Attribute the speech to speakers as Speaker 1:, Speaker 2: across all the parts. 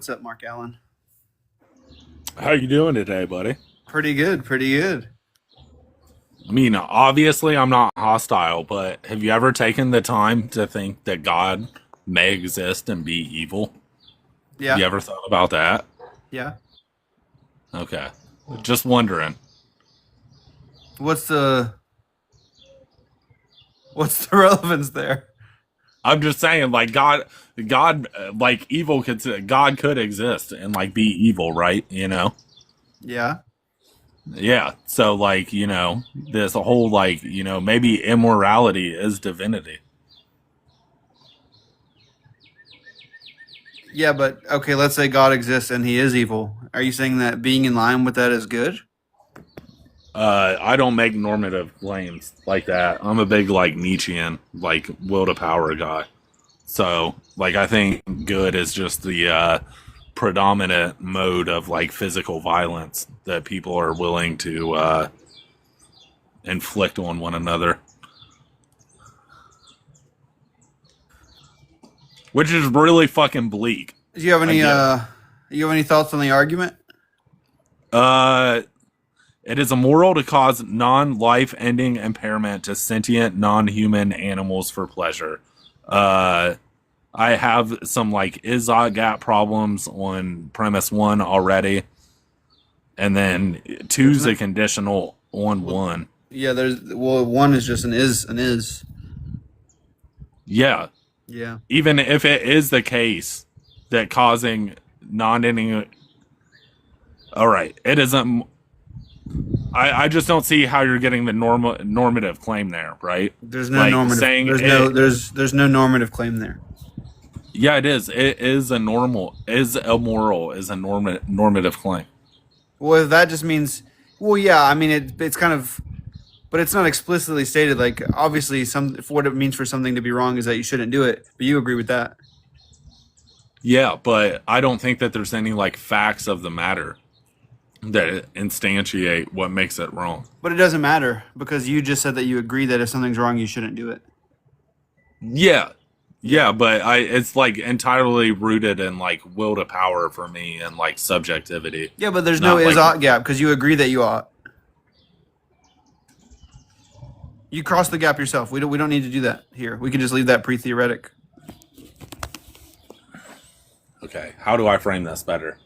Speaker 1: What's up, Mark Allen?
Speaker 2: How you doing today, buddy?
Speaker 1: Pretty good, pretty good.
Speaker 2: I mean, obviously I'm not hostile, but have you ever taken the time to think that God may exist and be evil? Have you
Speaker 1: Yeah,
Speaker 2: ever thought about that?
Speaker 1: yeah.
Speaker 2: Okay. Just wondering.
Speaker 1: What's the what's the relevance there?
Speaker 2: I'm just saying, like like evil God could exist and like be evil, right?
Speaker 1: Yeah,
Speaker 2: Yeah. So like, this whole like, maybe immorality is divinity.
Speaker 1: yeah, but okay. Let's say God exists and He is evil. Are you saying that being in line with that is good?
Speaker 2: I don't make normative claims like that. I'm a big like Nietzschean, like will to power guy. So like I think good is just the predominant mode of like physical violence that people are willing to inflict on one another, which is really fucking bleak.
Speaker 1: Do you have
Speaker 2: I
Speaker 1: any
Speaker 2: get it.
Speaker 1: you have any thoughts on the argument?
Speaker 2: Uh, it is immoral to cause non-life ending impairment to sentient non-human animals for pleasure. Uh, I have some like is gap problems on premise one already, and then
Speaker 1: There's
Speaker 2: two's
Speaker 1: no
Speaker 2: a conditional on
Speaker 1: well,
Speaker 2: one.
Speaker 1: yeah. There's one is just an is.
Speaker 2: Yeah,
Speaker 1: Yeah.
Speaker 2: even if it is the case that causing non-ending, all right, it isn't. I just don't see how you're getting the normative claim there, right?
Speaker 1: There's no
Speaker 2: Like
Speaker 1: normative.
Speaker 2: saying
Speaker 1: There's no
Speaker 2: it.
Speaker 1: there's no normative claim there.
Speaker 2: Yeah, it is. It is a normal. Is immoral is a normative claim.
Speaker 1: Well, that just means. Well, yeah. I mean, it's kind of, but it's not explicitly stated. Like, obviously, some for what it means for something to be wrong is that you shouldn't do it. But you agree with that.
Speaker 2: Yeah, but I don't think that there's any like facts of the matter that instantiate what makes it wrong.
Speaker 1: But it doesn't matter because you just said that you agree that if something's wrong, you shouldn't do it.
Speaker 2: Yeah,
Speaker 1: Yeah.
Speaker 2: yeah, but it's like entirely rooted in like will to power for me and like subjectivity,
Speaker 1: Yeah, but there's no
Speaker 2: not
Speaker 1: is
Speaker 2: like
Speaker 1: ought gap because you agree that you ought. You cross the gap yourself. We don't need to do that here. We can just leave that pre-theoretic.
Speaker 2: okay. How do I frame this better?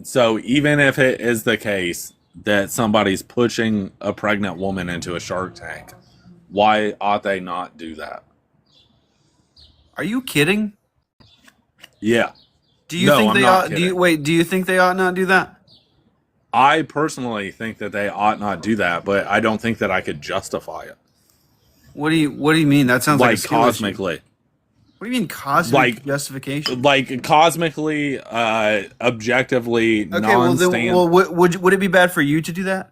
Speaker 2: So even if it is the case that somebody's pushing a pregnant woman into a shark tank, why ought they not do that?
Speaker 1: Are you kidding?
Speaker 2: Yeah.
Speaker 1: Do you
Speaker 2: No,
Speaker 1: think
Speaker 2: I'm
Speaker 1: they
Speaker 2: not
Speaker 1: ought? Do you
Speaker 2: kidding.
Speaker 1: wait? Do you think they ought not do that?
Speaker 2: I personally think that they ought not do that, but I don't think that I could justify it.
Speaker 1: What do you mean? That sounds like a
Speaker 2: Like
Speaker 1: skill issue.
Speaker 2: cosmically.
Speaker 1: What do you mean cosmic
Speaker 2: Like
Speaker 1: justification?
Speaker 2: like cosmically, objectively
Speaker 1: Okay, well then,
Speaker 2: non-stand.
Speaker 1: well, would it be bad for you to do that?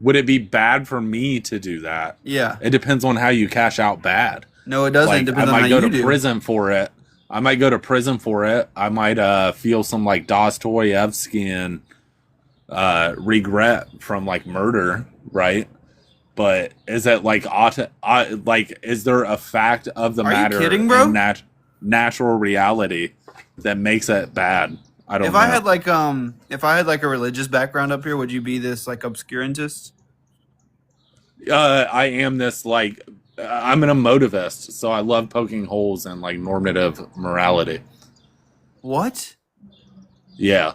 Speaker 2: Would it be bad for me to do that?
Speaker 1: Yeah.
Speaker 2: It depends on how you cash out bad.
Speaker 1: No, it doesn't. It
Speaker 2: Like I
Speaker 1: depends on how
Speaker 2: might go
Speaker 1: you
Speaker 2: to
Speaker 1: do.
Speaker 2: prison for it. I might go to prison for it. I might feel some like Dostoevskian regret from like murder, right? But is it like like is there a fact of the
Speaker 1: Are you
Speaker 2: matter
Speaker 1: kidding,
Speaker 2: and
Speaker 1: bro?
Speaker 2: natural reality that makes it bad? I
Speaker 1: If
Speaker 2: don't
Speaker 1: I
Speaker 2: know.
Speaker 1: had like a religious background up here, would you be this like obscurantist?
Speaker 2: I am this like I'm an emotivist, so I love poking holes in like normative morality.
Speaker 1: What?
Speaker 2: Yeah.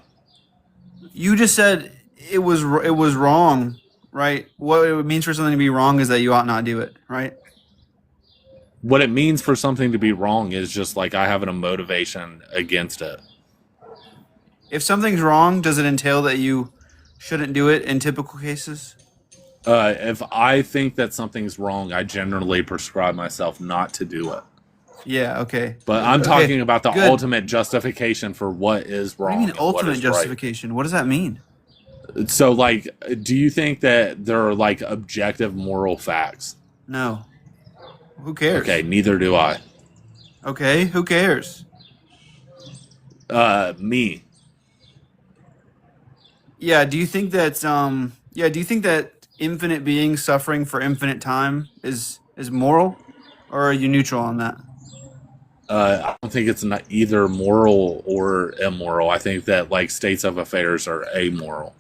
Speaker 1: You just said it was wrong, right? What it means for something to be wrong is that you ought not do it, right?
Speaker 2: What it means for something to be wrong is just like I have a motivation against it.
Speaker 1: If something's wrong, does it entail that you shouldn't do it in typical cases?
Speaker 2: If I think that something's wrong, I generally prescribe myself not to do it.
Speaker 1: Yeah. Okay.
Speaker 2: But I'm
Speaker 1: Okay.
Speaker 2: talking about the
Speaker 1: Good.
Speaker 2: ultimate justification for what is
Speaker 1: What do you
Speaker 2: wrong
Speaker 1: mean
Speaker 2: and what
Speaker 1: ultimate
Speaker 2: is right.
Speaker 1: justification? What does that mean?
Speaker 2: So, like, do you think that there are like objective moral facts?
Speaker 1: No. Who
Speaker 2: Okay,
Speaker 1: cares?
Speaker 2: neither do I.
Speaker 1: Okay. Who cares?
Speaker 2: Me.
Speaker 1: Yeah. Do you think that yeah? Do you think that infinite beings suffering for infinite time is moral, or are you neutral on that?
Speaker 2: I don't think it's not either moral or immoral. I think that like states of affairs are amoral.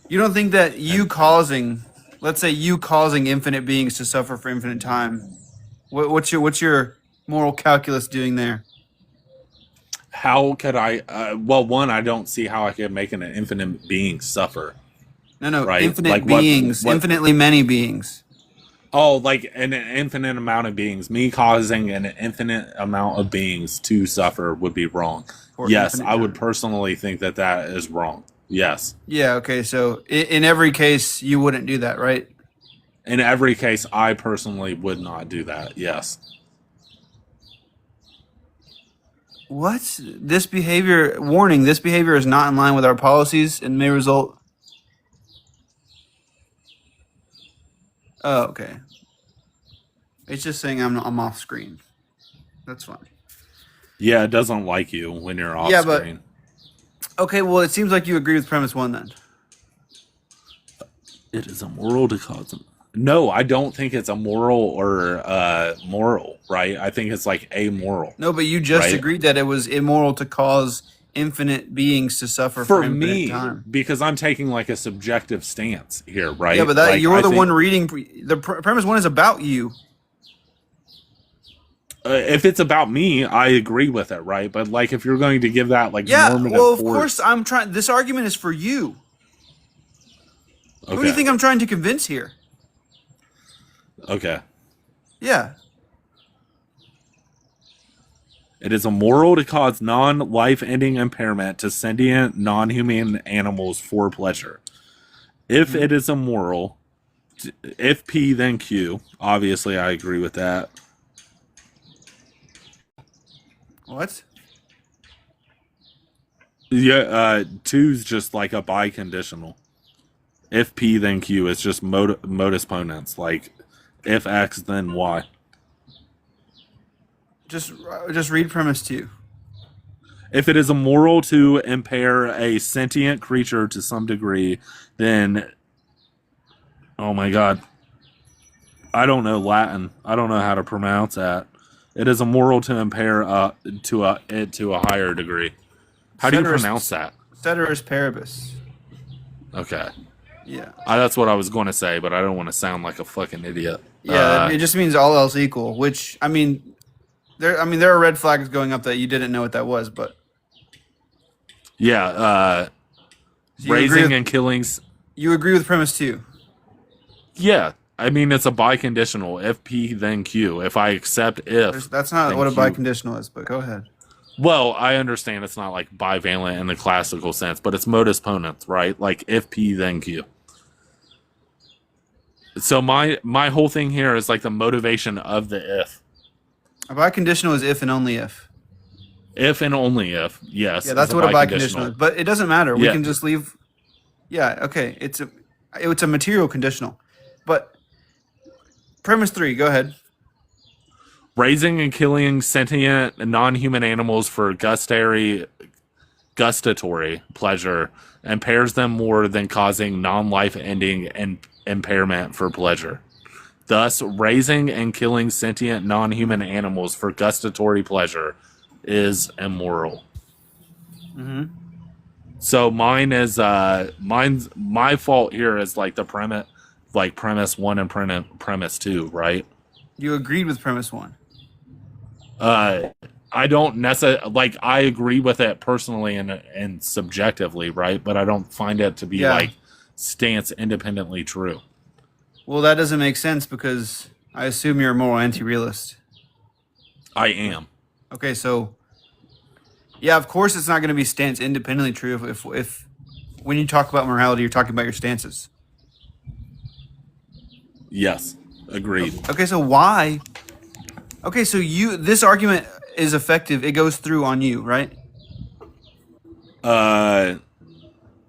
Speaker 1: You don't think that you causing, let's say you causing infinite beings to suffer for infinite time, what's your moral calculus doing there?
Speaker 2: How could I? Well, one, I don't see how I could make an infinite being suffer.
Speaker 1: No, no,
Speaker 2: Right?
Speaker 1: infinite
Speaker 2: Like
Speaker 1: beings,
Speaker 2: what?
Speaker 1: infinitely many beings.
Speaker 2: Oh, like an infinite amount of beings. Me causing an infinite amount of beings to suffer would be wrong.
Speaker 1: For
Speaker 2: Yes,
Speaker 1: infinite
Speaker 2: I would
Speaker 1: time.
Speaker 2: personally think that that is wrong. Yes.
Speaker 1: Yeah, okay, so in every case, you wouldn't do that, right?
Speaker 2: In every case, I personally would not do that. Yes.
Speaker 1: What? This behavior, warning, this behavior is not in line with our policies and may result. Oh, okay. It's just saying I'm off screen. That's fine.
Speaker 2: Yeah, it doesn't like you when you're off
Speaker 1: Yeah, but
Speaker 2: screen.
Speaker 1: okay, well, it seems like you agree with premise one then.
Speaker 2: It is immoral to cause them. No, I don't think it's immoral or moral, right? I think it's like amoral,
Speaker 1: No, but you just
Speaker 2: right?
Speaker 1: agreed that it was immoral to cause infinite beings to suffer for
Speaker 2: For
Speaker 1: infinite
Speaker 2: me,
Speaker 1: time.
Speaker 2: because I'm taking like a subjective stance here,
Speaker 1: Yeah,
Speaker 2: right?
Speaker 1: but that
Speaker 2: Like
Speaker 1: you're
Speaker 2: I
Speaker 1: the
Speaker 2: think
Speaker 1: one reading. Premise one is about you.
Speaker 2: if it's about me, I agree with it, right? But like if you're going to give that like
Speaker 1: Yeah,
Speaker 2: normative
Speaker 1: well, of course,
Speaker 2: force,
Speaker 1: I'm trying. This argument is for you. Who do you
Speaker 2: okay,
Speaker 1: think I'm trying to convince here?
Speaker 2: okay.
Speaker 1: Yeah.
Speaker 2: It is immoral to cause non-life-ending impairment to sentient, non-human animals for pleasure. If
Speaker 1: Hmm.
Speaker 2: it is immoral, if P then Q, obviously I agree with that.
Speaker 1: What?
Speaker 2: Yeah, two's just like a biconditional. If P then Q, it's just modus ponens. Like if X then Y.
Speaker 1: Just read premise two.
Speaker 2: If it is immoral to impair a sentient creature to some degree, then oh my god, I don't know Latin. I don't know how to pronounce that. It is immoral to impair it to a higher degree. How do you pronounce that?
Speaker 1: Ceteris paribus.
Speaker 2: Okay,
Speaker 1: Yeah.
Speaker 2: that's what I was going to say, but I don't want to sound like a fucking idiot.
Speaker 1: Yeah. It just means all else equal. Which there are red flags going up that you didn't know what that was, but
Speaker 2: Yeah,
Speaker 1: so you agree
Speaker 2: raising
Speaker 1: with
Speaker 2: and killings.
Speaker 1: premise two.
Speaker 2: Yeah, I mean it's a biconditional. If P then Q. If I accept if,
Speaker 1: That's not
Speaker 2: then
Speaker 1: what a
Speaker 2: Q.
Speaker 1: biconditional is, but go ahead.
Speaker 2: Well, I understand it's not like bivalent in the classical sense, but it's modus ponens, right? Like if P then Q. So my whole thing here is like the motivation of the if.
Speaker 1: A biconditional is if and only if.
Speaker 2: If and only if, yes.
Speaker 1: Yeah, that's
Speaker 2: it's
Speaker 1: what a biconditional is. But it doesn't matter. We
Speaker 2: Yeah.
Speaker 1: can just leave. Yeah, okay. It's a material conditional. But premise three, go ahead.
Speaker 2: Raising and killing sentient non-human animals for gustatory pleasure impairs them more than causing non-life ending and impairment for pleasure. Thus, raising and killing sentient non-human animals for gustatory pleasure is immoral.
Speaker 1: Mm-hmm.
Speaker 2: So mine's my fault here is like the premise one and premise two, right?
Speaker 1: You agreed with premise one.
Speaker 2: I don't necessarily like I agree with it personally and subjectively, right? But I don't find it to be
Speaker 1: Yeah.
Speaker 2: like stance independently true.
Speaker 1: Well, that doesn't make sense because I assume you're a moral anti-realist.
Speaker 2: I am.
Speaker 1: Okay, so yeah, of course it's not going to be stance independently true if when you talk about morality, you're talking about your stances.
Speaker 2: Yes. Agreed.
Speaker 1: Okay, so why? Okay, so this argument is effective. It goes through on you, right?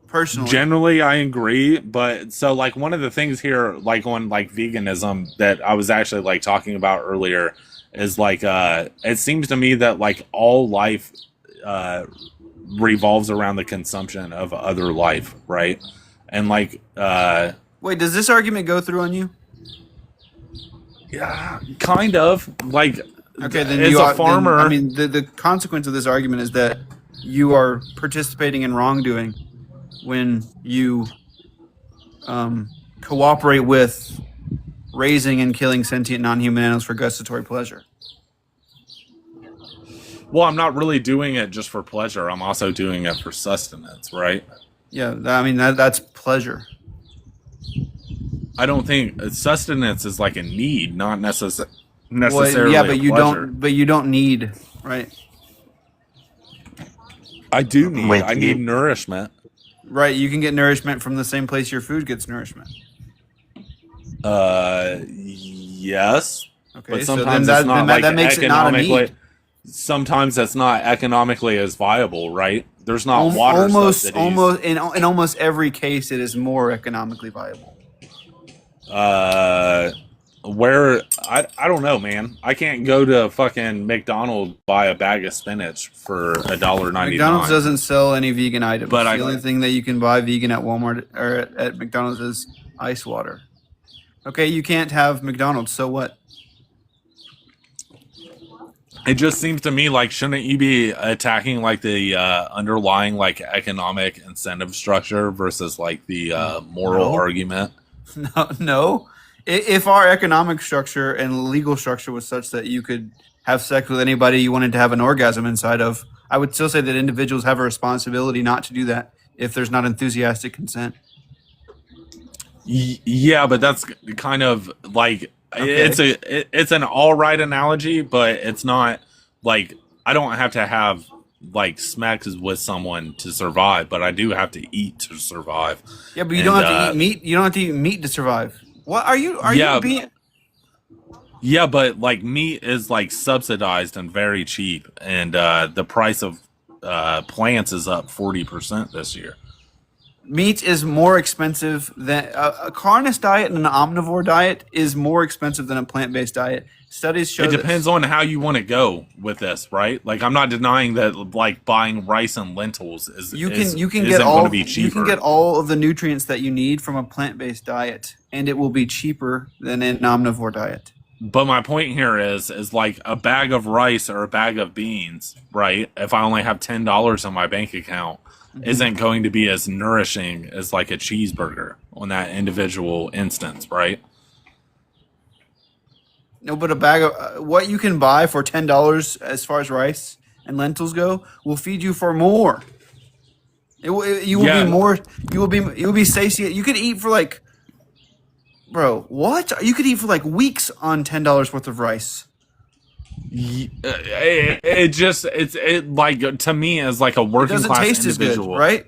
Speaker 1: Personally.
Speaker 2: Generally I agree, but so like one of the things here, like on like veganism that I was actually like talking about earlier is like it seems to me that like all life revolves around the consumption of other life, right? And like
Speaker 1: Wait, does this argument go through on you?
Speaker 2: yeah, kind of like
Speaker 1: Okay, then
Speaker 2: as
Speaker 1: you
Speaker 2: a
Speaker 1: are,
Speaker 2: farmer,
Speaker 1: then, I mean, the consequence of this argument is that you are participating in wrongdoing when you cooperate with raising and killing sentient non-human animals for gustatory pleasure.
Speaker 2: well, I'm not really doing it just for pleasure. I'm also doing it for sustenance, right?
Speaker 1: Yeah, I mean that's pleasure.
Speaker 2: I don't think sustenance is like a need, not
Speaker 1: Well,
Speaker 2: necessarily
Speaker 1: yeah,
Speaker 2: a pleasure.
Speaker 1: but you don't need, right?
Speaker 2: I do need.
Speaker 3: Wait,
Speaker 2: I need nourishment.
Speaker 1: Right, you can get nourishment from the same place your food gets nourishment.
Speaker 2: Yes,
Speaker 1: Okay,
Speaker 2: but
Speaker 1: so
Speaker 2: sometimes
Speaker 1: then
Speaker 2: it's not like
Speaker 1: that makes it not a
Speaker 2: economically.
Speaker 1: need.
Speaker 2: Sometimes that's not economically as viable, right? There's not water subsidies.
Speaker 1: Almost in almost every case, it is more economically viable.
Speaker 2: Where I don't know, man. I can't go to fucking McDonald's buy a bag of spinach for $1.99.
Speaker 1: McDonald's doesn't sell any vegan items.
Speaker 2: But
Speaker 1: the only thing that you can buy vegan at Walmart or at McDonald's is ice water. Okay, you can't have McDonald's, so what?
Speaker 2: It just seems to me like shouldn't you be attacking like the underlying like economic incentive structure versus like the moral argument?
Speaker 1: No. If our economic structure and legal structure was such that you could have sex with anybody you wanted to have an orgasm inside of, I would still say that individuals have a responsibility not to do that if there's not enthusiastic consent.
Speaker 2: Yeah, but that's kind of like it's an all right analogy, but it's not like I don't have to have like smacks with someone to survive, but I do have to eat to survive.
Speaker 1: Yeah, but you don't have to eat meat. You don't have to eat meat to survive. What are you? Are you being?
Speaker 2: Yeah, but like meat is like subsidized and very cheap, and the price of plants is up 40% this year.
Speaker 1: Meat is more expensive than a carnivore diet, and an omnivore diet is more expensive than a plant-based diet. Studies show
Speaker 2: it depends on how you want to go with this, right? Like I'm not denying that like buying rice and lentils is
Speaker 1: you can
Speaker 2: isn't
Speaker 1: get all
Speaker 2: going to be cheaper.
Speaker 1: You can get all of the nutrients that you need from a plant-based diet, and it will be cheaper than an omnivore diet.
Speaker 2: But my point here is like a bag of rice or a bag of beans, right? If I only have $10 on my bank account, isn't going to be as nourishing as like a cheeseburger on that individual instance, right?
Speaker 1: No, but a bag of what you can buy for $10 as far as rice and lentils go will feed you for more. You will be more. You will be satiated. You could eat for like, bro. What? You could eat for like weeks on $10 worth of rice.
Speaker 2: It like to me as like a working class
Speaker 1: taste
Speaker 2: individual,
Speaker 1: as good, right?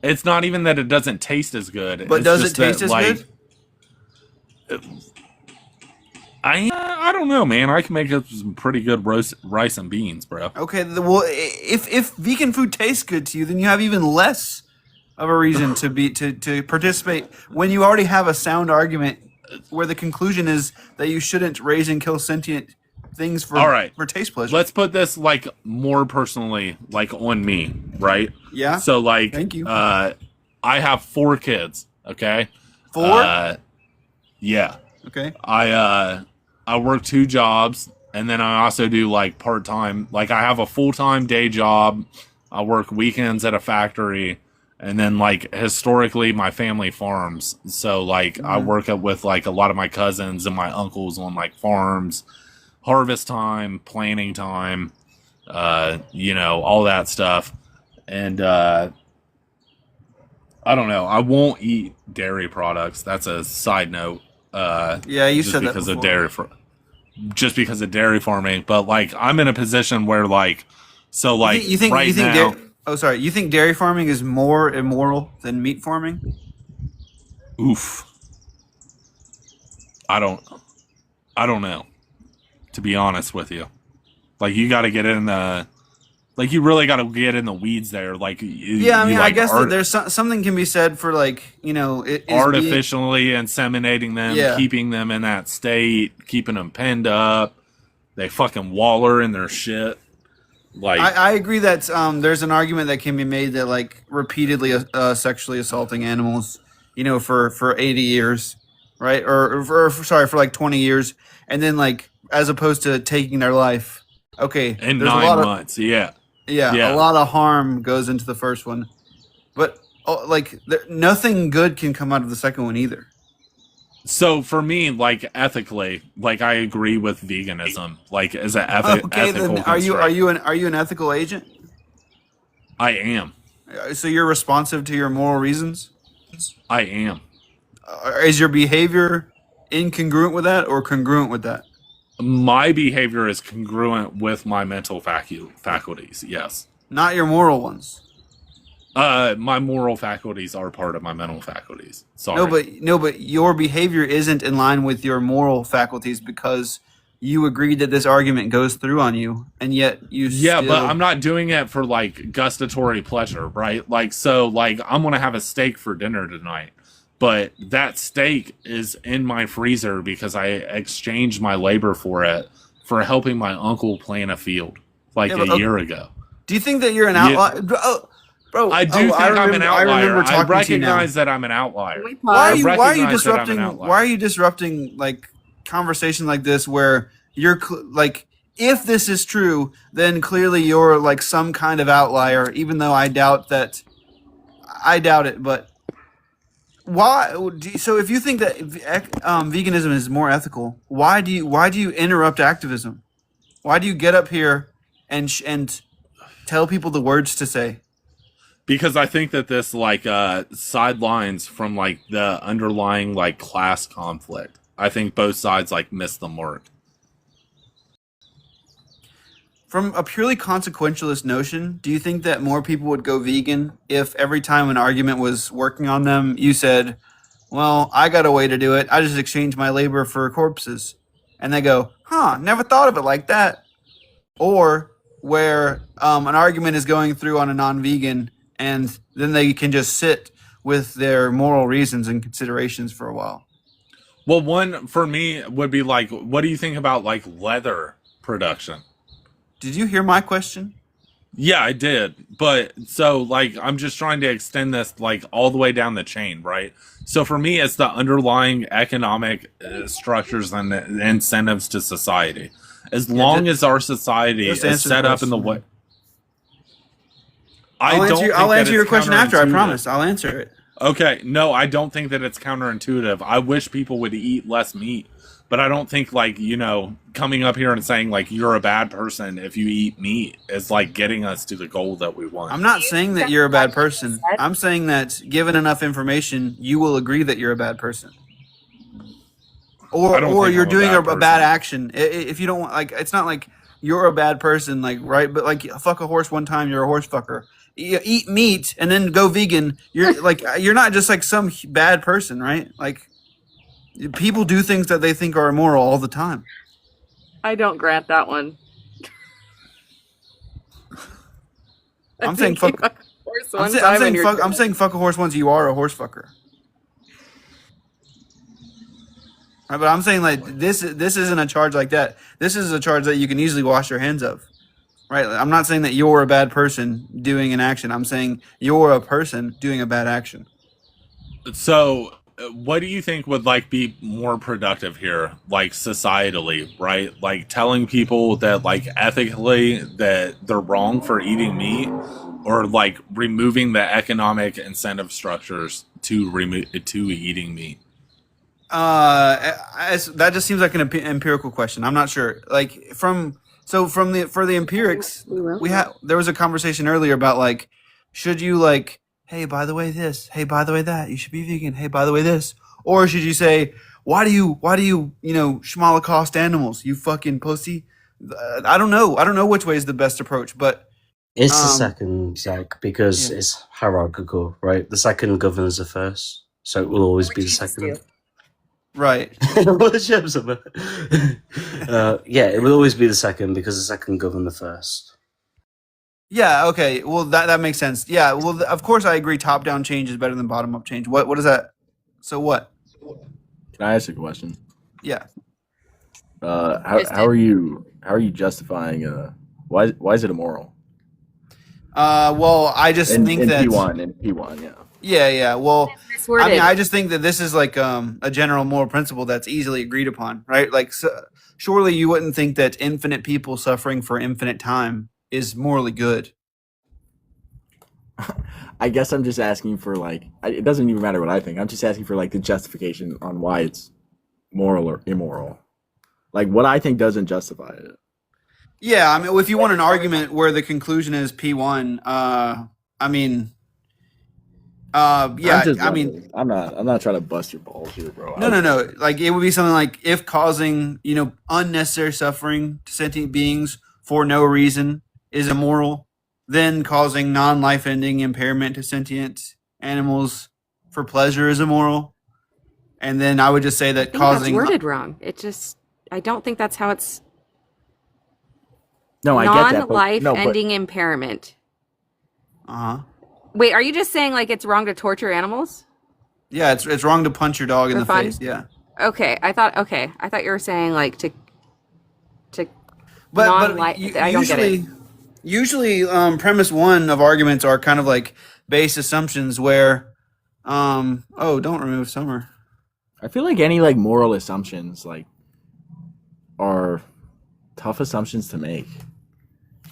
Speaker 2: It's not even that it doesn't taste as good.
Speaker 1: But
Speaker 2: it's
Speaker 1: does
Speaker 2: just
Speaker 1: it taste
Speaker 2: that,
Speaker 1: as
Speaker 2: like,
Speaker 1: good?
Speaker 2: I don't know, man. I can make up some pretty good rice and beans, bro.
Speaker 1: Okay, well, if vegan food tastes good to you, then you have even less of a reason to participate when you already have a sound argument where the conclusion is that you shouldn't raise and kill sentient things for taste pleasure.
Speaker 2: Let's put this like more personally, like on me, right?
Speaker 1: Yeah.
Speaker 2: So like,
Speaker 1: thank you.
Speaker 2: I have 4 kids. Okay.
Speaker 1: 4?
Speaker 2: Yeah.
Speaker 1: Okay.
Speaker 2: I work 2 jobs, and then I also do like part-time. Like I have a full-time day job. I work weekends at a factory, and then like historically my family farms. So like I work with like a lot of my cousins and my uncles on like farms, harvest time, planting time, all that stuff. And I don't know. I won't eat dairy products. That's a side note.
Speaker 1: Yeah, you said that before.
Speaker 2: Just because of dairy farming, but like I'm in a position where like, so like you think now.
Speaker 1: You think dairy farming is more immoral than meat farming?
Speaker 2: Oof. I don't know. To be honest with you, like you got to get in the. Like you really got to get in the weeds there. Like
Speaker 1: I guess that there's something can be said for like
Speaker 2: artificially inseminating them, keeping them in that state, keeping them penned up. They fucking waller in their shit. Like
Speaker 1: I agree that there's an argument that can be made that like repeatedly sexually assaulting animals, for 80 years, right? For like 20 years, and then like as opposed to taking their life. Okay,
Speaker 2: In
Speaker 1: there's
Speaker 2: 9 months, yeah.
Speaker 1: a lot of harm goes into the first one, but nothing good can come out of the second one either.
Speaker 2: So for me, like ethically, like I agree with veganism, like as an
Speaker 1: Okay,
Speaker 2: ethical
Speaker 1: then are
Speaker 2: construct.
Speaker 1: you an ethical agent?
Speaker 2: I am.
Speaker 1: So you're responsive to your moral reasons?
Speaker 2: I am.
Speaker 1: Is your behavior incongruent with that or congruent with that?
Speaker 2: My behavior is congruent with my mental faculties. Yes.
Speaker 1: Not your moral ones.
Speaker 2: My moral faculties are part of my mental faculties. Sorry.
Speaker 1: No, but your behavior isn't in line with your moral faculties because you agreed that this argument goes through on you, and yet you
Speaker 2: Yeah,
Speaker 1: still.
Speaker 2: but I'm not doing it for like gustatory pleasure, right? Like, so, like, I'm gonna have a steak for dinner tonight, but that steak is in my freezer because I exchanged my labor for it for helping my uncle plant a field like a year ago.
Speaker 1: Do you think that you're an outlier? Bro,
Speaker 2: I do think I'm an outlier. I recognize that I'm an outlier.
Speaker 1: Why are you disrupting? Why are you disrupting like conversation like this where you're like, if this is true, then clearly you're like some kind of outlier. Even though I doubt it, but why? So if you think that veganism is more ethical, why do you interrupt activism? Why do you get up here and tell people the words to say?
Speaker 2: Because I think that this like sidelines from like the underlying like class conflict. I think both sides like miss the mark.
Speaker 1: From a purely consequentialist notion, do you think that more people would go vegan if every time an argument was working on them, you said, well, I got a way to do it. I just exchanged my labor for corpses. And they go, huh, never thought of it like that. Or where an argument is going through on a non-vegan and then they can just sit with their moral reasons and considerations for a while.
Speaker 2: Well, one for me would be like, what do you think about like leather production?
Speaker 1: Did you hear my question?
Speaker 2: Yeah, I did. But so like I'm just trying to extend this like all the way down the chain, right? So for me, it's the underlying economic structures and the incentives to society. As long as our society is set up in the way.
Speaker 1: I'll answer your question after, I promise. I'll answer it.
Speaker 2: Okay, no, I don't think that it's counterintuitive. I wish people would eat less meat, but I don't think like, you know, coming up here and saying like you're a bad person if you eat meat is like getting us to the goal that we want.
Speaker 1: I'm not saying that you're a bad person. I'm saying that given enough information, you will agree that you're a bad person. Or you're doing a bad action. If you don't want, like, it's not like you're a bad person, like, right? But like, fuck a horse one time, you're a horse fucker. You eat meat and then go vegan. You're like, you're not just like some bad person, right? Like, people do things that they think are immoral all the time.
Speaker 3: I don't grant that one.
Speaker 1: I'm saying fuck. I'm saying fuck a horse once. You are a horse fucker. Right, but I'm saying like this isn't a charge like that. This is a charge that you can easily wash your hands of. Right? I'm not saying that you're a bad person doing an action. I'm saying you're a person doing a bad action.
Speaker 2: So, what do you think would like be more productive here, like societally, right? Like telling people that like ethically that they're wrong for eating meat, or like removing the economic incentive structures to eating meat?
Speaker 1: That just seems like an empirical question. I'm not sure. Like for the empirics, there was a conversation earlier about like, should you like, hey, by the way this, hey, by the way that, you should be vegan, hey, by the way this, or should you say, why do you schmolocaust animals, you fucking pussy? I don't know which way is the best approach, but
Speaker 4: it's the second, Zach, because it's hierarchical, right? The second governs the first, so it will always be the second.
Speaker 1: Right.
Speaker 4: Yeah, it will always be the second because the second govern the first.
Speaker 1: Yeah, okay. Well, that makes sense. Yeah, well, of course I agree top-down change is better than bottom-up change. What is that? So what?
Speaker 5: Can I ask a question?
Speaker 1: Yeah.
Speaker 5: How are you justifying why is it immoral?
Speaker 1: Well, I just think that
Speaker 5: in P1, yeah.
Speaker 1: Yeah. Well, I mean,
Speaker 3: Misworded.
Speaker 1: I just think that this is like a general moral principle that's easily agreed upon, right? Like, surely you wouldn't think that infinite people suffering for infinite time is morally good.
Speaker 5: I guess I'm just asking for like it doesn't even matter what I think. I'm just asking for like the justification on why it's moral or immoral. Like what I think doesn't justify it.
Speaker 1: Yeah, I mean, if you want an argument where the conclusion is P1, I mean,
Speaker 5: I'm
Speaker 1: yeah,
Speaker 5: just
Speaker 1: I mean,
Speaker 5: wondering. I'm not trying to bust your balls here, bro.
Speaker 1: no. Like, it would be something like if causing, unnecessary suffering to sentient beings for no reason is immoral, then causing non-life ending impairment to sentient animals for pleasure is immoral. And then I would just say
Speaker 3: I
Speaker 1: that
Speaker 3: think that's
Speaker 1: causing,
Speaker 3: worded wrong. I don't think that's how it's
Speaker 5: No, I get that, but
Speaker 3: non-life
Speaker 5: no, but
Speaker 3: ending impairment.
Speaker 1: uh-huh.
Speaker 3: Wait, are you just saying like it's wrong to torture animals
Speaker 1: Yeah, it's wrong to punch your dog in
Speaker 3: for
Speaker 1: the
Speaker 3: fun?
Speaker 1: face. Yeah.
Speaker 3: I thought you were saying like to
Speaker 1: But
Speaker 3: non-life. I don't get it.
Speaker 1: usually premise one of arguments are kind of like base assumptions where oh, don't remove summer.
Speaker 5: I feel like any like moral assumptions like are tough assumptions to make.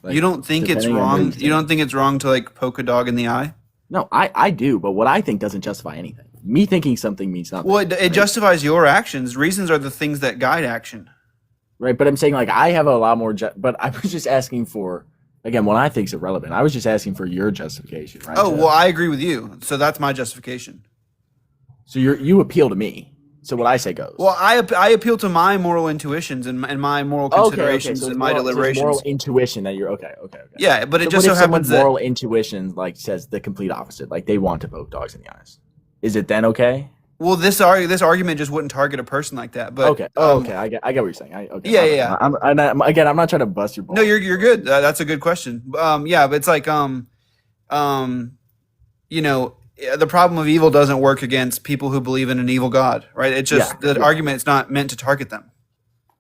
Speaker 5: Like,
Speaker 1: You don't think it's
Speaker 5: depending on where
Speaker 1: wrong?
Speaker 5: you
Speaker 1: You don't
Speaker 5: stand.
Speaker 1: think it's wrong to like poke a dog in the eye?
Speaker 5: No, I do, but what I think doesn't justify anything. Me thinking something means nothing.
Speaker 1: Well, it
Speaker 5: right?
Speaker 1: justifies your actions. Reasons are the things that guide action.
Speaker 5: Right, but I'm saying like I have a lot more. But I was just asking for again what I think is irrelevant. I was just asking for your justification, right?
Speaker 1: Oh, well, I agree with you. So that's my justification.
Speaker 5: So you appeal to me. So what I say goes.
Speaker 1: Well, I appeal to my moral intuitions and my moral considerations
Speaker 5: So it's
Speaker 1: and my
Speaker 5: moral, so it's
Speaker 1: deliberations.
Speaker 5: moral intuition that you're okay.
Speaker 1: Yeah, but it
Speaker 5: So
Speaker 1: just
Speaker 5: what
Speaker 1: so
Speaker 5: if someone's
Speaker 1: happens that
Speaker 5: moral intuition like says the complete opposite? Like they want to poke dogs in the eyes. Is it then okay?
Speaker 1: well, this argument just wouldn't target a person like that. But
Speaker 5: Okay. Oh, okay. I get what you're saying. Okay.
Speaker 1: Yeah,
Speaker 5: my bad.
Speaker 1: yeah.
Speaker 5: I'm not trying to bust your balls.
Speaker 1: No, you're good. That's a good question. Yeah, but it's like you know, the problem of evil doesn't work against people who believe in an evil god, right? It's just
Speaker 5: Yeah,
Speaker 1: the
Speaker 5: yeah.
Speaker 1: argument is not meant to target them.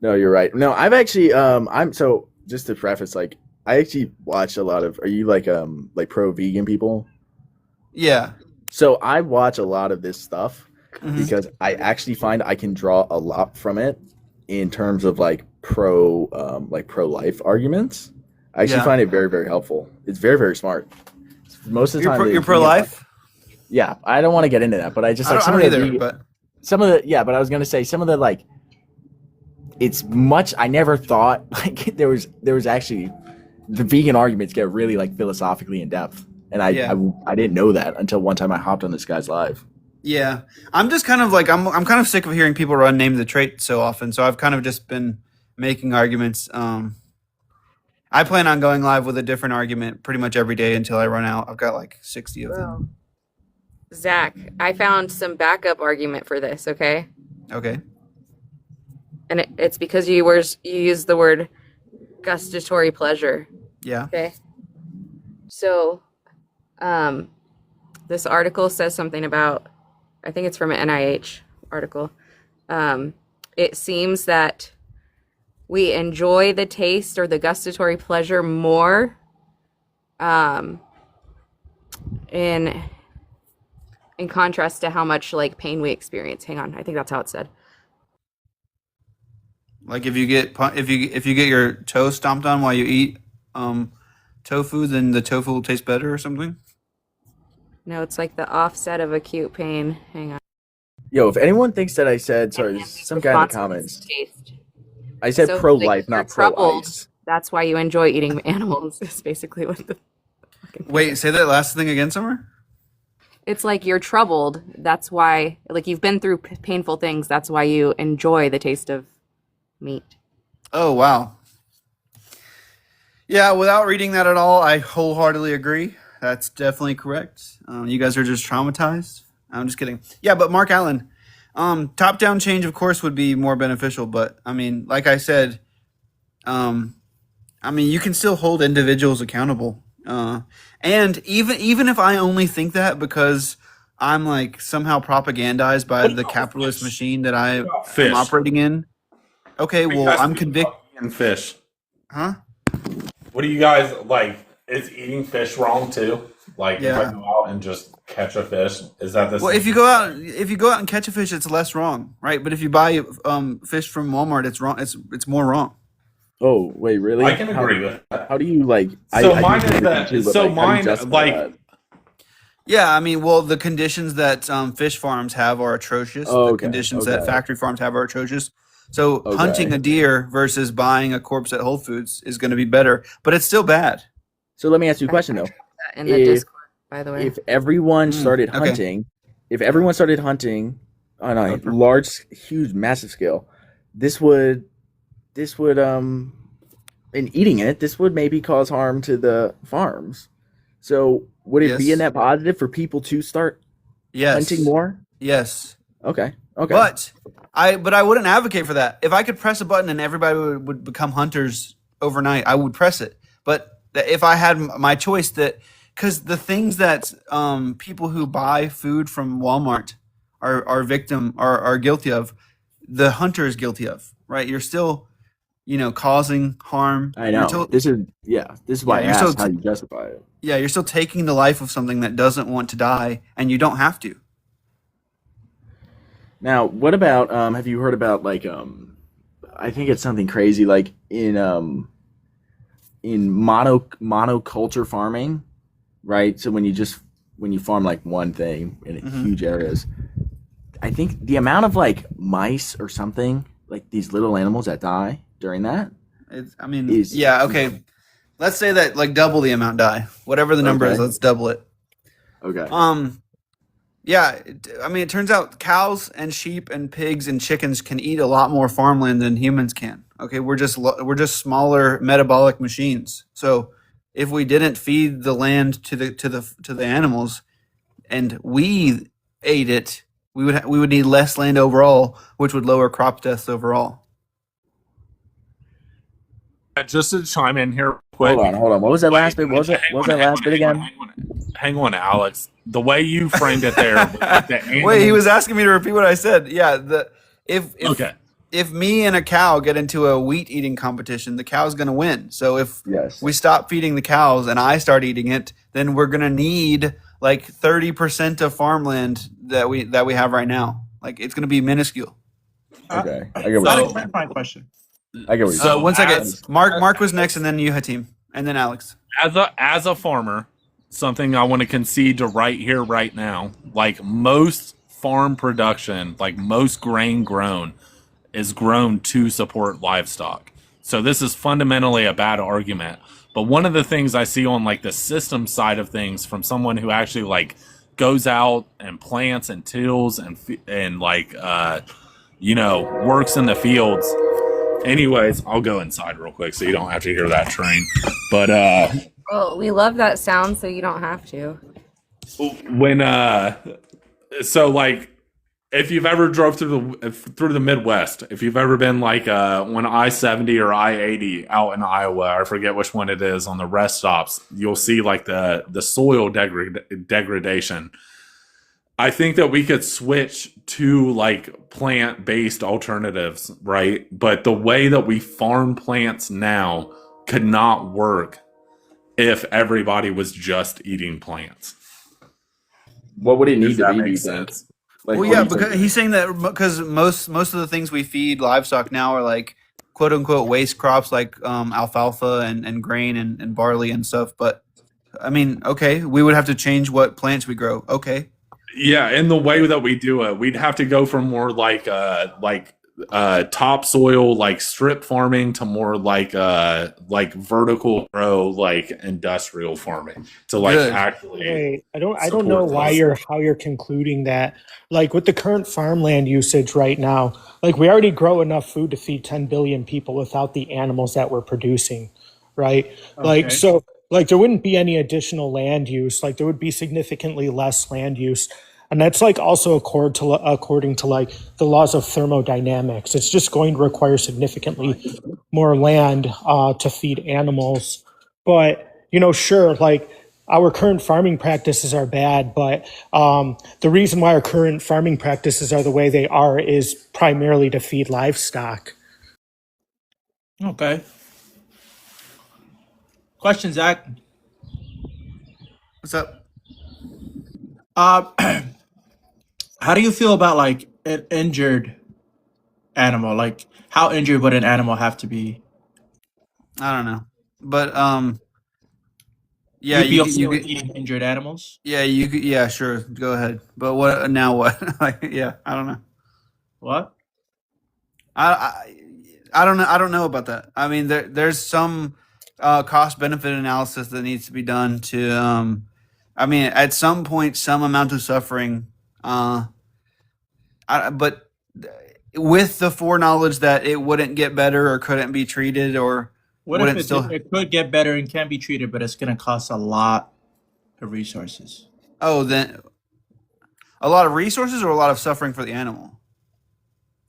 Speaker 5: No, you're right. No, I've actually I'm so just to preface like I actually watch a lot of are you like pro vegan people?
Speaker 1: Yeah.
Speaker 5: So I watch a lot of this stuff
Speaker 1: Mhm.
Speaker 5: because I actually find I can draw a lot from it in terms of like pro life arguments. I actually
Speaker 1: Yeah.
Speaker 5: find it very very helpful. It's very very smart. Most of the time
Speaker 1: You're
Speaker 5: the
Speaker 1: pro
Speaker 5: vegan-
Speaker 1: life.
Speaker 5: Yeah, I don't want to get into that, but I just like
Speaker 1: I
Speaker 5: some
Speaker 1: don't
Speaker 5: of the
Speaker 1: either.
Speaker 5: vegan-
Speaker 1: But
Speaker 5: some of the yeah, but I was gonna say some of the like it's much I never thought like there was actually the vegan arguments get really like philosophically in depth. And
Speaker 1: Yeah.
Speaker 5: I didn't know that until one time I hopped on this guy's live.
Speaker 1: yeah, I'm just kind of like I'm kind of sick of hearing people run name the trait so often. So I've kind of just been making arguments. I plan on going live with a different argument pretty much every day until I run out. I've got like 60 of them.
Speaker 3: Zach, I found some backup argument for this. Okay,
Speaker 1: Okay.
Speaker 3: and it's because you use the word gustatory pleasure.
Speaker 1: Yeah.
Speaker 3: Okay, so this article says something about, I think it's from an NIH article. It seems that we enjoy the taste or the gustatory pleasure more in contrast to how much like pain we experience. Hang on, I think that's how it said.
Speaker 1: Like if you get your toe stomped on while you eat tofu, then the tofu will taste better or something.
Speaker 3: No, it's like the offset of acute pain. Hang on.
Speaker 5: Yo, if anyone thinks that I said sorry, there's some guy in the
Speaker 3: Responsiveness
Speaker 5: comments.
Speaker 3: taste.
Speaker 5: I said
Speaker 3: So,
Speaker 5: pro
Speaker 3: like,
Speaker 5: life,
Speaker 3: you're
Speaker 5: not pro
Speaker 3: troubled.
Speaker 5: ice.
Speaker 3: That's why you enjoy eating animals. Is basically what the fucking
Speaker 1: Wait, say that last thing again, Summer.
Speaker 3: It's like you're troubled. That's why, like, you've been through painful things. That's why you enjoy the taste of meat.
Speaker 1: Oh wow. Yeah, without reading that at all, I wholeheartedly agree. That's definitely correct. You guys are just traumatized. I'm just kidding. Yeah, but Mark Allen, top-down change, of course, would be more beneficial. But I mean, like I said, you can still hold individuals accountable. And even if I only think that because I'm like somehow propagandized by the capitalist machine that I
Speaker 2: Fish.
Speaker 1: am operating in. Okay, well, I'm convicted.
Speaker 2: And fish.
Speaker 1: Huh?
Speaker 2: What do you guys like? Is eating fish wrong too? Like if I go out and just catch a fish, is that the
Speaker 1: Well,
Speaker 2: same?
Speaker 1: if you go out and catch a fish, it's less wrong, right? But if you buy fish from Walmart, it's wrong. It's more wrong.
Speaker 5: Oh wait, really?
Speaker 2: I can agree with that.
Speaker 5: How do you like?
Speaker 2: So
Speaker 5: I
Speaker 2: mine
Speaker 5: do agree
Speaker 2: is
Speaker 5: with
Speaker 2: that.
Speaker 5: you too, but,
Speaker 2: So
Speaker 5: like, how do you
Speaker 2: mine
Speaker 5: justify
Speaker 2: like
Speaker 5: that?
Speaker 1: Yeah, I mean, well, the conditions that fish farms have are atrocious.
Speaker 5: Oh,
Speaker 1: The
Speaker 5: okay,
Speaker 1: conditions that
Speaker 5: okay,
Speaker 1: factory farms have are atrocious. So hunting
Speaker 5: okay.
Speaker 1: a deer versus buying a corpse at Whole Foods is going to be better, but it's still bad.
Speaker 5: So let me ask you a question though.
Speaker 3: In the
Speaker 5: If
Speaker 3: Discord, by the way.
Speaker 5: if everyone started
Speaker 1: Okay.
Speaker 5: hunting, if everyone started hunting on a large, huge, massive scale, this would in eating it, this would maybe cause harm to the farms. So would it be a
Speaker 1: Yes.
Speaker 5: net positive for people to start hunting
Speaker 1: Yes.
Speaker 5: more?
Speaker 1: Yes.
Speaker 5: Okay. Okay.
Speaker 1: But I wouldn't advocate for that. If I could press a button and everybody would become hunters overnight, I would press it. But if I had my choice, that because the things that people who buy food from Walmart are guilty of, the hunter is guilty of, right? You're still, causing harm.
Speaker 5: I know. This is why I
Speaker 1: you're still
Speaker 5: asked how you justify it.
Speaker 1: Yeah, you're still taking the life of something that doesn't want to die, and you don't have to.
Speaker 5: Now, what about have you heard about like I think it's something crazy like in monoculture farming, right? So when you farm like one thing in huge areas, I think the amount of like mice or something, like these little animals that die during that
Speaker 1: Okay. Let's say that like double the amount die. Whatever the number is, let's double it.
Speaker 5: Okay.
Speaker 1: It turns out cows and sheep and pigs and chickens can eat a lot more farmland than humans can. Okay, we're just smaller metabolic machines. So if we didn't feed the land to the animals, and we ate it, we would need less land overall, which would lower crop deaths overall.
Speaker 2: Just to chime in here quick.
Speaker 5: Hold on. What was that last bit? What was that last bit again?
Speaker 2: Hang on, Alex. The way you framed it there.
Speaker 1: Wait, he was asking me to repeat what I said. Yeah,
Speaker 2: Okay.
Speaker 1: If me and a cow get into a wheat eating competition, the cow's going to win. So if we stop feeding the cows and I start eating it, then we're going to need like 30% of farmland that we have right now. Like it's going to be minuscule.
Speaker 5: Okay. I get what you're saying.
Speaker 6: Clarifying question.
Speaker 5: I get what you're saying.
Speaker 1: One second. Mark was next, and then you, Hatim, and then Alex.
Speaker 2: As a farmer, something I want to concede to right here, right now, like most farm production, like most grain grown, is grown to support livestock. So this is fundamentally a bad argument. But one of the things I see on like the system side of things from someone who actually like goes out and plants and tills and like works in the fields. Anyways, I'll go inside real quick so you don't have to hear that train. But
Speaker 3: Well, we love that sound, so you don't have to.
Speaker 2: If you've ever drove through the Midwest, if you've ever been like on I-70 or I-80 out in Iowa, I forget which one it is, on the rest stops, you'll see like the soil degradation. I think that we could switch to like plant-based alternatives, right? But the way that we farm plants now could not work if everybody was just eating plants.
Speaker 5: What would it need
Speaker 2: Does
Speaker 5: to
Speaker 2: that
Speaker 5: be?
Speaker 2: make
Speaker 5: Do you
Speaker 2: sense?
Speaker 5: think? Like,
Speaker 1: Well,
Speaker 5: what
Speaker 1: yeah,
Speaker 5: do you
Speaker 1: because
Speaker 5: think?
Speaker 1: he's saying that because most of the things we feed livestock now are like quote unquote waste crops, like alfalfa and grain and barley and stuff. But I mean, okay, we would have to change what plants we grow. Okay.
Speaker 2: Yeah, in the way that we do it, we'd have to go from more like topsoil, like strip farming, to more like vertical grow, like industrial farming, to like
Speaker 1: Good.
Speaker 2: actually.
Speaker 7: Wait, I don't
Speaker 2: support
Speaker 7: know why
Speaker 2: those.
Speaker 7: how you're concluding that. Like with the current farmland usage right now, like we already grow enough food to feed 10 billion people without the animals that we're producing, right? Like so like there wouldn't be any additional land use, like there would be significantly less land use. And that's like also according to like the laws of thermodynamics. It's just going to require significantly more land to feed animals. But, sure, like our current farming practices are bad, but the reason why our current farming practices are the way they are is primarily to feed livestock.
Speaker 6: Okay. Question, Zach.
Speaker 1: What's up?
Speaker 6: Uh, how do you feel about like an injured animal? Like, how injured would an animal have to be?
Speaker 1: I don't know, but yeah,
Speaker 6: You'd be
Speaker 1: you could,
Speaker 6: okay
Speaker 1: you
Speaker 6: with
Speaker 1: could,
Speaker 6: eating injured animals?
Speaker 1: yeah, you could, yeah, sure, go ahead. But what now? What? Like, yeah, I don't know.
Speaker 6: What?
Speaker 1: I, I don't know. I don't know about that. I mean, there's some cost benefit analysis that needs to be done to. I mean, at some point, some amount of suffering. Uh, but with the foreknowledge that it wouldn't get better or couldn't be treated or
Speaker 6: What if
Speaker 1: wouldn't still.
Speaker 6: it could get better and can be treated, but it's going to cost a lot of resources?
Speaker 1: Oh, then a lot of resources or a lot of suffering for the animal.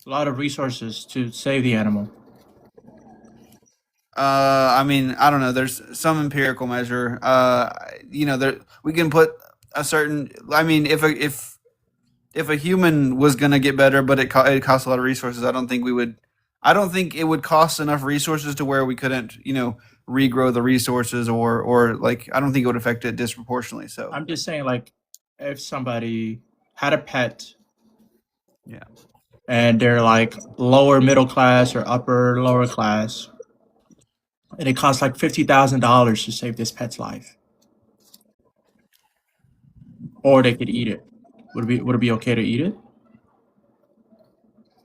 Speaker 6: A lot of resources to save the animal.
Speaker 1: I mean, I don't know. There's some empirical measure. There we can put a certain. I mean, if a human was gonna get better, but it costs a lot of resources, I don't think we would. I don't think it would cost enough resources to where we couldn't, regrow the resources or like I don't think it would affect it disproportionately. So
Speaker 6: I'm just saying, like, if somebody had a pet
Speaker 1: yeah,
Speaker 6: and they're like lower middle class or upper lower class, and it costs like $50,000 to save this pet's life, or they could eat it. Would it be okay to eat it?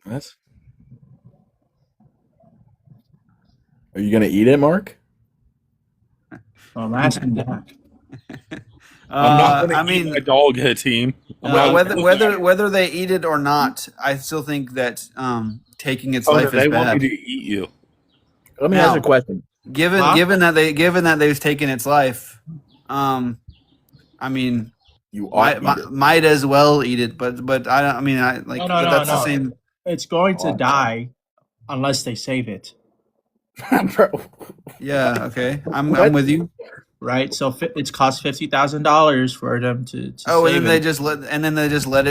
Speaker 5: What? Are you gonna eat it, Mark?
Speaker 6: Well, I'm asking that.
Speaker 2: I'm not
Speaker 1: I
Speaker 2: going to eat
Speaker 1: mean,
Speaker 2: my dog, team.
Speaker 1: whether they eat it or not, I still think that taking its life
Speaker 2: They
Speaker 1: is
Speaker 2: want me
Speaker 1: bad.
Speaker 2: to eat you.
Speaker 5: Let me
Speaker 1: Now-
Speaker 5: ask you a question.
Speaker 1: Given
Speaker 6: Huh?
Speaker 1: given that they've taken its life, I mean,
Speaker 5: You ought to eat it.
Speaker 1: might as well eat it. But I don't. I mean, I like.
Speaker 6: No,
Speaker 1: but
Speaker 6: no,
Speaker 1: that's the
Speaker 6: no.
Speaker 1: same.
Speaker 6: It's going to
Speaker 5: Oh.
Speaker 6: die unless they save it,
Speaker 5: Bro.
Speaker 1: Yeah. Okay. I'm
Speaker 5: What?
Speaker 1: with you.
Speaker 6: right? So it's cost $50,000 for them to
Speaker 1: Oh, and
Speaker 6: save
Speaker 1: then they
Speaker 6: it.
Speaker 1: just let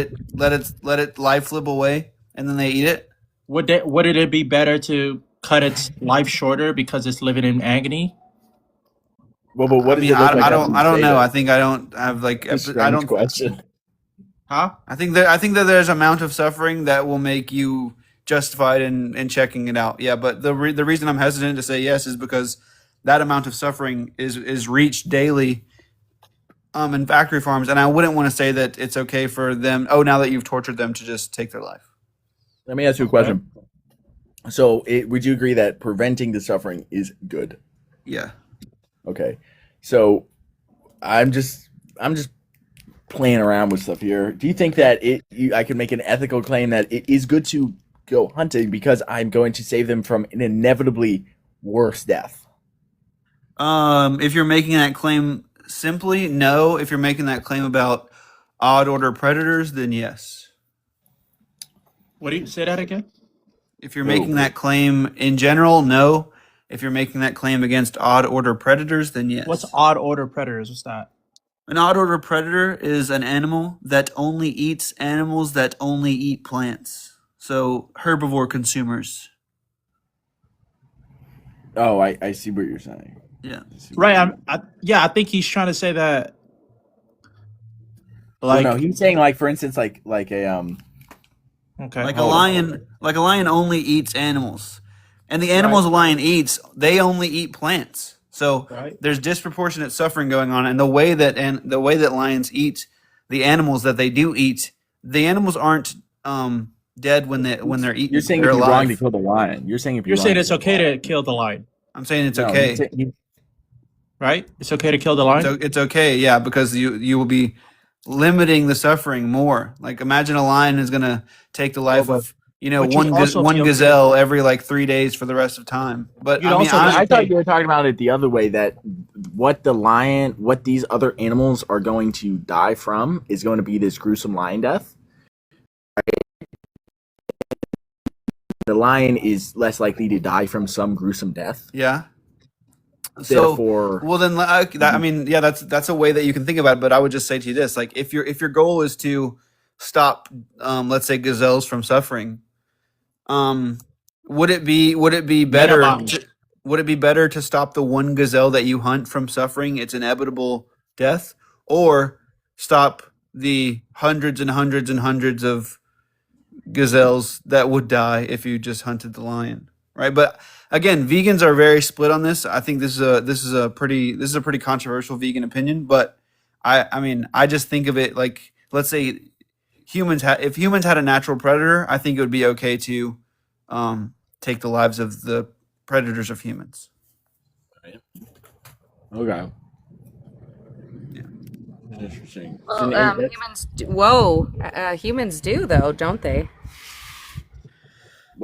Speaker 1: it life slip away, and then they eat it.
Speaker 6: Would it be better to cut its life shorter because it's living in agony?
Speaker 5: Well, but what
Speaker 1: I
Speaker 5: does
Speaker 1: mean,
Speaker 5: it look like
Speaker 1: I
Speaker 5: after
Speaker 1: don't.
Speaker 5: you
Speaker 1: I don't
Speaker 5: save
Speaker 1: know.
Speaker 5: it?
Speaker 1: I think I don't have like.
Speaker 5: It's a
Speaker 1: I
Speaker 5: strange
Speaker 1: don't.
Speaker 5: question.
Speaker 6: Huh?
Speaker 1: I think that there's amount of suffering that will make you justified in checking it out. Yeah, but the reason I'm hesitant to say yes is because that amount of suffering is reached daily in factory farms, and I wouldn't want to say that it's okay for them. Oh, now that you've tortured them, to just take their life.
Speaker 5: Let me ask you a question. So, would you agree that preventing the suffering is good?
Speaker 1: Yeah.
Speaker 5: Okay. So, I'm just playing around with stuff here. Do you think that I can make an ethical claim that it is good to go hunting because I'm going to save them from an inevitably worse death?
Speaker 1: If you're making that claim simply, no. If you're making that claim about odd order predators, then yes.
Speaker 6: What do you say that again?
Speaker 1: If you're making that claim in general, no. If you're making that claim against odd order predators, then yes.
Speaker 6: What's odd order predators? What's that?
Speaker 1: An odd order predator is an animal that only eats animals that only eat plants. So herbivore consumers.
Speaker 5: Oh, I see what you're saying.
Speaker 1: Yeah.
Speaker 6: Right. I think he's trying to say that. Like,
Speaker 5: Well, no, he's saying like, for instance, like a
Speaker 6: okay,
Speaker 1: Like a
Speaker 6: hold on.
Speaker 1: lion only eats animals. And the animals a lion eats, they only eat plants. So
Speaker 6: Right.
Speaker 1: there's disproportionate suffering going on, and the way that lions eat the animals that they do eat, the animals aren't dead when they're eaten.
Speaker 5: You're saying
Speaker 1: they're
Speaker 5: if you're wrong
Speaker 1: alive.
Speaker 5: to kill the lion. You're saying if
Speaker 6: You're
Speaker 5: wrong
Speaker 6: saying
Speaker 5: to
Speaker 6: it's
Speaker 5: kill the
Speaker 6: okay
Speaker 5: lion.
Speaker 6: to kill the lion,
Speaker 1: I'm saying it's
Speaker 5: No,
Speaker 1: okay.
Speaker 5: he's saying-
Speaker 6: right? It's okay to kill the lion.
Speaker 1: So it's okay, yeah, because you will be limiting the suffering more. Like imagine a lion is gonna take the life
Speaker 6: but-
Speaker 1: of
Speaker 6: but you'd also
Speaker 1: one
Speaker 6: be okay-
Speaker 1: gazelle every like 3 days for the rest of time. But
Speaker 6: You'd
Speaker 1: I mean,
Speaker 6: also be
Speaker 1: I,
Speaker 5: I thought you were talking about it the other way, that what these other animals are going to die from is going to be this gruesome lion death. The lion is less likely to die from some gruesome death.
Speaker 1: yeah. So
Speaker 5: Therefore,
Speaker 1: well then, I mean, yeah, that's a way that you can think about it. But I would just say to you this: like, if your goal is to stop, let's say, gazelles from suffering, would it be better?
Speaker 6: Minimize.
Speaker 1: Would it be better to stop the one gazelle that you hunt from suffering its inevitable death, or stop the hundreds and hundreds and hundreds of gazelles that would die if you just hunted the lion, right? But again, vegans are very split on this. I think this is a pretty controversial vegan opinion, but I mean, I just think of it like, let's say if humans had a natural predator, I think it would be okay to take the lives of the predators of humans.
Speaker 5: Okay. Interesting.
Speaker 3: Well, humans do though, don't they?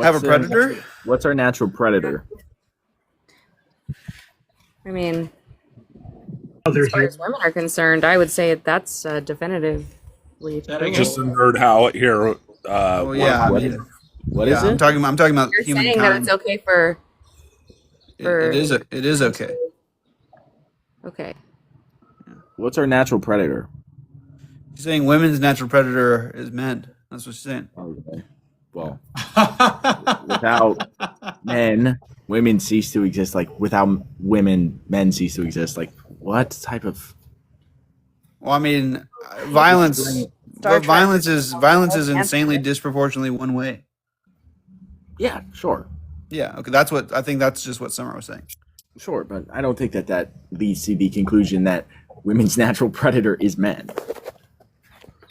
Speaker 1: Have a predator?
Speaker 5: What's our natural predator?
Speaker 3: I mean,
Speaker 7: Other
Speaker 3: as far as women are concerned, I would say that's definitively true.
Speaker 2: Just a nerd out here.
Speaker 1: Well, yeah.
Speaker 5: What is it?
Speaker 1: I'm talking about
Speaker 3: You're saying that
Speaker 1: humankind.
Speaker 3: it's okay for
Speaker 1: It is okay.
Speaker 3: okay.
Speaker 5: What's our natural predator?
Speaker 1: She's saying women's natural predator is men. That's what she's saying.
Speaker 5: Okay. Well, without men, women cease to exist. Like without women, men cease to exist. Like what type of?
Speaker 1: Well, I mean, violence. But violence is insanely disproportionately one way.
Speaker 5: Yeah, sure,
Speaker 1: Yeah. Okay. That's what I think. That's just what Summer was saying.
Speaker 5: sure, but I don't think that leads to the conclusion that women's natural predator is men.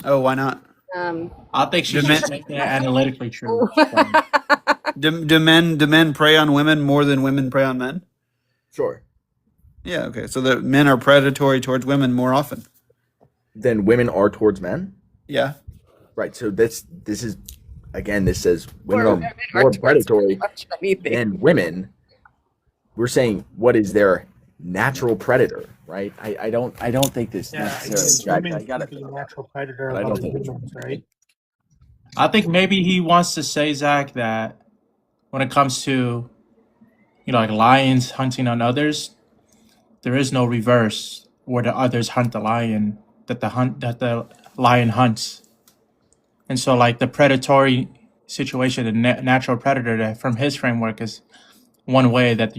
Speaker 1: Oh, why not?
Speaker 6: I think she's just making it analytically true.
Speaker 1: Do men prey on women more than women prey on men?
Speaker 5: Sure.
Speaker 1: Yeah. Okay. So that men are predatory towards women more often.
Speaker 5: Then women are towards men.
Speaker 1: Yeah.
Speaker 5: Right. So this is again. This says women are more predatory than women. We're saying what is their natural predator, right? I don't think this necessarily. I got it.
Speaker 7: natural predator
Speaker 5: But I
Speaker 7: of
Speaker 5: don't
Speaker 7: other
Speaker 5: think it's
Speaker 7: humans, right?
Speaker 6: I think maybe he wants to say, Zach, that when it comes to, like lions hunting on others, there is no reverse where the others hunt the lion that the lion hunts, and so like the predatory situation, the natural predator, that from his framework is one way that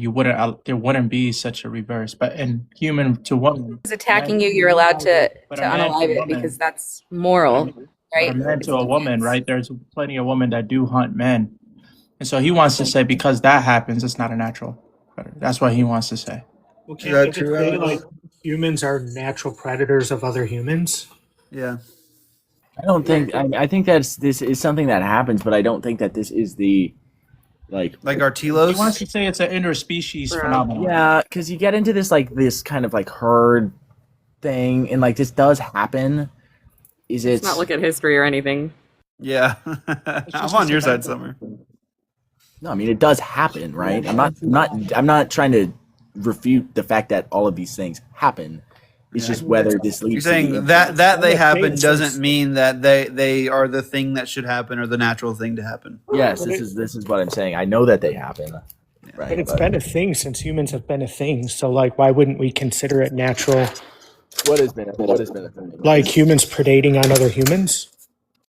Speaker 6: there wouldn't be such a reverse, but in human to woman,
Speaker 3: It's attacking you. You're allowed to
Speaker 6: But a man to
Speaker 3: unalive it
Speaker 6: woman.
Speaker 3: because that's moral, right?
Speaker 6: a man to a woman, right? There's plenty of women that do hunt men, and so he wants to say because that happens, it's not a natural predator. That's what he wants to say.
Speaker 7: Well,
Speaker 1: Is
Speaker 7: can't
Speaker 1: that
Speaker 7: we just
Speaker 1: true,
Speaker 7: say,
Speaker 1: Alex?
Speaker 7: like humans are natural predators of other humans?
Speaker 1: Yeah.
Speaker 5: I don't think. I think this is something that happens, but I don't think that this is the like.
Speaker 1: Like
Speaker 6: He wants
Speaker 1: Artilos.
Speaker 6: to say it's an interspecies
Speaker 3: Right.
Speaker 6: phenomenon.
Speaker 5: Yeah, because you get into this kind of like herd thing, and like this does happen. Is it?
Speaker 3: Let's not look at history or anything.
Speaker 1: Yeah. I'm on your side, Summer.
Speaker 5: No, I mean it does happen, right? I'm not trying to refute the fact that all of these things happen. It's just whether this
Speaker 1: You're
Speaker 5: leads.
Speaker 1: saying
Speaker 5: to
Speaker 1: that they happen
Speaker 7: makes
Speaker 1: doesn't
Speaker 7: sense.
Speaker 1: mean that they are the thing that should happen or the natural thing to happen.
Speaker 5: Yes, this is what I'm saying. I know that they happen, right?
Speaker 7: But it's been a thing since humans have been a thing. So, like, why wouldn't we consider it natural?
Speaker 5: what has been a thing?
Speaker 7: Like humans predating on other humans?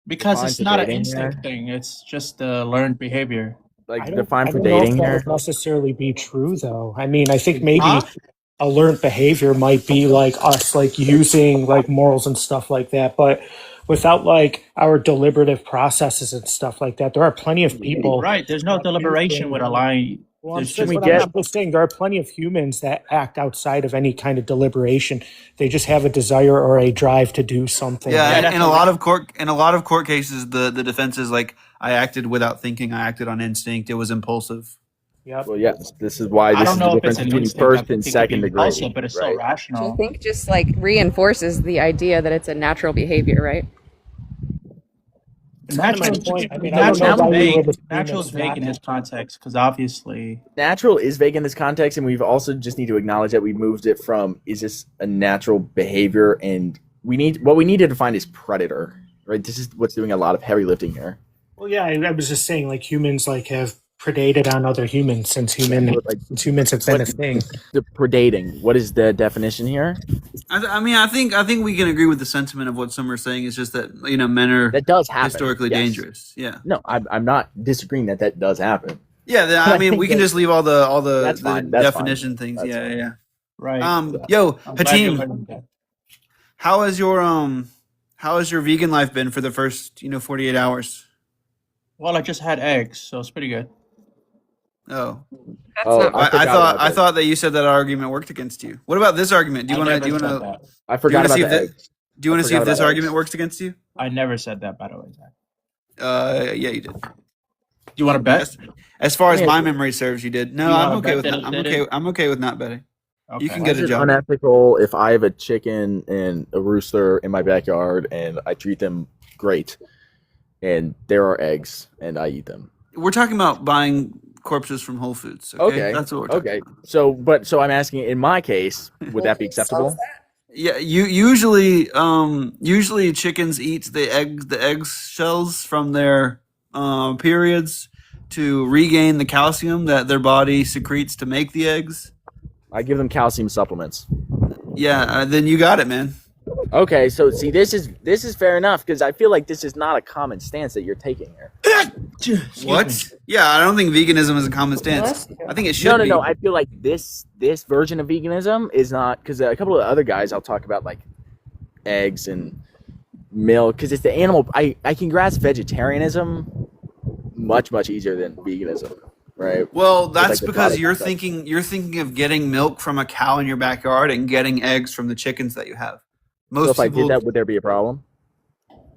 Speaker 6: Because
Speaker 5: Define
Speaker 6: it's not an
Speaker 5: predating
Speaker 6: instinct
Speaker 5: here.
Speaker 6: thing. It's just a learned behavior.
Speaker 5: Like
Speaker 7: I don't
Speaker 5: define for
Speaker 7: know if
Speaker 5: dating
Speaker 7: that
Speaker 5: here.
Speaker 7: would necessarily be true, though. I mean, I think maybe
Speaker 6: Huh?
Speaker 7: a learned behavior might be like us, like using like morals and stuff like that. But without like our deliberative processes and stuff like that, there are plenty of people.
Speaker 6: Right. There's no deliberation with a lion.
Speaker 7: Well, I'm
Speaker 6: There's
Speaker 7: just,
Speaker 6: just
Speaker 7: I'm just saying there are plenty of humans that act outside of any kind of deliberation. They just have a desire or a drive to do something.
Speaker 1: Yeah,
Speaker 6: that's
Speaker 1: in a lot of court cases, the defense is like, I acted without thinking, I acted on instinct, it was impulsive.
Speaker 7: Yep.
Speaker 5: Well, yes, this is why
Speaker 6: I
Speaker 5: this
Speaker 6: don't
Speaker 5: is
Speaker 6: know
Speaker 5: the
Speaker 6: if it's
Speaker 5: difference
Speaker 6: an
Speaker 5: between
Speaker 6: instinct. I
Speaker 5: first
Speaker 6: think
Speaker 5: and
Speaker 6: it could
Speaker 5: second
Speaker 6: be
Speaker 5: degree.
Speaker 6: impulsive, but it's so
Speaker 5: right?
Speaker 3: I
Speaker 6: rational.
Speaker 3: think just like reinforces the idea that it's a natural behavior, right?
Speaker 7: Kind of my point. I mean, I don't know why we would assume
Speaker 6: Natural's
Speaker 7: it's
Speaker 6: vague
Speaker 7: not
Speaker 6: in this
Speaker 7: natural.
Speaker 6: context because obviously
Speaker 5: Natural is vague in this context, and we've also just need to acknowledge that we moved it from is this a natural behavior, and we need to define is predator, right? This is what's doing a lot of heavy lifting here.
Speaker 7: Well, yeah, I was just saying, like humans, like have predated on other humans since humans have been a thing.
Speaker 5: The predating. What is the definition here?
Speaker 1: I think we can agree with the sentiment of what Summer's saying. It's just that men are
Speaker 5: That does happen.
Speaker 1: historically
Speaker 5: yes.
Speaker 1: dangerous. Yeah,
Speaker 5: No, I'm not disagreeing that does happen.
Speaker 1: yeah.
Speaker 5: I
Speaker 1: I mean,
Speaker 5: think
Speaker 1: we can
Speaker 5: that-
Speaker 1: just leave all the
Speaker 5: That's
Speaker 1: the
Speaker 5: fine, that's
Speaker 1: definition
Speaker 5: fine.
Speaker 1: things.
Speaker 5: That's
Speaker 1: Yeah,
Speaker 5: fine.
Speaker 1: yeah.
Speaker 6: right.
Speaker 1: Yo,
Speaker 6: I'm glad you're
Speaker 1: Hatim,
Speaker 6: learning that.
Speaker 1: how has your How has your vegan life been for the first 48 hours?
Speaker 6: Well, I just had eggs, so it's pretty good.
Speaker 1: Oh,
Speaker 3: That's
Speaker 5: Oh,
Speaker 3: not.
Speaker 5: I
Speaker 1: I
Speaker 5: forgot
Speaker 1: thought
Speaker 5: about
Speaker 1: I
Speaker 5: that.
Speaker 1: thought that you said that argument worked against you. What about this argument? Do you
Speaker 6: I
Speaker 1: want to
Speaker 6: never
Speaker 1: do you
Speaker 6: said
Speaker 1: want to
Speaker 6: that.
Speaker 5: I forgot
Speaker 1: see
Speaker 5: about
Speaker 1: if
Speaker 5: the
Speaker 1: the,
Speaker 5: eggs.
Speaker 1: do you want
Speaker 5: I
Speaker 1: to see if
Speaker 5: forgot
Speaker 1: this
Speaker 5: about
Speaker 1: argument
Speaker 5: eggs.
Speaker 1: works against you?
Speaker 6: I never said that, by the way, Zach.
Speaker 1: Yeah, you did.
Speaker 6: Do you want to bet?
Speaker 1: As far as
Speaker 5: Yeah.
Speaker 1: my memory serves, you did. No,
Speaker 6: You
Speaker 1: I'm
Speaker 6: wanna
Speaker 1: okay
Speaker 6: bet
Speaker 1: with
Speaker 6: that
Speaker 1: not.
Speaker 6: it
Speaker 1: I'm
Speaker 6: did
Speaker 1: okay.
Speaker 6: it?
Speaker 1: I'm okay with not betting.
Speaker 6: Okay.
Speaker 1: You can
Speaker 5: Why
Speaker 1: get
Speaker 5: is
Speaker 1: a
Speaker 5: it
Speaker 1: job.
Speaker 5: unethical if I have a chicken and a rooster in my backyard and I treat them great, and there are eggs and I eat them?
Speaker 1: We're talking about buying corpses from Whole Foods. Okay, that's what we're talking about.
Speaker 5: So I'm asking, in my case, would that be acceptable?
Speaker 1: Yeah, usually chickens eat the egg shells from their periods to regain the calcium that their body secretes to make the eggs.
Speaker 5: I give them calcium supplements.
Speaker 1: Yeah, then you got it, man.
Speaker 5: Okay, so see, this is fair enough, because I feel like this is not a common stance that you're taking here.
Speaker 6: Excuse
Speaker 1: What?
Speaker 6: me.
Speaker 1: Yeah, I don't think veganism is a common stance. I think it should
Speaker 5: No.
Speaker 1: be.
Speaker 5: I feel like this version of veganism is not, because a couple of other guys I'll talk about, like eggs and milk, because it's the animal. I can grasp vegetarianism much easier than veganism, right?
Speaker 1: Well,
Speaker 5: With,
Speaker 1: that's
Speaker 5: like, the
Speaker 1: because
Speaker 5: product aspect.
Speaker 1: you're thinking of getting milk from a cow in your backyard and getting eggs from the chickens that you have.
Speaker 5: So
Speaker 1: Most
Speaker 5: if I
Speaker 1: people,
Speaker 5: did that, would there be a problem?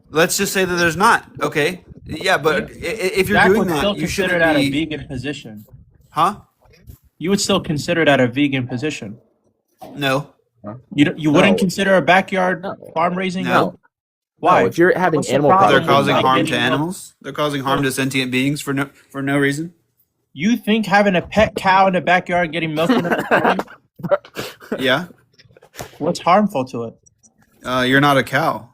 Speaker 1: let's just say that there's not. Okay, yeah, but if you're
Speaker 6: Zach
Speaker 1: doing
Speaker 6: would still
Speaker 1: that, you
Speaker 6: consider
Speaker 1: shouldn't
Speaker 6: that a
Speaker 1: be,
Speaker 6: vegan position.
Speaker 1: huh?
Speaker 6: You would still consider that a vegan position.
Speaker 1: No,
Speaker 6: You wouldn't
Speaker 5: No.
Speaker 6: consider a backyard
Speaker 5: No.
Speaker 6: farm raising
Speaker 1: No.
Speaker 6: milk? Why?
Speaker 5: No, if you're having
Speaker 6: What's the
Speaker 5: animal
Speaker 6: problem
Speaker 1: they're
Speaker 5: products,
Speaker 1: causing
Speaker 6: with
Speaker 1: harm to
Speaker 6: getting milk?
Speaker 1: animals. They're causing harm to sentient beings for no reason.
Speaker 6: You think having a pet cow in the backyard getting milk in it,
Speaker 1: Yeah,
Speaker 6: what's harmful to it?
Speaker 1: you're not a cow.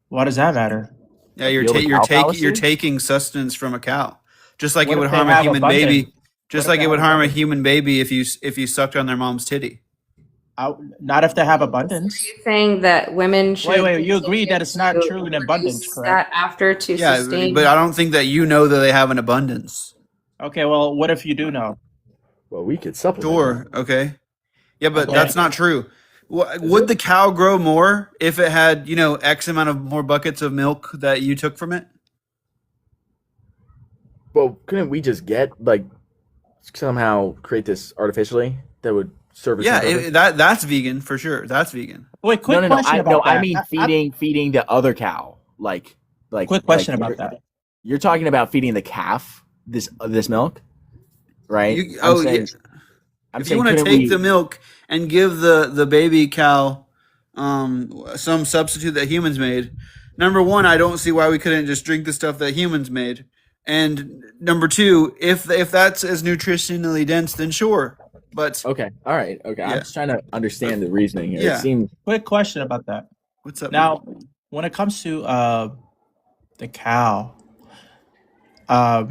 Speaker 6: Why does that matter?
Speaker 1: Yeah, you're
Speaker 5: You have a cow
Speaker 1: you're
Speaker 5: fallacy?
Speaker 1: taking sustenance from a cow, just like
Speaker 6: What
Speaker 1: it would
Speaker 6: if they
Speaker 1: harm a
Speaker 6: have
Speaker 1: human
Speaker 6: abundance?
Speaker 1: baby. Just
Speaker 6: What if
Speaker 1: like
Speaker 6: they
Speaker 1: it would
Speaker 6: have
Speaker 1: harm a
Speaker 6: abundance?
Speaker 1: human baby if you sucked on their mom's titty.
Speaker 6: Not if they have abundance.
Speaker 3: You're saying that women should.
Speaker 6: Wait. You agree that it's not true in abundance,
Speaker 3: use
Speaker 6: correct?
Speaker 3: that after to
Speaker 1: Yeah,
Speaker 3: sustain.
Speaker 1: but I don't think that you know that they have an abundance.
Speaker 6: Okay, well, what if you do know?
Speaker 5: well, we could supplement.
Speaker 1: Sure. Okay. Yeah, but
Speaker 6: Okay.
Speaker 1: that's not true. Would the cow grow more if it had, X amount of more buckets of milk that you took from it?
Speaker 5: Well, couldn't we just get, like, somehow create this artificially that would serve as
Speaker 1: Yeah,
Speaker 5: some purpose?
Speaker 1: that's vegan for sure. That's vegan.
Speaker 6: Wait, quick question about that.
Speaker 5: I mean feeding the other cow, like
Speaker 6: Quick question
Speaker 5: like,
Speaker 6: about that.
Speaker 5: You're talking about feeding the calf this milk, right?
Speaker 1: You-
Speaker 5: I'm
Speaker 1: oh,
Speaker 5: saying,
Speaker 1: yeah.
Speaker 5: I'm
Speaker 1: If you
Speaker 5: saying,
Speaker 1: want to
Speaker 5: couldn't
Speaker 1: take
Speaker 5: we-
Speaker 1: the milk and give the baby cow some substitute that humans made, number one, I don't see why we couldn't just drink the stuff that humans made. And number two, if that's as nutritionally dense, then sure. But
Speaker 5: Okay, all right, okay.
Speaker 1: Yeah.
Speaker 5: I'm just trying to understand the reasoning here.
Speaker 1: Yeah.
Speaker 5: It seems
Speaker 6: Quick question about that.
Speaker 1: what's up
Speaker 6: Now, when it comes to the cow, I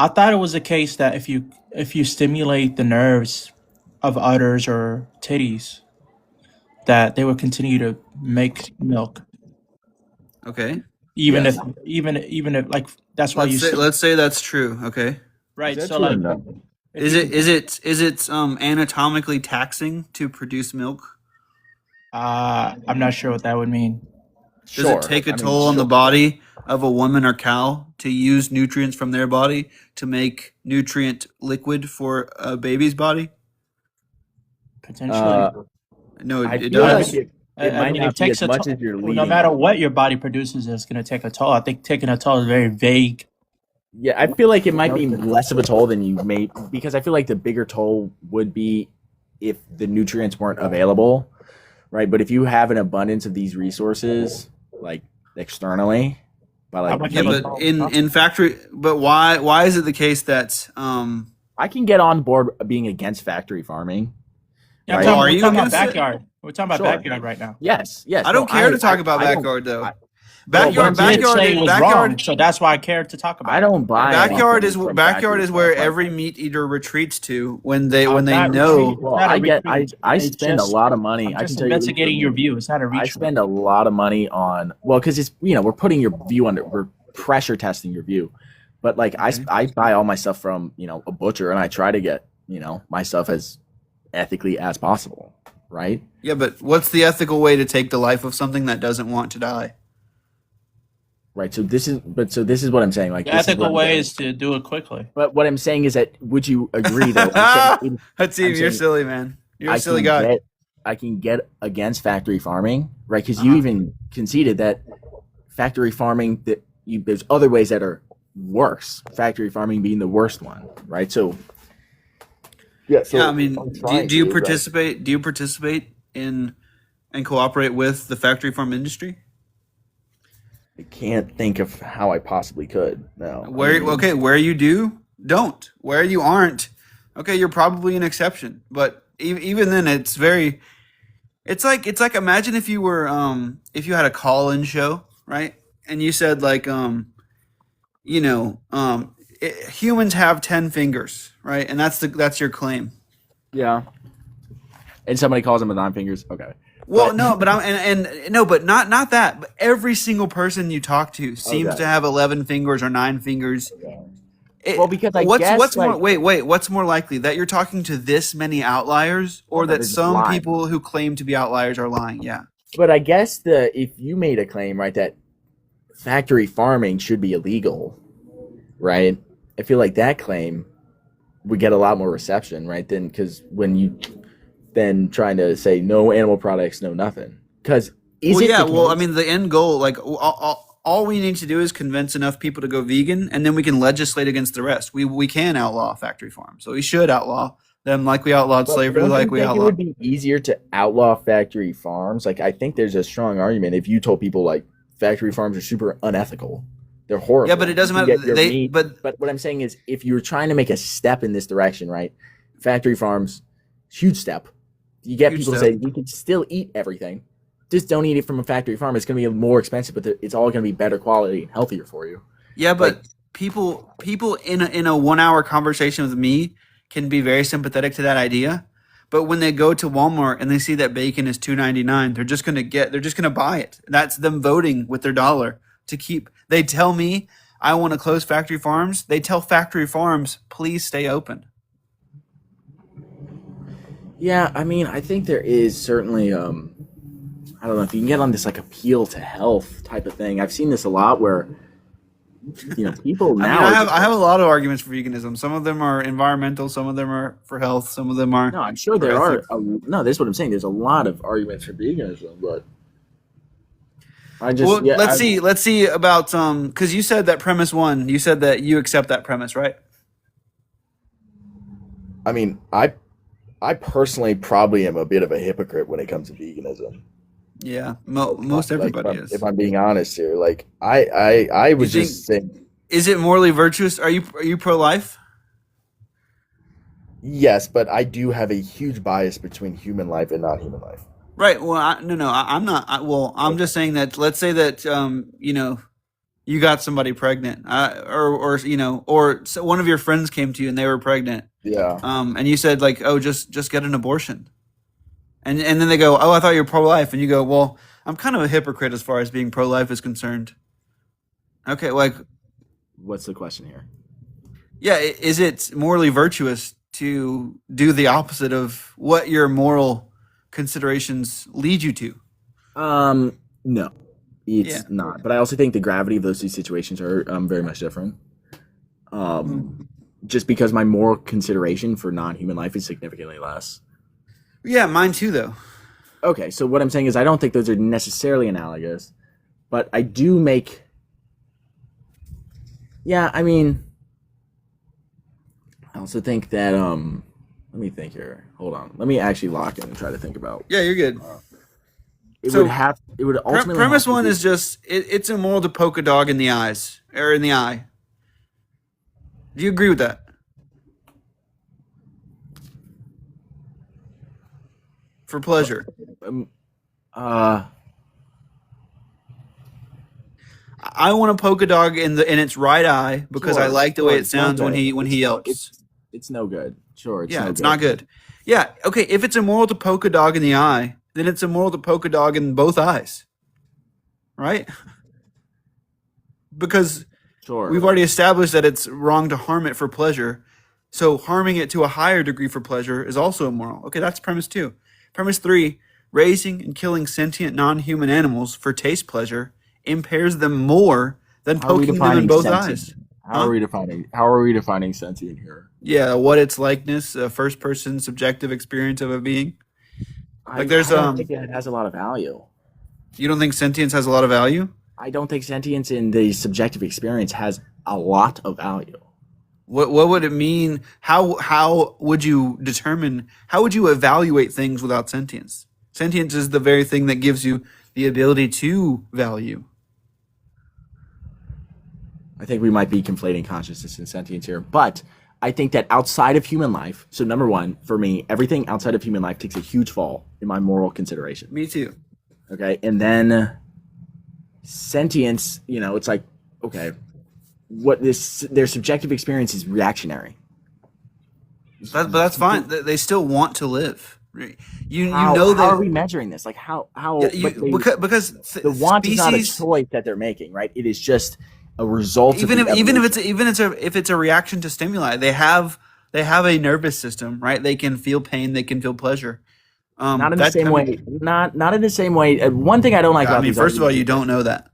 Speaker 6: thought it was the case that if you stimulate the nerves of udders or titties, that they would continue to make milk,
Speaker 1: Okay.
Speaker 6: even
Speaker 5: Yes.
Speaker 6: if like that's why
Speaker 1: Let's say that's true. Okay.
Speaker 6: right.
Speaker 5: Is that
Speaker 6: So
Speaker 5: true or
Speaker 6: like,
Speaker 5: no?
Speaker 6: if
Speaker 1: Is
Speaker 6: you-
Speaker 1: it anatomically taxing to produce milk?
Speaker 6: I'm not sure what that would mean.
Speaker 1: Does
Speaker 5: Sure.
Speaker 1: it take a
Speaker 5: I mean,
Speaker 1: toll on the
Speaker 5: sure.
Speaker 1: body of a woman or cow to use nutrients from their body to make nutrient liquid for a baby's body?
Speaker 6: Potentially,
Speaker 1: No,
Speaker 5: I
Speaker 1: it
Speaker 5: feel like
Speaker 1: does.
Speaker 5: it
Speaker 6: I
Speaker 5: might
Speaker 6: mean,
Speaker 5: not
Speaker 6: it
Speaker 5: be
Speaker 6: takes
Speaker 5: as
Speaker 6: a
Speaker 5: much
Speaker 6: toll.
Speaker 5: as you're
Speaker 6: No
Speaker 5: leading.
Speaker 6: matter what your body produces, it's going to take a toll. I think taking a toll is very vague.
Speaker 5: Yeah, I feel like it might be less of a toll than you may, because I feel like the bigger toll would be if the nutrients weren't available, right? But if you have an abundance of these resources, like externally, by
Speaker 6: How
Speaker 5: like
Speaker 6: much
Speaker 1: Yeah,
Speaker 6: of a
Speaker 1: but in factory, but why is it the case that
Speaker 5: I can get on board being against factory farming.
Speaker 6: Yeah,
Speaker 5: Right.
Speaker 6: I'm talking,
Speaker 1: Are
Speaker 6: we're
Speaker 1: you
Speaker 6: talking about
Speaker 1: against it?
Speaker 6: backyard. We're talking about
Speaker 5: Sure.
Speaker 6: backyard right now.
Speaker 5: Yes, yes.
Speaker 1: I don't
Speaker 5: no,
Speaker 1: care to talk about
Speaker 5: I don't-
Speaker 1: backyard though.
Speaker 5: I-
Speaker 1: Backyard,
Speaker 6: Well, you did say it was wrong,
Speaker 1: backyard,
Speaker 6: so that's why I cared to talk about.
Speaker 5: I don't buy
Speaker 1: backyard
Speaker 5: anything
Speaker 1: is
Speaker 5: from
Speaker 1: backyard
Speaker 5: factory
Speaker 1: is where
Speaker 5: farming.
Speaker 1: every meat eater retreats to when they
Speaker 6: Not
Speaker 1: know.
Speaker 6: retreat.
Speaker 5: Well,
Speaker 6: Not a
Speaker 5: I get
Speaker 6: retreat.
Speaker 5: I
Speaker 6: It's
Speaker 5: spend
Speaker 6: just-
Speaker 5: a lot of money.
Speaker 6: I'm
Speaker 5: I can
Speaker 6: just
Speaker 5: tell you,
Speaker 6: investigating your view. It's not a
Speaker 5: I
Speaker 6: retreat.
Speaker 5: spend a lot of money on, well, because it's, we're putting your view under, we're pressure testing your view, but like I buy all my stuff from a butcher, and I try to get my stuff as ethically as possible. right?
Speaker 1: Yeah, but what's the ethical way to take the life of something that doesn't want to die?
Speaker 5: Right. So this is what I'm saying. Like
Speaker 6: The
Speaker 5: this is what
Speaker 6: ethical
Speaker 5: I'm
Speaker 6: way
Speaker 5: saying.
Speaker 6: is to do it quickly.
Speaker 5: But what I'm saying is that would you agree though? I'm
Speaker 1: Hatim, you're
Speaker 5: saying
Speaker 1: silly, man. You're
Speaker 5: I
Speaker 1: a silly
Speaker 5: can
Speaker 1: guy.
Speaker 5: I can get against factory farming, right? Because you even conceded that factory farming there's other ways that are worse. Factory farming being the worst one, right? So yeah. So
Speaker 1: Yeah, I mean, do you participate? Do you participate in and cooperate with the factory farm industry?
Speaker 5: I can't think of how I possibly could. No.
Speaker 1: Where you do, don't. Where you aren't, okay, you're probably an exception. But even then, it's very. It's like imagine if you were if you had a call-in show, right? And you said like humans have 10 fingers, right? And that's your claim.
Speaker 5: Yeah. And somebody calls them with 9 fingers. Okay.
Speaker 1: Well, no, but but not that. But every single person you talk to seems to have 11 fingers or 9 fingers.
Speaker 5: Well, because
Speaker 1: what's more likely that you're talking to this many outliers, or that some people who claim to be outliers are lying? Yeah.
Speaker 5: But I guess if you made a claim, right, that factory farming should be illegal, right? I feel like that claim would get a lot more reception, right? Then because when you then trying to say no animal products, no nothing. Because
Speaker 1: I mean, the end goal, like all we need to do is convince enough people to go vegan, and then we can legislate against the rest. We can outlaw factory farms, so we should outlaw them like we outlawed slavery, like we outlawed.
Speaker 5: It would be easier to outlaw factory farms. Like I think there's a strong argument if you told people like factory farms are super unethical. They're horrible.
Speaker 1: Yeah, but it doesn't matter.
Speaker 5: But what I'm saying is, if you're trying to make a step in this direction, right? Factory farms, huge step. You get people to say you can still eat everything, just don't eat it from a factory farm. It's going to be more expensive, but it's all going to be better quality and healthier for you.
Speaker 1: Yeah, but people in a 1 hour conversation with me can be very sympathetic to that idea. But when they go to Walmart and they see that bacon is $2.99, they're just gonna buy it. That's them voting with their dollar to keep. They tell me I want to close factory farms. They tell factory farms, please stay open.
Speaker 5: Yeah, I mean, I think there is certainly, I don't know if you can get on this like appeal to health type of thing. I've seen this a lot where, people now.
Speaker 1: I have a lot of arguments for veganism. Some of them are environmental, some of them are for health, some of them are.
Speaker 5: No, I'm sure there are. No, this is what I'm saying. There's a lot of arguments for veganism, but
Speaker 1: let's see about because you said that premise one. You said that you accept that premise, right?
Speaker 8: I mean, I personally probably am a bit of a hypocrite when it comes to veganism.
Speaker 1: Yeah, most everybody is.
Speaker 8: If I'm being honest here, like I would just say,
Speaker 1: is it morally virtuous? Are you pro-life?
Speaker 8: Yes, but I do have a huge bias between human life and non-human life.
Speaker 1: Right. Well, I'm not. I'm just saying that. Let's say that you got somebody pregnant, or so one of your friends came to you and they were pregnant.
Speaker 8: Yeah.
Speaker 1: And you said like, oh, just get an abortion. And then they go, oh, I thought you were pro-life. And you go, well, I'm kind of a hypocrite as far as being pro-life is concerned. Okay, like.
Speaker 5: What's the question here?
Speaker 1: Yeah, is it morally virtuous to do the opposite of what your moral considerations lead you to?
Speaker 5: No, it's not. But I also think the gravity of those two situations are very much different. Just because my moral consideration for non-human life is significantly less.
Speaker 1: Yeah, mine too, though.
Speaker 5: Okay, so what I'm saying is I don't think those are necessarily analogous, but I do make. Yeah, I mean, I also think that let me think here. Hold on, let me actually lock in and try to think about.
Speaker 1: Yeah, you're good.
Speaker 5: It would ultimately.
Speaker 1: Premise one is just it's immoral to poke a dog in the eyes or in the eye. Do you agree with that? For pleasure.
Speaker 5: I
Speaker 1: want to poke a dog in its right eye because I like the way it sounds when he yelps.
Speaker 5: It's no good. Sure.
Speaker 1: It's not good. Yeah. Okay. If it's immoral to poke a dog in the eye, then it's immoral to poke a dog in both eyes, right? Because we've already established that it's wrong to harm it for pleasure. So harming it to a higher degree for pleasure is also immoral. Okay, that's premise two. Premise 3: raising and killing sentient non-human animals for taste pleasure impairs them more than
Speaker 5: How are we
Speaker 1: poking them in
Speaker 5: defining
Speaker 1: both
Speaker 5: sentient?
Speaker 1: eyes.
Speaker 5: How are we defining? How are we defining sentient here?
Speaker 1: Yeah, what its likeness, first-person subjective experience of a being. Like there's
Speaker 5: I don't think that it has a lot of value.
Speaker 1: You don't think sentience has a lot of value?
Speaker 5: I don't think sentience in the subjective experience has a lot of value.
Speaker 1: What would it mean? How would you determine? How would you evaluate things without sentience? Sentience is the very thing that gives you the ability to value.
Speaker 5: I think we might be conflating consciousness and sentience here, but I think that outside of human life, so number one, for me, everything outside of human life takes a huge fall in my moral consideration.
Speaker 1: Me too.
Speaker 5: Okay, and then sentience, it's like, okay, their subjective experience is reactionary.
Speaker 1: But that's fine. They still want to live. You
Speaker 5: How
Speaker 1: know that.
Speaker 5: How are we measuring this? Like how?
Speaker 1: Because
Speaker 5: the want is not a
Speaker 1: species,
Speaker 5: choice that they're making, right? It is just a result.
Speaker 1: even
Speaker 5: of
Speaker 1: if it's a reaction to stimuli, they have a nervous system, right? They can feel pain, they can feel pleasure.
Speaker 5: Not in the same way. Not in the same way. One thing I don't like about these
Speaker 1: first of all,
Speaker 5: arguments
Speaker 1: you
Speaker 5: is
Speaker 1: don't know that.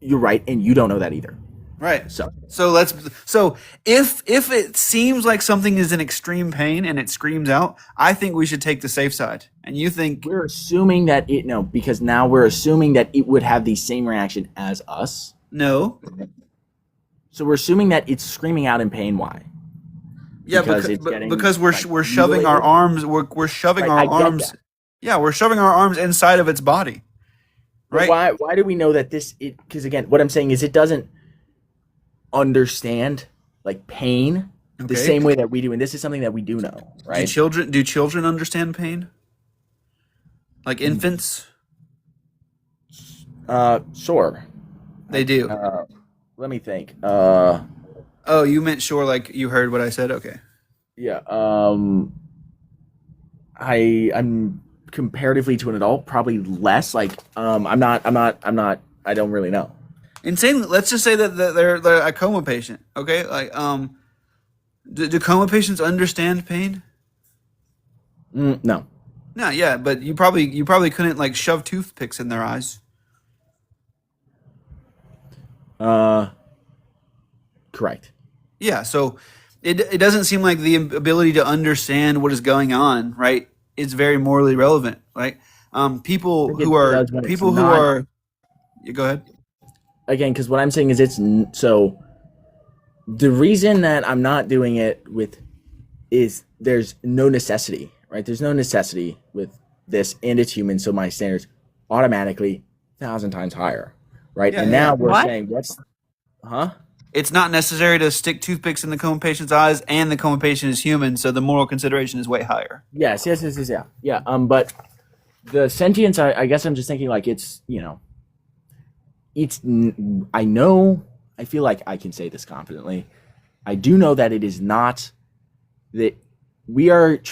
Speaker 5: You're right, and you don't know that either.
Speaker 1: Right.
Speaker 5: So
Speaker 1: if it seems like something is in extreme pain and it screams out, I think we should take the safe side. And you think
Speaker 5: we're assuming that because now we're assuming that it would have the same reaction as us.
Speaker 1: No.
Speaker 5: So we're assuming that it's screaming out in pain. Why?
Speaker 1: Yeah, because we're shoving our arms. We're shoving our arms. Yeah, we're shoving our arms inside of its body. Right.
Speaker 5: Why do we know that this? Because again, what I'm saying is it doesn't understand like pain the same way that we do, and this is something that we do know, right?
Speaker 1: Do children understand pain? Like infants?
Speaker 5: Sure.
Speaker 1: They do.
Speaker 5: Let me think.
Speaker 1: Oh, you meant sure, like you heard what I said? Okay.
Speaker 5: Yeah. I'm comparatively to an adult, probably less. Like, I'm not. I don't really know.
Speaker 1: Insane. Let's just say that they're a coma patient. Okay. Like, do coma patients understand pain?
Speaker 5: No.
Speaker 1: No. Yeah, but you probably couldn't like shove toothpicks in their eyes.
Speaker 5: Correct.
Speaker 1: Yeah. So it doesn't seem like the ability to understand what is going on, right, is very morally relevant, right? People who are. You go ahead.
Speaker 5: Again, because what I'm saying is so the reason that I'm not doing it is there's no necessity, right? There's no necessity with this, and it's human, so my standards automatically 1,000 times higher, right?
Speaker 1: Yeah,
Speaker 5: and now we're saying
Speaker 1: it's not necessary to stick toothpicks in the coma patient's eyes, and the coma patient is human, so the moral consideration is way higher.
Speaker 5: Yes, yeah. But the sentience, I guess I'm just thinking like it's I feel like I can say this confidently. I do know that it is not that it'd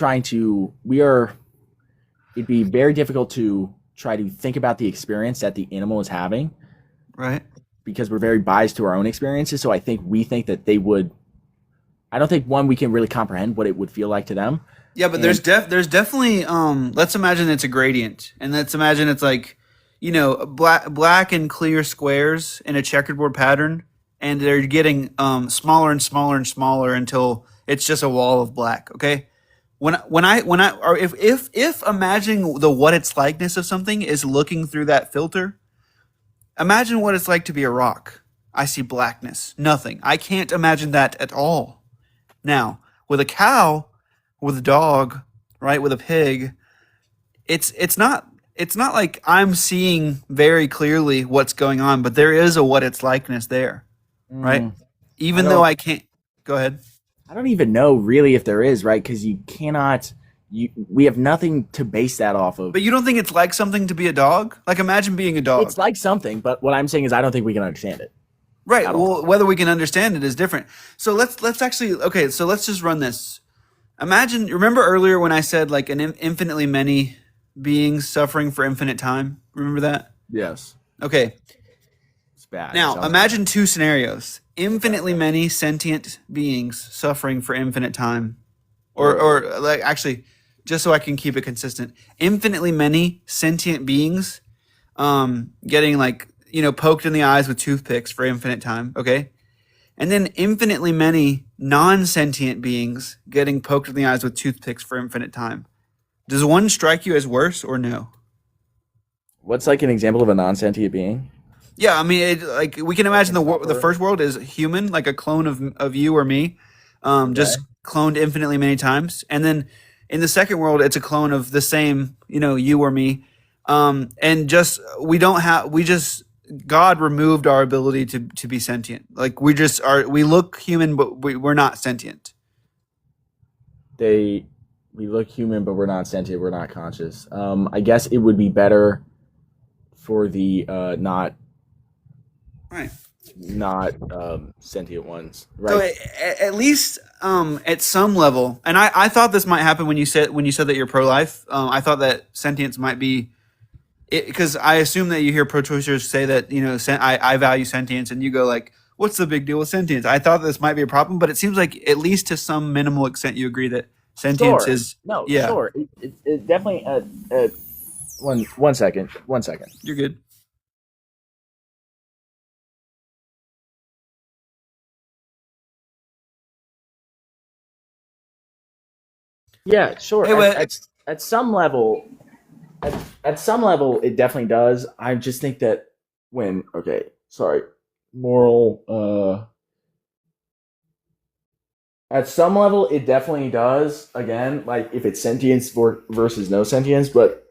Speaker 5: be very difficult to try to think about the experience that the animal is having.
Speaker 1: Right.
Speaker 5: Because we're very biased to our own experiences. So I think we think that they would, I don't think we can really comprehend what it would feel like to them.
Speaker 1: Yeah, but there's definitely, let's imagine it's a gradient, and let's imagine it's like, black and clear squares in a checkerboard pattern, and they're getting smaller and smaller and smaller until it's just a wall of black. Okay, if imagining the what it's likeness of something is looking through that filter, imagine what it's like to be a rock. I see blackness, nothing. I can't imagine that at all. Now, with a cow, with a dog, right, with a pig, it's not like I'm seeing very clearly what's going on, but there is a what it's likeness there, right? Even though I can't. Go ahead.
Speaker 5: I don't even know really if there is, right? Because you cannot. We have nothing to base that off of.
Speaker 1: But you don't think it's like something to be a dog? Like imagine being a dog.
Speaker 5: It's like something, but what I'm saying is I don't think we can understand it.
Speaker 1: Right. Well, whether we can understand it is different. So let's actually so let's just run this. Remember earlier when I said like an infinitely many beings suffering for infinite time? Remember that?
Speaker 5: Yes.
Speaker 1: Okay.
Speaker 5: It's bad.
Speaker 1: Now, imagine two scenarios. Infinitely many sentient beings suffering for infinite time. Or like actually just so I can keep it consistent. Infinitely many sentient beings getting like, poked in the eyes with toothpicks for infinite time, okay? And then infinitely many non-sentient beings getting poked in the eyes with toothpicks for infinite time. Does one strike you as worse or no?
Speaker 5: What's like an example of a non-sentient being?
Speaker 1: Yeah, I mean, we can imagine the first world is human, like a clone of you or me, just cloned infinitely many times, and then in the second world, it's a clone of the same, you or me, and just God removed our ability to be sentient. Like we look human, but we're not sentient.
Speaker 5: We look human, but we're not sentient. We're not conscious. I guess it would be better for the not sentient ones, right?
Speaker 1: So at least at some level, and I thought this might happen when you said that you're pro-life. I thought that sentience might be because I assume that you hear pro-choicers say that I value sentience, and you go like, what's the big deal with sentience? I thought this might be a problem, but it seems like at least to some minimal extent you agree that sentience is
Speaker 5: sure. It definitely. One second.
Speaker 1: You're good.
Speaker 5: Yeah, sure.
Speaker 1: Hey,
Speaker 5: at some level, at some level, it definitely does. I just think that moral. At some level, it definitely does. Again, like if it's sentience versus no sentience, but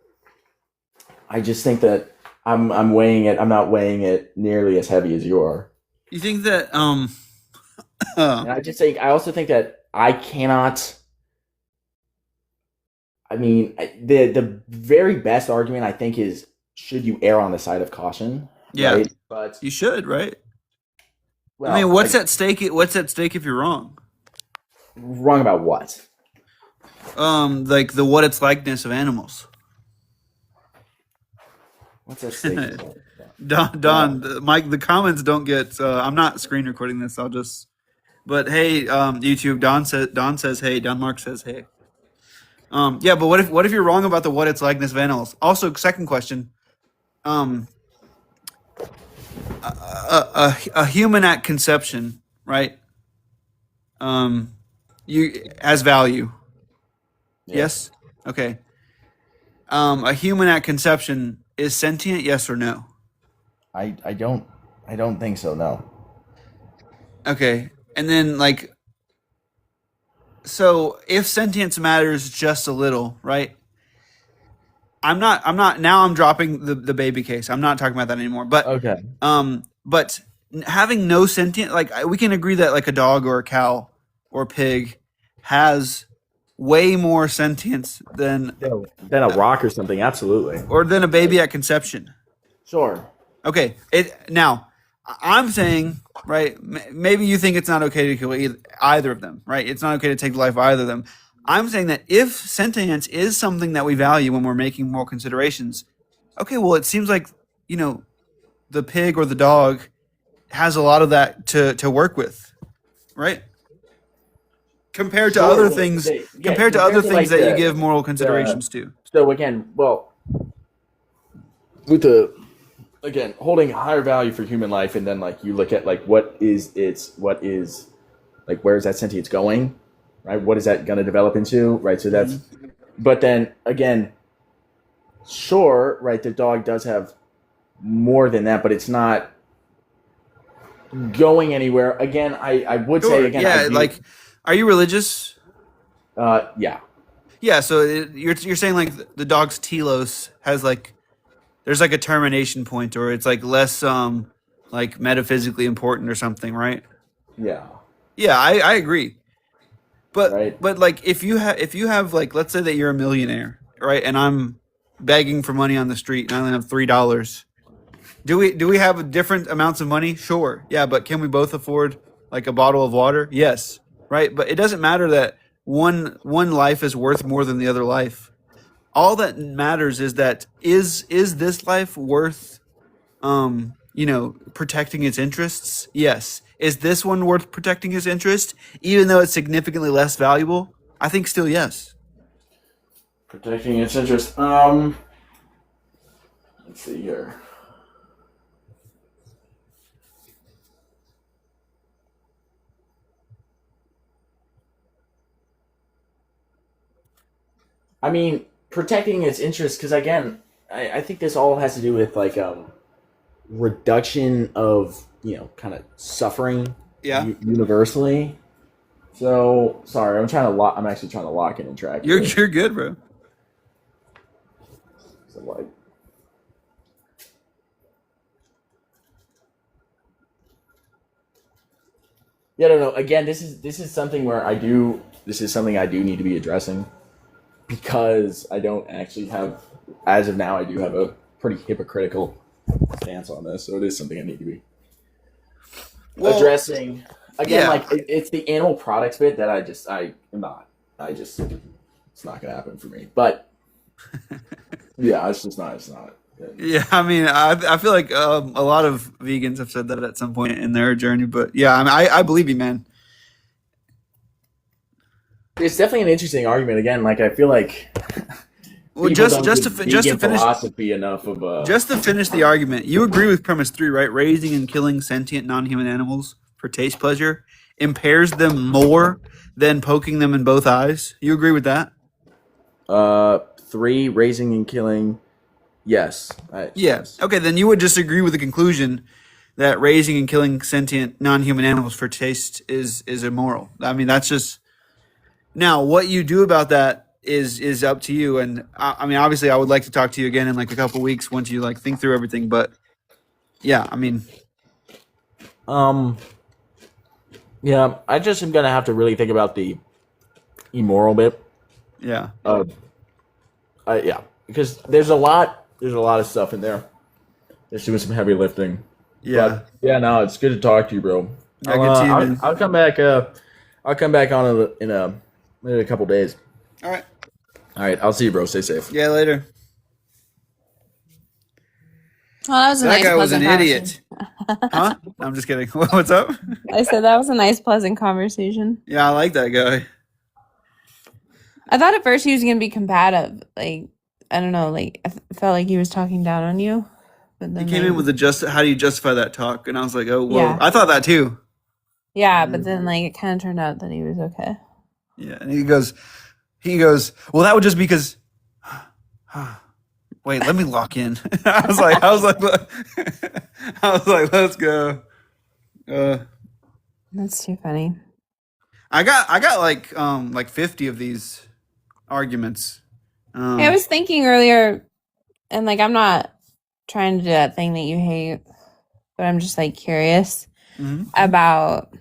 Speaker 5: I just think that I'm weighing it. I'm not weighing it nearly as heavy as you are.
Speaker 1: You think that
Speaker 5: And I also think that I cannot. I mean, the very best argument I think is should you err on the side of caution?
Speaker 1: Yeah,
Speaker 5: right? But
Speaker 1: you should, right?
Speaker 5: well,
Speaker 1: I mean, what's at stake? What's at stake if you're wrong?
Speaker 5: Wrong about what?
Speaker 1: Like the what it's likeness of animals.
Speaker 5: What's at stake?
Speaker 1: Don, Mike, the comments don't get. I'm not screen recording this. I'll just. But hey, YouTube. Don says hey. Don Mark says hey. Yeah, but what if you're wrong about the what it's likeness of animals? Also, second question. A human at conception, right? Has value.
Speaker 5: Yeah.
Speaker 1: Yes. Okay. A human at conception is sentient. Yes or no?
Speaker 8: I don't think so. No.
Speaker 1: Okay. And then so if sentience matters just a little, right? I'm dropping the baby case. I'm not talking about that anymore. But
Speaker 5: Okay.
Speaker 1: but having no sentient, we can agree that like a dog or a cow or a pig has way more sentience than
Speaker 5: a rock or something. Absolutely.
Speaker 1: or than a baby at conception.
Speaker 5: Sure.
Speaker 1: Okay. Now I'm saying, right? Maybe you think it's not okay to kill either of them, right? It's not okay to take the life of either of them. I'm saying that if sentience is something that we value when we're making moral considerations, okay, well, it seems like, the pig or the dog has a lot of that to work with, right? Compared to other things, that you give moral considerations to.
Speaker 5: So again, holding higher value for human life, and then you look at what is where is that sentience going, right? What is that going to develop into, right? So that's, but then again, sure, right? The dog does have more than that, but it's not going anywhere. Again, I would say again,
Speaker 1: yeah, are you religious?
Speaker 5: Yeah.
Speaker 1: Yeah, so you're saying the dog's telos has there's a termination point, or it's less metaphysically important or something, right?
Speaker 5: Yeah.
Speaker 1: Yeah, I agree. But
Speaker 5: right.
Speaker 1: but if you have let's say that you're a millionaire, right? And I'm begging for money on the street and I only have $3. Do we have different amounts of money? Sure. Yeah, but can we both afford a bottle of water? Yes. Right? But it doesn't matter that one life is worth more than the other life. All that matters is that is this life worth protecting its interests? Yes. Is this one worth protecting its interest even though it's significantly less valuable? I think still yes.
Speaker 5: Protecting its interest. Let's see here. I mean, protecting its interest, because again, I think this all has to do with like reduction of kind of suffering universally. So sorry, I'm actually trying to lock in and track.
Speaker 1: You're good, bro.
Speaker 5: So like, yeah, no. Again, this is something where this is something I do need to be addressing, because I don't actually have, as of now, I do have a pretty hypocritical stance on this. So it is something I need to be addressing. Again, like it's the animal products bit that it's not gonna happen for me. But yeah, it's not.
Speaker 1: Yeah, I mean, I feel like a lot of vegans have said that at some point in their journey. But yeah, I mean, I believe you, man.
Speaker 5: It's definitely an interesting argument. Again, like I feel like.
Speaker 1: Well, just to finish
Speaker 5: philosophy enough of
Speaker 1: just to finish the argument, you agree with premise 3, right? Raising and killing sentient non-human animals for taste pleasure impairs them more than poking them in both eyes. You agree with that?
Speaker 5: 3, raising and killing. Yes.
Speaker 1: Yes. Okay, then you would disagree with the conclusion that raising and killing sentient non-human animals for taste is immoral. I mean, that's just now what you do about that is up to you. And I mean, obviously, I would like to talk to you again in like a couple weeks once you like think through everything. But yeah, I mean,
Speaker 5: yeah, I just am gonna have to really think about the immoral bit.
Speaker 1: Yeah.
Speaker 5: Yeah, because there's a lot of stuff in there. Just doing some heavy lifting.
Speaker 1: Yeah.
Speaker 5: But, yeah. No, it's good to talk to you, bro.
Speaker 1: Yeah, good to you, man.
Speaker 5: I'll come back. I'll come back on in maybe a couple days.
Speaker 1: All right.
Speaker 5: All right. I'll see you, bro. Stay safe.
Speaker 1: Yeah, later.
Speaker 9: Well, that was a
Speaker 1: That
Speaker 9: nice
Speaker 1: guy was an
Speaker 9: pleasant
Speaker 1: idiot. Huh? I'm just kidding. What's up?
Speaker 9: I said that was a nice, pleasant conversation.
Speaker 1: Yeah, I like that guy.
Speaker 9: I thought at first he was gonna be combative. Like, I don't know. Like, I felt like he was talking down on you. But
Speaker 1: He
Speaker 9: then
Speaker 1: came in with how do you justify that talk? And I was like, oh, whoa.
Speaker 9: Yeah.
Speaker 1: I thought that too.
Speaker 9: yeah, but then like it kind of turned out that he was okay.
Speaker 1: Yeah, and he goes, well, that would just be because. Wait, let me lock in. I was like, let's go.
Speaker 9: That's too funny.
Speaker 1: I got like 50 of these arguments.
Speaker 9: I was thinking earlier, and like I'm not trying to do that thing that you hate, but I'm just like curious about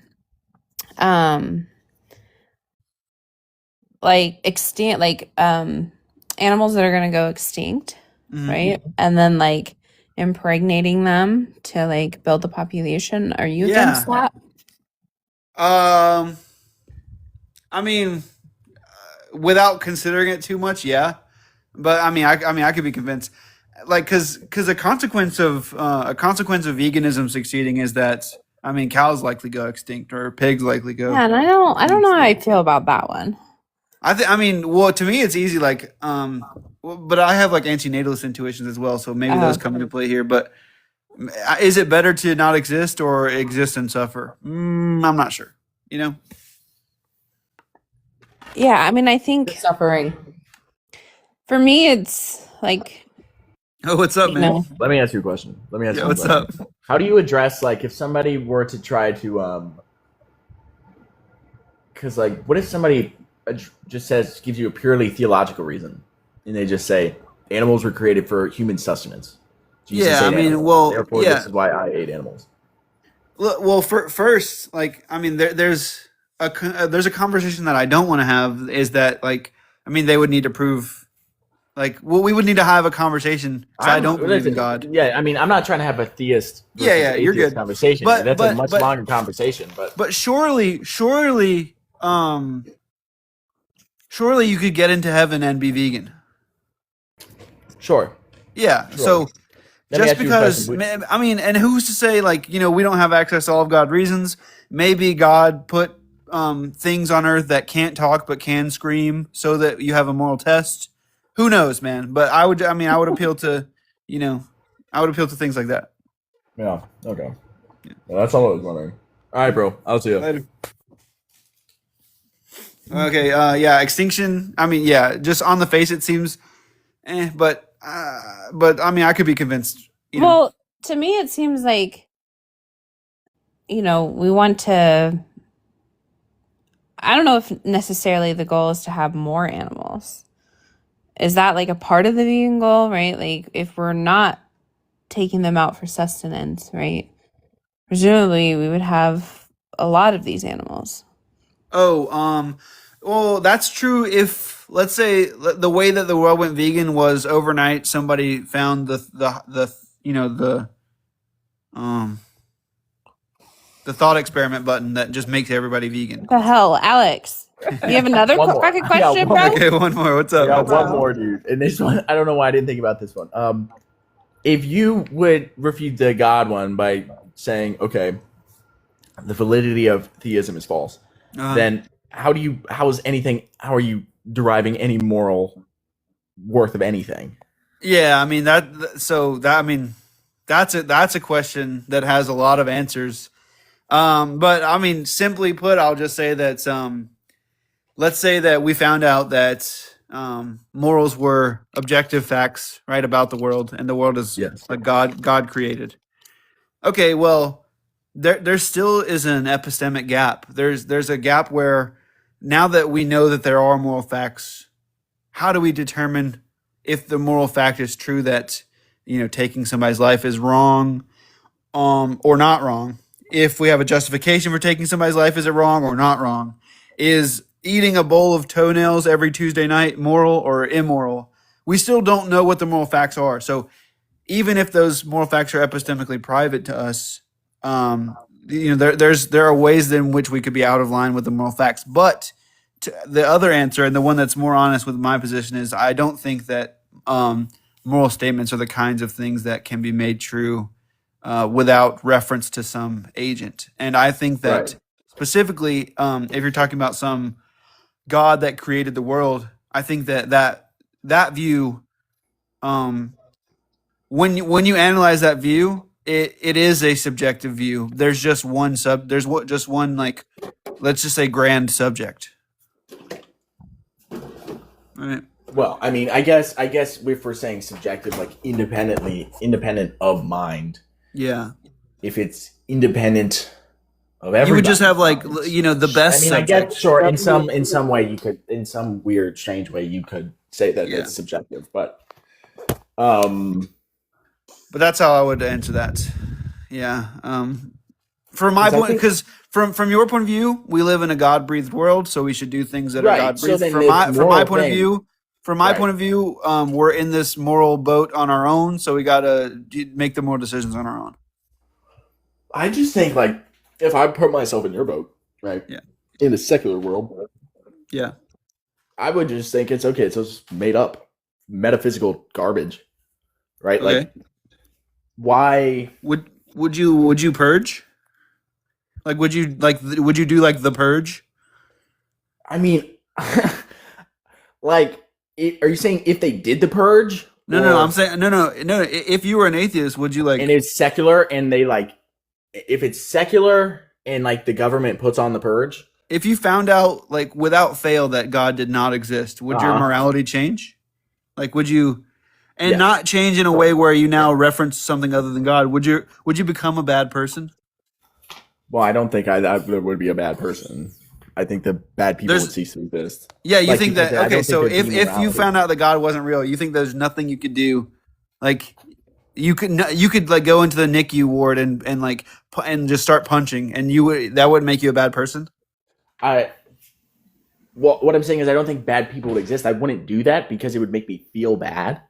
Speaker 9: like extinct animals that are gonna go extinct, right? And then like impregnating them to like build the population. Are you against that?
Speaker 1: I mean, without considering it too much, yeah. But I mean, I could be convinced, like, because a consequence of veganism succeeding is that, I mean, cows likely go extinct or pigs likely go.
Speaker 9: Yeah, and I don't know how I feel about that one.
Speaker 1: I mean, well, to me, it's easy. Like, but I have like antinatalist intuitions as well, so maybe those come into play here. But is it better to not exist or exist and suffer? I'm not sure. You know.
Speaker 9: Yeah, I mean, I think
Speaker 3: Suffering.
Speaker 9: for me, it's like,
Speaker 1: Oh, what's up,
Speaker 9: you
Speaker 1: man?
Speaker 9: know,
Speaker 5: Let me ask you a question.
Speaker 1: Yeah, what's up?
Speaker 5: How do you address like if somebody were to try to because like what if somebody just gives you a purely theological reason and they just say animals were created for human sustenance? Jesus
Speaker 1: Yeah, I
Speaker 5: ate
Speaker 1: mean,
Speaker 5: animals,
Speaker 1: well,
Speaker 5: therefore
Speaker 1: yeah.
Speaker 5: this is why I ate animals.
Speaker 1: Well, first, like, I mean, there's a conversation that I don't want to have is that, like, I mean, they would need to prove, like, well, we would need to have a conversation. So I don't believe in God.
Speaker 5: Yeah, I mean, I'm not trying to have a theist.
Speaker 1: Yeah, you're
Speaker 5: atheist
Speaker 1: good.
Speaker 5: Conversation.
Speaker 1: But-
Speaker 5: That's
Speaker 1: but-
Speaker 5: a much
Speaker 1: but-
Speaker 5: longer conversation. But
Speaker 1: Surely, you could get into heaven and be vegan.
Speaker 5: sure.
Speaker 1: Yeah.
Speaker 5: Sure.
Speaker 1: So
Speaker 5: Let me
Speaker 1: just
Speaker 5: ask you a
Speaker 1: because,
Speaker 5: question.
Speaker 1: I mean, and who's to say, like, you know, we don't have access to all of God's reasons? Maybe God put things on earth that can't talk but can scream so that you have a moral test. Who knows, man? But I would. I mean, I would appeal to, you know, I would appeal to things like that.
Speaker 8: Yeah. Okay. Yeah, that's all I was wondering. All right, bro. I'll see you.
Speaker 1: Later. Okay. Yeah. Extinction. I mean, yeah. Just on the face, it seems, but I mean, I could be convinced. You know.
Speaker 9: Well, to me, it seems like, we want to. I don't know if necessarily the goal is to have more animals. Is that like a part of the vegan goal, right? Like if we're not taking them out for sustenance, right? Presumably we would have a lot of these animals.
Speaker 1: Oh, well, that's true if, let's say, the way that the world went vegan was overnight. Somebody found the thought experiment button that just makes everybody vegan.
Speaker 9: What the hell, Alex? You have another
Speaker 8: One more.
Speaker 9: fucking
Speaker 8: Yeah,
Speaker 9: question,
Speaker 8: one
Speaker 9: bro?
Speaker 1: Okay, one more. What's up?
Speaker 8: I got
Speaker 1: What's
Speaker 8: one
Speaker 1: up?
Speaker 8: more, dude. And this one, I don't know why I didn't think about this one. If you would refute the God one by saying, okay, the validity of theism is false, then how are you deriving any moral worth of anything?
Speaker 1: Yeah, I mean that's a question that has a lot of answers. But I mean, simply put, I'll just say that let's say that we found out that morals were objective facts, right, about the world, and the world is
Speaker 8: Yes.
Speaker 1: like God created. Okay, well, there still is an epistemic gap. There's a gap where now that we know that there are moral facts, how do we determine if the moral fact is true that taking somebody's life is wrong, or not wrong? If we have a justification for taking somebody's life, is it wrong or not wrong? Is eating a bowl of toenails every Tuesday night moral or immoral? We still don't know what the moral facts are. So even if those moral facts are epistemically private to us, there are ways in which we could be out of line with the moral facts. But the other answer, and the one that's more honest with my position, is I don't think that moral statements are the kinds of things that can be made true without reference to some agent. And I think that
Speaker 8: Right.
Speaker 1: specifically, if you're talking about some God that created the world, I think that view, when you analyze that view, it is a subjective view. There's just one just one, like, let's just say, grand subject. Right.
Speaker 5: Well, I mean, I guess if we're saying subjective, like independent of mind,
Speaker 1: Yeah.
Speaker 5: if it's independent of everybody,
Speaker 1: You would just have, like, the best
Speaker 5: I mean, I
Speaker 1: subject.
Speaker 5: guess sure. In some way, you could, in some weird, strange way, you could say that
Speaker 1: Yeah.
Speaker 5: it's subjective. But
Speaker 1: But that's how I would answer that. Yeah. From my point, because from your point of view, we live in a God breathed world, so we should do things that are
Speaker 5: Right,
Speaker 1: God
Speaker 5: so
Speaker 1: breathed.
Speaker 5: then
Speaker 1: From
Speaker 5: this
Speaker 1: my
Speaker 5: moral
Speaker 1: point of
Speaker 5: thing-
Speaker 1: view, we're in this moral boat on our own, so we gotta make the moral decisions on our own.
Speaker 8: I just think, like, if I put myself in your boat, right?
Speaker 1: Yeah.
Speaker 8: In the secular world,
Speaker 1: Yeah.
Speaker 8: I would just think it's okay. It's just made up metaphysical garbage, right?
Speaker 1: Okay.
Speaker 8: Like, why?
Speaker 1: Would you purge? Like, would you do like the purge?
Speaker 5: I mean, like, are you saying if they did the purge?
Speaker 1: No. I'm saying no. If you were an atheist, would you like?
Speaker 5: And it's secular, and they like, if it's secular, and like the government puts on the purge.
Speaker 1: If you found out, like, without fail that God did not exist, would your morality change? Like, would you, and
Speaker 5: Yes.
Speaker 1: not change in a way where you now reference something other than God? Would you become a bad person?
Speaker 8: Well, I don't think I would be a bad person. I think the bad people
Speaker 1: There's-
Speaker 8: would cease to exist.
Speaker 1: Yeah, you
Speaker 8: Like
Speaker 1: think
Speaker 8: you
Speaker 1: that?
Speaker 8: said, I
Speaker 1: Okay,
Speaker 8: don't
Speaker 1: so
Speaker 8: think there'd
Speaker 1: if
Speaker 8: be
Speaker 1: you
Speaker 8: morality.
Speaker 1: found out that God wasn't real, you think there's nothing you could do? Like, you could like go into the NICU ward and like and just start punching, and that would make you a bad person?
Speaker 5: Well, what I'm saying is, I don't think bad people would exist. I wouldn't do that because it would make me feel bad,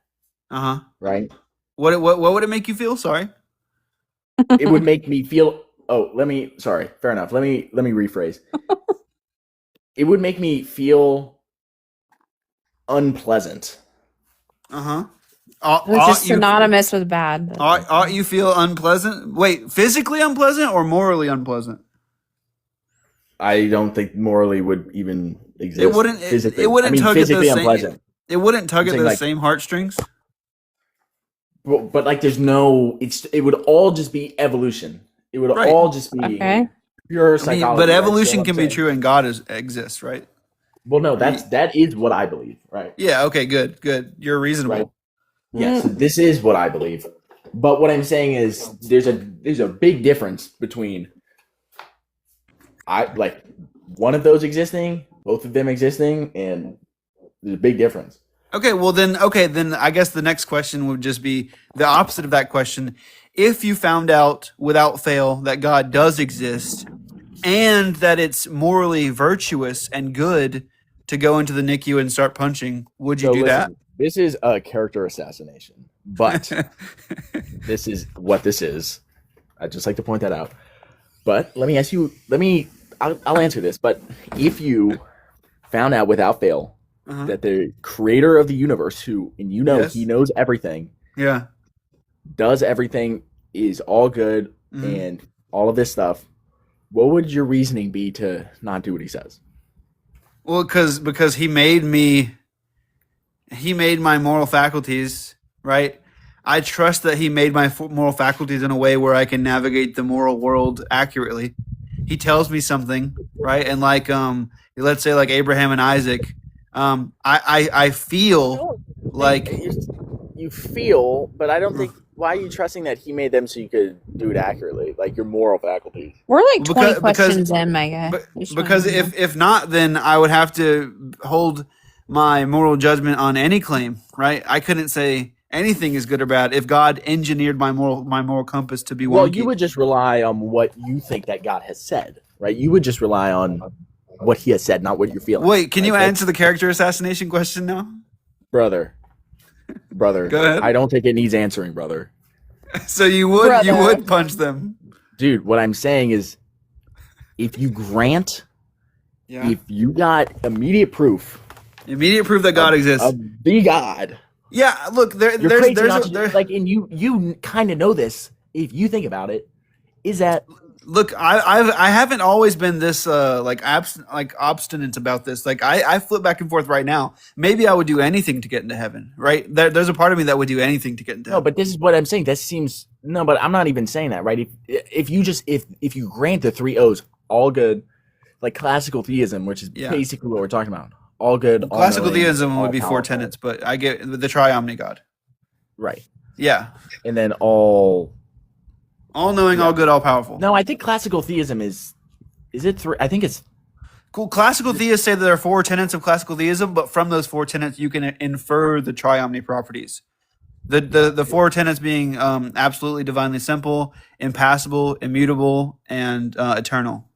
Speaker 5: right?
Speaker 1: What would it make you feel? Sorry.
Speaker 5: It would make me feel. Oh, sorry. Fair enough. Let me rephrase. It would make me feel unpleasant.
Speaker 9: It's just synonymous with bad.
Speaker 1: Ought you feel unpleasant? Wait, physically unpleasant or morally unpleasant?
Speaker 8: I don't think morally would even exist.
Speaker 1: It wouldn't.
Speaker 8: physically.
Speaker 1: It wouldn't
Speaker 8: I mean,
Speaker 1: tug at the
Speaker 8: physically
Speaker 1: same.
Speaker 8: unpleasant.
Speaker 1: It wouldn't tug
Speaker 8: I'm
Speaker 1: at
Speaker 8: saying,
Speaker 1: the
Speaker 8: like-
Speaker 1: same heartstrings.
Speaker 8: But like, there's no. It would all just be evolution. It would
Speaker 1: Right.
Speaker 8: all just be
Speaker 9: Okay.
Speaker 8: pure
Speaker 1: I mean,
Speaker 8: psychology.
Speaker 1: but
Speaker 8: right?
Speaker 1: evolution
Speaker 8: So
Speaker 1: can
Speaker 8: I'm
Speaker 1: be
Speaker 8: saying-
Speaker 1: true and God exists, right?
Speaker 8: Well, no, that is what I believe, right?
Speaker 1: Yeah. Okay. Good. Good. You're reasonable.
Speaker 8: Right. Yeah, so this is what I believe. But what I'm saying is there's a big difference between one of those existing, both of them existing, and there's a big difference.
Speaker 1: Okay. Well, then. Okay. Then I guess the next question would just be the opposite of that question. If you found out without fail that God does exist and that it's morally virtuous and good to go into the NICU and start punching, would you do that?
Speaker 8: This is a character assassination, but this is what this is. I'd just like to point that out. But let me ask you. I'll answer this. But if you found out without fail that the creator of the universe,
Speaker 1: Yes.
Speaker 8: he knows everything,
Speaker 1: Yeah.
Speaker 8: does everything, is all good, and all of this stuff, what would your reasoning be to not do what he says?
Speaker 1: Well, because he made my moral faculties, right? I trust that he made my moral faculties in a way where I can navigate the moral world accurately. He tells me something, right? And like let's say like Abraham and Isaac, I feel like
Speaker 8: You feel, but I don't think. Why are you trusting that he made them so you could do it accurately, like your moral faculties?
Speaker 9: We're like 20
Speaker 1: Because-
Speaker 9: questions in, my guy.
Speaker 1: because if not, then I would have to hold my moral judgment on any claim, right? I couldn't say anything is good or bad if God engineered my moral compass to be wonky.
Speaker 8: Well, you would just rely on what you think that God has said, right? You would just rely on what he has said, not what you're feeling.
Speaker 1: Wait, can you
Speaker 8: Right?
Speaker 1: answer the character assassination question now?
Speaker 8: brother? Brother,
Speaker 1: Go ahead.
Speaker 8: I don't think it needs answering, brother.
Speaker 1: So you would
Speaker 9: Brother.
Speaker 1: punch them?
Speaker 8: Dude, what I'm saying is, if you
Speaker 1: Yeah.
Speaker 8: if you got immediate proof
Speaker 1: Immediate proof that God exists.
Speaker 8: of the God,
Speaker 1: Yeah. Look,
Speaker 8: you're
Speaker 1: there's
Speaker 8: crazy
Speaker 1: there's
Speaker 8: not
Speaker 1: a,
Speaker 8: to
Speaker 1: there,
Speaker 8: like, and you kind of know this if you think about it. Is that
Speaker 1: Look, I haven't always been this obstinate about this. Like I flip back and forth right now. Maybe I would do anything to get into heaven. Right? There's a part of me that would do anything to get into
Speaker 8: no?
Speaker 1: heaven.
Speaker 8: But this is what I'm saying. That seems no, but I'm not even saying that, right? If you grant the three O's, all good, like classical theism, which is
Speaker 1: Yeah.
Speaker 8: basically what we're talking about. All good. all
Speaker 1: Classical
Speaker 8: knowing,
Speaker 1: theism would be
Speaker 8: all
Speaker 1: four
Speaker 8: powerful.
Speaker 1: tenets, but I get the triomni God.
Speaker 8: Right?
Speaker 1: Yeah.
Speaker 8: And then all.
Speaker 1: All knowing, all good, all powerful.
Speaker 8: No, I think classical theism is it three? I think it's
Speaker 1: Cool. Classical theists say that there are four tenets of classical theism, but from those four tenets, you can infer the triomni properties. The four tenets being absolutely divinely simple, impassible, immutable, and eternal.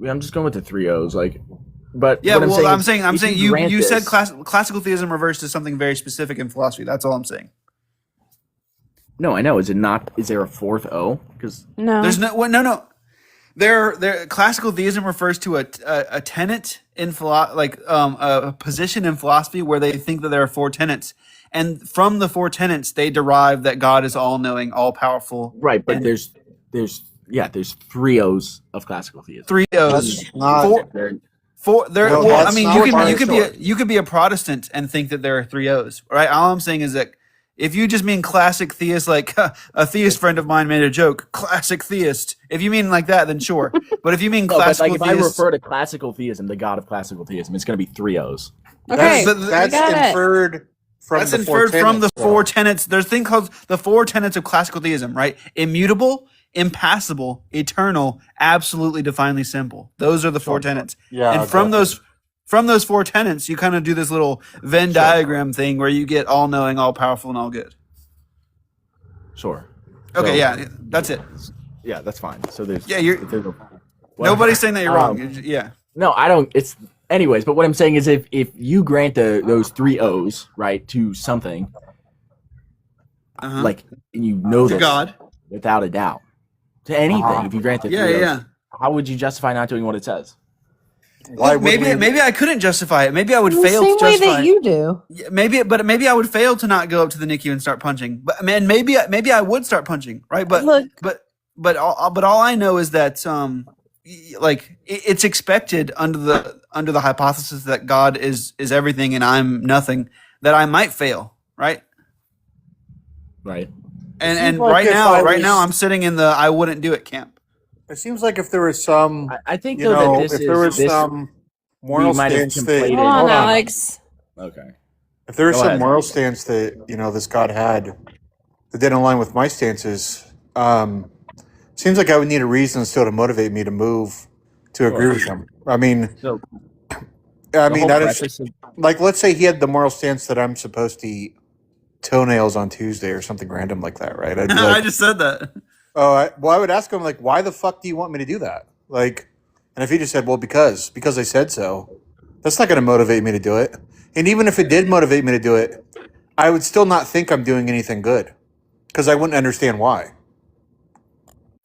Speaker 8: I'm just going with the three O's, like. But
Speaker 1: Yeah,
Speaker 8: what
Speaker 1: well, I'm
Speaker 8: is,
Speaker 1: saying
Speaker 8: if
Speaker 1: you
Speaker 8: grant
Speaker 1: you said
Speaker 8: this-
Speaker 1: classical theism refers to something very specific in philosophy. That's all I'm saying.
Speaker 8: No, I know. Is it not? Is there a fourth O? Because
Speaker 9: No.
Speaker 1: There's no. There. Classical theism refers to a tenet in a position in philosophy where they think that there are four tenets, and from the four tenets they derive that God is all knowing, all powerful.
Speaker 8: right, but
Speaker 1: And-
Speaker 8: there's three O's of classical theism.
Speaker 1: Three O's.
Speaker 10: That's not.
Speaker 1: Four. There.
Speaker 10: No,
Speaker 1: Well, I
Speaker 10: that's
Speaker 1: mean,
Speaker 10: not
Speaker 1: you can
Speaker 10: part
Speaker 1: you
Speaker 10: of
Speaker 1: could
Speaker 10: the
Speaker 1: be you could be a Protestant and think that there are three O's. Right. All I'm saying is that if you just mean classic theist, like a theist friend of mine made a joke, classic theist. If you mean like that, then sure. But if you mean
Speaker 8: No, but
Speaker 1: classical
Speaker 8: like if I
Speaker 1: theist,
Speaker 8: refer to classical theism, the God of classical theism, it's going to be three O's.
Speaker 9: Okay.
Speaker 10: That's
Speaker 9: got it.
Speaker 10: inferred from
Speaker 1: that's
Speaker 10: the four
Speaker 1: inferred from the
Speaker 10: tenets,
Speaker 1: four
Speaker 10: though.
Speaker 1: tenets. There's a thing called the four tenets of classical theism, right? Immutable, impassible, eternal, absolutely divinely simple. Those are the four tenets.
Speaker 10: Yeah,
Speaker 1: and from
Speaker 10: definitely.
Speaker 1: those four tenets, you kind of do this little Venn diagram thing where you get all knowing, all powerful, and all good.
Speaker 8: Sure.
Speaker 1: Okay,
Speaker 8: So-
Speaker 1: yeah, that's it.
Speaker 8: Yeah, that's fine. So there's
Speaker 1: Yeah, you're-
Speaker 8: there's a-
Speaker 1: Nobody's saying that you're wrong.
Speaker 8: Um,
Speaker 1: Yeah.
Speaker 8: No, I don't. It's anyways. But what I'm saying is, if you grant those three O's right to something,
Speaker 1: Uh-huh.
Speaker 8: like and you know
Speaker 1: To
Speaker 8: this
Speaker 1: God.
Speaker 8: without a doubt, to anything, if you grant the
Speaker 1: Yeah,
Speaker 8: three O's,
Speaker 1: yeah.
Speaker 8: how would you justify not doing what it says?
Speaker 10: Why
Speaker 1: Look,
Speaker 10: would we-
Speaker 1: maybe I couldn't justify it. Maybe I would
Speaker 9: the
Speaker 1: fail
Speaker 9: same
Speaker 1: to
Speaker 9: way
Speaker 1: justify
Speaker 9: that
Speaker 1: it.
Speaker 9: you do.
Speaker 1: Yeah, maybe I would fail to not go up to the NICU and start punching. But man, maybe I would start punching, right? But
Speaker 9: Look.
Speaker 1: but all I know is that like it's expected under the hypothesis that God is everything and I'm nothing, that I might fail, right?
Speaker 5: Right.
Speaker 1: And
Speaker 10: like
Speaker 1: right
Speaker 10: if
Speaker 1: now,
Speaker 10: I
Speaker 1: right now,
Speaker 10: was-
Speaker 1: I'm sitting in the I wouldn't do it camp.
Speaker 10: It seems like if there was some,
Speaker 5: I think
Speaker 10: you
Speaker 5: though
Speaker 10: know,
Speaker 5: that this
Speaker 10: if there
Speaker 5: is
Speaker 10: was
Speaker 5: this
Speaker 10: some
Speaker 5: we
Speaker 10: moral
Speaker 5: might have
Speaker 10: stance that,
Speaker 5: conflated.
Speaker 9: Hold on,
Speaker 10: hold on,
Speaker 9: Alex.
Speaker 5: Okay.
Speaker 10: if there was
Speaker 5: Go
Speaker 10: some
Speaker 5: ahead.
Speaker 10: moral stance that this God had that didn't align with my stances, seems like I would need a reason still to motivate me to move to agree
Speaker 5: Sure.
Speaker 10: with him. I mean,
Speaker 5: So
Speaker 10: I
Speaker 5: the
Speaker 10: mean,
Speaker 5: whole
Speaker 10: that is
Speaker 5: preface of
Speaker 10: like, let's say he had the moral stance that I'm supposed to eat toenails on Tuesday or something random like that, right? I'd be
Speaker 1: I
Speaker 10: like,
Speaker 1: just said that.
Speaker 10: oh, I would ask him like, why the fuck do you want me to do that? Like, and if he just said, well, because I said so, that's not going to motivate me to do it. And even if it did motivate me to do it, I would still not think I'm doing anything good because I wouldn't understand why.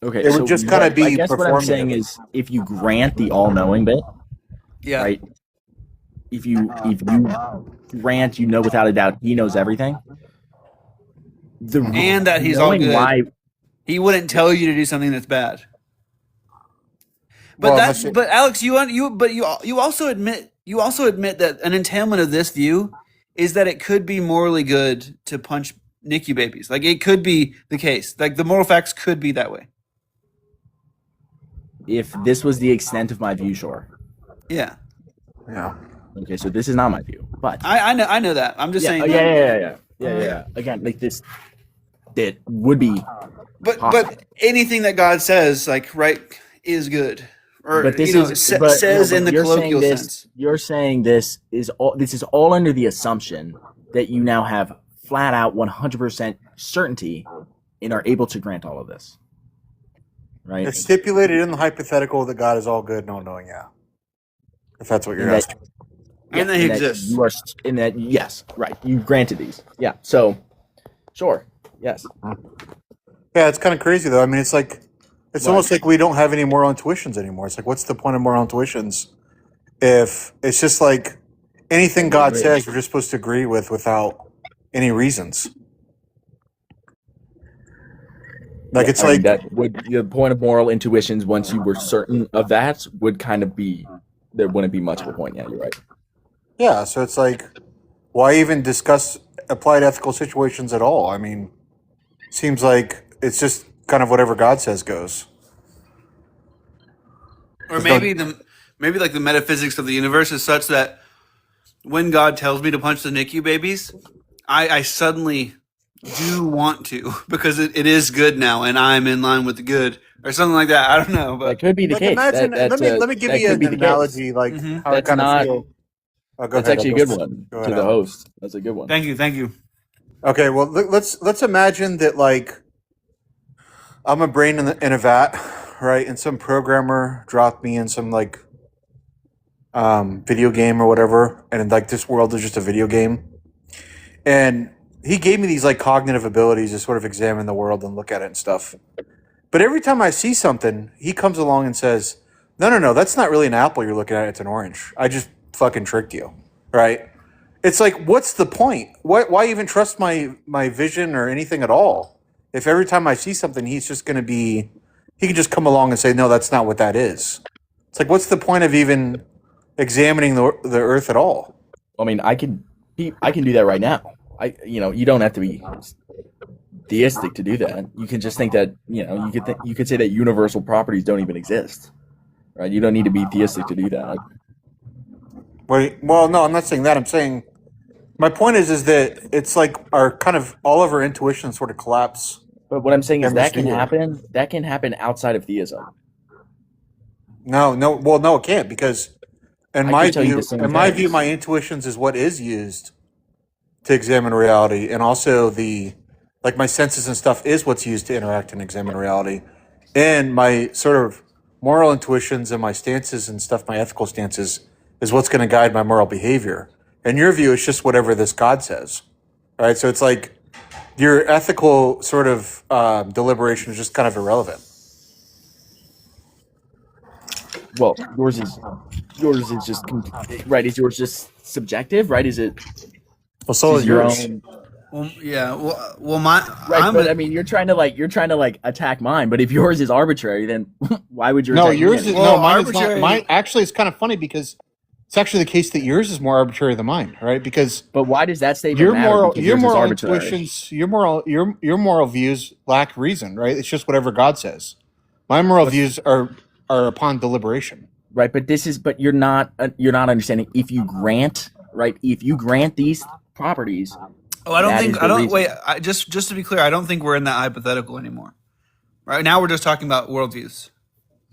Speaker 5: okay,
Speaker 10: It would
Speaker 5: so
Speaker 10: just kind of
Speaker 5: I
Speaker 10: be
Speaker 5: guess what I'm saying
Speaker 10: performative.
Speaker 5: is if you grant the all-knowing bit,
Speaker 1: Yeah.
Speaker 5: right? If you grant without a doubt he knows everything,
Speaker 1: And that he's all
Speaker 5: knowing
Speaker 1: good.
Speaker 5: why
Speaker 1: He wouldn't tell you to do something that's bad. But
Speaker 10: Well,
Speaker 1: that's
Speaker 10: unless it-
Speaker 1: but Alex, you also admit that an entailment of this view is that it could be morally good to punch NICU babies. Like it could be the case. Like the moral facts could be that way.
Speaker 5: if this was the extent of my view, sure.
Speaker 1: Yeah.
Speaker 10: Yeah.
Speaker 5: Okay, so this is not my view, but
Speaker 1: I know that. I'm just
Speaker 5: yeah,
Speaker 1: saying.
Speaker 5: oh,
Speaker 1: that-
Speaker 5: yeah. Again, like this, that would be
Speaker 1: But
Speaker 5: possible.
Speaker 1: anything that God says, like right, is good. Or
Speaker 5: But this
Speaker 1: says in the
Speaker 5: you're saying
Speaker 1: colloquial
Speaker 5: this,
Speaker 1: sense.
Speaker 5: You're saying this is all under the assumption that you now have flat out 100% certainty and are able to grant all of this, right?
Speaker 10: It's stipulated in the hypothetical that God is all good and all knowing. Yeah. If that's what you're
Speaker 5: And that-
Speaker 10: asking.
Speaker 1: And that he exists.
Speaker 5: You are in that. Yes, right. You granted these. Yeah. So, sure. Yes.
Speaker 10: Yeah, it's kind of crazy though. I mean, it's like it's
Speaker 5: Right.
Speaker 10: almost like we don't have any moral intuitions anymore. It's like, what's the point of moral intuitions if it's just like anything God
Speaker 5: agree.
Speaker 10: says we're just supposed to agree with without any reasons? Like it's
Speaker 5: I mean,
Speaker 10: like
Speaker 5: that would the point of moral intuitions. Once you were certain of that, would kind of be there wouldn't be much of a point. Yeah, you're right.
Speaker 10: yeah. So it's like, why even discuss applied ethical situations at all? I mean, seems like it's just kind of whatever God says goes.
Speaker 1: Or maybe like the metaphysics of the universe is such that when God tells me to punch the NICU babies, I suddenly do want to because it is good now and I'm in line with the good or something like that. I don't know,
Speaker 5: That
Speaker 1: but
Speaker 5: could be the
Speaker 10: Like
Speaker 5: case.
Speaker 10: imagine.
Speaker 5: That's
Speaker 10: Let me give
Speaker 5: that
Speaker 10: you
Speaker 5: could
Speaker 10: an
Speaker 5: be the case.
Speaker 10: analogy, like how I
Speaker 5: That's
Speaker 10: kind of
Speaker 5: not-
Speaker 10: feel. Oh, go
Speaker 5: That's
Speaker 10: ahead,
Speaker 5: actually a
Speaker 10: I'll
Speaker 5: good
Speaker 10: go-
Speaker 5: one
Speaker 10: go
Speaker 5: to
Speaker 10: ahead,
Speaker 5: the
Speaker 10: Al.
Speaker 5: host. That's a good one.
Speaker 1: thank you.
Speaker 10: Okay, well let's imagine that like I'm a brain in a vat, right? And some programmer dropped me in some like video game or whatever, and like this world is just a video game. And he gave me these like cognitive abilities to sort of examine the world and look at it and stuff. But every time I see something, he comes along and says, "No, that's not really an apple you're looking at. It's an orange. I just fucking tricked you." Right? It's like, what's the point? Why even trust my vision or anything at all? If every time I see something, he can just come along and say, "No, that's not what that is." It's like, what's the point of even examining the earth at all?
Speaker 5: I mean, I can do that right now. You don't have to be theistic to do that. You can just think that you could say that universal properties don't even exist, right? You don't need to be theistic to do that.
Speaker 10: Well, no, I'm not saying that. I'm saying my point is that it's like our kind of all of our intuitions sort of collapse.
Speaker 5: But what I'm saying is
Speaker 10: Yeah,
Speaker 5: that can
Speaker 10: misleading.
Speaker 5: happen. That can happen outside of theism.
Speaker 10: No, well, no, it can't because in
Speaker 5: I
Speaker 10: my
Speaker 5: can tell you
Speaker 10: view,
Speaker 5: the same
Speaker 10: my
Speaker 5: things.
Speaker 10: intuitions is what is used to examine reality, and also like my senses and stuff is what's used to interact and examine reality, and my sort of moral intuitions and my stances and stuff, my ethical stances, is what's going to guide my moral behavior. In your view, it's just whatever this God says, right? So it's like your ethical sort of deliberation is just kind of irrelevant.
Speaker 5: Well, yours is just right. Is yours just subjective, right? Is it
Speaker 10: Well, so
Speaker 5: is
Speaker 10: is
Speaker 5: your
Speaker 10: yours.
Speaker 5: own?
Speaker 1: Well, yeah. Well, my
Speaker 5: Right,
Speaker 1: I'm
Speaker 5: but
Speaker 1: a,
Speaker 5: I mean, you're trying to attack mine. But if yours is arbitrary, then why would you?
Speaker 10: No,
Speaker 5: attack me
Speaker 10: yours is
Speaker 5: anyway?
Speaker 1: well
Speaker 10: no, mine is not.
Speaker 1: arbitrary.
Speaker 10: Mine actually it's kind of funny because it's actually the case that yours is more arbitrary than mine, right? Because
Speaker 5: But why does that statement matter? Because
Speaker 10: your
Speaker 5: yours is
Speaker 10: moral
Speaker 5: arbitrary.
Speaker 10: intuitions, your moral views lack reason, right? It's just whatever God says. My moral views are upon deliberation.
Speaker 5: Right, but you're not understanding. If you grant these properties,
Speaker 1: Oh, I don't
Speaker 5: that
Speaker 1: think
Speaker 5: is
Speaker 1: I
Speaker 5: the
Speaker 1: don't
Speaker 5: reason.
Speaker 1: wait. Just to be clear, I don't think we're in that hypothetical anymore. Right now, we're just talking about worldviews.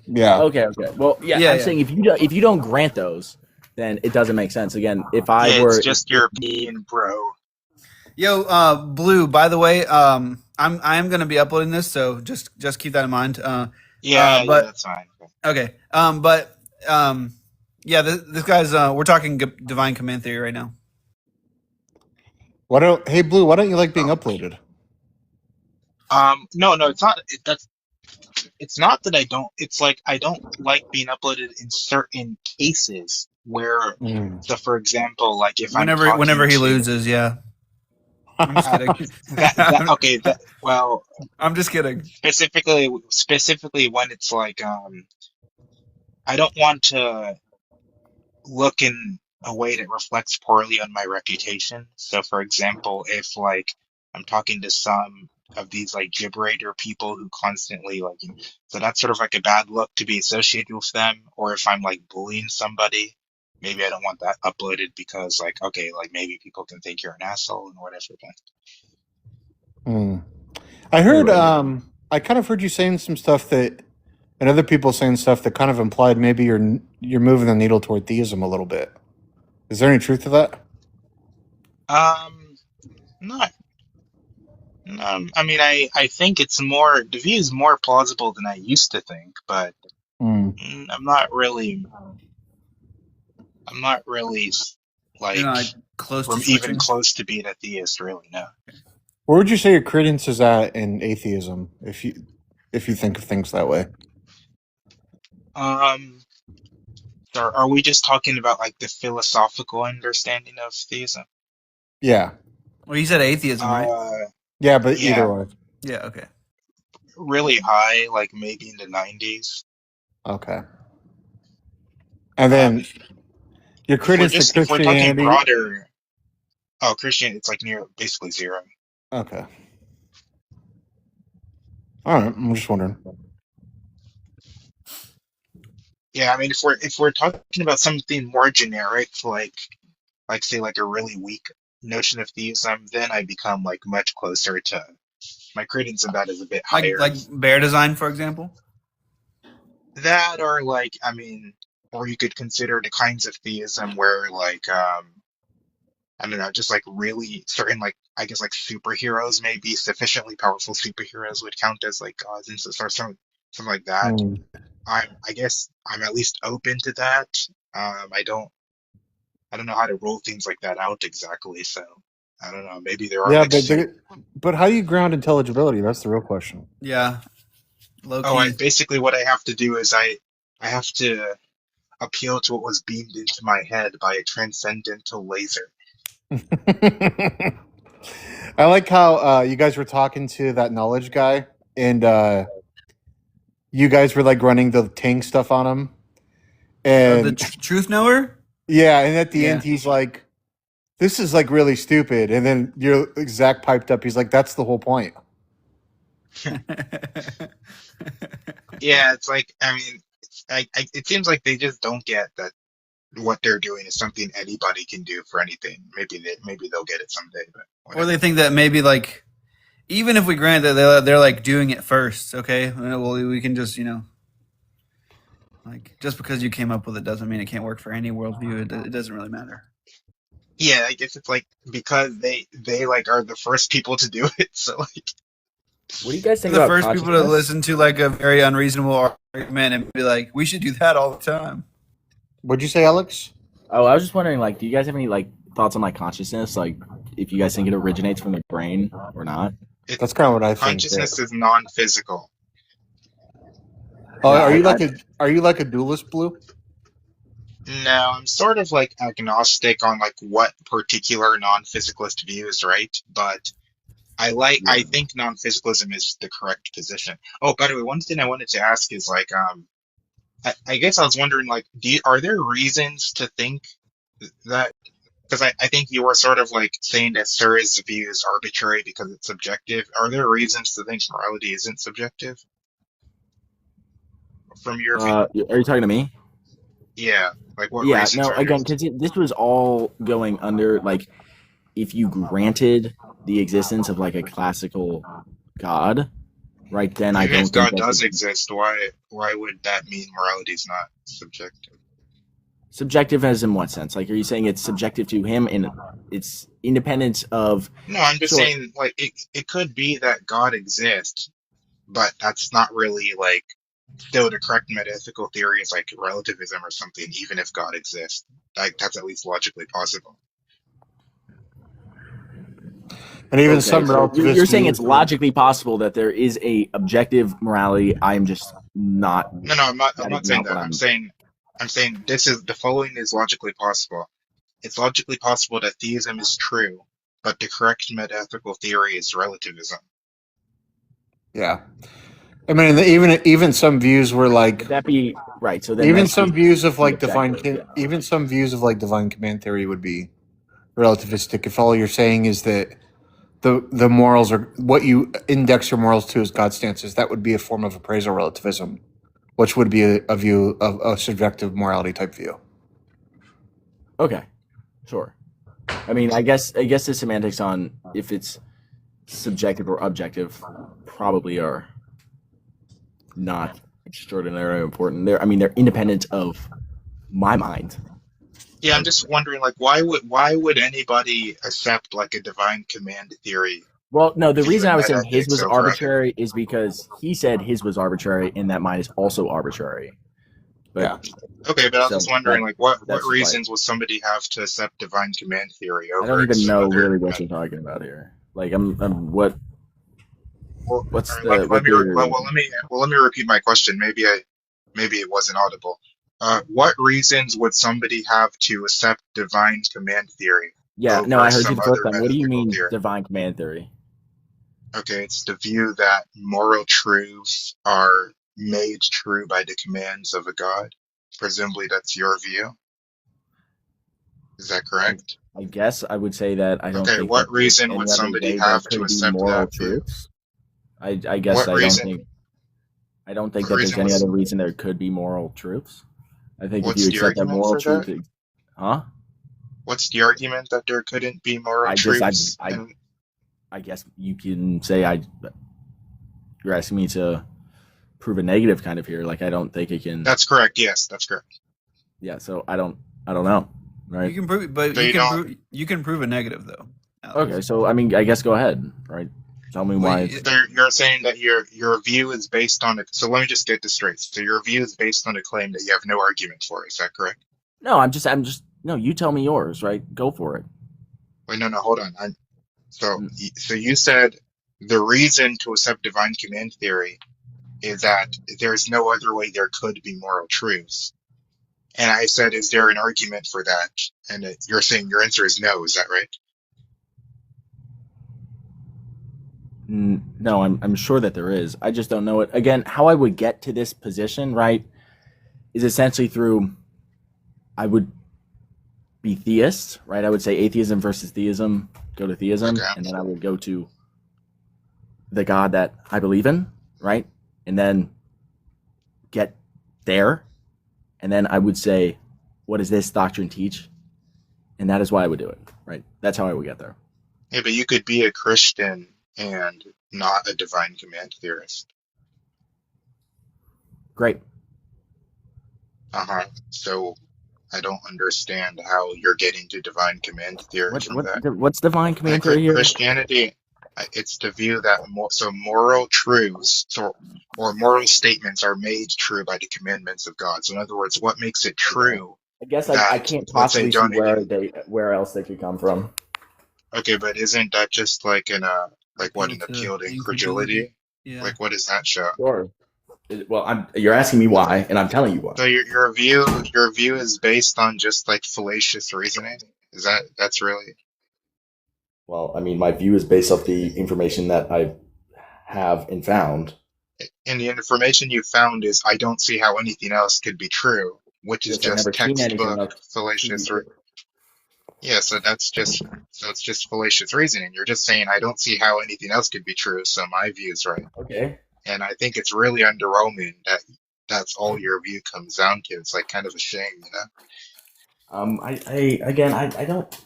Speaker 10: Yeah.
Speaker 5: Okay. Well, yeah,
Speaker 1: Yeah,
Speaker 5: I'm
Speaker 1: yeah.
Speaker 5: saying if you don't grant those, then it doesn't make sense. Again, if I
Speaker 11: Yeah,
Speaker 5: were
Speaker 11: it's just your opinion, bro.
Speaker 1: Yo, Blue. By the way, I am gonna be uploading this, so just keep that in mind.
Speaker 11: Yeah,
Speaker 1: But
Speaker 11: that's fine.
Speaker 1: okay. Yeah. This guy's. We're talking divine command theory right now.
Speaker 10: Hey Blue, why don't you like being uploaded?
Speaker 11: No, it's not. It's not that I don't. It's like I don't like being uploaded in certain cases where,
Speaker 10: Mm.
Speaker 11: so for example, like if I'm
Speaker 1: Whenever
Speaker 11: talking
Speaker 1: he
Speaker 11: to
Speaker 1: loses, yeah. I'm just kidding.
Speaker 11: okay, well,
Speaker 1: I'm just kidding.
Speaker 11: specifically when it's like I don't want to look in a way that reflects poorly on my reputation. So, for example, if like I'm talking to some of these like gibberator people who constantly like, so that's sort of like a bad look to be associated with them. Or if I'm like bullying somebody, maybe I don't want that uploaded because like, okay, like maybe people can think you're an asshole and whatever. But
Speaker 10: I heard I kind of heard you saying some stuff that and other people saying stuff that kind of implied maybe you're moving the needle toward theism a little bit. Is there any truth to that?
Speaker 11: not. I mean, I think the view is more plausible than I used to think, but
Speaker 10: Mm.
Speaker 11: I'm not really
Speaker 1: You're
Speaker 11: like
Speaker 1: not like, close to
Speaker 11: from even
Speaker 1: switching.
Speaker 11: close to being a theist, really. No.
Speaker 10: Where would you say your credence is at in atheism, if you think of things that way?
Speaker 11: So are we just talking about like the philosophical understanding of theism?
Speaker 10: Yeah.
Speaker 1: Well, you said atheism, right?
Speaker 10: Yeah, but
Speaker 11: Yeah,
Speaker 10: either way.
Speaker 1: Yeah. Okay.
Speaker 11: really high, like maybe in the 90s.
Speaker 10: Okay. And then your credence to
Speaker 11: If we're talking
Speaker 10: Christianity.
Speaker 11: broader, Christian, it's like near basically zero.
Speaker 10: Okay. All right. I'm just wondering.
Speaker 11: Yeah, I mean, if we're talking about something more generic, like say like a really weak notion of theism, then I become like much closer to my credence of that is a bit higher.
Speaker 1: Like bear design, for example.
Speaker 11: That or like I mean, or you could consider the kinds of theism where like I don't know, just like really certain like I guess like superheroes maybe sufficiently powerful superheroes would count as like gods and so something like that.
Speaker 10: Mm.
Speaker 11: I guess I'm at least open to that. I don't know how to roll things like that out exactly, so I don't know. Maybe there are
Speaker 10: Yeah,
Speaker 11: like
Speaker 10: but how do you ground intelligibility? That's the real question.
Speaker 1: Yeah. Low key.
Speaker 11: basically what I have to do is I have to appeal to what was beamed into my head by a transcendental laser.
Speaker 10: I like how you guys were talking to that knowledge guy, and you guys were like running the Ting stuff on him, and
Speaker 1: The truth knower.
Speaker 10: yeah, and at the
Speaker 1: Yeah.
Speaker 10: end he's like, "This is like really stupid," and then your Zach piped up. He's like, "That's the whole point."
Speaker 11: Yeah, it's like I mean, it seems like they just don't get that what they're doing is something anybody can do for anything. Maybe they'll get it someday, but
Speaker 1: Or
Speaker 11: whatever.
Speaker 1: they think that maybe like, even if we grant that they're like doing it first, okay? Well, we can just like just because you came up with it doesn't mean it can't work for any worldview. It doesn't really matter.
Speaker 11: Yeah, I guess it's like because they like are the first people to do it. So like,
Speaker 5: what do you guys
Speaker 1: They're
Speaker 5: think
Speaker 1: the
Speaker 5: about
Speaker 1: first people to
Speaker 5: consciousness?
Speaker 1: listen to like a very unreasonable argument and be like, we should do that all the time.
Speaker 10: What'd you say, Alex?
Speaker 5: Oh, I was just wondering, like, do you guys have any like thoughts on like consciousness? Like, if you guys think it originates from the brain or not?
Speaker 10: That's kind of what I think.
Speaker 11: consciousness is non-physical.
Speaker 10: Oh,
Speaker 5: Yeah,
Speaker 10: are you like a dualist, Blue?
Speaker 11: No, I'm sort of like agnostic on like what particular non-physicalist views, right? But
Speaker 5: Yeah.
Speaker 11: I think non-physicalism is the correct position. Oh, by the way, one thing I wanted to ask is like I guess I was wondering like are there reasons to think that because I think you were sort of like saying that Sir's view is arbitrary because it's subjective. Are there reasons to think morality isn't subjective from your view?
Speaker 5: Are you talking to me?
Speaker 11: Yeah, like what
Speaker 5: Yeah.
Speaker 11: reasons
Speaker 5: No.
Speaker 11: are
Speaker 5: Again,
Speaker 11: there?
Speaker 5: because this was all going under like if you granted the existence of like a classical god, right? Then I
Speaker 11: Even
Speaker 5: don't
Speaker 11: if
Speaker 5: think
Speaker 11: God
Speaker 5: that
Speaker 11: does exist, why would that mean morality is not subjective?
Speaker 5: subjective as in what sense? Like, are you saying it's subjective to him and it's independent of?
Speaker 11: No, I'm just
Speaker 5: Sure.
Speaker 11: saying like it could be that God exists, but that's not really like still the correct metaphysical theory is like relativism or something, even if God exists. Like that's at least logically possible.
Speaker 10: And even
Speaker 5: Okay,
Speaker 10: some
Speaker 5: so
Speaker 10: relativist
Speaker 5: you're saying it's
Speaker 10: views would.
Speaker 5: logically possible that there is a objective morality. I'm just not.
Speaker 11: No, I'm
Speaker 5: That is
Speaker 11: not saying
Speaker 5: not
Speaker 11: that.
Speaker 5: what I'm.
Speaker 11: I'm saying this is the following is logically possible. It's logically possible that theism is true, but the correct metaphysical theory is relativism.
Speaker 10: Yeah, I mean, even some views were like
Speaker 5: Would that be right? So then
Speaker 10: even
Speaker 5: that's
Speaker 10: some
Speaker 5: just
Speaker 10: views of
Speaker 5: be
Speaker 10: like
Speaker 5: objective. Yeah.
Speaker 10: even some views of like divine command theory would be relativistic if all you're saying is that the morals are what you index your morals to as God stances. That would be a form of appraisal relativism, which would be a view of a subjective morality type view.
Speaker 5: Okay. Sure. I mean, I guess the semantics on if it's subjective or objective probably are not extraordinarily important. I mean, they're independent of my mind.
Speaker 11: Yeah, I'm just wondering, like, why would anybody accept like a divine command theory
Speaker 5: Well, no, the
Speaker 11: view
Speaker 5: reason
Speaker 11: in
Speaker 5: I was saying his
Speaker 11: metaphysics
Speaker 5: was
Speaker 11: over other?
Speaker 5: arbitrary is because he said his was arbitrary and that mine is also arbitrary. But
Speaker 10: Yeah.
Speaker 11: Okay, but I was
Speaker 5: so
Speaker 11: just wondering, like, what
Speaker 5: that's just like
Speaker 11: reasons would somebody have to accept divine command theory
Speaker 5: I don't
Speaker 11: over
Speaker 5: even know
Speaker 11: other
Speaker 5: really what you're talking about here. Like I'm what
Speaker 11: Well,
Speaker 5: what's
Speaker 11: all right,
Speaker 5: the what theory are you looking?
Speaker 11: let me repeat my question. Maybe it wasn't audible. What reasons would somebody have to accept divine command theory
Speaker 5: Yeah, no,
Speaker 11: over
Speaker 5: I heard you
Speaker 11: some
Speaker 5: the first
Speaker 11: other
Speaker 5: time. What do you
Speaker 11: metaphysical
Speaker 5: mean
Speaker 11: theory?
Speaker 5: divine command theory?
Speaker 11: Okay, it's the view that moral truths are made true by the commands of a god. Presumably, that's your view. Is that
Speaker 5: I
Speaker 11: correct?
Speaker 5: I guess I would say that I don't
Speaker 11: Okay,
Speaker 5: think that
Speaker 11: what
Speaker 5: there's
Speaker 11: reason would
Speaker 5: any other
Speaker 11: somebody
Speaker 5: way there
Speaker 11: have to
Speaker 5: could be
Speaker 11: accept
Speaker 5: moral
Speaker 11: that view?
Speaker 5: truths. I guess
Speaker 11: What reason?
Speaker 5: I don't think
Speaker 11: What
Speaker 5: that there's
Speaker 11: reason
Speaker 5: any
Speaker 11: was?
Speaker 5: other reason there could be moral truths. I think if you
Speaker 11: What's the
Speaker 5: accept that
Speaker 11: argument
Speaker 5: moral
Speaker 11: for that?
Speaker 5: truth, huh?
Speaker 11: What's the argument that there couldn't be moral
Speaker 5: I just
Speaker 11: truths? And
Speaker 5: I guess you can say you're asking me to prove a negative kind of here. Like I don't think it can.
Speaker 11: that's correct. Yes, that's correct.
Speaker 5: Yeah, so I don't know,
Speaker 1: You
Speaker 5: right?
Speaker 1: can prove, but
Speaker 11: So you don't.
Speaker 1: you can prove a negative though, Alex.
Speaker 5: Okay, so I mean, I guess go ahead, right? Tell me
Speaker 1: Well,
Speaker 5: why it's
Speaker 11: You're saying that your view is based on it. So let me just get this straight. So your view is based on a claim that you have no argument for. Is that correct?
Speaker 5: no. I'm just no. You tell me yours, right? Go for it.
Speaker 11: Wait, no, hold on.
Speaker 5: Mm,
Speaker 11: So you said the reason to accept divine command theory is that there's no other way there could be moral truths. And I said, is there an argument for that? And you're saying your answer is no. Is that right?
Speaker 5: No, I'm sure that there is. I just don't know it. Again, how I would get to this position, right, is essentially through I would be theist, right? I would say atheism versus theism, go to theism,
Speaker 11: Okay.
Speaker 5: and then I would go to the God that I believe in, right? And then get there. And then I would say, what does this doctrine teach? And that is why I would do it, right? That's how I would get there.
Speaker 11: Yeah, but you could be a Christian and not a divine command theorist.
Speaker 5: Great.
Speaker 11: Uh-huh. So I don't understand how you're getting to divine command theory from that.
Speaker 5: What's divine command theory here?
Speaker 11: Christianity, it's the view that moral truths or moral statements are made true by the commandments of God. So in other words, what makes it true
Speaker 5: I guess I
Speaker 11: that,
Speaker 5: can't
Speaker 11: let's say,
Speaker 5: possibly see where else they could come from.
Speaker 11: okay, but isn't that just like an
Speaker 1: Appeal
Speaker 11: an
Speaker 1: to
Speaker 11: appeal to
Speaker 1: incredulity.
Speaker 11: incredulity?
Speaker 1: Yeah.
Speaker 11: Like what does that show?
Speaker 5: Sure.
Speaker 8: Well, you're asking me why, and I'm telling you why.
Speaker 11: So your view is based on just like fallacious reasoning? That's really?
Speaker 8: Well, I mean, my view is based off the information that I have and found.
Speaker 11: And the information you found is I don't see how anything else could be true, which is
Speaker 8: Because I've
Speaker 11: just
Speaker 8: never seen anything
Speaker 11: textbook
Speaker 8: else to be
Speaker 11: fallacious.
Speaker 8: true.
Speaker 11: Yeah, so it's just fallacious reasoning. You're just saying I don't see how anything else could be true, so my view is right.
Speaker 8: Okay.
Speaker 11: And I think it's really underwhelming that that's all your view comes down to. It's like kind of a shame, you know?
Speaker 8: I don't.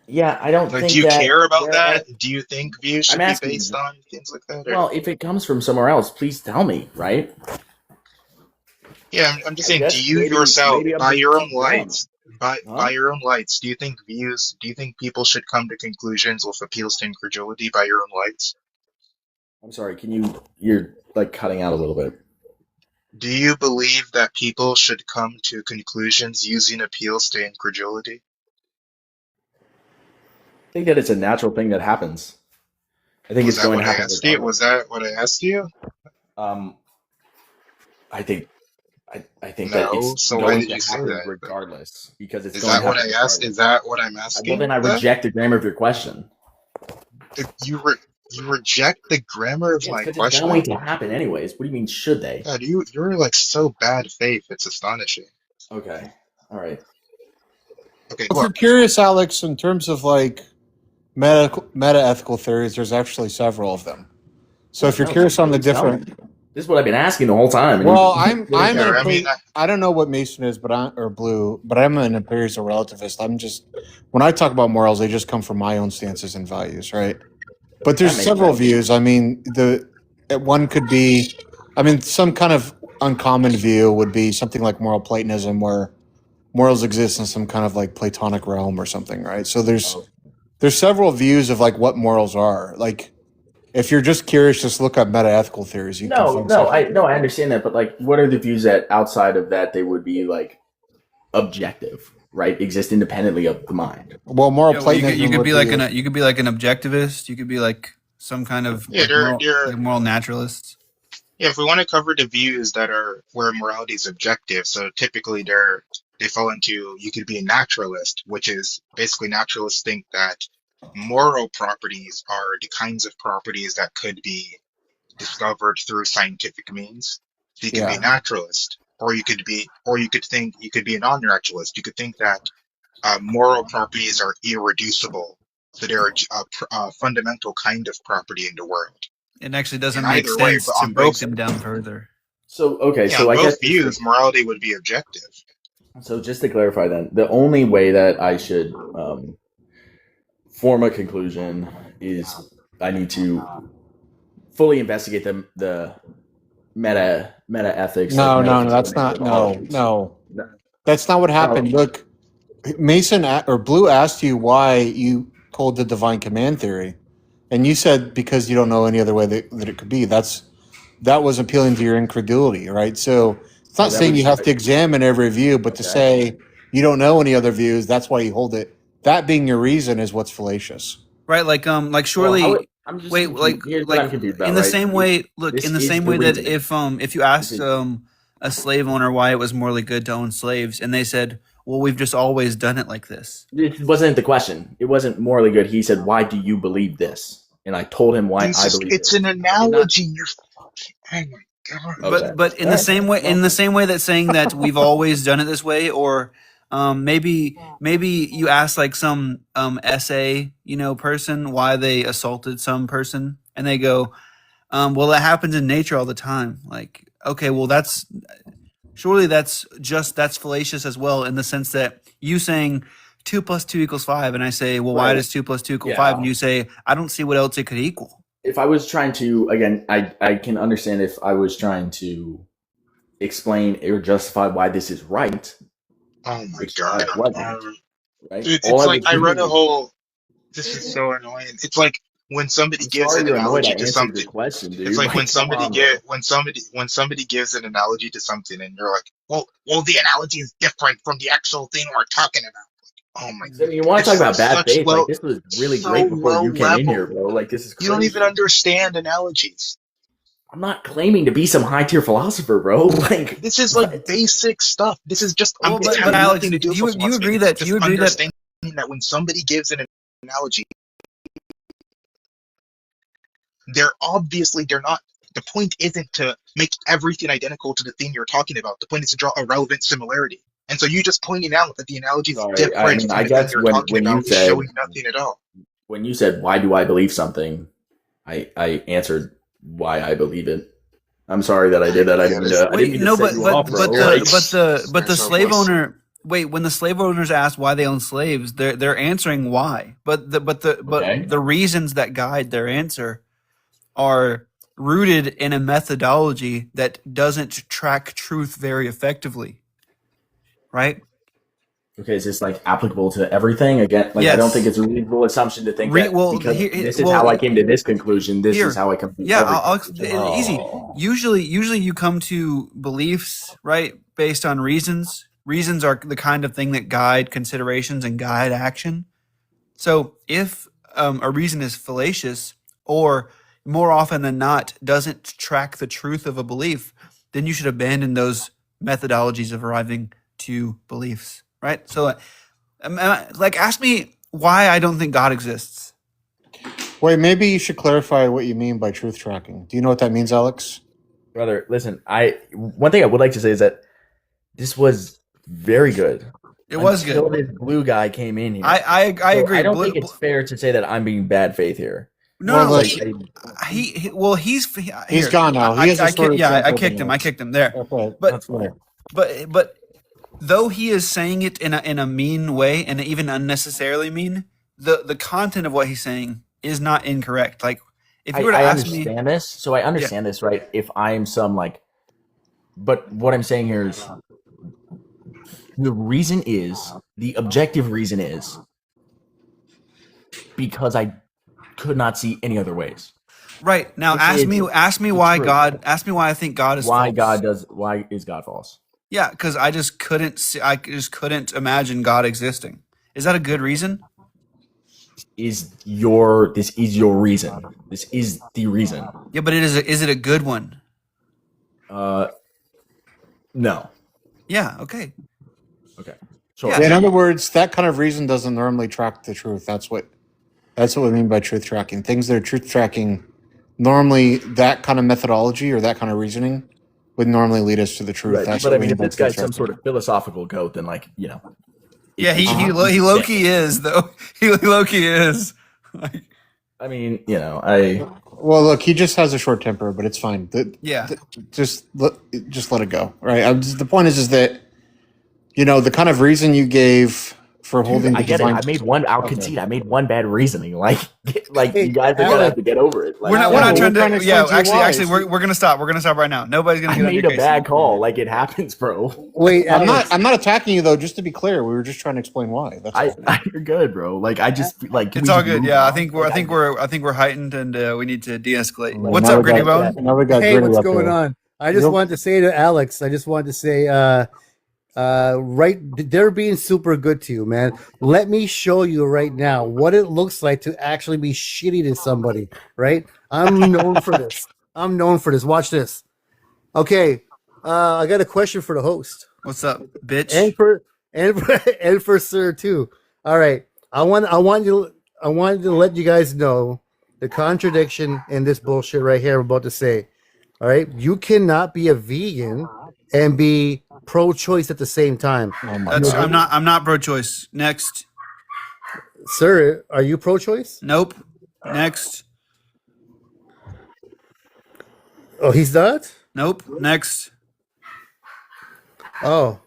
Speaker 8: Yeah, I don't
Speaker 11: Like, do
Speaker 8: think
Speaker 11: you
Speaker 8: that
Speaker 11: care about
Speaker 8: there are.
Speaker 11: that? Do you think views
Speaker 8: I'm
Speaker 11: should be
Speaker 8: asking
Speaker 11: based
Speaker 8: you.
Speaker 11: on things like that? Or
Speaker 8: Well, if it comes from somewhere else, please tell me, right?
Speaker 11: yeah, I'm just
Speaker 8: I
Speaker 11: saying, do
Speaker 8: guess
Speaker 11: you yourself,
Speaker 8: maybe I'm
Speaker 11: by
Speaker 8: just
Speaker 11: your
Speaker 8: too
Speaker 11: own
Speaker 8: dumb.
Speaker 11: lights, by
Speaker 8: Huh?
Speaker 11: your own lights, do you think people should come to conclusions with appeals to incredulity by your own lights?
Speaker 8: I'm sorry. You're like cutting out a little bit.
Speaker 11: Do you believe that people should come to conclusions using appeals to incredulity?
Speaker 8: I think that it's a natural thing that happens. I think
Speaker 11: Was
Speaker 8: it's
Speaker 11: that
Speaker 8: going to
Speaker 11: what I
Speaker 8: happen
Speaker 11: asked you? Was
Speaker 8: regardless.
Speaker 11: that what I asked you?
Speaker 8: Um, I think I think that
Speaker 11: No.
Speaker 8: it's
Speaker 11: So why
Speaker 8: going
Speaker 11: did
Speaker 8: to
Speaker 11: you say
Speaker 8: happen
Speaker 11: that?
Speaker 8: regardless because it's
Speaker 11: Is
Speaker 8: going to
Speaker 11: that what
Speaker 8: happen
Speaker 11: I asked? Is
Speaker 8: regardless.
Speaker 11: that what I'm
Speaker 8: Well, then
Speaker 11: asking?
Speaker 8: I
Speaker 11: Then
Speaker 8: reject the grammar of your question.
Speaker 11: You reject the grammar of
Speaker 8: Yes,
Speaker 11: my
Speaker 8: because it's going
Speaker 11: question?
Speaker 8: to happen anyways. What do you mean, should they?
Speaker 11: God, you're like so bad faith. It's astonishing.
Speaker 8: Okay. All right.
Speaker 11: Okay,
Speaker 10: If you're
Speaker 11: look.
Speaker 10: curious, Alex, in terms of like meta ethical theories, there's actually several of them. So
Speaker 8: Yeah,
Speaker 10: if you're
Speaker 8: no,
Speaker 10: curious on the
Speaker 8: please tell me.
Speaker 10: different,
Speaker 8: This is what I've been asking the whole time, and
Speaker 10: well,
Speaker 8: you didn't
Speaker 10: I'm
Speaker 11: Yeah,
Speaker 10: an
Speaker 8: tell me.
Speaker 11: I mean,
Speaker 10: I don't know what Mason is, or Blue, but I'm an empirical relativist. I'm just when I talk about morals, they just come from my own stances and values, right? But there's
Speaker 8: That makes
Speaker 10: several
Speaker 8: sense.
Speaker 10: views. I mean, one could be, I mean, some kind of uncommon view would be something like moral Platonism, where morals exist in some kind of like Platonic realm or something, right? So
Speaker 8: Oh,
Speaker 10: there's several views of like what morals are. Like if you're just curious, just look up meta ethical theories. You can
Speaker 8: no,
Speaker 10: find
Speaker 8: no,
Speaker 10: several.
Speaker 8: I understand that, but like, what are the views that outside of that they would be like objective, right? Exist independently of the mind.
Speaker 10: Well, moral
Speaker 1: Yeah, well, you
Speaker 10: Platonism
Speaker 1: could
Speaker 10: would
Speaker 1: be
Speaker 10: be
Speaker 1: like you could be like an objectivist. You could be like some kind of
Speaker 11: yeah, they're
Speaker 1: moral naturalist.
Speaker 11: yeah. If we want to cover the views that are where morality is objective, so typically they fall into you could be a naturalist, which is basically naturalists think that moral properties are the kinds of properties that could be discovered through scientific means. So you can be a
Speaker 10: Yeah.
Speaker 11: naturalist, or you could be a non-naturalist. You could think that moral properties are irreducible, so they're a fundamental kind of property in the world.
Speaker 1: It actually
Speaker 11: In
Speaker 1: doesn't make
Speaker 11: either way,
Speaker 1: sense
Speaker 11: but
Speaker 1: to
Speaker 11: on
Speaker 1: break
Speaker 11: both
Speaker 1: them down further.
Speaker 8: So okay,
Speaker 11: yeah,
Speaker 8: so
Speaker 11: on
Speaker 8: I guess
Speaker 11: both views, morality would be objective.
Speaker 8: just to clarify, then the only way that I should form a conclusion is I need to fully investigate the meta ethics, like
Speaker 10: No,
Speaker 8: metaphysical
Speaker 10: that's not.
Speaker 8: nature of all of
Speaker 10: No,
Speaker 8: these.
Speaker 10: no,
Speaker 8: No,
Speaker 10: that's not what
Speaker 8: no,
Speaker 10: happened. Look, Mason or Blue asked you why you pulled the divine command theory, and you said because you don't know any other way that it could be. That was appealing to your incredulity, right? So it's
Speaker 8: oh,
Speaker 10: not
Speaker 8: that
Speaker 10: saying you
Speaker 8: was
Speaker 10: have to examine every view, but to
Speaker 8: okay.
Speaker 10: say you don't know any other views, that's why you hold it. That being your reason is what's fallacious.
Speaker 1: Right, like
Speaker 8: Well,
Speaker 1: surely
Speaker 8: I'm just
Speaker 1: wait,
Speaker 8: confused. Here's what
Speaker 1: like
Speaker 8: I'm confused
Speaker 1: in
Speaker 8: about,
Speaker 1: the
Speaker 8: right?
Speaker 1: same way, look,
Speaker 8: This
Speaker 1: in the
Speaker 8: is
Speaker 1: same
Speaker 8: the
Speaker 1: way that
Speaker 8: reasoning.
Speaker 1: if you
Speaker 8: This
Speaker 1: asked
Speaker 8: is
Speaker 1: a slave owner why it was morally good to own slaves and they said, "Well, we've just always done it like this."
Speaker 8: it wasn't the question. It wasn't morally good. He said, "Why do you believe this?" And I told him why I believe
Speaker 11: It's
Speaker 8: this.
Speaker 11: an
Speaker 8: I did not.
Speaker 11: analogy. Oh my god.
Speaker 8: Okay.
Speaker 1: But
Speaker 8: All right.
Speaker 1: in
Speaker 8: Well,
Speaker 1: the same way that saying that we've always done it this way, or maybe you ask like some essay person why they assaulted some person, and they go, well, that happens in nature all the time. Like, okay, well, surely that's fallacious as well, in the sense that you saying 2 + 2 = 5, and I say, well, why
Speaker 8: right.
Speaker 1: does 2 + 2 = 5? And
Speaker 8: Yeah.
Speaker 1: you say, I don't see what else it could equal.
Speaker 8: If I was trying to, again, I can understand if I was trying to explain or justify why this is right,
Speaker 11: Oh my
Speaker 8: which I
Speaker 11: god.
Speaker 8: wasn't, right?
Speaker 11: Dude,
Speaker 8: All
Speaker 11: it's
Speaker 8: I
Speaker 11: like
Speaker 8: was
Speaker 11: I read
Speaker 8: doing
Speaker 11: a
Speaker 8: was,
Speaker 11: whole. This is so annoying. It's like when somebody
Speaker 8: I'm
Speaker 11: gives
Speaker 8: sorry
Speaker 11: an
Speaker 8: you're annoyed. I
Speaker 11: analogy to
Speaker 8: answered your
Speaker 11: something.
Speaker 8: question,
Speaker 11: It's
Speaker 8: dude.
Speaker 11: like
Speaker 8: Like, come on, bro.
Speaker 11: when somebody gives an analogy to something, and you're like, well, the analogy is different from the actual thing we're talking about. Oh my,
Speaker 8: I mean, you want to talk about bad faith? Like, this was
Speaker 11: it's
Speaker 8: really
Speaker 11: so
Speaker 8: great before
Speaker 11: low
Speaker 8: you came in here,
Speaker 11: level.
Speaker 8: bro. Like, this is
Speaker 11: You don't even
Speaker 8: crazy.
Speaker 11: understand analogies.
Speaker 8: I'm not claiming to be some high tier philosopher, bro. Like
Speaker 11: This is like basic stuff. This is just
Speaker 1: Well,
Speaker 11: it's
Speaker 1: but
Speaker 11: having
Speaker 1: Alex,
Speaker 11: nothing to do with
Speaker 1: you
Speaker 11: philosophy.
Speaker 1: agree
Speaker 11: It's
Speaker 1: that
Speaker 11: just understanding that when somebody gives an analogy, they're not. The point isn't to make everything identical to the thing you're talking about. The point is to draw a relevant similarity. And so you just pointing out that the analogy is
Speaker 8: sorry, I
Speaker 11: different
Speaker 8: mean,
Speaker 11: from
Speaker 8: I
Speaker 11: the thing
Speaker 8: guess
Speaker 11: you're talking
Speaker 8: when you
Speaker 11: about is
Speaker 8: said
Speaker 11: showing nothing at all.
Speaker 8: when you said why do I believe something, I answered why I believe it. I'm sorry that I did that. I didn't mean to set you off, bro.
Speaker 1: But the slave owner. Wait, when the slave owners ask why they own slaves, they're answering why. But the reasons that guide their answer are rooted in a methodology that doesn't track truth very effectively, right?
Speaker 8: Okay, is this like applicable to everything? Again, like I don't think it's a reasonable assumption to think that because this is how I came to this conclusion. This is how I come to everything.
Speaker 1: Easy. Usually you come to beliefs, right, based on reasons. Reasons are the kind of thing that guide considerations and guide action. So if a reason is fallacious or more often than not doesn't track the truth of a belief, then you should abandon those methodologies of arriving to beliefs, right? So like ask me why I don't think God exists.
Speaker 10: Wait, maybe you should clarify what you mean by truth tracking. Do you know what that means, Alex?
Speaker 8: Brother, listen, one thing I would like to say is that this was very good.
Speaker 1: It was
Speaker 8: until
Speaker 1: good.
Speaker 8: this blue guy came in here.
Speaker 1: I agree.
Speaker 8: I don't think it's fair to say that I'm being bad faith here.
Speaker 1: No,
Speaker 8: Like,
Speaker 1: he's
Speaker 10: gone now. He has a sort of
Speaker 1: I kicked him. I kicked him there.
Speaker 10: Okay,
Speaker 1: But though he is saying it in a mean way and even unnecessarily mean, the content of what he's saying is not incorrect. Like if you were to ask me,
Speaker 8: understand this. So I understand this, right? If I am but what I'm saying here is the objective reason is because I could not see any other ways.
Speaker 1: Right. Now ask me why I think God is false.
Speaker 8: Why is God false?
Speaker 1: Yeah, because I just couldn't imagine God existing. Is that a good reason?
Speaker 8: This is your reason. This is the reason.
Speaker 1: Yeah, but is it a good one?
Speaker 8: No.
Speaker 1: Yeah, okay.
Speaker 8: Okay. So
Speaker 10: in other words, that kind of reason doesn't normally track the truth. That's what we mean by truth tracking. Things that are truth tracking, normally that kind of methodology or that kind of reasoning would normally lead us to the truth.
Speaker 8: Right.
Speaker 10: That's
Speaker 8: but
Speaker 10: what
Speaker 8: I mean, if
Speaker 10: mean
Speaker 8: this guy's some sort of philosophical goat, then
Speaker 1: Yeah, he low-key is, though. He low-key is.
Speaker 8: I mean,
Speaker 10: Well, look, he just has a short temper, but it's fine. Just let it go, right? The point is that, the kind of reason you gave for holding.
Speaker 8: I get it. I made one. I'll concede. I made one bad reasoning. Like you guys are gonna have to get over it. Like,
Speaker 1: we're not trying to. Yeah, actually, we're gonna stop. We're gonna stop right now. Nobody's gonna.
Speaker 8: I made a bad call. Like it happens, bro.
Speaker 10: Wait, I'm not attacking you though. Just to be clear, we were just trying to explain why.
Speaker 8: You're good, bro. Like I just like
Speaker 1: it's all good. Yeah, I think we're heightened and we need to de-escalate. What's up, Gritty Bone?
Speaker 12: Hey, what's going on? I just wanted to say to Alex. Right, they're being super good to you, man. Let me show you right now what it looks like to actually be shitty to somebody, right? I'm known for this. Watch this. Okay, I got a question for the host.
Speaker 1: What's up, bitch?
Speaker 12: And for Sir too. All right, I wanted to let you guys know the contradiction in this bullshit right here I'm about to say. All right, you cannot be a vegan and be pro-choice at the same time.
Speaker 1: I'm not pro-choice. Next.
Speaker 12: Sir, are you pro-choice?
Speaker 1: Nope. Next.
Speaker 12: Oh, he's not?
Speaker 1: Nope. Next.
Speaker 12: Oh.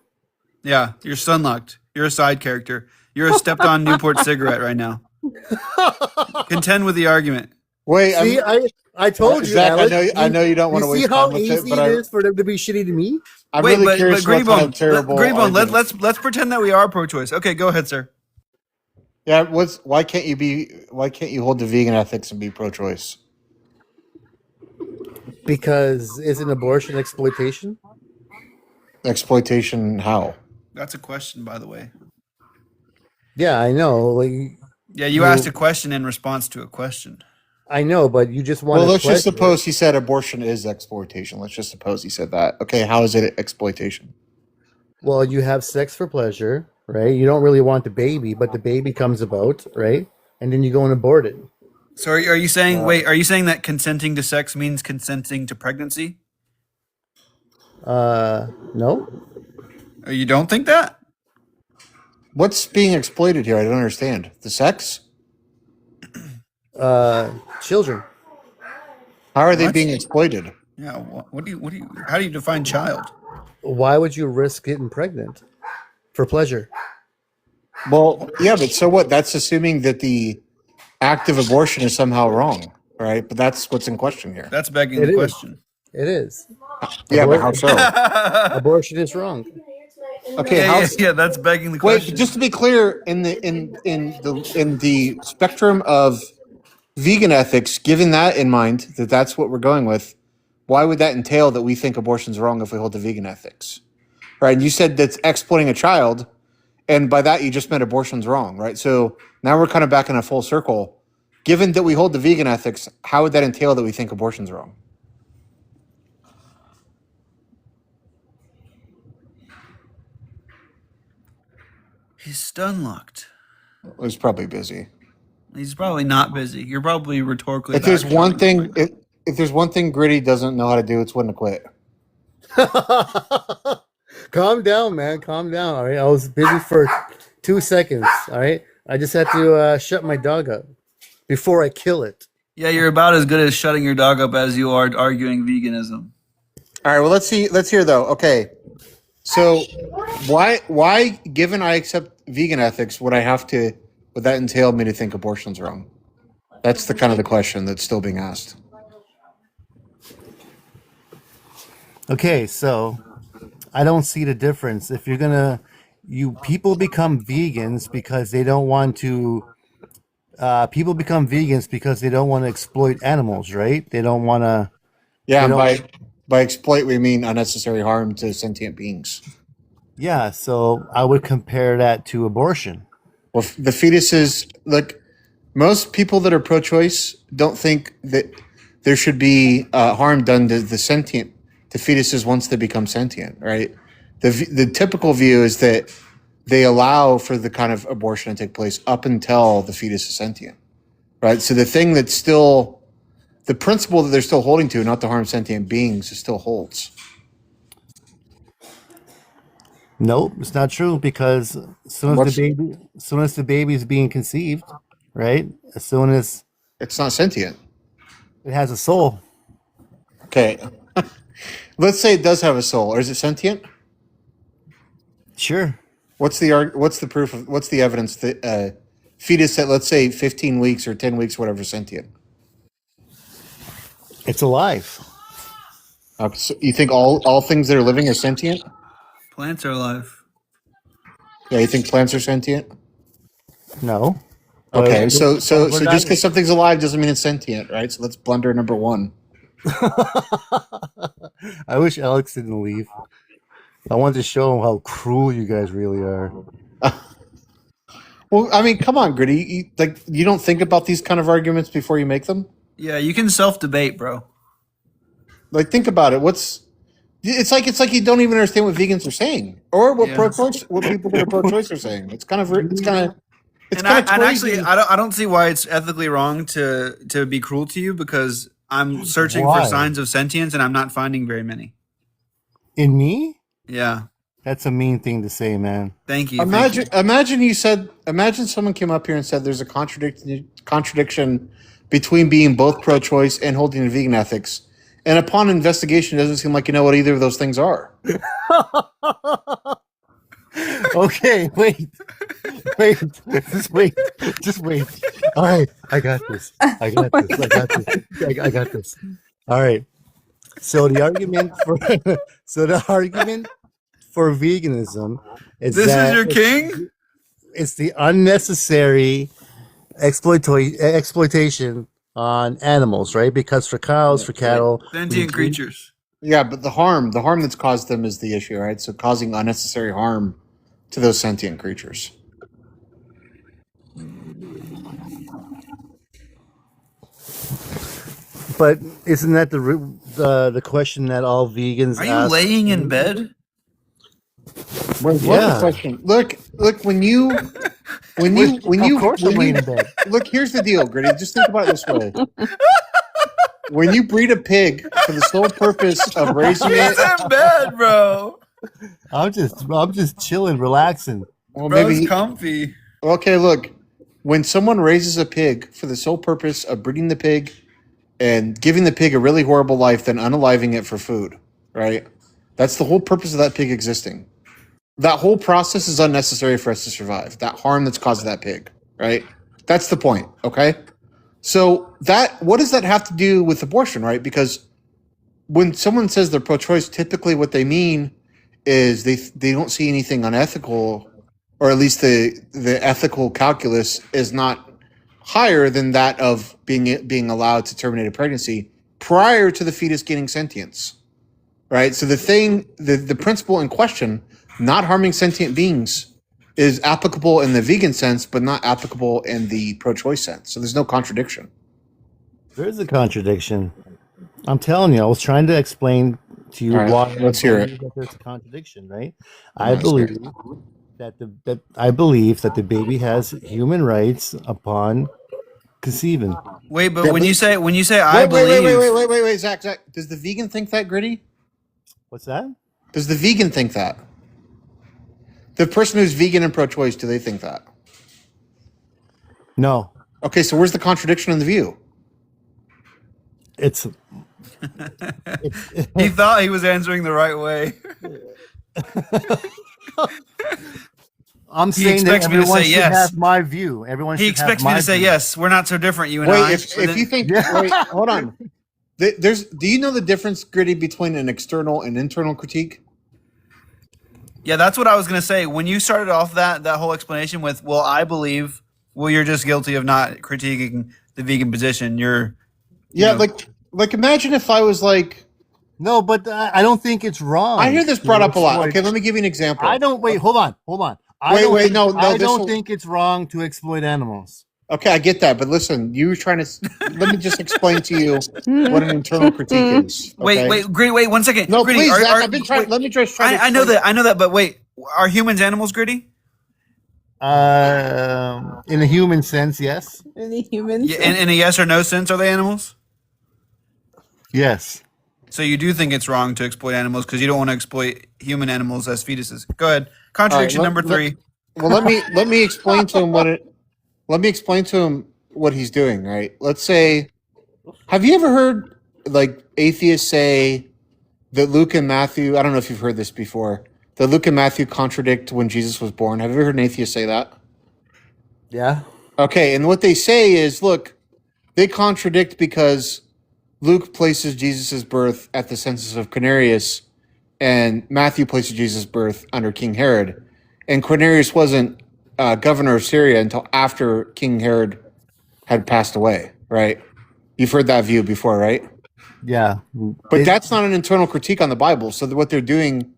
Speaker 1: Yeah, you're sunlocked. You're a side character. You're a stepped-on Newport cigarette right now. Contend with the argument.
Speaker 10: Wait,
Speaker 12: see, I told you,
Speaker 10: Zach,
Speaker 12: Alex,
Speaker 10: I know you don't want to waste time with it, but
Speaker 12: see how easy it is for them to be shitty to me?
Speaker 10: I'm really curious
Speaker 1: but
Speaker 10: what kind of terrible.
Speaker 1: Greybone, let's pretend that we are pro-choice. Okay, go ahead, sir.
Speaker 10: Yeah, why can't you hold the vegan ethics and be pro-choice?
Speaker 12: Because isn't abortion exploitation?
Speaker 10: Exploitation how?
Speaker 1: That's a question, by the way.
Speaker 12: Yeah, I know.
Speaker 1: You asked a question in response to a question.
Speaker 12: I know, but you just want
Speaker 10: Well,
Speaker 12: to
Speaker 10: let's just
Speaker 12: pleasure.
Speaker 10: suppose he said abortion is exploitation. Let's just suppose he said that. Okay, how is it exploitation?
Speaker 12: Well, you have sex for pleasure, right? You don't really want the baby, but the baby comes about, right? And then you go and abort it.
Speaker 1: So are you saying? Wait, are you saying that consenting to sex means consenting to pregnancy?
Speaker 12: No.
Speaker 1: Or you don't think that?
Speaker 10: What's being exploited here? I don't understand. The sex?
Speaker 12: Children.
Speaker 10: How are they
Speaker 1: What?
Speaker 10: being exploited?
Speaker 1: Yeah. How do you define child?
Speaker 12: Why would you risk getting pregnant for pleasure?
Speaker 10: Well, yeah, but so what? That's assuming that the act of abortion is somehow wrong, right? But that's what's in question here.
Speaker 1: That's begging
Speaker 12: It
Speaker 1: the
Speaker 12: is.
Speaker 1: question.
Speaker 12: It is.
Speaker 10: Yeah, but how
Speaker 12: Abort-
Speaker 10: so?
Speaker 12: abortion is wrong.
Speaker 10: Okay,
Speaker 1: yeah, that's begging the question.
Speaker 10: wait, just to be clear, in the spectrum of vegan ethics, given that in mind, that's what we're going with, why would that entail that we think abortion's wrong if we hold to vegan ethics? Right? And you said that's exploiting a child, and by that you just meant abortion's wrong, right? So now we're kind of back in a full circle. Given that we hold to vegan ethics, how would that entail that we think abortion's wrong?
Speaker 1: He's stun locked.
Speaker 10: He's probably busy.
Speaker 1: He's probably not busy. You're probably rhetorically.
Speaker 10: If there's one
Speaker 1: backpedaling.
Speaker 10: thing, if there's one thing Gritty doesn't know how to do, it's when to quit.
Speaker 12: Calm down, man. Calm down. All right. I was busy for 2 seconds. All right. I just had to shut my dog up before I kill it.
Speaker 1: Yeah, you're about as good at shutting your dog up as you are arguing veganism.
Speaker 10: All right. Well, let's see. Let's hear though. Okay. So, why, given I accept vegan ethics, would that entail me to think abortion's wrong? That's the kind of the question that's still being asked.
Speaker 12: Okay. So I don't see the difference. If you're going to, people become vegans because they don't want to, people become vegans because they don't want to exploit animals, right? They don't want to.
Speaker 10: Yeah,
Speaker 12: They
Speaker 10: and
Speaker 12: don't-
Speaker 10: by exploit we mean unnecessary harm to sentient beings.
Speaker 12: Yeah. So I would compare that to abortion.
Speaker 10: Well, the fetuses, like most people that are pro-choice, don't think that there should be harm done to fetuses once they become sentient, right? The typical view is that they allow for the kind of abortion to take place up until the fetus is sentient, right? So the thing that's still, the principle that they're still holding to, not to harm sentient beings, it still holds.
Speaker 12: Nope, it's not true because as soon as the baby is being conceived, right? As soon as
Speaker 10: It's not sentient.
Speaker 12: it has a soul.
Speaker 10: Okay. Let's say it does have a soul, or is it sentient?
Speaker 12: Sure.
Speaker 10: What's the proof of, what's the evidence that fetus at, let's say, 15 weeks or 10 weeks, whatever, is sentient?
Speaker 12: It's alive.
Speaker 10: So you think all things that are living are sentient?
Speaker 1: Plants are alive.
Speaker 10: Yeah, you think plants are sentient?
Speaker 12: No.
Speaker 10: Okay,
Speaker 12: But-
Speaker 10: so
Speaker 12: but
Speaker 10: just
Speaker 12: not-
Speaker 10: because something's alive doesn't mean it's sentient, right? So that's blunder number one.
Speaker 12: I wish Alex didn't leave. I wanted to show him how cruel you guys really are.
Speaker 10: Well, I mean, come on, Gritty. You don't think about these kind of arguments before you make them?
Speaker 1: Yeah, you can self-debate, bro.
Speaker 10: Like, think about it. It's like you don't even understand what vegans are saying, or what
Speaker 1: Yeah.
Speaker 10: pro-choice, what people that are pro-choice are saying. It's kind of
Speaker 1: And actually, I don't see why it's ethically wrong to be cruel to you because I'm searching
Speaker 12: Why?
Speaker 1: for signs of sentience and I'm not finding very many.
Speaker 12: In me?
Speaker 1: Yeah.
Speaker 12: That's a mean thing to say, man.
Speaker 1: Thank you.
Speaker 10: Imagine someone came up here and said there's a contradiction between being both pro-choice and holding to vegan ethics, and upon investigation, it doesn't seem like you know what either of those things are.
Speaker 12: Okay, wait. Just wait. All right, I got this. I got this. All right. So the argument for veganism is
Speaker 1: This
Speaker 12: that
Speaker 1: is your king?
Speaker 12: it's the unnecessary exploitation on animals, right? Because for cows, for cattle,
Speaker 1: Sentient creatures.
Speaker 10: Yeah, but the harm that's caused them is the issue, right? So causing unnecessary harm to those sentient creatures.
Speaker 12: But isn't that the question that all vegans
Speaker 1: Are you
Speaker 12: ask?
Speaker 1: laying in bed?
Speaker 10: Wait, what's the question? Look, when you
Speaker 12: Of course I'm laying in bed.
Speaker 10: look, here's the deal, Gritty. Just think about it this way. When you breed a pig for the sole purpose of raising
Speaker 1: He's
Speaker 10: it,
Speaker 1: in bed, bro.
Speaker 12: I'm just chilling, relaxing.
Speaker 10: well,
Speaker 1: Bro's
Speaker 10: maybe.
Speaker 1: comfy.
Speaker 10: Okay, look, when someone raises a pig for the sole purpose of breeding the pig and giving the pig a really horrible life, then unaliving it for food, right? That's the whole purpose of that pig existing. That whole process is unnecessary for us to survive. That harm that's caused to that pig, right? That's the point, okay? So what does that have to do with abortion, right? Because when someone says they're pro-choice, typically what they mean is they don't see anything unethical, or at least the ethical calculus is not higher than that of being allowed to terminate a pregnancy prior to the fetus gaining sentience, right? So the principle in question, not harming sentient beings, is applicable in the vegan sense, but not applicable in the pro-choice sense. So there's no contradiction.
Speaker 12: There is a contradiction. I'm telling you, I was trying to explain to you why.
Speaker 10: Let's hear it.
Speaker 12: That there's a contradiction, right? I believe that the baby has human rights upon conceiving.
Speaker 1: Wait, but when you say I believe,
Speaker 10: wait, Zach, does the vegan think that, Gritty?
Speaker 12: What's that?
Speaker 10: Does the vegan think that? The person who's vegan and pro-choice, do they think that?
Speaker 12: No.
Speaker 10: Okay, so where's the contradiction in the view?
Speaker 12: It's
Speaker 1: he thought he was answering the right way.
Speaker 12: I'm
Speaker 1: He
Speaker 12: saying that
Speaker 1: expects me to
Speaker 12: everyone
Speaker 1: say
Speaker 12: should
Speaker 1: yes.
Speaker 12: have my view. Everyone
Speaker 1: He
Speaker 12: should have
Speaker 1: expects me
Speaker 12: my
Speaker 1: to say
Speaker 12: view.
Speaker 1: yes. We're not so different, you and I.
Speaker 10: Wait, if you think, wait, hold on. Do you know the difference, Gritty, between an external and internal critique?
Speaker 1: Yeah, that's what I was gonna say. When you started off that whole explanation with, well, I believe, well, you're just guilty of not critiquing the vegan position.
Speaker 10: Like imagine if I was like,
Speaker 12: no, but I don't think it's wrong.
Speaker 10: I hear this brought up a lot. Okay, let me give you an example.
Speaker 12: I don't wait. Hold on. I don't think it's wrong to exploit animals.
Speaker 10: Okay, I get that, but listen, you were trying to. Let me just explain to you what an internal critique is. Okay?
Speaker 1: Wait, 1 second.
Speaker 10: No,
Speaker 1: Gritty,
Speaker 10: please, Zach, I've been trying. Let me just try.
Speaker 1: I know that, but wait, are humans animals, Gritty?
Speaker 12: In a human sense, yes.
Speaker 9: In the human
Speaker 1: In a yes or no sense, are they animals?
Speaker 12: Yes.
Speaker 1: So you do think it's wrong to exploit animals because you don't want to exploit human animals as fetuses. Go ahead. Contradiction number 3.
Speaker 10: Well, let me explain to him Let me explain to him what he's doing. Right? Let's say, have you ever heard like atheists say that Luke and Matthew? I don't know if you've heard this before. That Luke and Matthew contradict when Jesus was born. Have you ever heard an atheist say that?
Speaker 12: Yeah.
Speaker 10: Okay, and what they say is, look, they contradict because Luke places Jesus' birth at the census of Quirinius, and Matthew places Jesus' birth under King Herod. And Quirinius wasn't governor of Syria until after King Herod had passed away, right? You've heard that view before, right?
Speaker 12: Yeah.
Speaker 10: But that's not an internal critique on the Bible. So what they're doing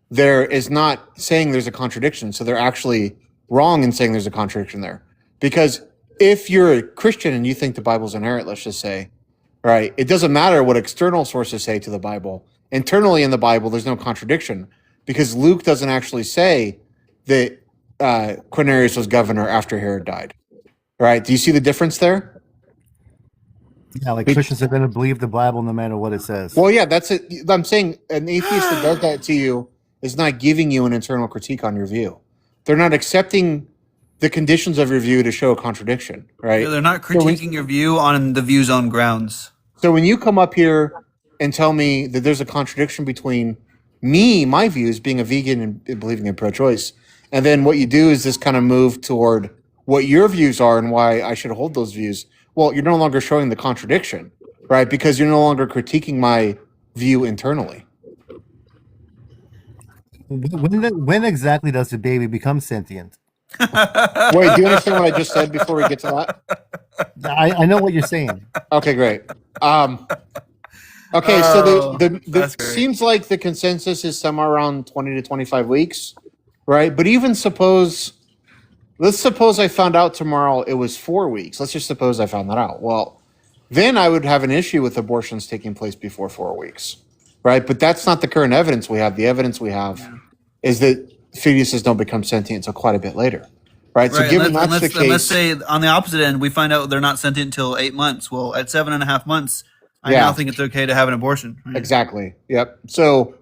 Speaker 10: there is not saying there's a contradiction. So they're actually wrong in saying there's a contradiction there. Because if you're a Christian and you think the Bible's inerrant, let's just say, right, it doesn't matter what external sources say to the Bible. Internally in the Bible, there's no contradiction because Luke doesn't actually say that Quirinius was governor after Herod died. Right? Do you see the difference there?
Speaker 12: Yeah, like Christians are going to believe the Bible no matter what it says.
Speaker 10: Well, yeah, that's it. I'm saying an atheist that does that to you is not giving you an internal critique on your view. They're not accepting the conditions of your view to show a contradiction, right?
Speaker 1: They're not critiquing your view on the view's own grounds.
Speaker 10: So when you come up here and tell me that there's a contradiction between me, my views, being a vegan and believing in pro-choice, and then what you do is this kind of move toward what your views are and why I should hold those views. Well, you're no longer showing the contradiction, right? Because you're no longer critiquing my view internally.
Speaker 12: When exactly does the baby become sentient?
Speaker 10: Wait, do you understand what I just said before we get to that?
Speaker 12: I know what you're saying.
Speaker 10: Okay, great. Okay, so the seems like the consensus is somewhere around 20 to 25 weeks, right? But even let's suppose I found out tomorrow it was 4 weeks. Let's just suppose I found that out. Well, then I would have an issue with abortions taking place before 4 weeks, right? But that's not the current evidence we have. The evidence we have is that fetuses don't become sentient until quite a bit later, right? So, given that's the case,
Speaker 1: let's say on the opposite end, we find out they're not sentient until 8 months. Well, at 7.5 months, I now think it's okay to have an abortion. Right?
Speaker 10: Exactly. Yep. So,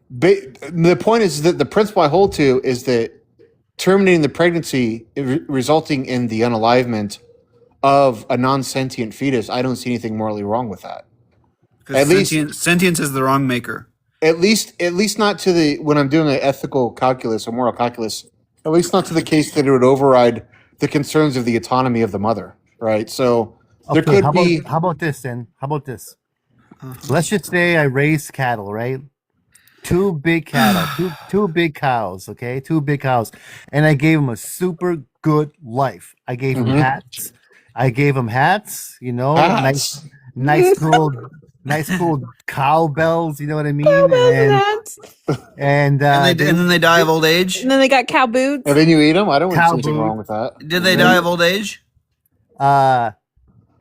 Speaker 10: the point is that the principle I hold to is that terminating the pregnancy resulting in the unalivement of a non-sentient fetus, I don't see anything morally wrong with that.
Speaker 1: Because sentience is the wrong maker.
Speaker 10: At least not to the when I'm doing an ethical calculus or moral calculus. At least not to the case that it would override the concerns of the autonomy of the mother, right? So there could be.
Speaker 12: How about this then? How about this? Let's just say I raise cattle, right? Two big cattle, two big cows, okay? Two big cows. And I gave them a super good life. I gave them hats. You know,
Speaker 10: Hats.
Speaker 12: nice cool cowbells, you know what I mean? And
Speaker 1: then they die of old age.
Speaker 9: And then they got cow boots.
Speaker 10: And then you eat them. I don't see
Speaker 12: Cow
Speaker 10: anything
Speaker 12: boot.
Speaker 10: wrong with that.
Speaker 1: Did they die of old age?
Speaker 12: Well,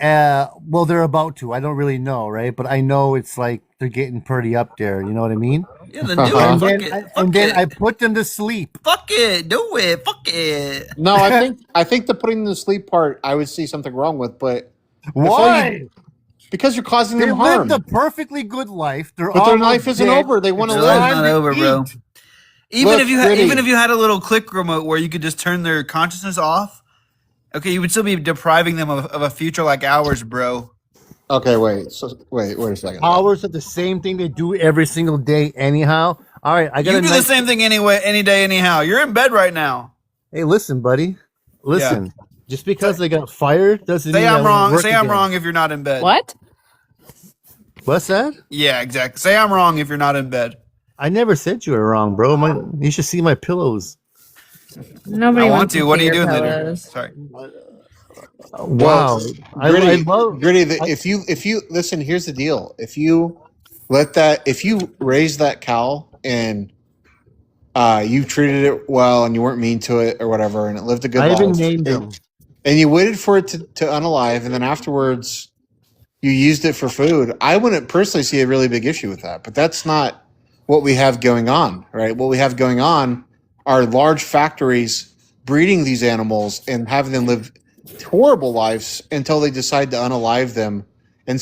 Speaker 12: they're about to. I don't really know, right? But I know it's like they're getting pretty up there. You know what I mean?
Speaker 1: Yeah, then do it.
Speaker 12: And then I put them to sleep.
Speaker 1: Fuck it. Do it. Fuck it.
Speaker 10: No, I think the putting them to sleep part I would see something wrong with, but
Speaker 12: Why?
Speaker 10: because you're causing
Speaker 12: They
Speaker 10: them harm.
Speaker 12: lived a perfectly good life.
Speaker 10: But their life isn't over. They want to
Speaker 1: Their
Speaker 10: live.
Speaker 1: life's not over, bro. Even
Speaker 10: Look,
Speaker 1: if
Speaker 10: Gritty.
Speaker 1: you had a little click remote where you could just turn their consciousness off, okay, you would still be depriving them of a future like ours, bro.
Speaker 10: Okay, wait a second.
Speaker 12: Hours of the same thing they do every single day, anyhow. All right, I got.
Speaker 1: You do the same thing anyway, any day, anyhow. You're in bed right now.
Speaker 12: Hey, listen, buddy. Listen.
Speaker 1: Yeah.
Speaker 12: Just because they got fired doesn't
Speaker 1: Say
Speaker 12: mean
Speaker 1: I'm
Speaker 12: I won't
Speaker 1: wrong.
Speaker 12: work
Speaker 1: Say I'm
Speaker 12: again.
Speaker 1: wrong if you're not in bed.
Speaker 9: What?
Speaker 12: What's that?
Speaker 1: Yeah, exactly. Say I'm wrong if you're not in bed.
Speaker 12: I never said you were wrong, bro. You should see my pillows.
Speaker 9: Nobody
Speaker 1: I want
Speaker 9: wants
Speaker 1: to. What are you
Speaker 9: see your
Speaker 1: doing later?
Speaker 9: pillows.
Speaker 1: Sorry.
Speaker 12: Wow. I love.
Speaker 10: Gritty, if you listen, here's the deal. If you raise that cow and you treated it well and you weren't mean to it or whatever, and it lived a good
Speaker 12: I
Speaker 10: life,
Speaker 12: even named them.
Speaker 10: and you waited for it to unalive, and then afterwards you used it for food, I wouldn't personally see a really big issue with that. But that's not what we have going on, right? What we have going on are large factories breeding these animals and having them live horrible lives until they decide to unalive them and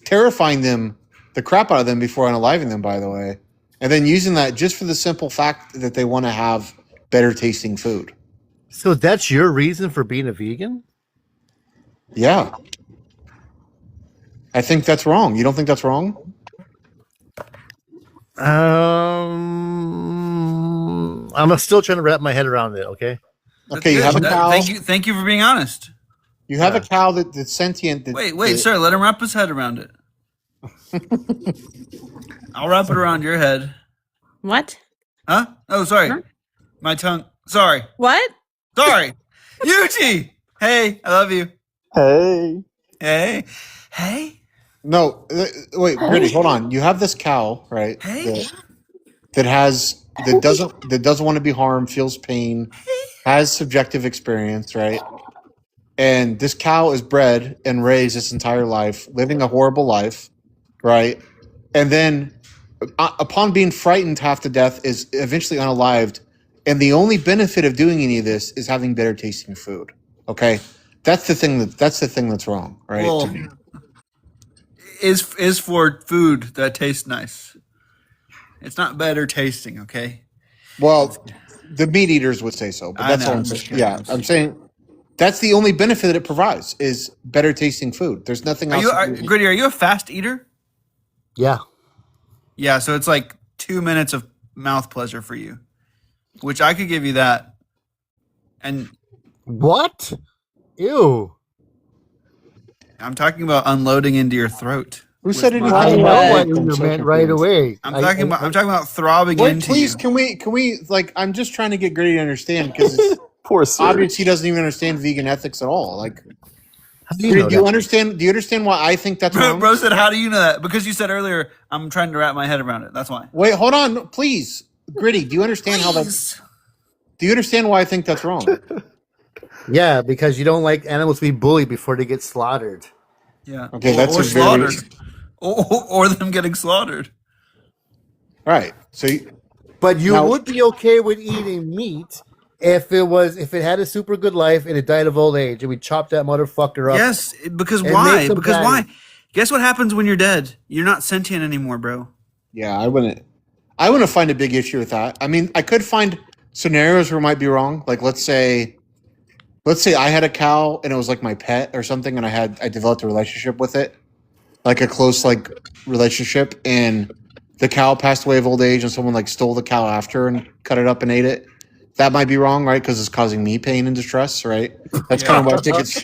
Speaker 10: terrifying them the crap out of them before unaliving them, by the way, and then using that just for the simple fact that they want to have better tasting food.
Speaker 12: So that's your reason for being a vegan?
Speaker 10: Yeah. I think that's wrong. You don't think that's wrong?
Speaker 12: I'm still trying to wrap my head around it, okay?
Speaker 10: Okay, you have a cow.
Speaker 1: Thank you for being honest.
Speaker 10: You have a cow that's sentient.
Speaker 1: Wait, sir. Let him wrap his head around it. I'll wrap it around your head.
Speaker 9: What?
Speaker 1: Huh? Oh, sorry.
Speaker 9: Huh?
Speaker 1: My tongue. Sorry.
Speaker 9: What?
Speaker 1: Sorry. Yuji! Hey, I love you.
Speaker 10: Hey.
Speaker 1: Hey.
Speaker 10: No, wait, Gritty, hold on. You have this cow, right?
Speaker 1: Hey.
Speaker 10: That doesn't want to be harmed, feels pain, has subjective experience, right? And this cow is bred and raised its entire life, living a horrible life, right? And then, upon being frightened half to death, is eventually unalived. And the only benefit of doing any of this is having better tasting food. Okay, that's the thing that's wrong, right?
Speaker 1: Well, is for food that tastes nice. It's not better tasting, okay?
Speaker 10: Well, the meat eaters would say so, but that's all I'm saying. Yeah, I'm saying that's the only benefit that it provides is better tasting food. There's nothing else.
Speaker 1: Gritty, are you a fast eater?
Speaker 12: Yeah.
Speaker 1: Yeah, so it's like 2 minutes of mouth pleasure for you, which I could give you that. And
Speaker 12: what? Ew.
Speaker 1: I'm talking about unloading into your throat.
Speaker 10: Who said anything?
Speaker 12: I know what you meant right away.
Speaker 1: I'm talking about throbbing
Speaker 10: Wait,
Speaker 1: into
Speaker 10: please,
Speaker 1: you.
Speaker 10: can we like? I'm just trying to get Gritty to understand because it's
Speaker 13: Poor sir.
Speaker 10: obvious he doesn't even understand vegan ethics at all. Like,
Speaker 12: Do
Speaker 10: do you understand? Do you understand why I think that's wrong?
Speaker 1: Bro said, "How do you know that?" Because you said earlier, "I'm trying to wrap my head around it." That's why.
Speaker 10: Wait, hold on, please, Gritty. Do you understand how that's? Do you understand why I think that's wrong?
Speaker 12: Yeah, because you don't like animals to be bullied before they get slaughtered.
Speaker 1: Yeah.
Speaker 10: Okay, that's
Speaker 1: or
Speaker 10: a very
Speaker 1: slaughtered. Or them getting slaughtered.
Speaker 10: right. So
Speaker 12: But you
Speaker 10: now,
Speaker 12: would be okay with eating meat if it had a super good life and it died of old age, and we chopped that motherfucker up.
Speaker 1: Yes, because
Speaker 12: And make
Speaker 1: why?
Speaker 12: some
Speaker 1: Because why?
Speaker 12: patties.
Speaker 1: Guess what happens when you're dead? You're not sentient anymore, bro.
Speaker 10: yeah, I wouldn't. I wouldn't find a big issue with that. I mean, I could find scenarios where it might be wrong. Like, let's say I had a cow and it was like my pet or something, and I developed a relationship with it, like a close like relationship, and the cow passed away of old age, and someone like stole the cow after and cut it up and ate it. That might be wrong, right? Because it's causing me pain and distress, right? That's kind of what I think it's.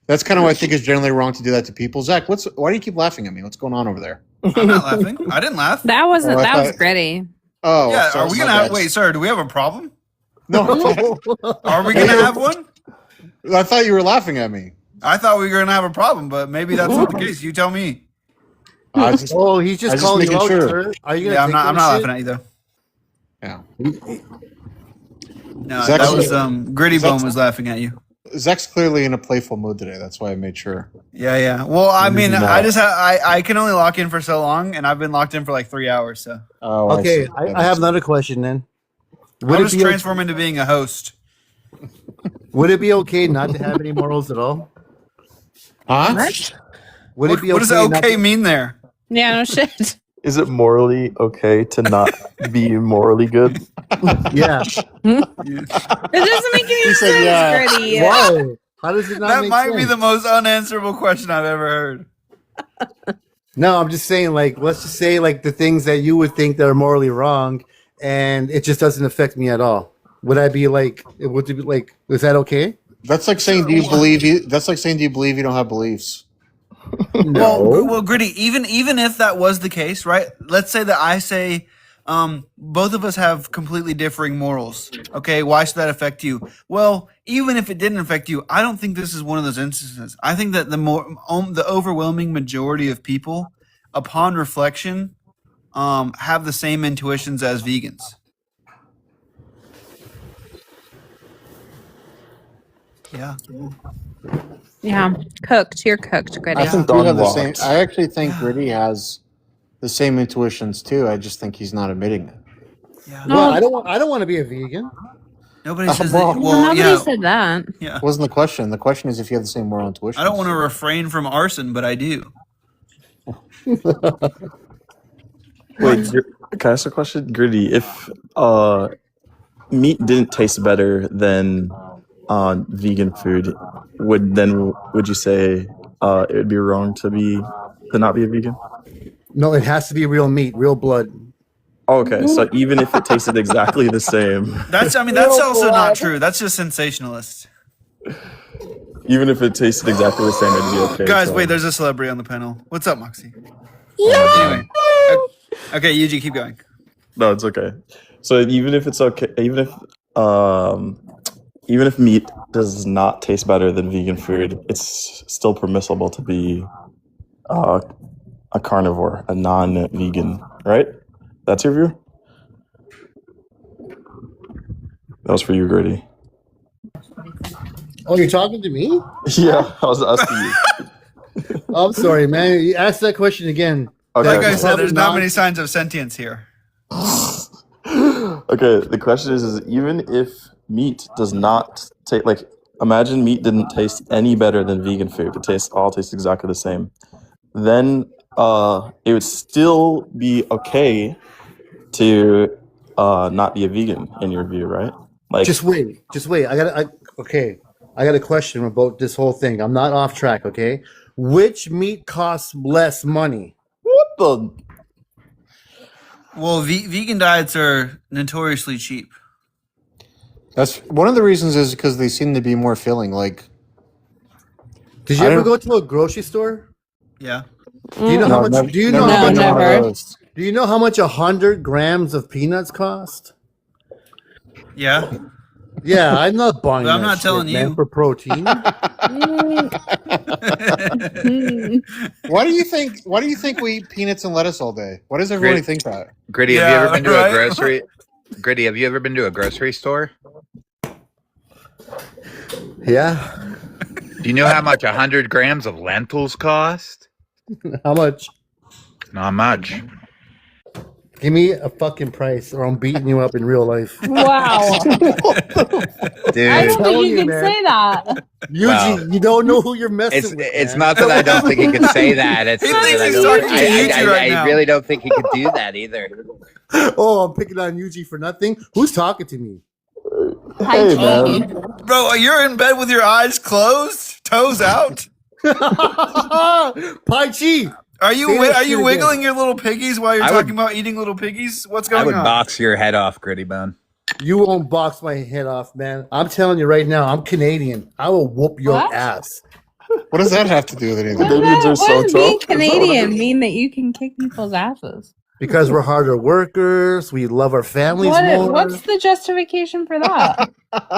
Speaker 10: That's kind of what I think is generally wrong to do that to people. Zach, why do you keep laughing at me? What's going on over there?
Speaker 1: I'm not laughing. I didn't laugh.
Speaker 9: That wasn't.
Speaker 10: Oh, I
Speaker 9: that was
Speaker 10: thought-
Speaker 9: gritty.
Speaker 10: Oh,
Speaker 1: Yeah,
Speaker 10: sorry,
Speaker 1: are we
Speaker 10: my
Speaker 1: gonna have,
Speaker 10: bad.
Speaker 1: wait, sir, do we have a problem?
Speaker 10: No,
Speaker 1: Are we gonna have one?
Speaker 10: I thought you were laughing at me.
Speaker 1: I thought we were gonna have a problem, but maybe that's not the case. You tell me.
Speaker 10: I was just,
Speaker 12: Oh, he's
Speaker 10: I
Speaker 12: just
Speaker 10: was just
Speaker 12: calling you
Speaker 10: making
Speaker 12: out,
Speaker 10: sure.
Speaker 12: sir. Are you gonna
Speaker 1: Yeah, I'm
Speaker 12: take
Speaker 1: not
Speaker 12: that shit?
Speaker 1: laughing at you though.
Speaker 10: Yeah.
Speaker 1: No,
Speaker 10: Zach's-
Speaker 1: that was Gritty Bone
Speaker 10: Zach's-
Speaker 1: was laughing at you.
Speaker 10: Zach's clearly in a playful mood today. That's why I made sure.
Speaker 1: Yeah. Well, I mean,
Speaker 10: Maybe
Speaker 1: I
Speaker 10: not.
Speaker 1: just I can only lock in for so long, and I've been locked in for like 3 hours. So
Speaker 10: Oh,
Speaker 12: Okay,
Speaker 10: see.
Speaker 12: I have another question then.
Speaker 1: I'll
Speaker 12: Would it
Speaker 1: just
Speaker 12: be
Speaker 1: transform into being a host.
Speaker 12: would it be okay not to have any morals at all?
Speaker 10: Huh?
Speaker 12: Would it be okay?
Speaker 1: What does okay mean there?
Speaker 9: Yeah, no shit.
Speaker 13: Is it morally okay to not be morally good?
Speaker 12: Yeah.
Speaker 9: It doesn't make any
Speaker 10: He said,
Speaker 9: sense,
Speaker 10: yeah.
Speaker 9: Gritty.
Speaker 12: Why? How does it not
Speaker 1: That
Speaker 12: make
Speaker 1: might
Speaker 12: sense?
Speaker 1: be the most unanswerable question I've ever heard.
Speaker 12: No, I'm just saying, like, let's just say, like, the things that you would think that are morally wrong, and it just doesn't affect me at all. Would I be like, would it be like, is that okay?
Speaker 10: That's like saying, do you believe you? That's like saying, do you believe you don't have beliefs?
Speaker 1: Well, Gritty, even if that was the case, right? Let's say that I say both of us have completely differing morals. Okay, why should that affect you? Well, even if it didn't affect you, I don't think this is one of those instances. I think that the overwhelming majority of people, upon reflection, have the same intuitions as vegans. Yeah.
Speaker 9: Yeah, cooked. You're cooked, Gritty.
Speaker 10: I think
Speaker 13: Don
Speaker 10: we have the same.
Speaker 13: walked.
Speaker 10: I actually think Gritty has the same intuitions too. I just think he's not admitting it.
Speaker 1: Yeah.
Speaker 12: Well, I don't want to be a vegan.
Speaker 1: Nobody says that.
Speaker 10: well,
Speaker 1: Well,
Speaker 9: Nobody
Speaker 1: yeah.
Speaker 9: said that.
Speaker 1: Yeah.
Speaker 10: Wasn't the question? The question is if you have the same moral intuition.
Speaker 1: I don't want to refrain from arson, but I do.
Speaker 13: Wait, can I ask a question? Gritty, if meat didn't taste better than vegan food, would you say it would be wrong to not be a vegan?
Speaker 12: No, it has to be real meat, real blood.
Speaker 13: Oh, okay, so even if it tasted exactly the same,
Speaker 1: That's also not true. That's just sensationalist.
Speaker 13: even if it tasted exactly the same, it'd be okay.
Speaker 1: Guys,
Speaker 13: so-
Speaker 1: wait, there's a celebrity on the panel. What's up, Moxie? Anyway. Okay, Yuji, keep going.
Speaker 13: No, it's okay. So even if it's okay, even if meat does not taste better than vegan food, it's still permissible to be a carnivore, a non-vegan, right? That's your view? That was for you, Gritty.
Speaker 12: Oh, you're talking to me?
Speaker 13: Yeah, I was asking you.
Speaker 12: Oh, I'm sorry, man. You asked that question again.
Speaker 13: Okay,
Speaker 1: Like I
Speaker 13: okay.
Speaker 1: said, there's not
Speaker 12: Probably
Speaker 1: many signs of sentience here.
Speaker 13: Okay, the question is even if meat does not taste like, imagine meat didn't taste any better than vegan food. It all tastes exactly the same. Then it would still be okay to not be a vegan in your view, right? Like,
Speaker 12: Just wait. I got a question about this whole thing. I'm not off track, okay? Which meat costs less money?
Speaker 13: what the?
Speaker 1: Well, vegan diets are notoriously cheap.
Speaker 10: That's one of the reasons is because they seem to be more filling. Like,
Speaker 12: Did you
Speaker 10: I
Speaker 12: ever
Speaker 10: don't-
Speaker 12: go to a grocery store?
Speaker 1: Yeah.
Speaker 12: Do you know how much?
Speaker 10: never-
Speaker 12: Do you know
Speaker 10: never
Speaker 12: how
Speaker 10: been
Speaker 12: much?
Speaker 10: to one of
Speaker 9: never.
Speaker 10: those.
Speaker 12: Do you know how much 100 grams of peanuts cost?
Speaker 1: Yeah.
Speaker 12: Yeah, I'm not buying.
Speaker 1: But I'm
Speaker 12: that
Speaker 1: not
Speaker 12: shit,
Speaker 1: telling
Speaker 12: man,
Speaker 1: you.
Speaker 12: for protein.
Speaker 10: Why do you think we eat peanuts and lettuce all day? Why does everybody
Speaker 14: Great.
Speaker 10: think that?
Speaker 14: Gritty,
Speaker 1: Yeah,
Speaker 14: have you ever been to
Speaker 1: right?
Speaker 14: a grocery? Gritty, have you ever been to a grocery store?
Speaker 12: Yeah.
Speaker 14: Do you know how much 100 grams of lentils cost?
Speaker 12: How much?
Speaker 14: Not much.
Speaker 12: Give me a fucking price, or I'm beating you up in real life.
Speaker 9: Wow. I
Speaker 14: Dude,
Speaker 9: don't think you
Speaker 12: you,
Speaker 9: can
Speaker 12: man.
Speaker 9: say that.
Speaker 12: Yuji,
Speaker 14: Well,
Speaker 12: you don't know who you're messing with.
Speaker 14: it's
Speaker 12: man.
Speaker 14: not that I don't think he could say that. It's
Speaker 1: He
Speaker 14: that
Speaker 1: thinks
Speaker 14: I
Speaker 1: he's
Speaker 14: don't-
Speaker 1: talking to Yuji right now.
Speaker 14: I really don't think he could do that either.
Speaker 12: Oh, I'm picking on Yuji for nothing. Who's talking to me?
Speaker 13: Hey, man.
Speaker 1: Bro, you're in bed with your eyes closed, toes out.
Speaker 12: Pai Chi.
Speaker 1: Are you
Speaker 12: Say that
Speaker 1: are
Speaker 12: shit
Speaker 1: you
Speaker 12: again.
Speaker 1: wiggling your little piggies while you're
Speaker 14: I would-
Speaker 1: talking about eating little piggies? What's
Speaker 14: I
Speaker 1: going
Speaker 14: would
Speaker 1: on?
Speaker 14: box your head off, Gritty Bone.
Speaker 12: You won't box my head off, man. I'm telling you right now, I'm Canadian. I will whoop your
Speaker 9: What?
Speaker 12: ass.
Speaker 10: What does that have to do with anything?
Speaker 13: Canadians are so
Speaker 9: What does being
Speaker 13: tough.
Speaker 9: Canadian mean that you can kick people's asses?
Speaker 12: Because we're harder workers. We love our families more.
Speaker 9: What's the justification for that?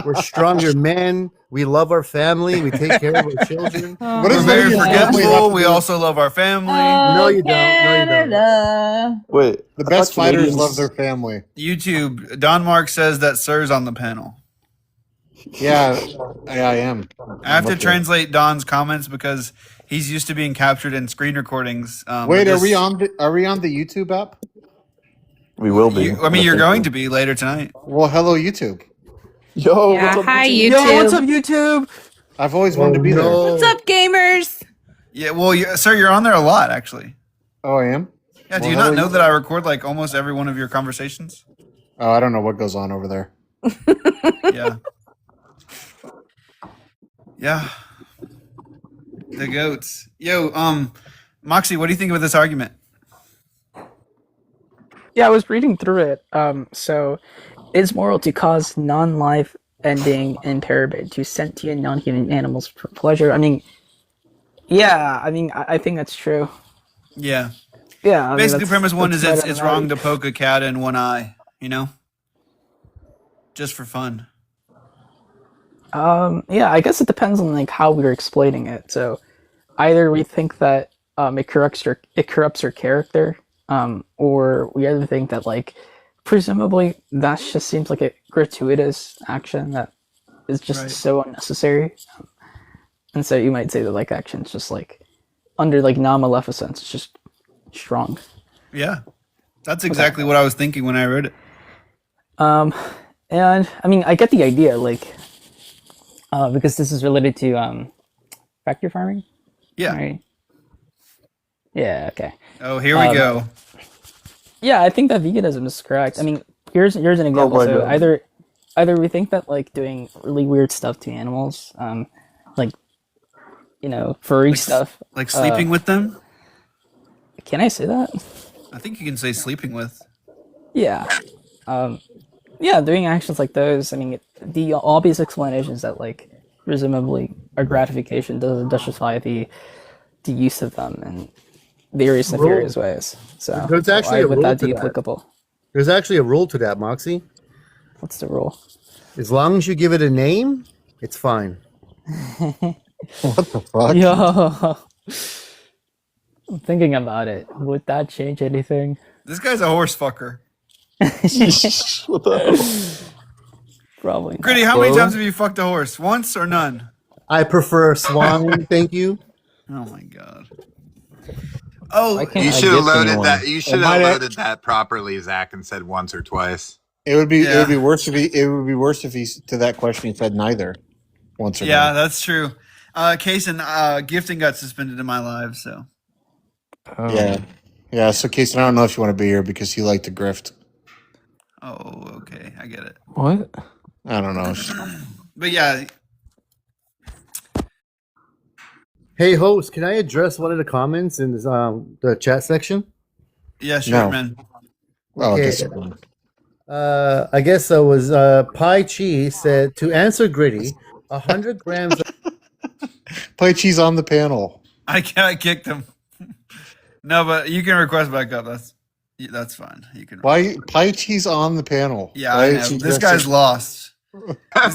Speaker 12: We're stronger men. We love our family. We take care of our children.
Speaker 9: Oh,
Speaker 10: What
Speaker 1: We're
Speaker 10: does
Speaker 1: very
Speaker 10: loving your family have
Speaker 1: forgetful.
Speaker 10: to
Speaker 1: We
Speaker 10: do-
Speaker 1: also love our family.
Speaker 12: No, you don't. No, you don't.
Speaker 9: Canada.
Speaker 13: Wait,
Speaker 10: The
Speaker 13: I
Speaker 10: best
Speaker 13: thought
Speaker 10: fighters
Speaker 13: Canadians-
Speaker 10: love their family.
Speaker 1: YouTube, Don Mark says that Sir's on the panel.
Speaker 10: Yeah, I am.
Speaker 1: I have to
Speaker 10: looking.
Speaker 1: translate Don's comments because he's used to being captured in screen recordings.
Speaker 10: Wait,
Speaker 1: but
Speaker 10: are we
Speaker 1: this-
Speaker 10: on? Are we on the YouTube app?
Speaker 13: We will be.
Speaker 1: I mean, you're going to be later tonight.
Speaker 10: Well, hello YouTube.
Speaker 13: Yo,
Speaker 9: Yeah,
Speaker 13: what's up,
Speaker 9: hi,
Speaker 13: YouTube?
Speaker 9: YouTube.
Speaker 3: Yo, what's up, YouTube?
Speaker 10: I've always wanted to be there.
Speaker 9: What's up, gamers?
Speaker 1: Yeah, well, sir, you're on there a lot, actually.
Speaker 10: Oh, I am.
Speaker 1: Yeah, do
Speaker 10: Well,
Speaker 1: you not
Speaker 10: hello,
Speaker 1: know that I record like almost every one of your conversations?
Speaker 10: Oh, I don't know what goes on over there.
Speaker 1: Yeah. Yeah. The goats. Yo, Moxie, what do you think of this argument?
Speaker 15: Yeah, I was reading through it. So, it's moral to cause non-life ending impairment to sentient non-human animals for pleasure. I mean, yeah, I think that's true.
Speaker 1: Yeah.
Speaker 15: Yeah. I mean,
Speaker 1: Basically,
Speaker 15: that's-
Speaker 1: premise one is
Speaker 15: that's
Speaker 1: it's
Speaker 15: right on
Speaker 1: wrong
Speaker 15: the
Speaker 1: to poke a cat in one eye, you know? Just for fun.
Speaker 15: Yeah, I guess it depends on like how we're explaining it. So, either we think that it corrupts her character, or we either think that like presumably that just seems like a gratuitous action that is just
Speaker 1: Right.
Speaker 15: so unnecessary. And so you might say that like action's just like under like non-maleficence, it's just strong.
Speaker 1: Yeah. That's exactly what I was thinking when I read it.
Speaker 15: And I mean, I get the idea, like, because this is related to factory farming.
Speaker 1: Yeah.
Speaker 15: Right? Yeah. Okay.
Speaker 1: Oh, here we go.
Speaker 15: Yeah, I think that veganism is correct. I mean, here's an example.
Speaker 13: my
Speaker 15: So
Speaker 13: God.
Speaker 15: either we think that like doing really weird stuff to animals, like furry stuff.
Speaker 1: Like sleeping with them?
Speaker 15: Can I say that?
Speaker 1: I think you can say sleeping with.
Speaker 15: Yeah. Yeah, doing actions like those. I mean, the obvious explanation is that like presumably our gratification doesn't justify the use of them in various
Speaker 12: Rule.
Speaker 15: nefarious ways. So
Speaker 12: There's actually
Speaker 15: why
Speaker 12: a
Speaker 15: would
Speaker 12: rule
Speaker 15: that
Speaker 12: to
Speaker 15: be
Speaker 12: that.
Speaker 15: applicable?
Speaker 12: There's actually a rule to that, Moxie.
Speaker 15: What's the rule?
Speaker 12: As long as you give it a name, it's fine.
Speaker 10: What the fuck?
Speaker 15: Yo, I'm thinking about it. Would that change anything?
Speaker 1: This guy's a horse fucker.
Speaker 13: What the hell?
Speaker 15: Probably. Not.
Speaker 1: Gritty, how many
Speaker 10: Hello?
Speaker 1: times have you fucked a horse? Once or none?
Speaker 12: I prefer swan, thank you.
Speaker 1: Oh my god. Oh,
Speaker 15: Why can't
Speaker 14: You
Speaker 15: I
Speaker 14: should have
Speaker 15: get
Speaker 14: loaded
Speaker 15: anyone?
Speaker 14: that. You should
Speaker 10: might
Speaker 14: have
Speaker 10: have-
Speaker 14: loaded that properly, Zach, and said once or twice.
Speaker 10: It would be. It
Speaker 1: Yeah.
Speaker 10: would be worse if he. It would be worse if he to that question he said neither. Once or
Speaker 1: yeah,
Speaker 10: none.
Speaker 1: that's true. Kaysen, gifting got suspended in my live, so.
Speaker 10: Yeah. Yeah. So, Casey, I don't know if you want to be here because you like to grift.
Speaker 1: Oh, okay. I get it.
Speaker 15: What?
Speaker 10: I don't know.
Speaker 1: But yeah,
Speaker 12: Hey, host, can I address one of the comments in this, the chat section?
Speaker 1: yeah, sure,
Speaker 10: No.
Speaker 1: man.
Speaker 10: Oh,
Speaker 12: Okay.
Speaker 10: discipline.
Speaker 12: I guess it was Pai Chi said to answer Gritty, 100 grams.
Speaker 10: Play cheese on the panel.
Speaker 1: I kicked him. No, but you can request back up. That's fine. You can.
Speaker 10: Why pie cheese on the panel?
Speaker 1: Yeah,
Speaker 10: Why
Speaker 1: I
Speaker 10: did
Speaker 1: know.
Speaker 10: she
Speaker 1: This
Speaker 10: dress
Speaker 1: guy's
Speaker 10: it-
Speaker 1: lost.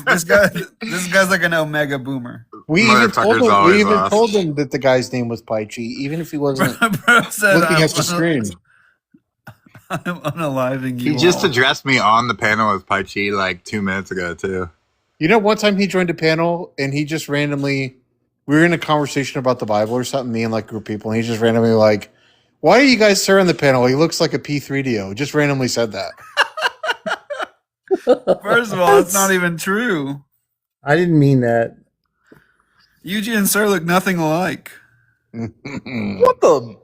Speaker 1: This guy's like an omega boomer.
Speaker 10: We even told
Speaker 14: Motherfucker's
Speaker 10: him.
Speaker 14: always
Speaker 10: We even
Speaker 14: lost.
Speaker 10: told him that the guy's name was Pai Chi, even if he wasn't
Speaker 1: Bro said,
Speaker 10: looking at the screen.
Speaker 1: I'm unaliving you.
Speaker 14: He just
Speaker 1: all.
Speaker 14: addressed me on the panel with Pai Chi like 2 minutes ago too.
Speaker 10: You know, one time he joined a panel and he just randomly we were in a conversation about the Bible or something, me and like a group of people, and he's just randomly like, "Why are you guys sir on the panel? He looks like a P3DO." Just randomly said that.
Speaker 1: First of all, it's not even true.
Speaker 12: I didn't mean that.
Speaker 1: Eugene and Sir look nothing alike.
Speaker 13: What the?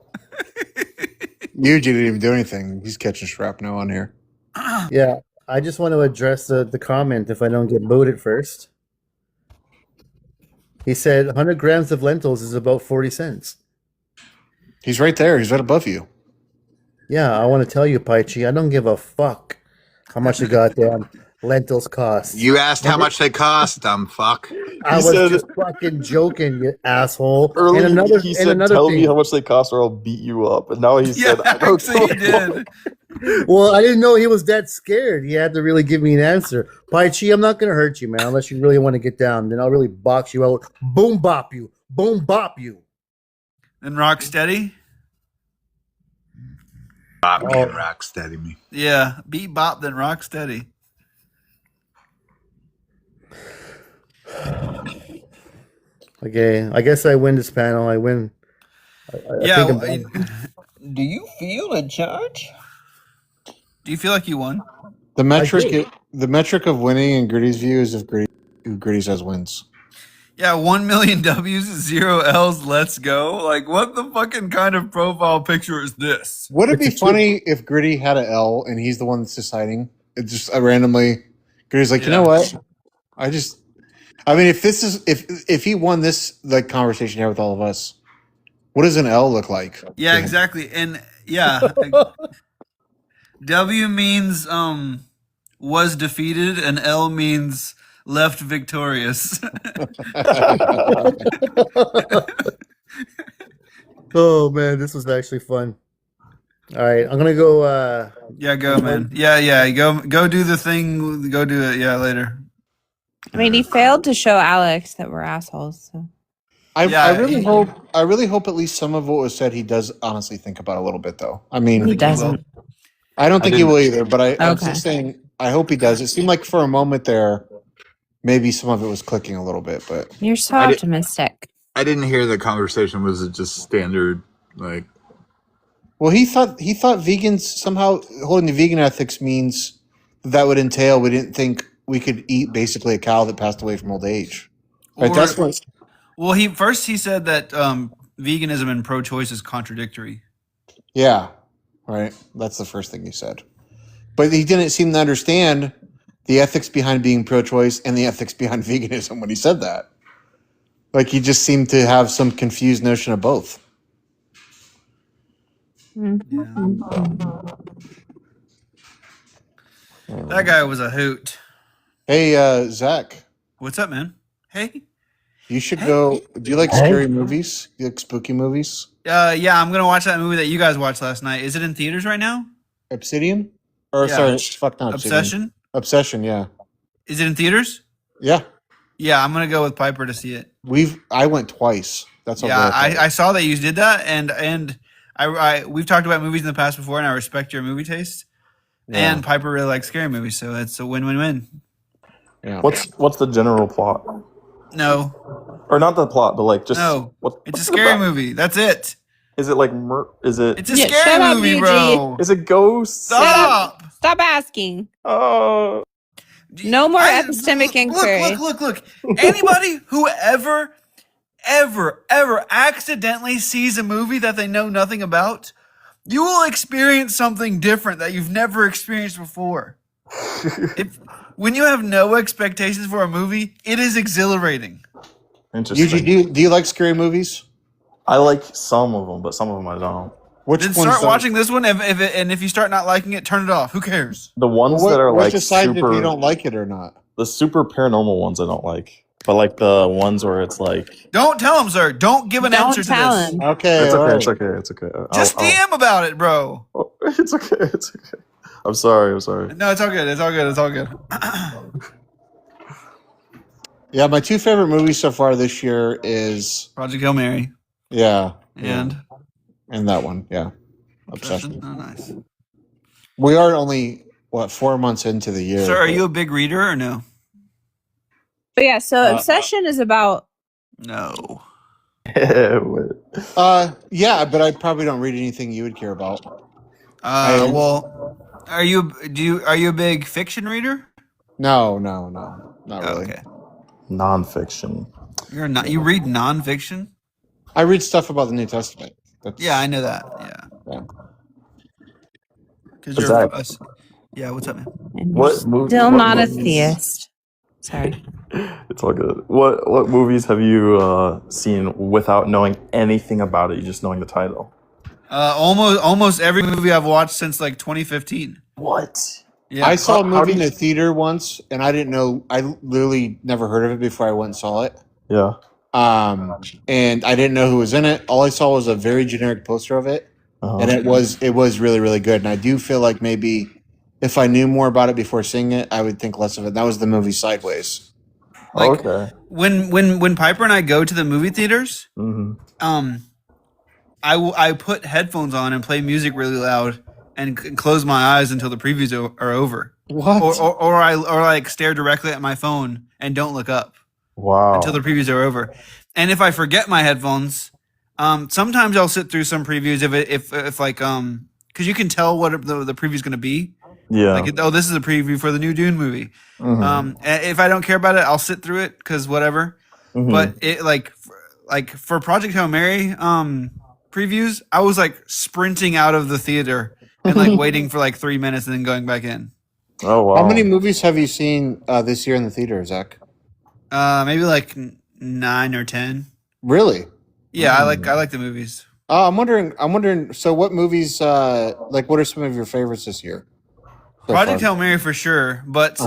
Speaker 10: Eugene didn't even do anything. He's catching shrapnel on here.
Speaker 12: Yeah, I just want to address the comment if I don't get booted first. He said 100 grams of lentils is about 40 cents.
Speaker 10: He's right there. He's right above you.
Speaker 12: Yeah, I want to tell you, Paichi, I don't give a fuck how much the goddamn lentils cost.
Speaker 14: You asked how much they cost, dumb fuck.
Speaker 12: I was just fucking joking, you asshole.
Speaker 13: Earlier,
Speaker 12: and another,
Speaker 13: he
Speaker 12: and
Speaker 13: said,
Speaker 12: another
Speaker 13: "Tell
Speaker 12: thing.
Speaker 13: me how much they cost, or I'll beat you up." And now he said, "I don't
Speaker 1: actually he did.
Speaker 12: Well, I didn't know he was that scared. He had to really give me an answer. Paichi, I'm not going to hurt you, man, unless you really want to get down. Then I'll really box you out. Boom bop you. Boom bop you.
Speaker 1: And rock steady?
Speaker 14: Bop me and rock steady me.
Speaker 1: Yeah, beat bop then rock steady.
Speaker 12: Okay, I guess I win this panel. I win. I
Speaker 1: Yeah.
Speaker 12: think I'm-
Speaker 16: Do you feel in charge?
Speaker 1: Do you feel like you won?
Speaker 10: The metric of winning in Gritty's view is if Gritty says wins.
Speaker 1: Yeah, 1 million W's, 0 L's, let's go. Like, what the fucking kind of profile picture is this?
Speaker 10: Would it be funny if Gritty had an L and he's the one that's deciding? It just randomly, Gritty's like, you know what? I mean, if he won this like conversation here with all of us, what does an L look like?
Speaker 1: Yeah, exactly. And yeah, W means was defeated, and L means left victorious.
Speaker 12: Oh man, this was actually fun. All right, I'm gonna go.
Speaker 1: Yeah, go, man. Yeah. Go do the thing. Go do it. Yeah, later.
Speaker 9: I mean, he failed to show Alex that we're assholes. So.
Speaker 10: I really hope at least some of what was said he does honestly think about a little bit, though. I mean,
Speaker 9: He doesn't.
Speaker 10: I don't think he will either, but I'm
Speaker 9: Okay.
Speaker 10: just saying I hope he does. It seemed like for a moment there, maybe some of it was clicking a little bit, but
Speaker 9: You're so optimistic.
Speaker 14: I didn't hear the conversation. Was it just standard like?
Speaker 10: well, he thought vegans somehow holding the vegan ethics means that would entail we didn't think we could eat basically a cow that passed away from old age. Right?
Speaker 1: Or-
Speaker 10: That's what.
Speaker 1: Well, he said that veganism and pro-choice is contradictory.
Speaker 10: Yeah, right. That's the first thing he said. But he didn't seem to understand the ethics behind being pro-choice and the ethics behind veganism when he said that. Like he just seemed to have some confused notion of both.
Speaker 1: That guy was a hoot.
Speaker 10: Hey, Zach.
Speaker 1: What's up, man? Hey.
Speaker 10: You should go. Do you like scary movies? Do you like spooky movies?
Speaker 1: Yeah, I'm gonna watch that movie that you guys watched last night. Is it in theaters right now?
Speaker 10: Obsidian? Or
Speaker 1: Yeah.
Speaker 10: sorry, fuck not Obsidian.
Speaker 1: Obsession?
Speaker 10: Obsession, yeah.
Speaker 1: Is it in theaters?
Speaker 10: Yeah.
Speaker 1: Yeah, I'm gonna go with Piper to see it.
Speaker 10: I went twice. That's how
Speaker 1: Yeah,
Speaker 10: good
Speaker 1: I saw that you did that, and we've talked about movies in the past before, and I respect your movie taste.
Speaker 10: Yeah.
Speaker 1: And Piper really likes scary movies, so it's a win-win-win.
Speaker 10: Yeah.
Speaker 13: What's the general plot?
Speaker 1: No,
Speaker 13: Or not the plot, but like just
Speaker 1: no,
Speaker 13: what?
Speaker 1: it's a
Speaker 13: what's it
Speaker 1: scary
Speaker 13: about?
Speaker 1: movie. That's it.
Speaker 13: Is it like is it?
Speaker 1: It's a scary
Speaker 9: shut up,
Speaker 1: movie,
Speaker 9: Eugene.
Speaker 1: bro.
Speaker 13: Is it ghosts?
Speaker 1: Stop.
Speaker 9: Stop asking.
Speaker 13: Oh.
Speaker 9: No more epistemic inquiry.
Speaker 1: Look. Anybody who ever accidentally sees a movie that they know nothing about, you will experience something different that you've never experienced before. When you have no expectations for a movie, it is exhilarating.
Speaker 13: Interesting.
Speaker 10: Do you like scary movies?
Speaker 13: I like some of them, but some of them I don't.
Speaker 1: Then start watching this one, if you start not liking it, turn it off. Who cares?
Speaker 13: The ones that are like
Speaker 10: decided
Speaker 13: super.
Speaker 10: if you don't like it or not?
Speaker 13: The super paranormal ones I don't like, but like the ones where it's like.
Speaker 1: Don't tell him, sir. Don't give an
Speaker 9: Don't
Speaker 1: answer to
Speaker 9: tell
Speaker 1: this.
Speaker 9: him.
Speaker 10: Okay,
Speaker 13: It's
Speaker 10: all
Speaker 13: okay.
Speaker 10: right.
Speaker 13: It's okay. It's okay.
Speaker 1: Just DM about it, bro.
Speaker 13: It's okay. It's okay. I'm sorry.
Speaker 1: No, it's all good. It's all good.
Speaker 10: Yeah, my two favorite movies so far this year is
Speaker 1: Project Hail Mary.
Speaker 10: Yeah.
Speaker 1: And
Speaker 10: that one, yeah. Obsession.
Speaker 1: Oh, nice.
Speaker 10: We are only 4 months into the year.
Speaker 1: Sir, are you a big reader or no?
Speaker 9: But yeah, so Obsession is about
Speaker 1: No.
Speaker 10: Yeah, but I probably don't read anything you would care about.
Speaker 1: Well, are you a big fiction reader?
Speaker 10: No, not really.
Speaker 1: Okay.
Speaker 13: Nonfiction.
Speaker 1: You're not. You read nonfiction?
Speaker 10: I read stuff about the New Testament.
Speaker 1: Yeah, I know that. Yeah. Because you're
Speaker 13: Zach,
Speaker 1: yeah. What's up, man?
Speaker 9: And
Speaker 13: what
Speaker 9: still
Speaker 13: what
Speaker 9: not a
Speaker 13: movies?
Speaker 9: theist. Sorry.
Speaker 13: It's all good. What movies have you seen without knowing anything about it? You just knowing the title.
Speaker 1: Almost every movie I've watched since like 2015.
Speaker 13: What?
Speaker 1: Yeah.
Speaker 10: I saw a
Speaker 13: How
Speaker 10: movie
Speaker 13: do
Speaker 10: in
Speaker 13: you-
Speaker 10: the theater once, and I didn't know. I literally never heard of it before I went and saw it.
Speaker 13: Yeah.
Speaker 10: And I didn't know who was in it. All I saw was a very generic poster of it, and it was really, really good. And I do feel like maybe if I knew more about it before seeing it, I would think less of it. That was the movie Sideways.
Speaker 1: Like,
Speaker 13: okay.
Speaker 1: When Piper and I go to the movie theaters,
Speaker 13: Mm-hmm.
Speaker 1: I put headphones on and play music really loud and close my eyes until the previews are over.
Speaker 10: What?
Speaker 1: Or I like stare directly at my phone and don't look up
Speaker 13: Wow.
Speaker 1: until the previews are over. And if I forget my headphones, sometimes I'll sit through some previews if like because you can tell what the preview's going to be.
Speaker 13: Yeah.
Speaker 1: Like, oh, this is a preview for the new Dune movie.
Speaker 13: Mhm.
Speaker 1: If I don't care about it, I'll sit through it because whatever.
Speaker 13: Mhm.
Speaker 1: But it like for Project Hail Mary previews, I was like sprinting out of the theater and like waiting for like 3 minutes and then going back in.
Speaker 13: Oh wow.
Speaker 10: How many movies have you seen this year in the theater, Zach?
Speaker 1: Maybe like 9 or 10.
Speaker 10: Really?
Speaker 1: Yeah, I like the movies.
Speaker 10: I'm wondering. So, what movies? Like, what are some of your favorites this year? so
Speaker 1: Project
Speaker 10: far?
Speaker 1: Hail Mary for sure, but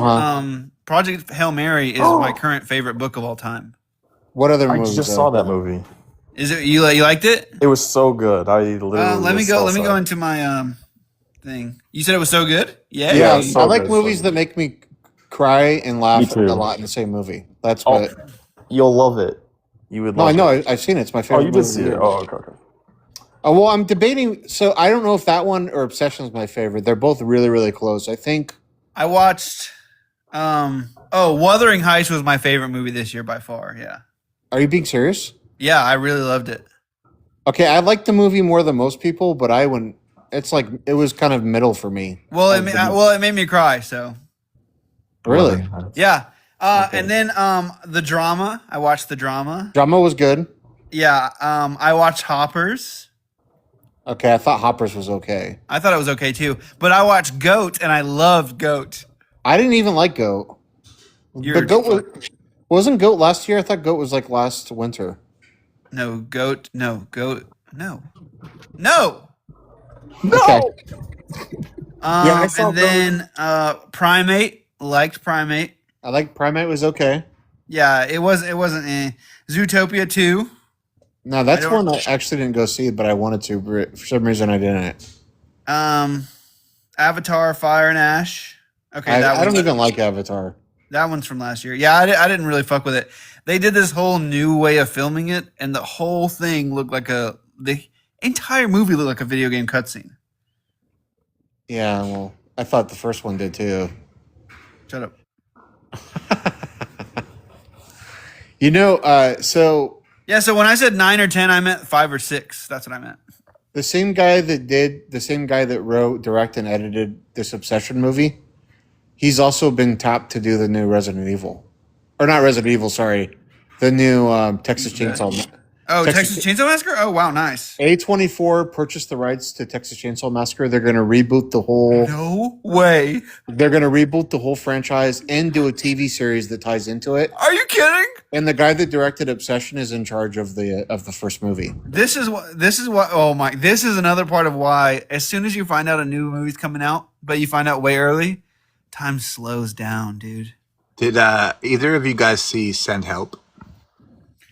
Speaker 1: Project Hail Mary is my current favorite book of all time.
Speaker 10: What other
Speaker 13: I
Speaker 10: movies?
Speaker 13: just saw that movie.
Speaker 1: Is it you liked it?
Speaker 13: It was so good. I literally.
Speaker 1: Let me
Speaker 13: was
Speaker 1: go.
Speaker 13: so
Speaker 1: Let me go
Speaker 13: sad.
Speaker 1: into my thing. You said it was so good. Yeah.
Speaker 10: Yeah,
Speaker 13: so
Speaker 10: I like
Speaker 13: good,
Speaker 10: movies
Speaker 13: so
Speaker 10: that make me cry and laugh
Speaker 13: Me too.
Speaker 10: a lot in the same movie. That's
Speaker 13: Oh,
Speaker 10: what.
Speaker 13: you'll love it. You would.
Speaker 10: No,
Speaker 13: love
Speaker 10: I know.
Speaker 13: It.
Speaker 10: I've seen it. It's my
Speaker 13: Oh,
Speaker 10: favorite.
Speaker 13: you did
Speaker 10: movie
Speaker 13: see
Speaker 10: of the
Speaker 13: it.
Speaker 10: year.
Speaker 13: Oh, okay.
Speaker 10: Oh, well, I'm debating. So I don't know if that one or Obsession is my favorite. They're both really, really close. I think.
Speaker 1: I watched. Wuthering Heights was my favorite movie this year by far. Yeah.
Speaker 10: Are you being serious?
Speaker 1: Yeah, I really loved it.
Speaker 10: Okay, I like the movie more than most people, but I wouldn't. It's like it was kind of middle for me.
Speaker 1: Well, it made me cry. So.
Speaker 10: Really?
Speaker 1: Yeah. And then the drama. I watched the drama.
Speaker 10: Drama was good.
Speaker 1: Yeah. I watched Hoppers.
Speaker 10: Okay, I thought Hoppers was okay.
Speaker 1: I thought it was okay too, but I watched Goat and I loved Goat.
Speaker 10: I didn't even like Goat. But Goat wasn't Goat last year. I thought Goat was like last winter.
Speaker 1: No, Goat. No, Goat. No.
Speaker 10: Okay.
Speaker 1: And then Primate. Liked Primate.
Speaker 10: I like Primate was okay.
Speaker 1: Yeah, it wasn't. Zootopia 2.
Speaker 10: No, that's one I actually didn't go see, but I wanted to. But for some reason, I didn't.
Speaker 1: Avatar: Fire and Ash. Okay,
Speaker 10: I don't even like Avatar.
Speaker 1: That one's from last year. Yeah, I didn't really fuck with it. They did this whole new way of filming it, and the whole thing looked like the entire movie looked like a video game cutscene.
Speaker 10: Yeah, well, I thought the first one did too.
Speaker 1: Shut up.
Speaker 10: So
Speaker 1: yeah. So when I said 9 or 10, I meant 5 or 6. That's what I meant.
Speaker 10: the same guy that wrote, directed, and edited this Obsession movie, he's also been tapped to do the new Resident Evil, or not Resident Evil. Sorry, the new Texas Chainsaw.
Speaker 1: Texas Chainsaw Massacre. Oh wow, nice.
Speaker 10: A24 purchased the rights to Texas Chainsaw Massacre. They're going to reboot the whole.
Speaker 1: No way.
Speaker 10: They're going to reboot the whole franchise and do a TV series that ties into it.
Speaker 1: Are you kidding?
Speaker 10: And the guy that directed Obsession is in charge of the first movie.
Speaker 1: This is what. Oh my! This is another part of why. As soon as you find out a new movie's coming out, but you find out way early, time slows down, dude.
Speaker 17: Did either of you guys see Send Help?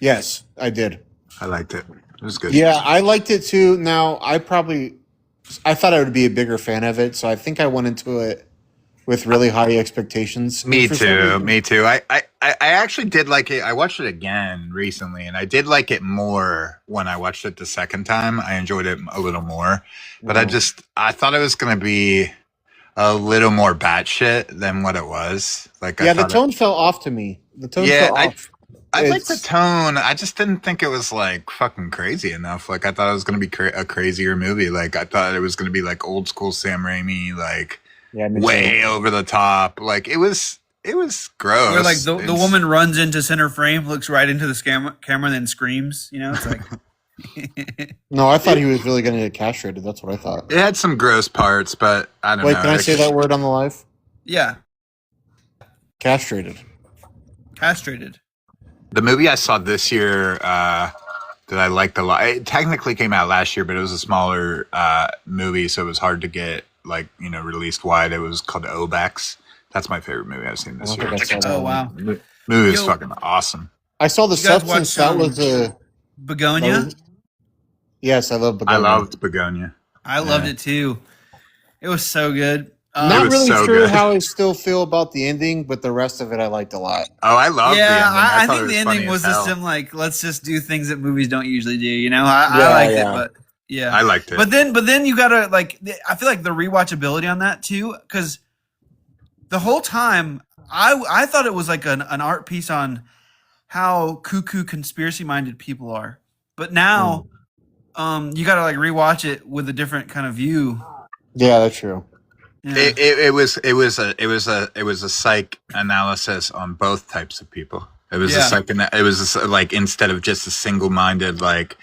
Speaker 10: Yes, I did.
Speaker 17: I liked it. It was good.
Speaker 10: Yeah, I liked it too. Now, I thought I would be a bigger fan of it, so I think I went into it with really high expectations.
Speaker 17: Me too. I actually did like it. I watched it again recently, and I did like it more when I watched it the second time. I enjoyed it a little more, but I thought it was going to be a little more batshit than what it was. Like,
Speaker 10: the tone fell off to me. The tone fell off.
Speaker 17: I like the
Speaker 10: it's
Speaker 17: tone. I just didn't think it was like fucking crazy enough. Like I thought it was gonna be a crazier movie. Like I thought it was gonna be like old school Sam Raimi, like
Speaker 10: yeah, me
Speaker 17: way
Speaker 10: too.
Speaker 17: over the top. Like it was gross.
Speaker 1: Where like the woman runs into center frame, looks right into the camera, and then screams. You know, it's like.
Speaker 10: No, I thought he was really going to get castrated. That's what I thought.
Speaker 17: It had some gross parts, but I don't
Speaker 10: Wait,
Speaker 17: know.
Speaker 10: can I say that word on the live?
Speaker 1: Yeah,
Speaker 10: Castrated.
Speaker 1: castrated.
Speaker 17: The movie I saw this year that I liked a lot. It technically came out last year, but it was a smaller movie, so it was hard to get released wide. It was called Obex. That's my favorite movie I've seen this year.
Speaker 1: Oh wow,
Speaker 17: Movie is fucking awesome.
Speaker 10: I saw the
Speaker 1: You guys
Speaker 10: substance.
Speaker 1: watch,
Speaker 10: That was a
Speaker 1: Begonia.
Speaker 10: Yes, I love
Speaker 17: I
Speaker 10: Begonia.
Speaker 17: loved Begonia.
Speaker 1: I loved it too. It was so good.
Speaker 10: Not
Speaker 17: was
Speaker 10: really
Speaker 17: so
Speaker 10: sure
Speaker 17: good.
Speaker 10: how I still feel about the ending, but the rest of it I liked a lot.
Speaker 17: Oh, I loved the ending.
Speaker 1: I
Speaker 17: thought
Speaker 1: think
Speaker 17: it
Speaker 1: the
Speaker 17: was funny
Speaker 1: ending was
Speaker 17: as
Speaker 1: just
Speaker 17: hell.
Speaker 1: him like, let's just do things that movies don't usually do. You know, I
Speaker 10: Yeah,
Speaker 1: liked
Speaker 10: yeah.
Speaker 1: it, but yeah,
Speaker 17: I liked it.
Speaker 1: But then you gotta like, I feel like the rewatchability on that too, because the whole time I thought it was like an art piece on how cuckoo conspiracy minded people are, but now you gotta like rewatch it with a different kind of view.
Speaker 10: Yeah, that's true.
Speaker 1: Yeah.
Speaker 17: It was a psych analysis on both types of people. It was like instead of just a single minded like.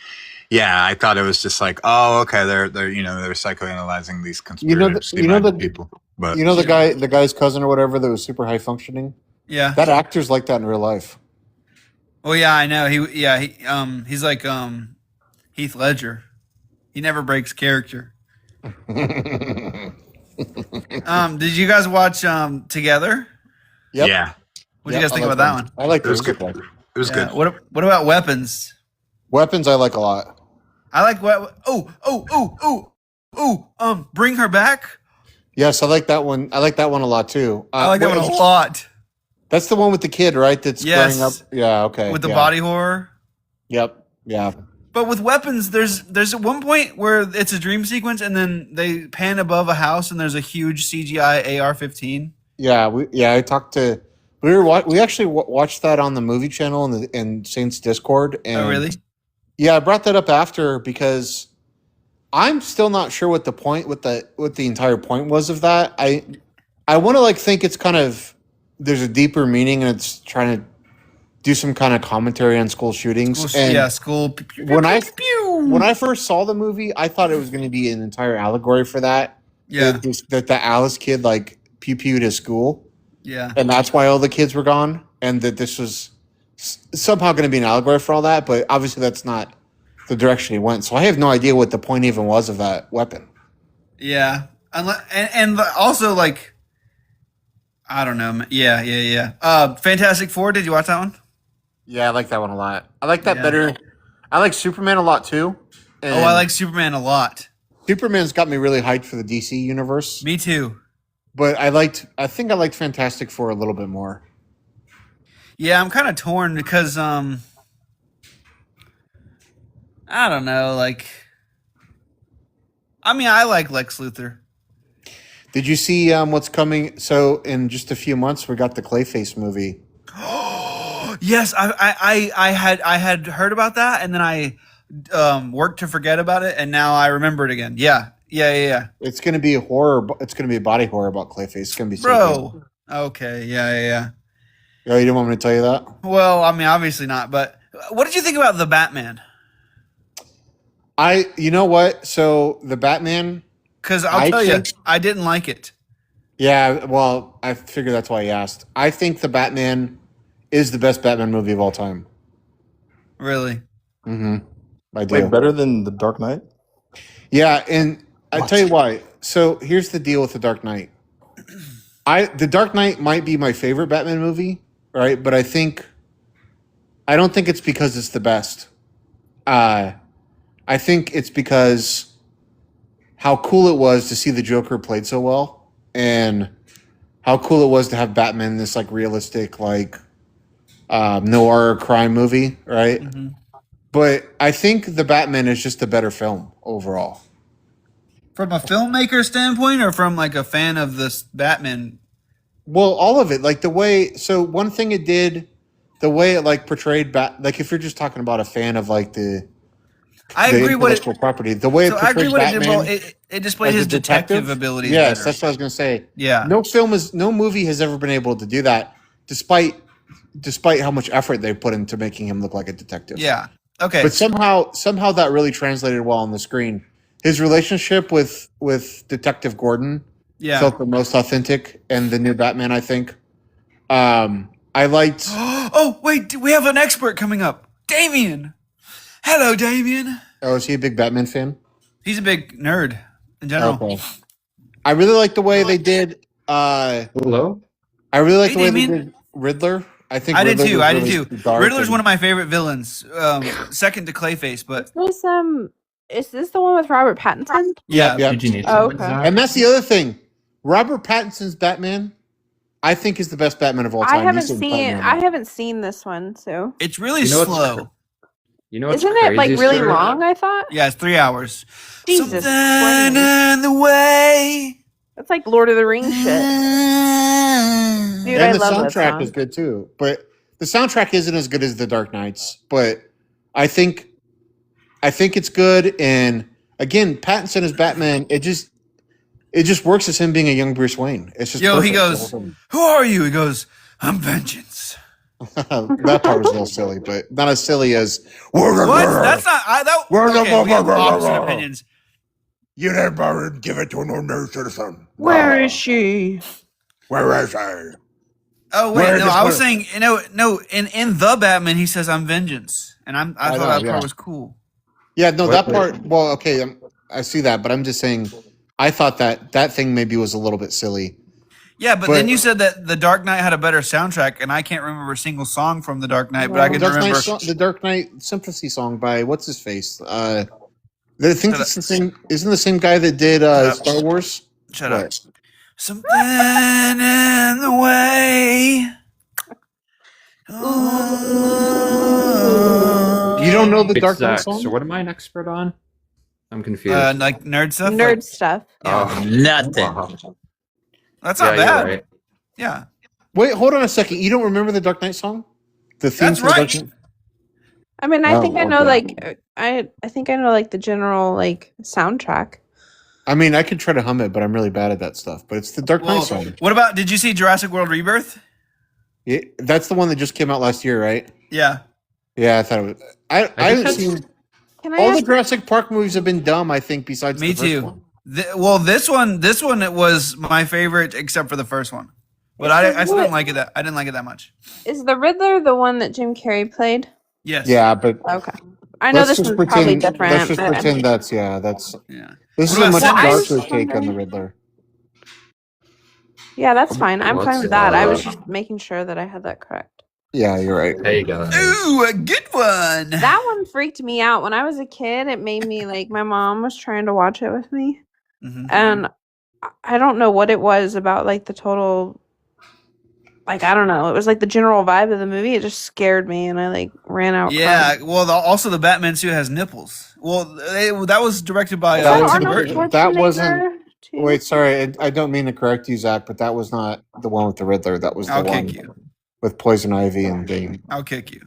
Speaker 17: Yeah, I thought it was just like, oh, okay, they're psychoanalyzing these conspiracy people. But
Speaker 10: You know the guy's cousin or whatever that was super high functioning?
Speaker 1: Yeah.
Speaker 10: That actor's like that in real life.
Speaker 1: Well, yeah, I know. He's like Heath Ledger. He never breaks character. Did you guys watch Together?
Speaker 10: Yep.
Speaker 17: yeah,
Speaker 1: What do you guys think about that one?
Speaker 10: I like
Speaker 17: it was
Speaker 10: those.
Speaker 17: good. It was
Speaker 1: Yeah.
Speaker 17: good.
Speaker 1: What about Weapons?
Speaker 10: Weapons I like a lot.
Speaker 1: I like Bring Her Back.
Speaker 10: Yes, I like that one. I like that one a lot too.
Speaker 1: I like that one a lot.
Speaker 10: That's the one with the kid, right? That's
Speaker 1: Yes.
Speaker 10: growing up. Yeah, okay.
Speaker 1: With the
Speaker 10: yeah.
Speaker 1: body horror.
Speaker 10: Yep. Yeah.
Speaker 1: But with Weapons, there's at one point where it's a dream sequence, and then they pan above a house, and there's a huge CGI AR-15.
Speaker 10: Yeah. I talked to. We actually watched that on the movie channel in Saints Discord. And
Speaker 1: Oh, really?
Speaker 10: Yeah, I brought that up after because I'm still not sure what the entire point was of that. I want to think it's kind of there's a deeper meaning and it's trying to do some kind of commentary on school shootings.
Speaker 1: School.
Speaker 10: When I first saw the movie, I thought it was going to be an entire allegory for that.
Speaker 1: Yeah.
Speaker 10: That the Alice kid pew-pewed his school.
Speaker 1: Yeah.
Speaker 10: And that's why all the kids were gone, and that this was somehow going to be an allegory for all that. But obviously, that's not the direction he went. So I have no idea what the point even was of that weapon.
Speaker 1: Yeah. And also I don't know. Yeah. Fantastic Four. Did you watch that one?
Speaker 10: Yeah, I like that one a lot. I like that better. I like Superman a lot too. And
Speaker 1: I like Superman a lot.
Speaker 10: Superman's got me really hyped for the DC universe.
Speaker 1: Me too.
Speaker 10: But I think I liked Fantastic Four a little bit more.
Speaker 1: Yeah, I'm kind of torn because I don't know, I like Lex Luthor.
Speaker 10: Did you see what's coming? So in just a few months, we got the Clayface movie.
Speaker 1: Yes, I had heard about that, and then I worked to forget about it, and now I remember it again. Yeah.
Speaker 10: It's going to be a horror. It's going to be a body horror about Clayface. It's going to be so
Speaker 1: Bro.
Speaker 10: good.
Speaker 1: Okay. Yeah.
Speaker 10: Oh, you didn't want me to tell you that?
Speaker 1: Well, obviously not. But what did you think about the Batman?
Speaker 10: You know what? So the Batman.
Speaker 1: Because I'll tell you, I didn't like it.
Speaker 10: Yeah, well, I figured that's why you asked. I think the Batman is the best Batman movie of all time.
Speaker 1: Really?
Speaker 10: Mm-hmm. I do.
Speaker 13: Wait, better than The Dark Knight?
Speaker 10: Yeah, and I tell you why. So here's the deal with The Dark Knight. The Dark Knight might be my favorite Batman movie, right? But I don't think it's because it's the best. I think it's because how cool it was to see the Joker played so well, and how cool it was to have Batman in this realistic noir crime movie, right?
Speaker 1: Mm-hmm.
Speaker 10: But I think the Batman is just a better film overall.
Speaker 1: From a filmmaker standpoint, or from a fan of this Batman?
Speaker 10: Well, all of it, the way. So one thing it did the way it like portrayed like if you're just talking about a fan of like
Speaker 1: I
Speaker 10: the
Speaker 1: agree what it.
Speaker 10: intellectual property, the way it
Speaker 1: So I agree
Speaker 10: portrayed
Speaker 1: what it did. Well,
Speaker 10: Batman
Speaker 1: it displayed
Speaker 10: as a
Speaker 1: his detective
Speaker 10: detective.
Speaker 1: abilities
Speaker 10: Yes,
Speaker 1: better.
Speaker 10: that's what I was gonna say.
Speaker 1: Yeah.
Speaker 10: No movie has ever been able to do that, despite how much effort they put into making him look like a detective.
Speaker 1: Yeah. Okay.
Speaker 10: But somehow that really translated well on the screen. His relationship with Detective Gordon felt the most authentic, and the new Batman, I think. I liked.
Speaker 1: Oh wait, we have an expert coming up, Damien. Hello, Damien.
Speaker 10: Oh, is he a big Batman fan?
Speaker 1: He's a big nerd in general.
Speaker 10: Okay. I really like the way they did.
Speaker 18: Hello.
Speaker 10: I really like
Speaker 1: Hey,
Speaker 10: the way they
Speaker 1: Damien.
Speaker 10: did Riddler. I think
Speaker 1: I
Speaker 10: Riddler
Speaker 1: did too.
Speaker 10: was
Speaker 1: I did
Speaker 10: really
Speaker 1: too.
Speaker 10: dark
Speaker 1: Riddler's
Speaker 10: and-
Speaker 1: one of my favorite villains, second to Clayface. But
Speaker 9: Is this the one with Robert Pattinson?
Speaker 10: Yeah.
Speaker 18: Did you need
Speaker 9: Oh,
Speaker 18: some
Speaker 9: okay.
Speaker 10: And that's the other thing. Robert Pattinson's Batman, I think, is the best Batman of all time.
Speaker 9: I haven't
Speaker 10: He's in
Speaker 9: seen.
Speaker 10: Batman.
Speaker 9: I haven't seen this one, so
Speaker 1: it's really
Speaker 18: You know what's
Speaker 1: slow.
Speaker 18: You know what's
Speaker 9: isn't it like
Speaker 18: crazy,
Speaker 9: really
Speaker 18: sir?
Speaker 9: long? I thought.
Speaker 1: Yeah, it's 3 hours.
Speaker 9: Jesus
Speaker 1: Something
Speaker 9: Christ.
Speaker 1: in the way.
Speaker 9: That's like Lord of the Rings shit. Dude,
Speaker 10: And
Speaker 9: I
Speaker 10: the
Speaker 9: love that
Speaker 10: soundtrack
Speaker 9: song.
Speaker 10: is good too. But the soundtrack isn't as good as The Dark Knights. But I think it's good. And again, Pattinson as Batman, it just works as him being a young Bruce Wayne. It's just
Speaker 1: He
Speaker 10: perfect.
Speaker 1: goes, "Who are you?" He goes, "I'm vengeance."
Speaker 10: That part was a little silly, but not as silly as
Speaker 1: What? That's not. Okay, we have opposite opinions.
Speaker 10: You never give it to no citizen.
Speaker 9: Where is she?
Speaker 10: Where is I?
Speaker 1: Oh
Speaker 10: Where
Speaker 1: wait,
Speaker 10: is
Speaker 1: no,
Speaker 10: this
Speaker 1: I was
Speaker 10: one?
Speaker 1: saying, no. In the Batman, he says, "I'm vengeance," and I
Speaker 10: I
Speaker 1: thought
Speaker 10: know,
Speaker 1: that
Speaker 10: yeah.
Speaker 1: part was cool.
Speaker 10: Yeah, no,
Speaker 18: What-
Speaker 10: that part. Well, okay, I see that, but I'm just saying, I thought that thing maybe was a little bit silly.
Speaker 1: Yeah, but then you said that the Dark Knight had a better soundtrack, and I can't remember a single song from the Dark Knight, but I can remember.
Speaker 10: The Dark Knight Sympathy song by what's his face? I think it's the same. Isn't the same guy that did Star Wars?
Speaker 1: Shut up. Something in the way.
Speaker 10: You don't know the
Speaker 18: Wait,
Speaker 10: Dark Knight
Speaker 18: Zach,
Speaker 10: song?
Speaker 18: so what am I an expert on? I'm confused.
Speaker 1: Like nerd stuff.
Speaker 9: Nerd stuff.
Speaker 18: Oh,
Speaker 17: Nothing.
Speaker 18: wow.
Speaker 1: That's
Speaker 18: Yeah,
Speaker 1: not
Speaker 18: you're
Speaker 1: bad.
Speaker 18: right.
Speaker 1: Yeah,
Speaker 10: Wait, hold on a second. You don't remember the Dark Knight song? The theme
Speaker 1: that's
Speaker 10: to the Dark
Speaker 1: right.
Speaker 10: Knight?
Speaker 9: I mean, I
Speaker 10: Oh,
Speaker 9: think I know
Speaker 10: okay.
Speaker 9: like I think I know like the general like soundtrack.
Speaker 10: I mean, I could try to hum it, but I'm really bad at that stuff. But it's the Dark Knight
Speaker 1: Well,
Speaker 10: song.
Speaker 1: what about? Did you see Jurassic World Rebirth?
Speaker 10: Yeah, that's the one that just came out last year, right?
Speaker 1: Yeah.
Speaker 10: Yeah, I thought it was. I haven't
Speaker 18: that's-
Speaker 10: seen
Speaker 9: Can I
Speaker 10: all the
Speaker 9: ask?
Speaker 10: Jurassic Park movies have been dumb. I think besides
Speaker 1: Me
Speaker 10: the first
Speaker 1: too.
Speaker 10: one.
Speaker 1: Well, this one, it was my favorite, except for the first one. But I still didn't like it. I didn't like it that much.
Speaker 9: Is the Riddler the one that Jim Carrey played?
Speaker 1: Yes.
Speaker 10: Yeah, but
Speaker 9: Okay. I know
Speaker 10: let's
Speaker 9: this
Speaker 10: just
Speaker 9: one's probably
Speaker 10: pretend.
Speaker 9: different.
Speaker 10: Let's just
Speaker 9: but-
Speaker 10: pretend that's that's.
Speaker 1: Yeah.
Speaker 10: This is
Speaker 1: What
Speaker 10: a
Speaker 1: about
Speaker 10: much
Speaker 9: Well, I was
Speaker 10: darker
Speaker 9: just
Speaker 10: take on the
Speaker 9: wondering-
Speaker 10: Riddler.
Speaker 9: Yeah, that's fine. I'm fine
Speaker 18: What's
Speaker 9: with that. I
Speaker 18: that?
Speaker 9: was just making sure that I had that correct.
Speaker 10: Yeah, you're right.
Speaker 18: Hey guys.
Speaker 1: Ooh, a good one.
Speaker 9: That one freaked me out when I was a kid. It made me like my mom was trying to watch it with me,
Speaker 1: Mhm.
Speaker 9: and I don't know what it was about like the total. Like I don't know, it was like the general vibe of the movie. It just scared me, and I like ran out.
Speaker 1: Yeah.
Speaker 9: crying.
Speaker 1: Well, also the Batman suit has nipples. Well, that was directed by
Speaker 9: Is that
Speaker 10: That
Speaker 1: Tim
Speaker 9: Arnold
Speaker 1: Burton.
Speaker 10: That wasn't.
Speaker 9: Schwarzenegger, too?
Speaker 10: Wait, sorry. I don't mean to correct you, Zach, but that was not the one with the Riddler. That was the
Speaker 1: I'll
Speaker 10: one
Speaker 1: kick you.
Speaker 10: with Poison Ivy and Bane.
Speaker 1: I'll kick you.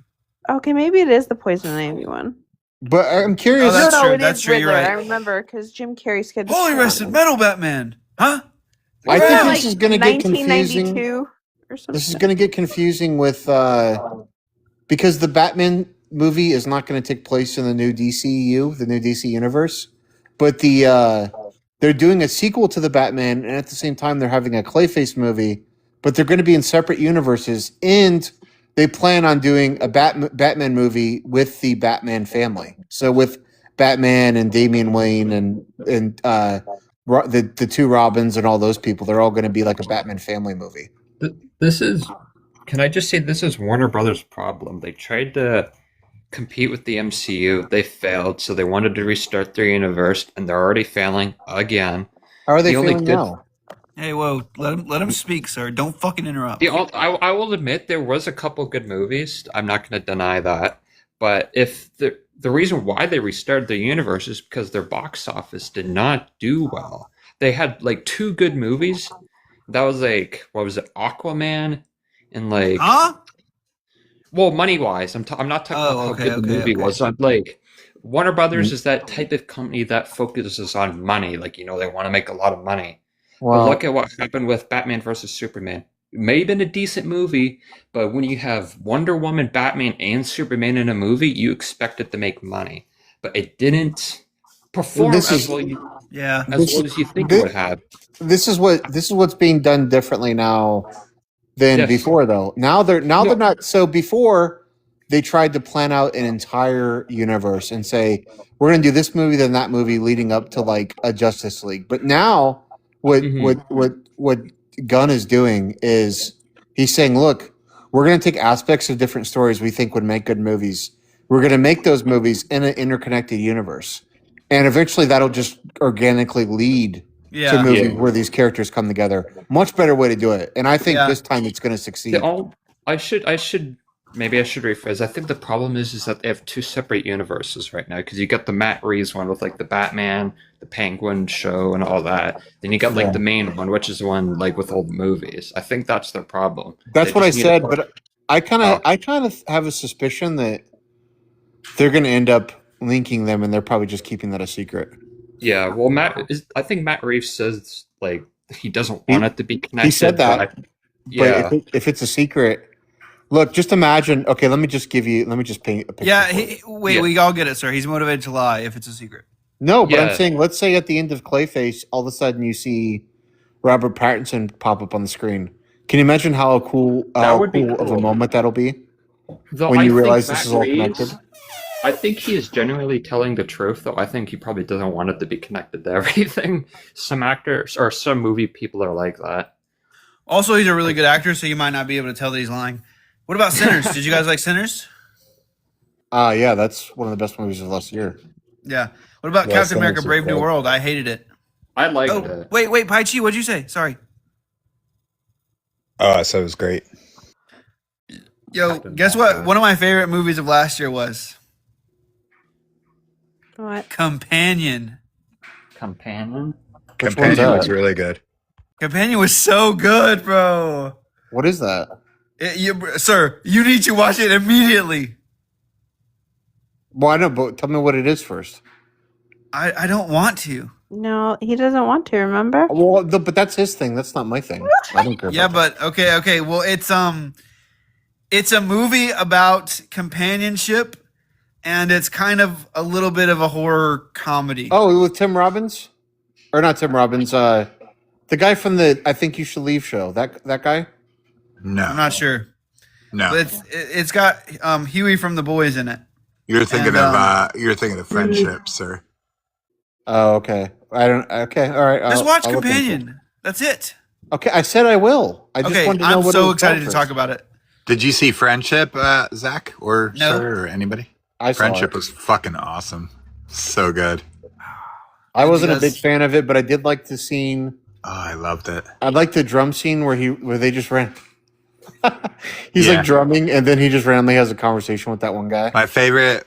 Speaker 9: Okay, maybe it is the Poison Ivy one.
Speaker 10: But I'm curious.
Speaker 1: Oh, that's
Speaker 9: no,
Speaker 1: true.
Speaker 9: it
Speaker 1: That's
Speaker 9: is
Speaker 1: true. You're
Speaker 9: Riddler.
Speaker 1: right.
Speaker 9: I remember because Jim Carrey scared the
Speaker 1: Holy
Speaker 9: shit out of
Speaker 1: Rusted
Speaker 9: me.
Speaker 1: Metal Batman. Huh?
Speaker 10: I
Speaker 9: Wasn't
Speaker 10: think
Speaker 9: that,
Speaker 10: this is going to get confusing.
Speaker 9: 1992 or something?
Speaker 10: This is going to get confusing with because the Batman movie is not going to take place in the new DCU, the new DC universe, but they're doing a sequel to the Batman, and at the same time they're having a Clayface movie, but they're going to be in separate universes, and they plan on doing a Batman movie with the Batman family. So with Batman and Damian Wayne and the two Robins and all those people, they're all going to be like a Batman family movie.
Speaker 18: This is. Can I just say this is Warner Brothers' problem? They tried to compete with the MCU. They failed, so they wanted to restart their universe, and they're already failing again.
Speaker 10: How are they
Speaker 18: The only
Speaker 10: feeling
Speaker 18: good-
Speaker 10: now?
Speaker 1: Hey, whoa! Let him speak, sir. Don't fucking interrupt.
Speaker 18: I will admit there was a couple good movies. I'm not going to deny that. But if the reason why they restarted their universe is because their box office did not do well. They had like two good movies. That was like, what was it, Aquaman, and like
Speaker 1: Huh?
Speaker 18: Well, money wise, I'm not talking about how good the movie was. I'm like, Warner Brothers is that type of company that focuses on money. Like, they want to make a lot of money. But
Speaker 10: Well,
Speaker 18: look at what happened with Batman versus Superman. It may have been a decent movie, but when you have Wonder Woman, Batman, and Superman in a movie, you expect it to make money. But it didn't perform
Speaker 10: this
Speaker 18: as
Speaker 10: is
Speaker 18: well,
Speaker 1: Yeah.
Speaker 18: as well as you think it would have.
Speaker 10: This is what's being done differently now than
Speaker 18: Yes.
Speaker 10: before, though. Now they're not. So before they tried to plan out an entire universe and say we're going to do this movie, then that movie, leading up to like a Justice League. But now what Gunn is doing is he's saying, look, we're going to take aspects of different stories we think would make good movies. We're going to make those movies in an interconnected universe, and eventually that'll just organically lead to movies where these characters come together. Much better way to do it, and I think this time it's going to succeed.
Speaker 18: I should maybe I should rephrase. I think the problem is that they have two separate universes right now, because you got the Matt Reeves one with like the Batman, the Penguin show, and all that. Then you got like the main one, which is the one like with all the movies. I think that's their problem.
Speaker 10: That's
Speaker 18: They
Speaker 10: what I
Speaker 18: just need to
Speaker 10: said,
Speaker 18: put-
Speaker 10: but I kind of have a suspicion that they're going to end up linking them, and they're probably just keeping that a secret.
Speaker 18: Yeah, well, I think Matt Reeves says like he doesn't want it to be connected.
Speaker 10: He said that,
Speaker 18: but yeah.
Speaker 10: but if it's a secret, look, just imagine. Okay, let me just paint a picture.
Speaker 1: Yeah,
Speaker 10: for you.
Speaker 1: we all get it, sir. He's motivated to lie if it's a secret.
Speaker 10: No, but
Speaker 1: Yeah.
Speaker 10: I'm saying, let's say at the end of Clayface, all of a sudden you see Robert Pattinson pop up on the screen. Can you imagine how cool of a moment that'll be
Speaker 18: Though
Speaker 10: when
Speaker 18: I
Speaker 10: you
Speaker 18: think
Speaker 10: realize
Speaker 18: Matt
Speaker 10: this is all
Speaker 18: Reeves-
Speaker 10: connected?
Speaker 18: I think he is genuinely telling the truth, though. I think he probably doesn't want it to be connected to everything. Some actors or some movie people are like that.
Speaker 1: Also, he's a really good actor, so you might not be able to tell that he's lying. What about Sinners? Did you guys like Sinners?
Speaker 10: Yeah, that's one of the best movies of last year.
Speaker 1: Yeah. What about
Speaker 10: Yeah,
Speaker 1: Captain America:
Speaker 10: Sinners is
Speaker 1: Brave New
Speaker 10: great.
Speaker 1: World? I hated it.
Speaker 18: I liked
Speaker 1: Oh,
Speaker 18: it.
Speaker 1: wait, Pai Chi, what'd you say? Sorry.
Speaker 17: Oh, so it was great.
Speaker 1: Yo, guess what? One of my favorite movies of last year was
Speaker 9: What?
Speaker 18: Companion.
Speaker 10: one's
Speaker 17: Companion
Speaker 10: that?
Speaker 17: was really good.
Speaker 1: Companion was so good, bro.
Speaker 10: What is that?
Speaker 1: Sir, you need to watch it immediately.
Speaker 10: Well, I know, but tell me what it is first.
Speaker 1: I don't want to.
Speaker 9: No, he doesn't want to, remember?
Speaker 10: Well, but that's his thing. That's not my thing. I don't care.
Speaker 1: Yeah,
Speaker 10: about
Speaker 1: but okay. Well, it's a movie about companionship, and it's kind of a little bit of a horror comedy.
Speaker 10: Oh, with Tim Robbins, or not Tim Robbins? The guy from the I Think You Should Leave show. That guy.
Speaker 17: No,
Speaker 1: I'm not sure.
Speaker 17: No,
Speaker 1: But it's got Huey from The Boys in it.
Speaker 17: you're thinking of Friendship, sir.
Speaker 10: Oh, okay. I don't. Okay, all right.
Speaker 1: Just watch
Speaker 10: I'll look into it.
Speaker 1: Companion. That's it.
Speaker 10: Okay, I said I will. I just
Speaker 1: Okay,
Speaker 10: wanted to know
Speaker 1: I'm
Speaker 10: what
Speaker 1: so
Speaker 10: it was
Speaker 1: excited to
Speaker 10: about
Speaker 1: talk
Speaker 10: first.
Speaker 1: about it.
Speaker 17: Did you see Friendship, Zach or
Speaker 1: No.
Speaker 17: Sir or anybody?
Speaker 10: I saw
Speaker 17: Friendship
Speaker 10: it.
Speaker 17: was fucking awesome. So good.
Speaker 10: I wasn't a
Speaker 1: Because-
Speaker 10: big fan of it, but I did like the scene.
Speaker 17: Oh, I loved it.
Speaker 10: I liked the drum scene where they just ran. He's
Speaker 17: Yeah.
Speaker 10: like drumming, and then he just randomly has a conversation with that one guy.
Speaker 17: My favorite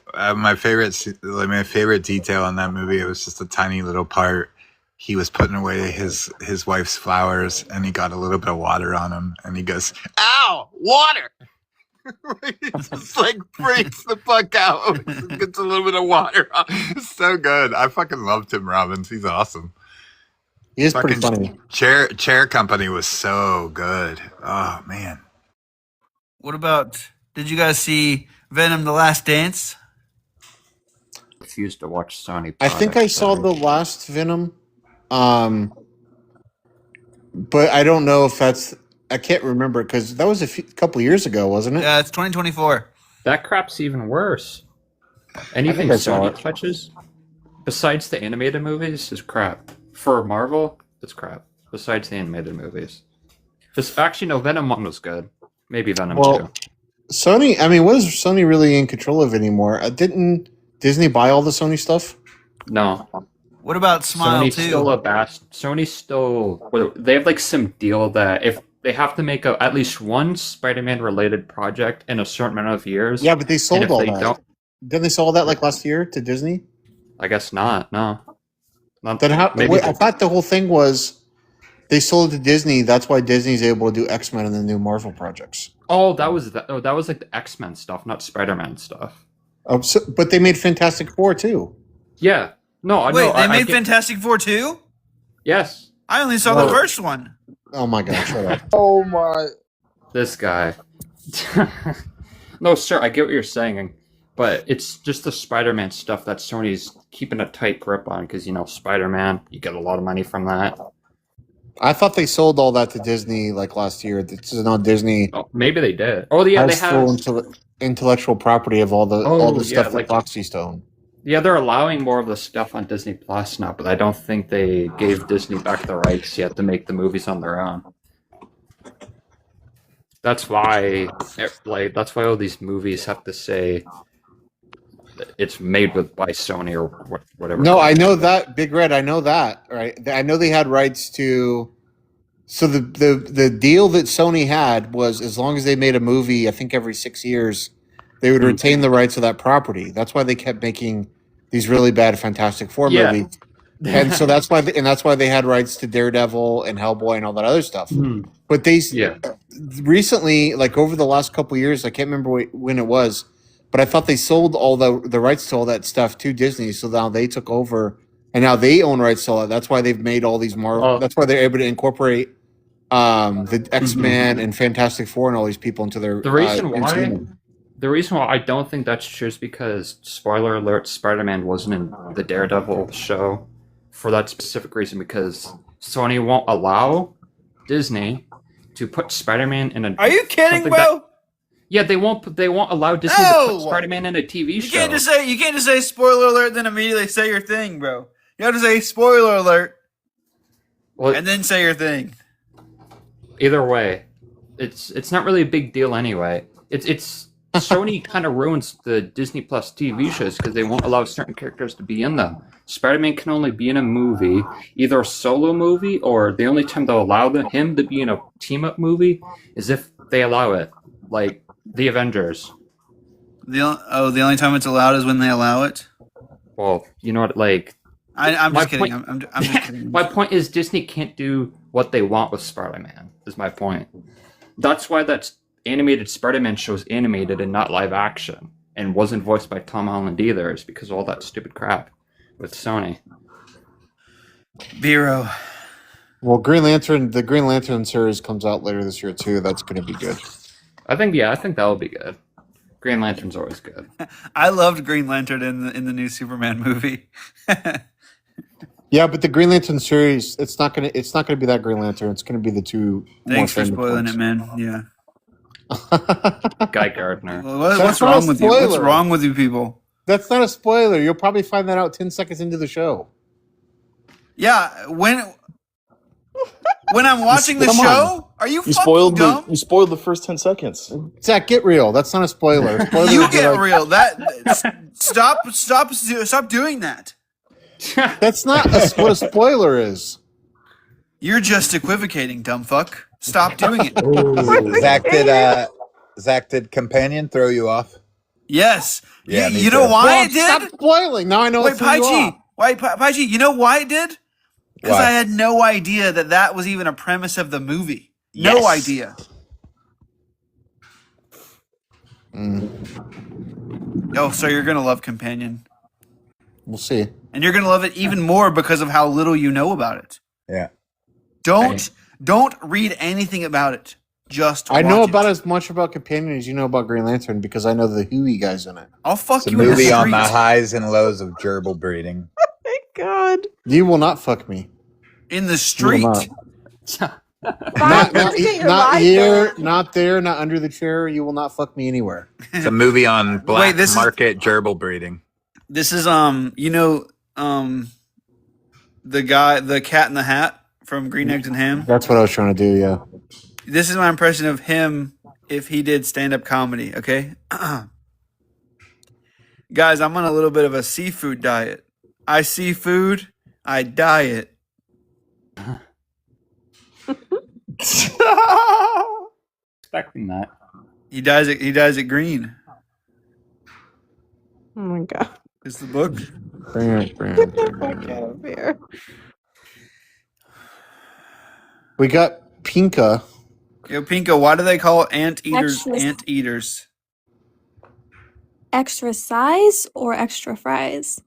Speaker 17: detail in that movie. It was just a tiny little part. He was putting away his wife's flowers, and he got a little bit of water on him, and he goes, "Ow, water!" He just like freaks the fuck out. Gets a little bit of water. It's so good. I fucking love Tim Robbins. He's awesome.
Speaker 10: He is pretty
Speaker 17: Fucking
Speaker 10: funny.
Speaker 17: Chair Company was so good. Oh man.
Speaker 1: What about? Did you guys see Venom: The Last Dance?
Speaker 18: Refused to watch Sony.
Speaker 10: I think I saw the last Venom, but I don't know if that's. I can't remember because that was a couple years ago, wasn't it?
Speaker 1: Yeah, it's 2024.
Speaker 18: That crap's even worse.
Speaker 10: I
Speaker 18: Anything
Speaker 10: think I saw
Speaker 18: Sony
Speaker 10: it.
Speaker 18: touches, besides the animated movies, is crap. For Marvel, it's crap. Besides the animated movies, actually no. Venom 1 was good. Maybe Venom 2.
Speaker 10: Well, Sony. I mean, what is Sony really in control of anymore? Didn't Disney buy all the Sony stuff?
Speaker 18: No.
Speaker 1: What about Smile
Speaker 18: Sony's
Speaker 1: 2?
Speaker 18: still a bast. Sony's still. They have like some deal that if they have to make at least one Spider-Man related project in a certain amount of years.
Speaker 10: Yeah, but they
Speaker 18: and
Speaker 10: sold
Speaker 18: if
Speaker 10: all
Speaker 18: they
Speaker 10: that.
Speaker 18: don't,
Speaker 10: Didn't they sell that like last year to Disney?
Speaker 18: I guess not. No. Not,
Speaker 10: Then how?
Speaker 18: maybe
Speaker 10: Wait, I thought the whole thing was they sold it to Disney. That's why Disney's able to do X-Men and the new Marvel projects.
Speaker 18: Oh, that was like the X-Men stuff, not Spider-Man stuff.
Speaker 10: Oh, but they made Fantastic Four too.
Speaker 18: Yeah. No, I know.
Speaker 1: Wait, they made Fantastic Four too?
Speaker 18: Yes.
Speaker 1: I only saw the first one.
Speaker 10: Oh my god, shut up.
Speaker 14: Oh my.
Speaker 18: This guy. No, sir, I get what you're saying, but it's just the Spider-Man stuff that Sony's keeping a tight grip on because, Spider-Man, you get a lot of money from that.
Speaker 10: I thought they sold all that to Disney like last year. This is not Disney.
Speaker 18: Oh, maybe they did. Oh, yeah, they have
Speaker 10: full intellectual property of all the stuff that Fox used to own.
Speaker 18: Yeah, they're allowing more of the stuff on Disney Plus now, but I don't think they gave Disney back the rights yet to make the movies on their own. That's why all these movies have to say it's made by Sony or whatever.
Speaker 10: No, I know that, Big Red. I know that, right? I know they had rights to. So the deal that Sony had was as long as they made a movie, I think every 6 years, they would retain the rights of that property. That's why they kept making these really bad Fantastic Four movies, and so that's why they had rights to Daredevil and Hellboy and all that other stuff. But they recently, like over the last couple of years, I can't remember when it was, but I thought they sold all the rights to all that stuff to Disney. So now they took over, and now they own rights to all that. That's why they've made all these Marvel. That's why they're able to incorporate the X-Men and Fantastic Four and all these people into their.
Speaker 18: The reason why I don't think that's true is because, spoiler alert, Spider-Man wasn't in the Daredevil show for that specific reason, because Sony won't allow Disney to put Spider-Man in a.
Speaker 1: Are you kidding, bro?
Speaker 18: Yeah, they won't allow Disney to put Spider-Man in a TV show.
Speaker 1: You can't just say spoiler alert, then immediately say your thing, bro. You have to say spoiler alert, and then say your thing.
Speaker 18: Either way, it's not really a big deal anyway. It's Sony kind of ruins the Disney Plus TV shows because they won't allow certain characters to be in them. Spider-Man can only be in a movie, either a solo movie, or the only time they'll allow him to be in a team-up movie is if they allow it, like the Avengers.
Speaker 1: The only time it's allowed is when they allow it?
Speaker 18: Well, you know what, like...
Speaker 1: I'm just kidding. I'm just kidding.
Speaker 18: My point is Disney can't do what they want with Spider-Man, is my point. That's why that animated Spider-Man show is animated and not live action, and wasn't voiced by Tom Holland either, is because of all that stupid crap with Sony.
Speaker 1: Biro.
Speaker 10: Well, the Green Lantern series comes out later this year too. That's going to be good.
Speaker 18: I think that'll be good. Green Lantern's always good.
Speaker 1: I loved Green Lantern in the new Superman movie.
Speaker 10: Yeah, but the Green Lantern series, it's not gonna be that Green Lantern. It's gonna be the two.
Speaker 1: Thanks for spoiling it, man. Yeah.
Speaker 18: Guy Gardner.
Speaker 1: What's wrong with you? What's wrong with you people?
Speaker 10: That's not a spoiler. You'll probably find that out 10 seconds into the show.
Speaker 1: Yeah, when I'm watching the show, are you fucking dumb?
Speaker 13: You spoiled the first 10 seconds.
Speaker 10: Zach, get real. That's not a spoiler.
Speaker 1: You get real. Stop doing that.
Speaker 10: That's not what a spoiler is.
Speaker 1: You're just equivocating, dumb fuck. Stop doing it.
Speaker 17: Zach, did Companion throw you off?
Speaker 1: Yes.
Speaker 17: Yeah,
Speaker 1: you know why it did?
Speaker 10: Stop spoiling. Now I know.
Speaker 1: Wait, Paichi, you know why it did? Because I had no idea that was even a premise of the movie. No idea. Oh, so you're gonna love Companion.
Speaker 10: We'll see.
Speaker 1: And you're gonna love it even more because of how little you know about it.
Speaker 17: Yeah.
Speaker 1: Don't read anything about it. Just
Speaker 10: I know
Speaker 1: watch
Speaker 10: about as much about Companion as you know about Green Lantern because I know the Huey guys in it.
Speaker 1: I'll fuck
Speaker 17: It's a
Speaker 1: you in the
Speaker 17: movie on the
Speaker 1: streets.
Speaker 17: highs and lows of gerbil breeding.
Speaker 9: God.
Speaker 10: You will not fuck me.
Speaker 1: In the street.
Speaker 10: Not here, not there, not under the chair. You will not fuck me anywhere.
Speaker 17: It's a movie on black
Speaker 1: this is-
Speaker 17: market gerbil breeding.
Speaker 1: This is the guy, the Cat in the Hat from Green Eggs and Ham.
Speaker 10: That's what I was trying to do. Yeah.
Speaker 1: This is my impression of him if he did stand-up comedy. Okay, guys, I'm on a little bit of a seafood diet. I see food, I diet.
Speaker 18: Expecting that.
Speaker 1: He dies at green.
Speaker 9: Oh my god.
Speaker 1: It's the book.
Speaker 9: Get the fuck out of here.
Speaker 10: We got Pinka,
Speaker 1: Yo, Pinko, why do they call anteaters
Speaker 19: Extra,
Speaker 1: anteaters?
Speaker 19: extra size or extra fries?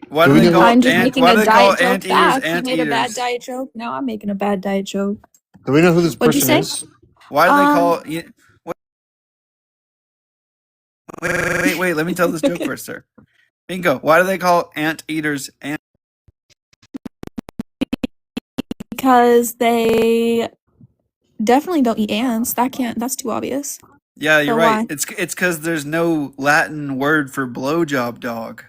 Speaker 1: Why do they call
Speaker 19: I'm just making
Speaker 1: why
Speaker 19: a
Speaker 1: do they call
Speaker 19: diet joke
Speaker 1: anteaters
Speaker 19: back. You made a bad
Speaker 1: anteaters?
Speaker 19: diet joke. Now I'm making a bad diet joke.
Speaker 10: Do we know who this
Speaker 19: What'd you
Speaker 10: person
Speaker 19: say?
Speaker 10: is?
Speaker 1: Why do they
Speaker 19: Um,
Speaker 1: call? Wait. Let me tell this joke first, sir. Bingo. Why do they call anteaters ant?
Speaker 19: Because they definitely don't eat ants. That's too obvious.
Speaker 1: Yeah, you're
Speaker 19: So
Speaker 1: right.
Speaker 19: why?
Speaker 1: It's because there's no Latin word for blowjob dog.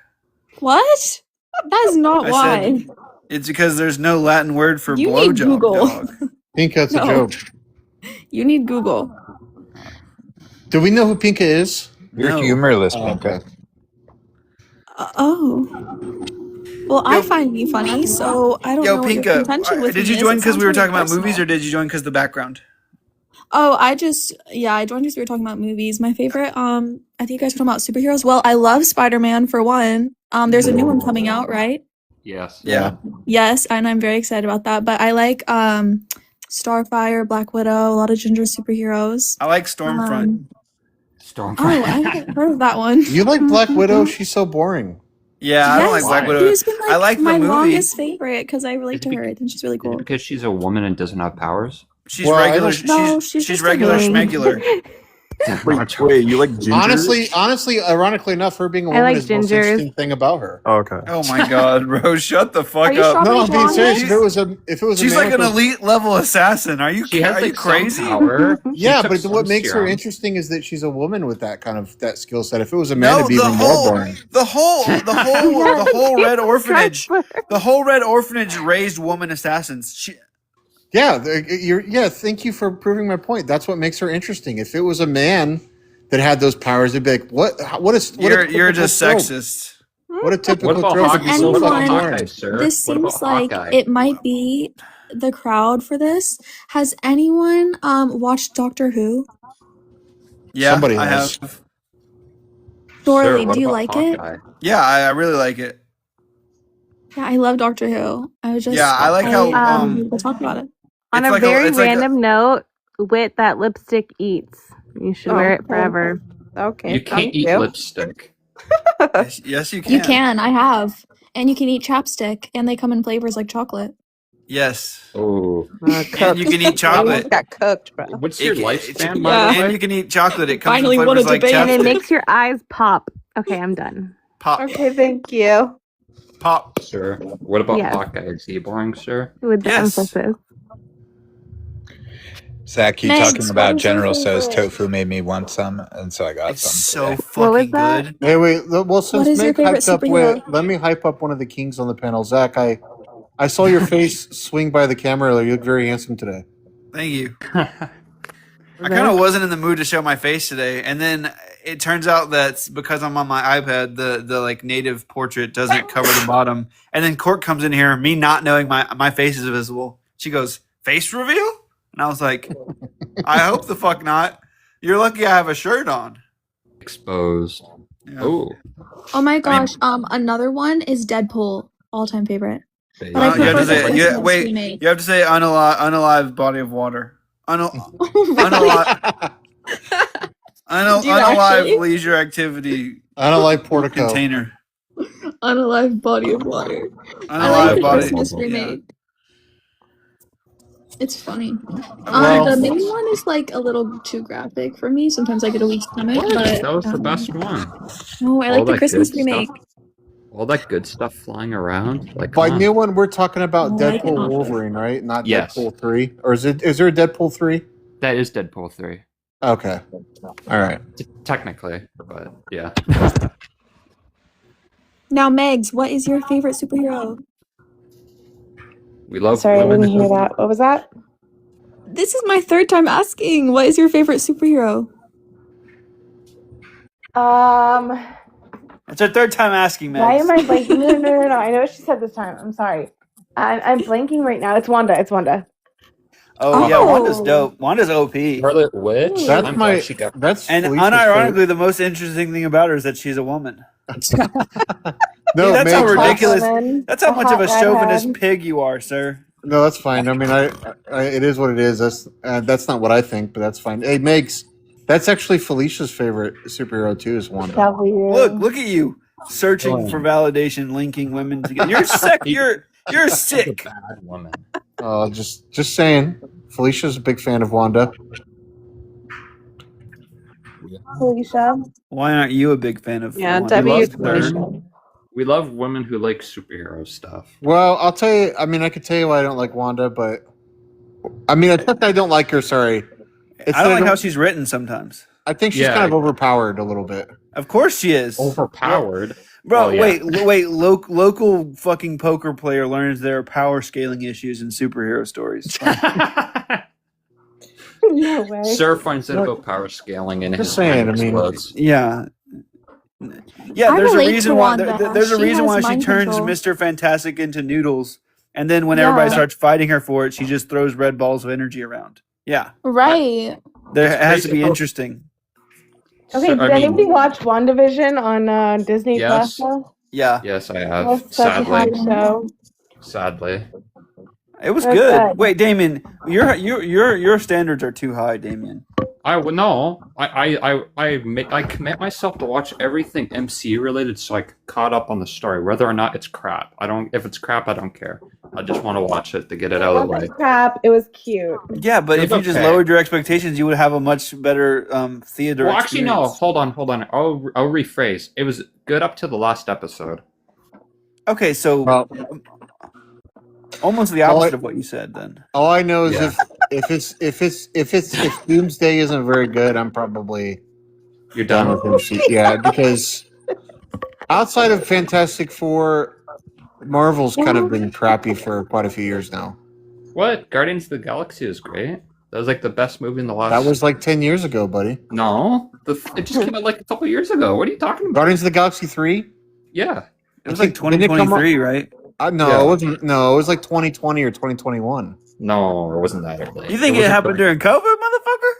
Speaker 19: What? That's not
Speaker 1: I
Speaker 19: why.
Speaker 1: said it's because there's no Latin word for
Speaker 19: You need
Speaker 1: blowjob
Speaker 19: Google.
Speaker 1: dog.
Speaker 10: Pinka's a
Speaker 19: No.
Speaker 10: joke.
Speaker 19: You need Google.
Speaker 10: Do we know who Pinka is?
Speaker 17: You're
Speaker 1: No.
Speaker 17: humorless,
Speaker 10: Oh,
Speaker 17: Pinka.
Speaker 19: Oh. Well, I find you funny, so I don't
Speaker 1: Yo,
Speaker 19: know what your
Speaker 1: Pinka,
Speaker 19: contention with
Speaker 1: did
Speaker 19: me
Speaker 1: you
Speaker 19: is.
Speaker 1: join
Speaker 19: It
Speaker 1: because
Speaker 19: sounds
Speaker 1: we were
Speaker 19: really
Speaker 1: talking about movies,
Speaker 19: personal.
Speaker 1: or did you join because of the background?
Speaker 19: Oh, I joined because we were talking about movies. My favorite, I think you guys were talking about superheroes. Well, I love Spider-Man for one. There's a new one coming out, right?
Speaker 18: Yes.
Speaker 1: Yeah.
Speaker 19: Yes, and I'm very excited about that. But I like Starfire, Black Widow, a lot of ginger superheroes.
Speaker 1: I like Stormfront.
Speaker 19: Oh, I haven't heard of that one.
Speaker 10: You like Black Widow? She's so boring.
Speaker 1: Yeah, I don't like
Speaker 19: Yes,
Speaker 1: Black Widow.
Speaker 19: she's been
Speaker 1: I like the
Speaker 19: my
Speaker 1: movie.
Speaker 19: longest favorite because I relate to her. I think she's really
Speaker 18: Is it
Speaker 19: cool.
Speaker 18: because she's a woman and doesn't have powers?
Speaker 1: She's
Speaker 10: Well, I
Speaker 1: regular.
Speaker 10: don't-
Speaker 19: No,
Speaker 1: She's
Speaker 19: just
Speaker 1: regular
Speaker 19: annoying.
Speaker 1: schmegular.
Speaker 14: Wait, you like ginger?
Speaker 10: Honestly, ironically enough, her being a
Speaker 9: I
Speaker 10: woman
Speaker 9: like
Speaker 10: is the most
Speaker 9: gingers.
Speaker 10: interesting thing about her.
Speaker 14: Oh, okay.
Speaker 1: Oh my God, Rose, shut the fuck
Speaker 19: Are you
Speaker 1: up.
Speaker 19: strawberry
Speaker 10: No, I'm being serious.
Speaker 19: blonde?
Speaker 10: If it was a
Speaker 1: She's
Speaker 10: man
Speaker 1: like an
Speaker 10: with those-
Speaker 1: elite level assassin. Are you?
Speaker 18: She has
Speaker 1: Are you
Speaker 18: like
Speaker 1: crazy?
Speaker 18: some power. She
Speaker 10: Yeah,
Speaker 18: took
Speaker 10: but
Speaker 18: some
Speaker 10: what makes her
Speaker 18: serum.
Speaker 10: interesting is that she's a woman with that skill set. If it was a man,
Speaker 1: No,
Speaker 10: it'd be
Speaker 1: the
Speaker 10: even more
Speaker 1: whole,
Speaker 10: boring.
Speaker 1: the whole Red Orphanage,
Speaker 9: Transfer.
Speaker 1: the whole Red Orphanage raised woman assassins.
Speaker 10: Yeah, thank you for proving my point. That's what makes her interesting. If it was a man that had those powers, they'd be like, what is?
Speaker 1: You're just
Speaker 10: trope.
Speaker 1: sexist.
Speaker 10: What a
Speaker 18: What
Speaker 10: typical
Speaker 18: about
Speaker 10: trope.
Speaker 19: Has
Speaker 10: It'd be so
Speaker 18: What about
Speaker 10: fucking
Speaker 19: anyone?
Speaker 18: Hawkeye,
Speaker 10: boring.
Speaker 18: sir?
Speaker 19: This
Speaker 18: What about
Speaker 19: seems like
Speaker 18: Hawkeye?
Speaker 19: it might be the crowd for this. Has anyone watched Doctor Who?
Speaker 1: Yeah,
Speaker 10: Somebody
Speaker 1: I
Speaker 10: has.
Speaker 1: have.
Speaker 19: Dorley,
Speaker 18: Sir, what
Speaker 19: do you
Speaker 18: about
Speaker 19: like it?
Speaker 18: Hawkeye?
Speaker 1: Yeah, I really like it.
Speaker 19: Yeah, I love Doctor Who. I was just
Speaker 1: Yeah, I like how
Speaker 19: we'll talk about it.
Speaker 9: On
Speaker 1: it's
Speaker 9: a
Speaker 1: like
Speaker 9: very
Speaker 1: it's like
Speaker 9: random note, wit that lipstick eats. You should wear it forever.
Speaker 18: You can't eat lipstick.
Speaker 1: yes, you can.
Speaker 19: You can. I have, and you can eat chapstick, and they come in flavors like chocolate.
Speaker 1: Yes.
Speaker 18: Oh.
Speaker 1: And you can eat chocolate.
Speaker 20: Got cooked, bro.
Speaker 18: What's your
Speaker 1: It-
Speaker 18: lifespan, by
Speaker 19: Yeah.
Speaker 18: the way?
Speaker 1: And you can eat chocolate. It comes
Speaker 19: Finally
Speaker 1: in
Speaker 19: won a
Speaker 1: flavors like
Speaker 19: debate.
Speaker 9: And it
Speaker 1: chapstick.
Speaker 9: makes your eyes pop. Okay, I'm done.
Speaker 1: Pop.
Speaker 20: Okay, thank you.
Speaker 1: Pop.
Speaker 18: Sir, what about
Speaker 9: Yes.
Speaker 18: Hawkeye? Is he boring, sir?
Speaker 9: With the
Speaker 1: Yes.
Speaker 9: emphasis.
Speaker 17: Zach, you
Speaker 19: Megs,
Speaker 17: talking
Speaker 19: what
Speaker 17: about
Speaker 19: is your
Speaker 17: General Tso's
Speaker 19: favorite?
Speaker 17: tofu made me want some, and so I got
Speaker 1: It's
Speaker 17: some
Speaker 1: so
Speaker 17: today.
Speaker 9: What was
Speaker 1: fucking
Speaker 9: that?
Speaker 1: good.
Speaker 10: Hey, wait. Well, since
Speaker 19: is your
Speaker 10: Meg
Speaker 19: favorite
Speaker 10: hyped up,
Speaker 19: superhero?
Speaker 10: let me hype up one of the kings on the panel. Zach, I saw your face swing by the camera earlier. You look very handsome today.
Speaker 1: Thank you. I kind of wasn't in the mood to show my face today, and then it turns out that because I'm on my iPad, the like native portrait doesn't cover the bottom. And then Court comes in here, me not knowing my face is visible. She goes, "Face reveal?" And I was like, "I hope the fuck not. You're lucky I have a shirt on."
Speaker 18: Exposed.
Speaker 1: Yeah.
Speaker 18: Oh.
Speaker 19: Oh my gosh. Another one is Deadpool, all-time favorite. But I
Speaker 1: You have
Speaker 19: prefer
Speaker 1: to
Speaker 19: the
Speaker 1: say,
Speaker 19: Christmas
Speaker 1: wait.
Speaker 19: remake.
Speaker 1: You have to say unalive body of water. Unalive
Speaker 19: Do you actually?
Speaker 1: leisure activity
Speaker 10: Unalive Portico.
Speaker 1: container.
Speaker 19: Unalive body of water. I
Speaker 1: Unalive
Speaker 19: like the
Speaker 1: body.
Speaker 19: Christmas
Speaker 1: Yeah.
Speaker 19: remake. It's funny.
Speaker 10: Well-
Speaker 19: The main one is like a little too graphic for me. Sometimes I get a weak stomach,
Speaker 18: What?
Speaker 19: but
Speaker 18: That was the best one.
Speaker 19: no, I
Speaker 18: All
Speaker 19: like the
Speaker 18: that
Speaker 19: Christmas
Speaker 18: good
Speaker 19: remake.
Speaker 18: stuff. All that good stuff flying around. Like,
Speaker 10: By
Speaker 18: come on.
Speaker 10: new one, we're talking about
Speaker 19: I like it
Speaker 10: Deadpool
Speaker 19: not.
Speaker 10: Wolverine, right? Not
Speaker 18: Yes.
Speaker 10: Deadpool 3. Or is there a Deadpool 3?
Speaker 18: That is Deadpool 3.
Speaker 10: Okay. All right.
Speaker 18: Technically, but yeah.
Speaker 19: Now, Megs, what is your favorite superhero?
Speaker 18: We love
Speaker 20: Sorry, I
Speaker 18: women.
Speaker 20: didn't hear that. What was that?
Speaker 19: This is my third time asking. What is your favorite superhero?
Speaker 1: It's our third time asking,
Speaker 20: Why
Speaker 1: Max.
Speaker 20: am I blanking? No. I know what she said this time. I'm sorry. I'm blanking right now. It's Wanda. It's Wanda.
Speaker 1: Oh yeah, Wanda's
Speaker 19: Oh.
Speaker 1: dope. Wanda's OP.
Speaker 18: Scarlet Witch.
Speaker 10: That's
Speaker 18: I'm
Speaker 10: my.
Speaker 18: glad she got.
Speaker 10: That's
Speaker 1: And
Speaker 10: Felicia's
Speaker 1: unironically, the most interesting thing about her is that she's a woman.
Speaker 10: favorite. No,
Speaker 1: Dude, that's how
Speaker 10: Meg,
Speaker 1: ridiculous.
Speaker 20: Woman,
Speaker 1: That's how
Speaker 20: a
Speaker 1: much of a
Speaker 20: hot
Speaker 1: chauvinist
Speaker 20: redhead.
Speaker 1: pig you are, sir.
Speaker 10: No, that's fine. I mean, I it is what it is. That's not what I think, but that's fine. Hey, Megs, that's actually Felicia's favorite superhero too. Is Wanda.
Speaker 1: Look at you searching for validation, linking women together. You're sick. You're sick.
Speaker 18: Bad woman.
Speaker 10: Just saying. Felicia's a big fan of Wanda.
Speaker 20: Felicia.
Speaker 1: Why aren't you a big fan of?
Speaker 9: Yeah,
Speaker 1: Wanda?
Speaker 9: Debbie,
Speaker 18: We love women who like superhero stuff.
Speaker 10: Well, I'll tell you. I mean, I could tell you why I don't like Wanda, but I mean, it's not that I don't like her. Sorry, it's
Speaker 1: I don't
Speaker 10: that
Speaker 1: like how she's written sometimes.
Speaker 10: I think she's kind of overpowered a little bit.
Speaker 1: Of course she is.
Speaker 18: Overpowered.
Speaker 1: Bro,
Speaker 18: Oh, yeah.
Speaker 1: wait. Local fucking poker player learns there are power scaling issues in superhero stories.
Speaker 20: No way.
Speaker 18: Sir finds out about power scaling and
Speaker 10: Just saying. I mean,
Speaker 1: yeah.
Speaker 19: I
Speaker 1: There's a
Speaker 19: relate
Speaker 1: reason
Speaker 19: to
Speaker 1: why.
Speaker 19: Wanda.
Speaker 1: There's a
Speaker 19: She
Speaker 1: reason
Speaker 19: has
Speaker 1: why she
Speaker 19: mind
Speaker 1: turns
Speaker 19: control.
Speaker 1: Mr. Fantastic into noodles, and then when everybody
Speaker 19: Yeah.
Speaker 1: starts fighting her for it, she just throws red balls of energy around. Yeah,
Speaker 19: Right.
Speaker 1: there it has to be
Speaker 18: crazy.
Speaker 1: interesting.
Speaker 20: Okay,
Speaker 18: So,
Speaker 20: did
Speaker 18: I mean-
Speaker 20: anybody watch WandaVision on Disney
Speaker 18: Yes.
Speaker 20: Plus? Though?
Speaker 1: Yeah,
Speaker 18: Yes, I
Speaker 20: That
Speaker 18: have.
Speaker 20: was such a
Speaker 18: Sadly.
Speaker 20: fun show.
Speaker 18: Sadly.
Speaker 1: it was
Speaker 20: That's
Speaker 1: good.
Speaker 20: good.
Speaker 1: Wait, Damien, your standards are too high, Damien.
Speaker 18: I would no. I commit myself to watch everything MCU related, so I caught up on the story, whether or not it's crap. If it's crap, I don't care. I just want to watch it to get it out of the way.
Speaker 20: Crap, it was cute.
Speaker 1: Yeah, but
Speaker 18: It
Speaker 1: if
Speaker 18: was
Speaker 1: you just
Speaker 18: okay.
Speaker 1: lowered your expectations, you would have a much better theater.
Speaker 18: Well, actually, no.
Speaker 1: experience.
Speaker 18: Hold on. I'll rephrase. It was good up to the last episode.
Speaker 1: Okay, so almost the opposite of what you said. Then
Speaker 10: all I know is
Speaker 18: Yeah.
Speaker 10: if Doomsday isn't very good, I'm probably
Speaker 18: You're done with
Speaker 10: him. Yeah, because outside of Fantastic Four, Marvel's kind of been crappy for quite a few years now.
Speaker 18: What? Guardians of the Galaxy is great. That was like the best movie in the last.
Speaker 10: That was like 10 years ago, buddy.
Speaker 18: No, it just came out like a couple years ago. What are you talking about?
Speaker 10: Guardians of the Galaxy 3?
Speaker 18: Yeah,
Speaker 1: it was like 2023, right?
Speaker 10: No,
Speaker 18: Yeah.
Speaker 10: it wasn't. No, it was like 2020 or 2021.
Speaker 18: No, it wasn't that early.
Speaker 1: You think it happened during COVID, motherfucker?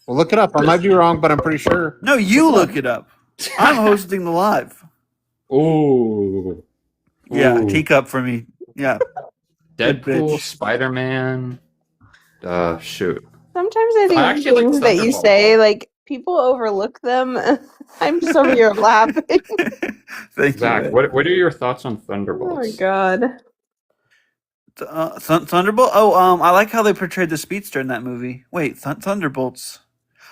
Speaker 10: Well, look it up. I might be wrong, but I'm pretty sure.
Speaker 1: No, you look it up. I'm hosting the live.
Speaker 18: Ooh.
Speaker 1: Yeah,
Speaker 18: Ooh.
Speaker 1: teacup for me. Yeah. Good
Speaker 18: Deadpool,
Speaker 1: bitch.
Speaker 18: Spider-Man. Shoot.
Speaker 9: Sometimes I think
Speaker 18: I actually
Speaker 9: things
Speaker 18: like
Speaker 9: that you
Speaker 18: Thunderbolt.
Speaker 9: say, like people overlook them. I'm just over here laughing.
Speaker 1: Thank
Speaker 18: Zach,
Speaker 1: you.
Speaker 18: what are your thoughts on
Speaker 9: Oh
Speaker 18: Thunderbolts?
Speaker 9: my god.
Speaker 1: Thunderbolt. Oh, I like how they portrayed the speedster in that movie. Wait, Thunderbolts.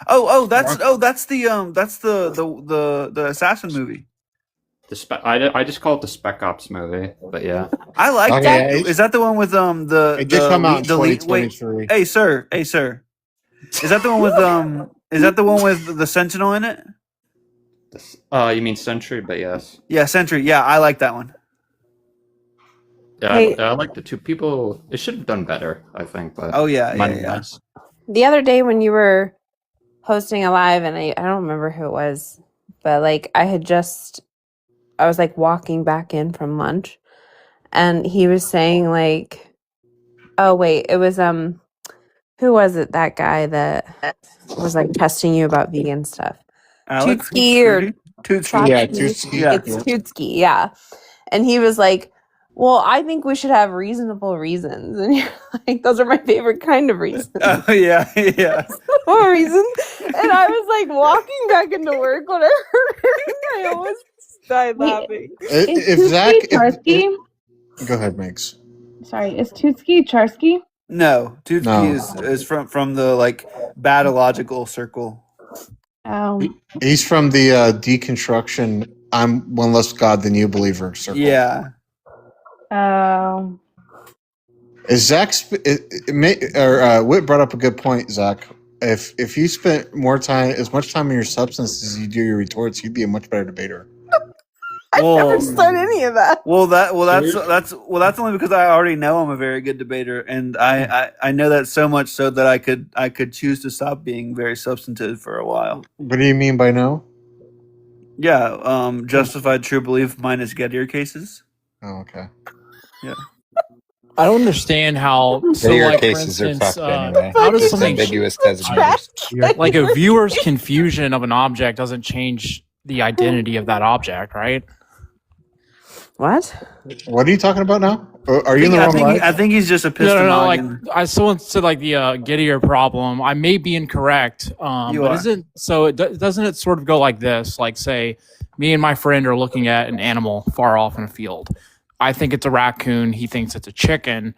Speaker 1: That's the assassin movie.
Speaker 18: I just call it the Spec Ops movie, but yeah.
Speaker 1: I like
Speaker 10: Okay,
Speaker 1: that.
Speaker 10: it-
Speaker 1: Is that the one with the?
Speaker 10: It did come out in
Speaker 1: the lead-
Speaker 10: 2023.
Speaker 1: Wait, hey sir. Is that the one with Is that the one with the Sentinel in it?
Speaker 18: You mean Sentry? But yes.
Speaker 1: Yeah, Sentry. Yeah, I like that one.
Speaker 18: Yeah,
Speaker 9: Hey.
Speaker 18: I like the two people. It should have done better, I think. But
Speaker 1: Oh yeah, yeah,
Speaker 18: money-wise.
Speaker 9: The other day when you were hosting a live, and I don't remember who it was, but like I was like walking back in from lunch, and he was saying like, oh wait, it was who was it, that guy that was like testing you about vegan stuff?
Speaker 1: Alex?
Speaker 9: Tutski or
Speaker 1: Tutski.
Speaker 10: Yeah,
Speaker 9: Trotsky?
Speaker 10: Tutski.
Speaker 1: Yeah.
Speaker 9: It's Tutski, yeah. And he was like, well, I think we should have reasonable reasons. And you're like, those are my favorite kind of reasons.
Speaker 1: Oh yeah, yeah.
Speaker 9: For reason. And I was like walking back into work when I heard her. I almost died laughing.
Speaker 10: If
Speaker 20: Tutski
Speaker 10: Zach,
Speaker 20: Charsky?
Speaker 10: go ahead, Megs.
Speaker 20: Sorry, is Tutski Charsky?
Speaker 1: No, Tutski
Speaker 10: No.
Speaker 1: is from the like batological circle.
Speaker 10: He's from the deconstruction. I'm one less god than you believer circle.
Speaker 1: Yeah.
Speaker 20: Oh.
Speaker 10: Is Zach's Whit brought up a good point, Zach. If you spent as much time on your substance as you do your retorts, you'd be a much better debater.
Speaker 9: I never said any of that.
Speaker 1: That's only because I already know I'm a very good debater, and I know that so much so that I could choose to stop being very substantive for a while.
Speaker 10: What do you mean by no?
Speaker 1: Yeah, justified true belief minus Gettier cases.
Speaker 10: Oh, okay.
Speaker 1: Yeah.
Speaker 21: I don't understand how. So,
Speaker 22: Your
Speaker 21: like, for
Speaker 22: cases are
Speaker 21: instance,
Speaker 22: fucked anyway.
Speaker 21: how does
Speaker 22: It's
Speaker 21: something
Speaker 22: ambiguous designations.
Speaker 21: like a viewer's confusion of an object doesn't change the identity of that object, right?
Speaker 9: What?
Speaker 10: What are you talking about now? Are you in the wrong life?
Speaker 1: I think he's just a
Speaker 21: No. Like
Speaker 1: epistemologian.
Speaker 21: someone said, like the Gettier problem. I may be incorrect,
Speaker 1: You
Speaker 21: but
Speaker 1: are.
Speaker 21: isn't so? Doesn't it sort of go like this? Like, say, me and my friend are looking at an animal far off in a field. I think it's a raccoon. He thinks it's a chicken.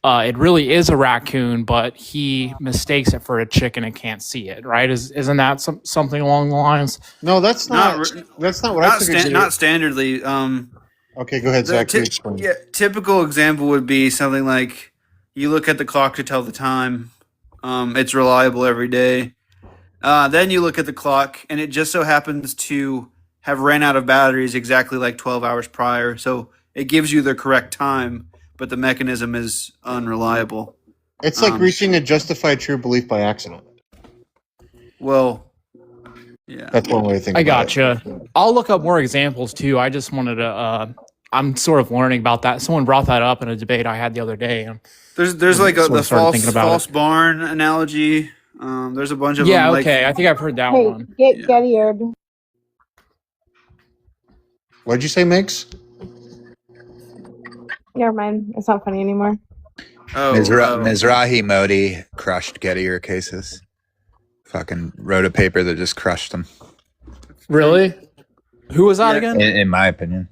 Speaker 21: It really is a raccoon, but he mistakes it for a chicken and can't see it. Right? Isn't that something along the lines?
Speaker 10: No, that's not. That's not what I took it.
Speaker 1: Not standardly.
Speaker 10: Okay, go ahead, Zach. You explain.
Speaker 1: Typical example would be something like you look at the clock to tell the time. It's reliable every day. Then you look at the clock, and it just so happens to have ran out of batteries exactly like 12 hours prior. So it gives you the correct time, but the mechanism is unreliable.
Speaker 10: It's like reaching a justified true belief by accident.
Speaker 1: Well, yeah.
Speaker 10: That's one way to think
Speaker 21: I
Speaker 10: about
Speaker 21: gotcha. I'll look up more examples too. I just wanted to. I'm sort of learning about that. Someone brought that up in a debate I had the other day.
Speaker 1: There's like
Speaker 21: Sort
Speaker 1: the
Speaker 21: of started thinking about
Speaker 1: false barn analogy. There's a bunch of
Speaker 21: Yeah,
Speaker 1: them.
Speaker 21: okay. I think I've heard that
Speaker 20: Hey,
Speaker 21: one.
Speaker 20: get eared.
Speaker 10: What'd you say, Migs?
Speaker 20: Never mind. It's not funny anymore.
Speaker 17: Mizrahi Modi crushed Gettier cases. Fucking wrote a paper that just crushed them.
Speaker 21: Really? Who was that again?
Speaker 17: In my opinion.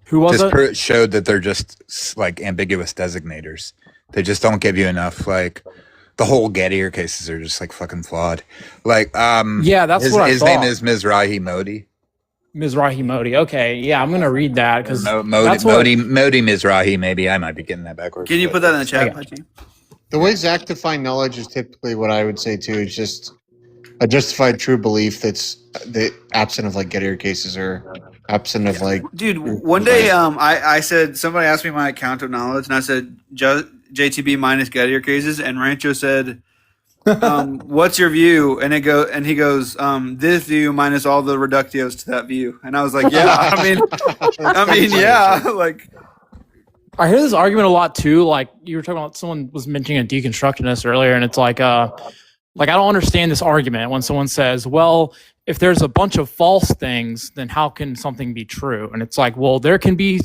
Speaker 21: Who was
Speaker 17: it? Showed that they're just like ambiguous designators. They just don't give you enough. Like the whole Gettier cases are just like fucking flawed. Like
Speaker 21: yeah, that's what I
Speaker 17: his
Speaker 21: thought.
Speaker 17: name is Mizrahi Modi.
Speaker 21: Mizrahi Modi. Okay, yeah, I'm gonna read that because
Speaker 17: Modi Mizrahi. Maybe I might be getting that backwards.
Speaker 1: Can you put that in the chat, Pachi?
Speaker 10: The way Zach defined knowledge is typically what I would say too. It's just a justified true belief that's the absent of like Gettier cases or absent of like.
Speaker 1: Dude, one day I said somebody asked me my account of knowledge, and I said JTB minus Gettier cases, and Rancho said, "What's your view?" And he goes, "This view minus all the reductios to that view." And I was like, "Yeah, I mean, yeah." Like,
Speaker 21: I hear this argument a lot too. Like you were talking about, someone was mentioning a deconstructionist earlier, and it's like I don't understand this argument when someone says, "Well, if there's a bunch of false things, then how can something be true?" And it's like, well, there can be,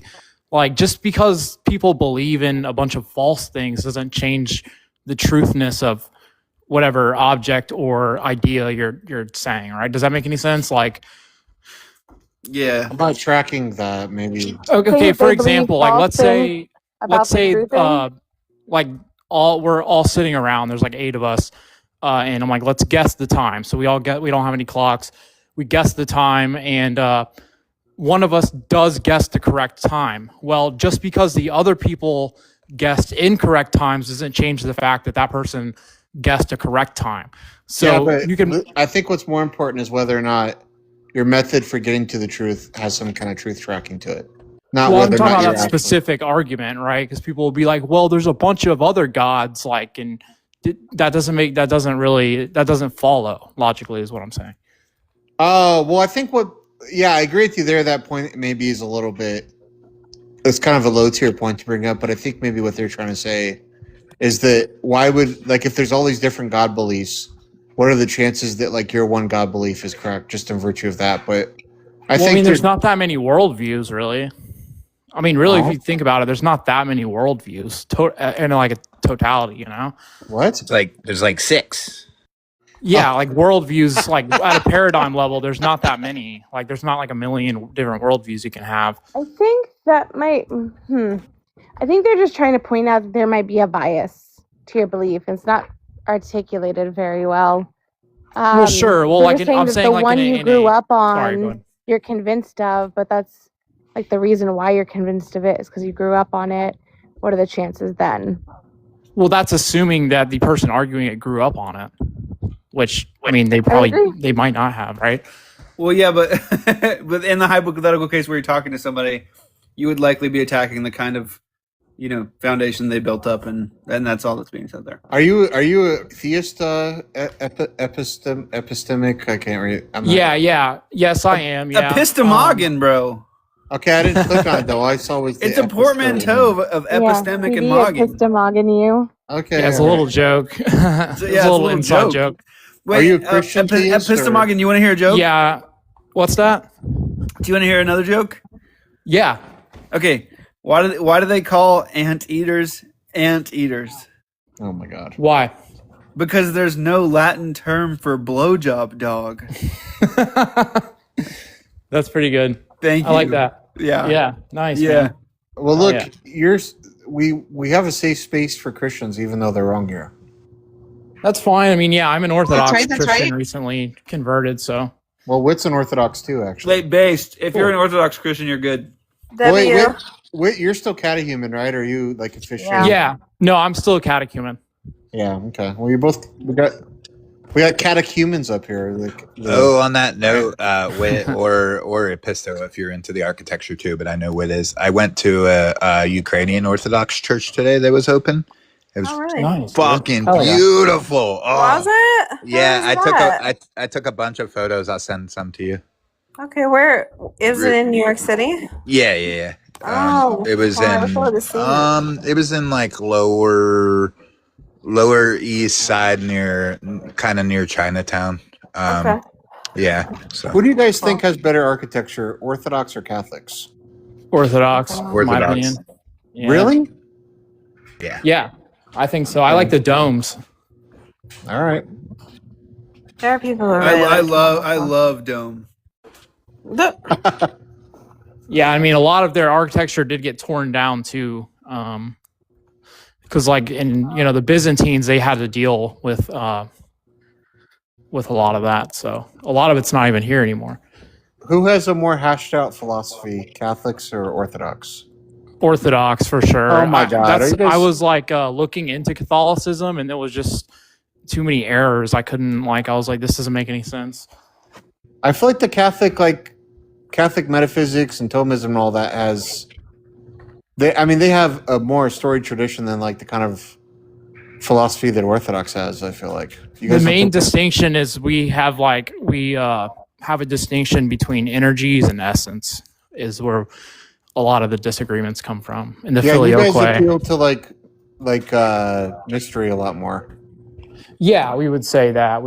Speaker 21: like, just because people believe in a bunch of false things doesn't change the truthness of whatever object or idea you're saying, right? Does that make any sense? Like,
Speaker 1: yeah,
Speaker 10: I'm not tracking that. Maybe.
Speaker 21: Okay. For example, like let's say,
Speaker 20: the
Speaker 21: like we're all sitting around. There's like 8 of us, and I'm like, let's guess the time. So we don't have any clocks. We guess the time, and one of us does guess the correct time. Well, just because the other people guessed incorrect times doesn't change the fact that that person guessed a correct time. So
Speaker 10: yeah, but
Speaker 21: you can.
Speaker 10: I think what's more important is whether or not your method for getting to the truth has some kind of truth tracking to it. Not
Speaker 21: Well, I'm
Speaker 10: whether or
Speaker 21: talking
Speaker 10: not
Speaker 21: about
Speaker 10: you're
Speaker 21: that specific argument, right? Because people will be like, "Well, there's a bunch of other gods," like, and that doesn't follow logically, is what I'm saying.
Speaker 10: Oh, well, I think I agree with you there. That point maybe is a little bit, it's kind of a low tier point to bring up, but I think maybe what they're trying to say is that why would, like, if there's all these different God beliefs, what are the chances that like your one God belief is correct just in virtue of that? But I think
Speaker 21: there's not that many worldviews, really. I mean, really, if you think about it, there's not that many worldviews in like a totality, you know?
Speaker 10: What?
Speaker 17: There's like 6.
Speaker 21: Yeah, like worldviews, like at a paradigm level, there's not that many. Like, there's not like a million different worldviews you can have.
Speaker 20: I think that might. I think they're just trying to point out that there might be a bias to your belief. It's not articulated very well.
Speaker 21: Well, sure. Well,
Speaker 20: they're
Speaker 21: like
Speaker 20: just saying
Speaker 21: I'm
Speaker 20: that
Speaker 21: saying,
Speaker 20: the
Speaker 21: like
Speaker 20: one you grew up
Speaker 21: Sorry, go
Speaker 20: on,
Speaker 21: ahead.
Speaker 20: you're convinced of, but that's like the reason why you're convinced of it is because you grew up on it. What are the chances then?
Speaker 21: Well, that's assuming that the person arguing it grew up on it, which I mean, they might not have, right?
Speaker 1: well, yeah, but but in the hypothetical case where you're talking to somebody, you would likely be attacking the kind of foundation they built up, and that's all that's being said there.
Speaker 10: Are you a theist? Epistemic? I can't read.
Speaker 21: Yes, I am. Yeah,
Speaker 1: Epistemologian, bro.
Speaker 10: Okay, I didn't click on it though. I saw was
Speaker 1: it's a portmanteau of epistemic and moggin.
Speaker 20: Epistemologian you.
Speaker 10: Okay,
Speaker 21: yeah, it's a little joke. It's a little inside joke.
Speaker 1: Wait,
Speaker 10: are you a Christian theist?
Speaker 1: Epistemologian, you want to hear a joke?
Speaker 21: Yeah. What's that?
Speaker 1: Do you want to hear another joke?
Speaker 21: Yeah.
Speaker 1: Okay, why do they call anteaters anteaters?
Speaker 10: Oh my god.
Speaker 21: Why?
Speaker 1: Because there's no Latin term for blowjob dog.
Speaker 21: That's pretty good.
Speaker 1: Thank
Speaker 21: I like
Speaker 1: you.
Speaker 21: that.
Speaker 1: Yeah.
Speaker 21: Yeah. Nice.
Speaker 1: Yeah.
Speaker 21: Man.
Speaker 10: Well,
Speaker 21: Oh,
Speaker 10: look,
Speaker 21: yeah.
Speaker 10: we have a safe space for Christians, even though they're wrong here.
Speaker 21: That's fine. I mean, yeah, I'm an Orthodox
Speaker 1: that's
Speaker 21: Christian,
Speaker 1: right.
Speaker 21: recently converted, so.
Speaker 10: Well, Whit's an Orthodox too, actually.
Speaker 1: Late based. If you're an Orthodox Christian, you're good.
Speaker 10: Well, wait, Whit, you're still catechumen, right? Or are you like official?
Speaker 21: Yeah. No, I'm still a catechumen.
Speaker 10: Yeah. Okay. Well, we got catechumens up here.
Speaker 17: Oh, on that note, Wit or Episto, if you're into the architecture too, but I know Wit is. I went to a Ukrainian Orthodox church today that was open. It was
Speaker 9: Nice.
Speaker 17: fucking
Speaker 9: Hell yeah.
Speaker 17: beautiful. Oh,
Speaker 4: Was it?
Speaker 17: yeah,
Speaker 4: Where was
Speaker 17: I took a bunch of photos. I'll send some to you.
Speaker 4: Okay, where is it in New York City?
Speaker 17: Yeah.
Speaker 4: Oh,
Speaker 17: It was
Speaker 4: I would love to see it.
Speaker 17: it was in like lower east side kind of near Chinatown.
Speaker 4: Okay.
Speaker 17: Yeah. So
Speaker 10: Who do you guys think has better architecture, Orthodox or Catholics?
Speaker 21: Orthodox, in my
Speaker 17: Orthodox.
Speaker 21: opinion. Yeah.
Speaker 10: Really?
Speaker 17: Yeah.
Speaker 21: Yeah, I think so. I like the domes.
Speaker 10: All right.
Speaker 4: There are people who
Speaker 1: I
Speaker 4: really
Speaker 1: love dome.
Speaker 21: Yeah, I mean, a lot of their architecture did get torn down too, because like in the Byzantines, they had to deal with a lot of that. So a lot of it's not even here anymore.
Speaker 10: Who has a more hashed out philosophy, Catholics or Orthodox?
Speaker 21: Orthodox for sure.
Speaker 10: Oh my God, are you guys-
Speaker 21: I was like looking into Catholicism, and there was just too many errors. I was like, this doesn't make any sense.
Speaker 10: I feel like the Catholic metaphysics and Thomism and all that they have a more storied tradition than like the kind of philosophy that Orthodox has. I feel like
Speaker 21: The main distinction is we have a distinction between energies and essence, is where a lot of the disagreements come from. In the
Speaker 10: you guys
Speaker 21: filioque.
Speaker 10: appeal to like mystery a lot more.
Speaker 21: Yeah, we would say that.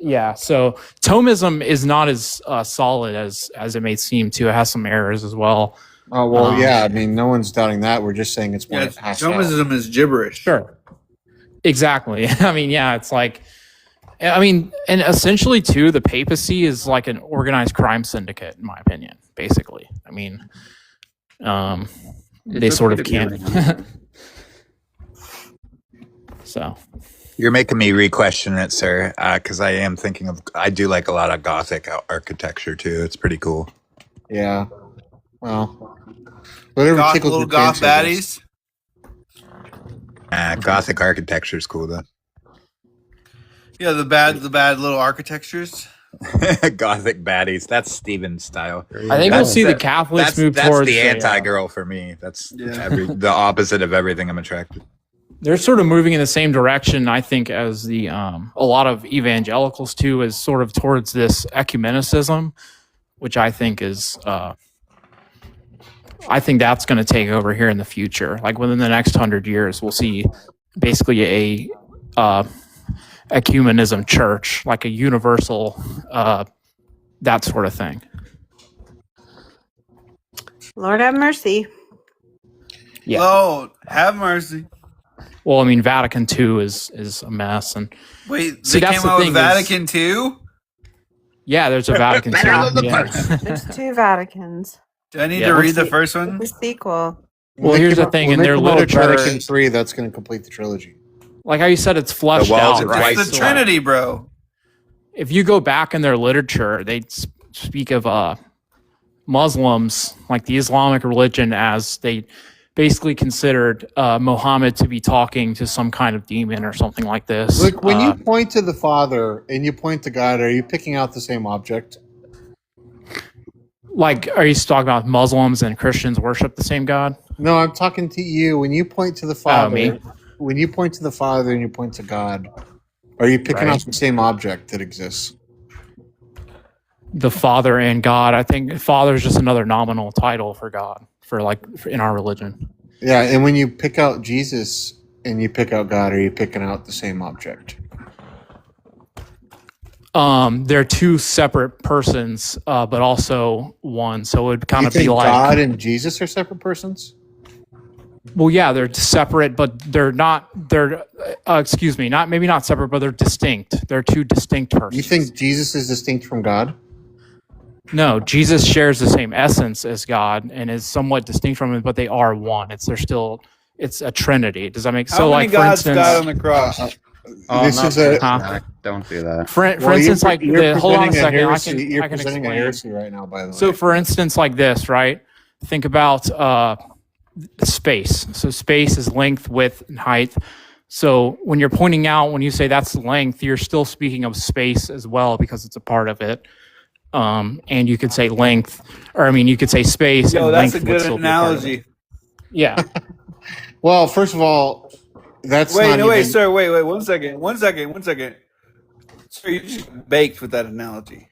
Speaker 21: Yeah. So Thomism is not as solid as it may seem to. It has some errors as well.
Speaker 10: Oh well, yeah. I mean, no one's doubting that. We're just saying it's more hashed out.
Speaker 1: Thomism is gibberish.
Speaker 21: Sure. Exactly. I mean, yeah, it's like, and essentially too, the papacy is like an organized crime syndicate, in my opinion. Basically, I mean, they sort of can't. So.
Speaker 17: You're making me re-question it, sir, because I am thinking I do like a lot of Gothic architecture too. It's pretty cool.
Speaker 10: Yeah. Well, whatever tickles
Speaker 1: little
Speaker 10: your
Speaker 1: goth
Speaker 10: fancy,
Speaker 1: baddies.
Speaker 17: Gothic architecture is cool though.
Speaker 1: Yeah, the bad little architectures.
Speaker 17: Gothic baddies. That's Steven's style.
Speaker 21: I think we'll see the Catholics move
Speaker 17: that's
Speaker 21: towards
Speaker 17: the
Speaker 21: a,
Speaker 17: anti-girl for me. That's the opposite of everything I'm attracted.
Speaker 21: They're sort of moving in the same direction, I think, as the a lot of evangelicals too, is sort of towards this ecumenicism, which I think is I think that's going to take over here in the future. Like within the next 100 years, we'll see basically a ecumenism church, like a universal that sort of thing.
Speaker 4: Lord have mercy.
Speaker 21: Yeah.
Speaker 1: Lord, have mercy.
Speaker 21: Well, I mean, Vatican II is a mess, and
Speaker 1: Wait,
Speaker 21: see,
Speaker 1: they
Speaker 21: that's
Speaker 1: came
Speaker 21: the
Speaker 1: out with
Speaker 21: thing
Speaker 1: Vatican II?
Speaker 21: Yeah, there's a Vatican II. Yeah.
Speaker 4: There's two Vaticans.
Speaker 1: Do I need to read the first one?
Speaker 4: The sequel.
Speaker 21: Well, here's the thing: in their literature,
Speaker 10: Vatican III, that's going to complete the trilogy.
Speaker 21: like how you said, it's fleshed out, right?
Speaker 1: It's the Trinity, bro.
Speaker 21: If you go back in their literature, they speak of Muslims, like the Islamic religion, as they basically considered Muhammad to be talking to some kind of demon or something like this.
Speaker 10: Look, when you point to the Father and you point to God, are you picking out the same object?
Speaker 21: Like, are you talking about Muslims and Christians worship the same God?
Speaker 10: No, I'm talking to you. When you point to the Father, when you point to the Father and you point to God, are you picking out the same object that exists?
Speaker 21: The Father and God. I think Father is just another nominal title for God, in our religion.
Speaker 10: Yeah, and when you pick out Jesus and you pick out God, are you picking out the same object?
Speaker 21: They're two separate persons, but also one. So it would kind
Speaker 10: You
Speaker 21: of be
Speaker 10: think
Speaker 21: like
Speaker 10: God and Jesus are separate persons?
Speaker 21: well, yeah, they're separate, but they're not. They're excuse me, not maybe not separate, but they're distinct. They're two distinct persons.
Speaker 10: You think Jesus is distinct from God?
Speaker 21: No, Jesus shares the same essence as God and is somewhat distinct from him, but they are one. It's a trinity. Does that make
Speaker 1: How
Speaker 21: so?
Speaker 1: many
Speaker 21: Like for
Speaker 1: gods
Speaker 21: instance,
Speaker 1: died on the cross?
Speaker 18: Oh,
Speaker 10: This
Speaker 18: not
Speaker 10: is a-
Speaker 18: this,
Speaker 21: Huh?
Speaker 18: Zach. Don't do that.
Speaker 21: for
Speaker 10: Well,
Speaker 21: instance, like
Speaker 10: you're
Speaker 21: hold on a
Speaker 10: presenting
Speaker 21: second.
Speaker 10: heresy.
Speaker 21: I
Speaker 10: You're
Speaker 21: can
Speaker 10: presenting a
Speaker 21: explain.
Speaker 10: heresy right now, by the way.
Speaker 21: So, for instance, like this, right? Think about space. So, space is length, width, and height. So, when you're pointing out, when you say that's length, you're still speaking of space as well because it's a part of it. And you could say length, or I mean, you could say space.
Speaker 1: Yo,
Speaker 21: and
Speaker 1: that's
Speaker 21: length
Speaker 1: a
Speaker 21: would
Speaker 1: good
Speaker 21: still be a part of it.
Speaker 1: analogy.
Speaker 21: Yeah.
Speaker 10: Well, first of all, that's
Speaker 1: Wait,
Speaker 10: not
Speaker 1: no, wait,
Speaker 10: even-
Speaker 1: sir. Wait, 1 second. 1 second. 1 second. Sir, you just baked with that analogy.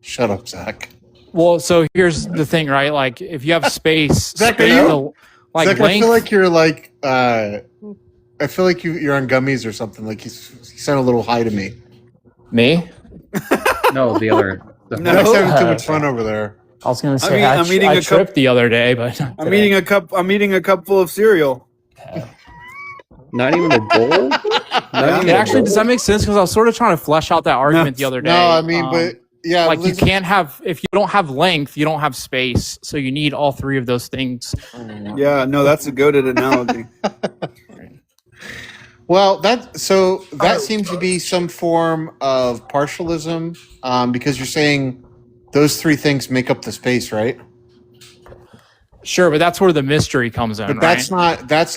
Speaker 10: Shut up, Zach.
Speaker 21: Well, so here's the thing, right? Like, if you have space,
Speaker 10: Zach, are
Speaker 21: space,
Speaker 10: you?
Speaker 21: like
Speaker 10: Zach,
Speaker 21: length.
Speaker 10: I feel like you're like. I feel like you're on gummies or something. Like you sound a little high to me.
Speaker 21: Me?
Speaker 18: No, the other.
Speaker 10: You're having too much fun over there.
Speaker 21: I was gonna
Speaker 1: I'm
Speaker 21: say
Speaker 1: eat- I'm eating
Speaker 21: I
Speaker 1: a
Speaker 21: tripped
Speaker 1: cup-
Speaker 21: the other day, but
Speaker 1: I'm eating a cup. I'm eating a cup full of cereal.
Speaker 18: Not even a bowl?
Speaker 21: It actually, does that make sense? Because I was sort of trying to flesh out that argument the other day.
Speaker 10: No, I mean, but yeah,
Speaker 21: like you
Speaker 10: listen-
Speaker 21: can't have if you don't have length, you don't have space. So you need all three of those things.
Speaker 1: Yeah, no, that's a goated analogy.
Speaker 10: Well, that seems to be some form of partialism, because you're saying those three things make up the space, right?
Speaker 21: Sure, but that's where the mystery comes in.
Speaker 10: But that's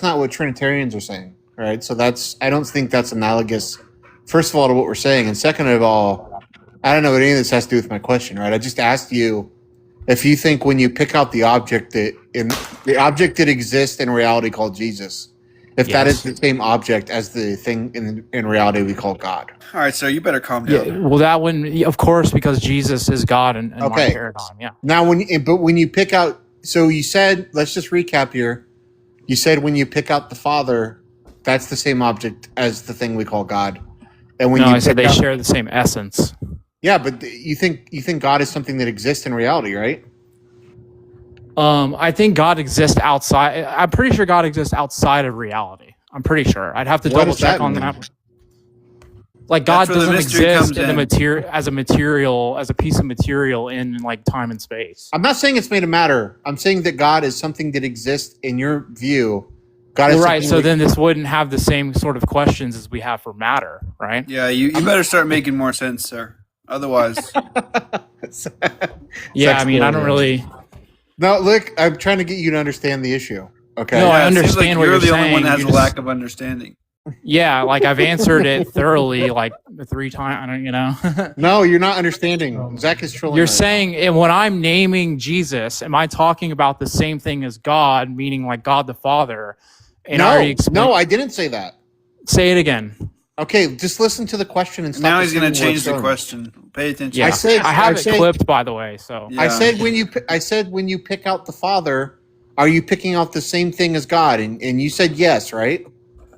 Speaker 10: not what Trinitarians are saying, right? So I don't think that's analogous. First of all, to what we're saying, and second of all, I don't know what any of this has to do with my question, right? I just asked you if you think when you pick out the object that exists in reality called Jesus, if that is the same object as the thing in reality we call God.
Speaker 1: All right, so you better calm down.
Speaker 21: Yeah, well, that one, of course, because Jesus is God in my
Speaker 10: Okay.
Speaker 21: paradigm. Yeah.
Speaker 10: Now, when you pick out, so you said, let's just recap here. You said when you pick out the Father, that's the same object as the thing we call God. And when
Speaker 21: No,
Speaker 10: you
Speaker 21: I said
Speaker 10: pick
Speaker 21: they
Speaker 10: out-
Speaker 21: share the same essence.
Speaker 10: Yeah, but you think God is something that exists in reality, right?
Speaker 21: I think God exists outside. I'm pretty sure God exists outside of reality. I'm pretty sure. I'd have to
Speaker 10: What
Speaker 21: double
Speaker 10: does
Speaker 21: check
Speaker 10: that
Speaker 21: on
Speaker 10: mean?
Speaker 21: that. Like God
Speaker 1: That's where the
Speaker 21: doesn't
Speaker 1: mystery
Speaker 21: exist
Speaker 1: comes
Speaker 21: in the
Speaker 1: in.
Speaker 21: material as a piece of material in like time and space.
Speaker 10: I'm not saying it's made of matter. I'm saying that God is something that exists in your view. God is
Speaker 21: Well, right.
Speaker 10: something
Speaker 21: So
Speaker 10: that-
Speaker 21: then this wouldn't have the same sort of questions as we have for matter, right?
Speaker 1: Yeah, you better start making more sense, sir. Otherwise,
Speaker 21: Yeah, I mean, I don't really.
Speaker 10: No, look, I'm trying to get you to understand the issue. Okay.
Speaker 21: No, I
Speaker 1: Yeah, it seems
Speaker 21: understand what
Speaker 1: you're
Speaker 21: you're
Speaker 1: the only
Speaker 21: saying.
Speaker 1: one that has
Speaker 21: You
Speaker 1: a
Speaker 21: just-
Speaker 1: lack of understanding.
Speaker 21: Yeah, like I've answered it thoroughly, like 3 times. I don't, you know.
Speaker 10: No, you're not understanding. Zach is trolling.
Speaker 21: You're
Speaker 10: right
Speaker 21: saying, and when I'm naming Jesus, am I talking about the same thing as God, meaning like God the Father? And
Speaker 10: now.
Speaker 21: I already explained-
Speaker 10: No, I didn't say that.
Speaker 21: Say it again.
Speaker 10: Okay, just listen to the question and stop.
Speaker 1: Now he's going to
Speaker 10: assuming
Speaker 1: change
Speaker 10: where
Speaker 1: the
Speaker 10: it's going.
Speaker 1: question. Pay attention.
Speaker 21: Yeah, I have it
Speaker 10: said-
Speaker 21: clipped, by the way. So
Speaker 1: Yeah.
Speaker 10: I said when you pick out the Father, are you picking out the same thing as God? And you said yes, right?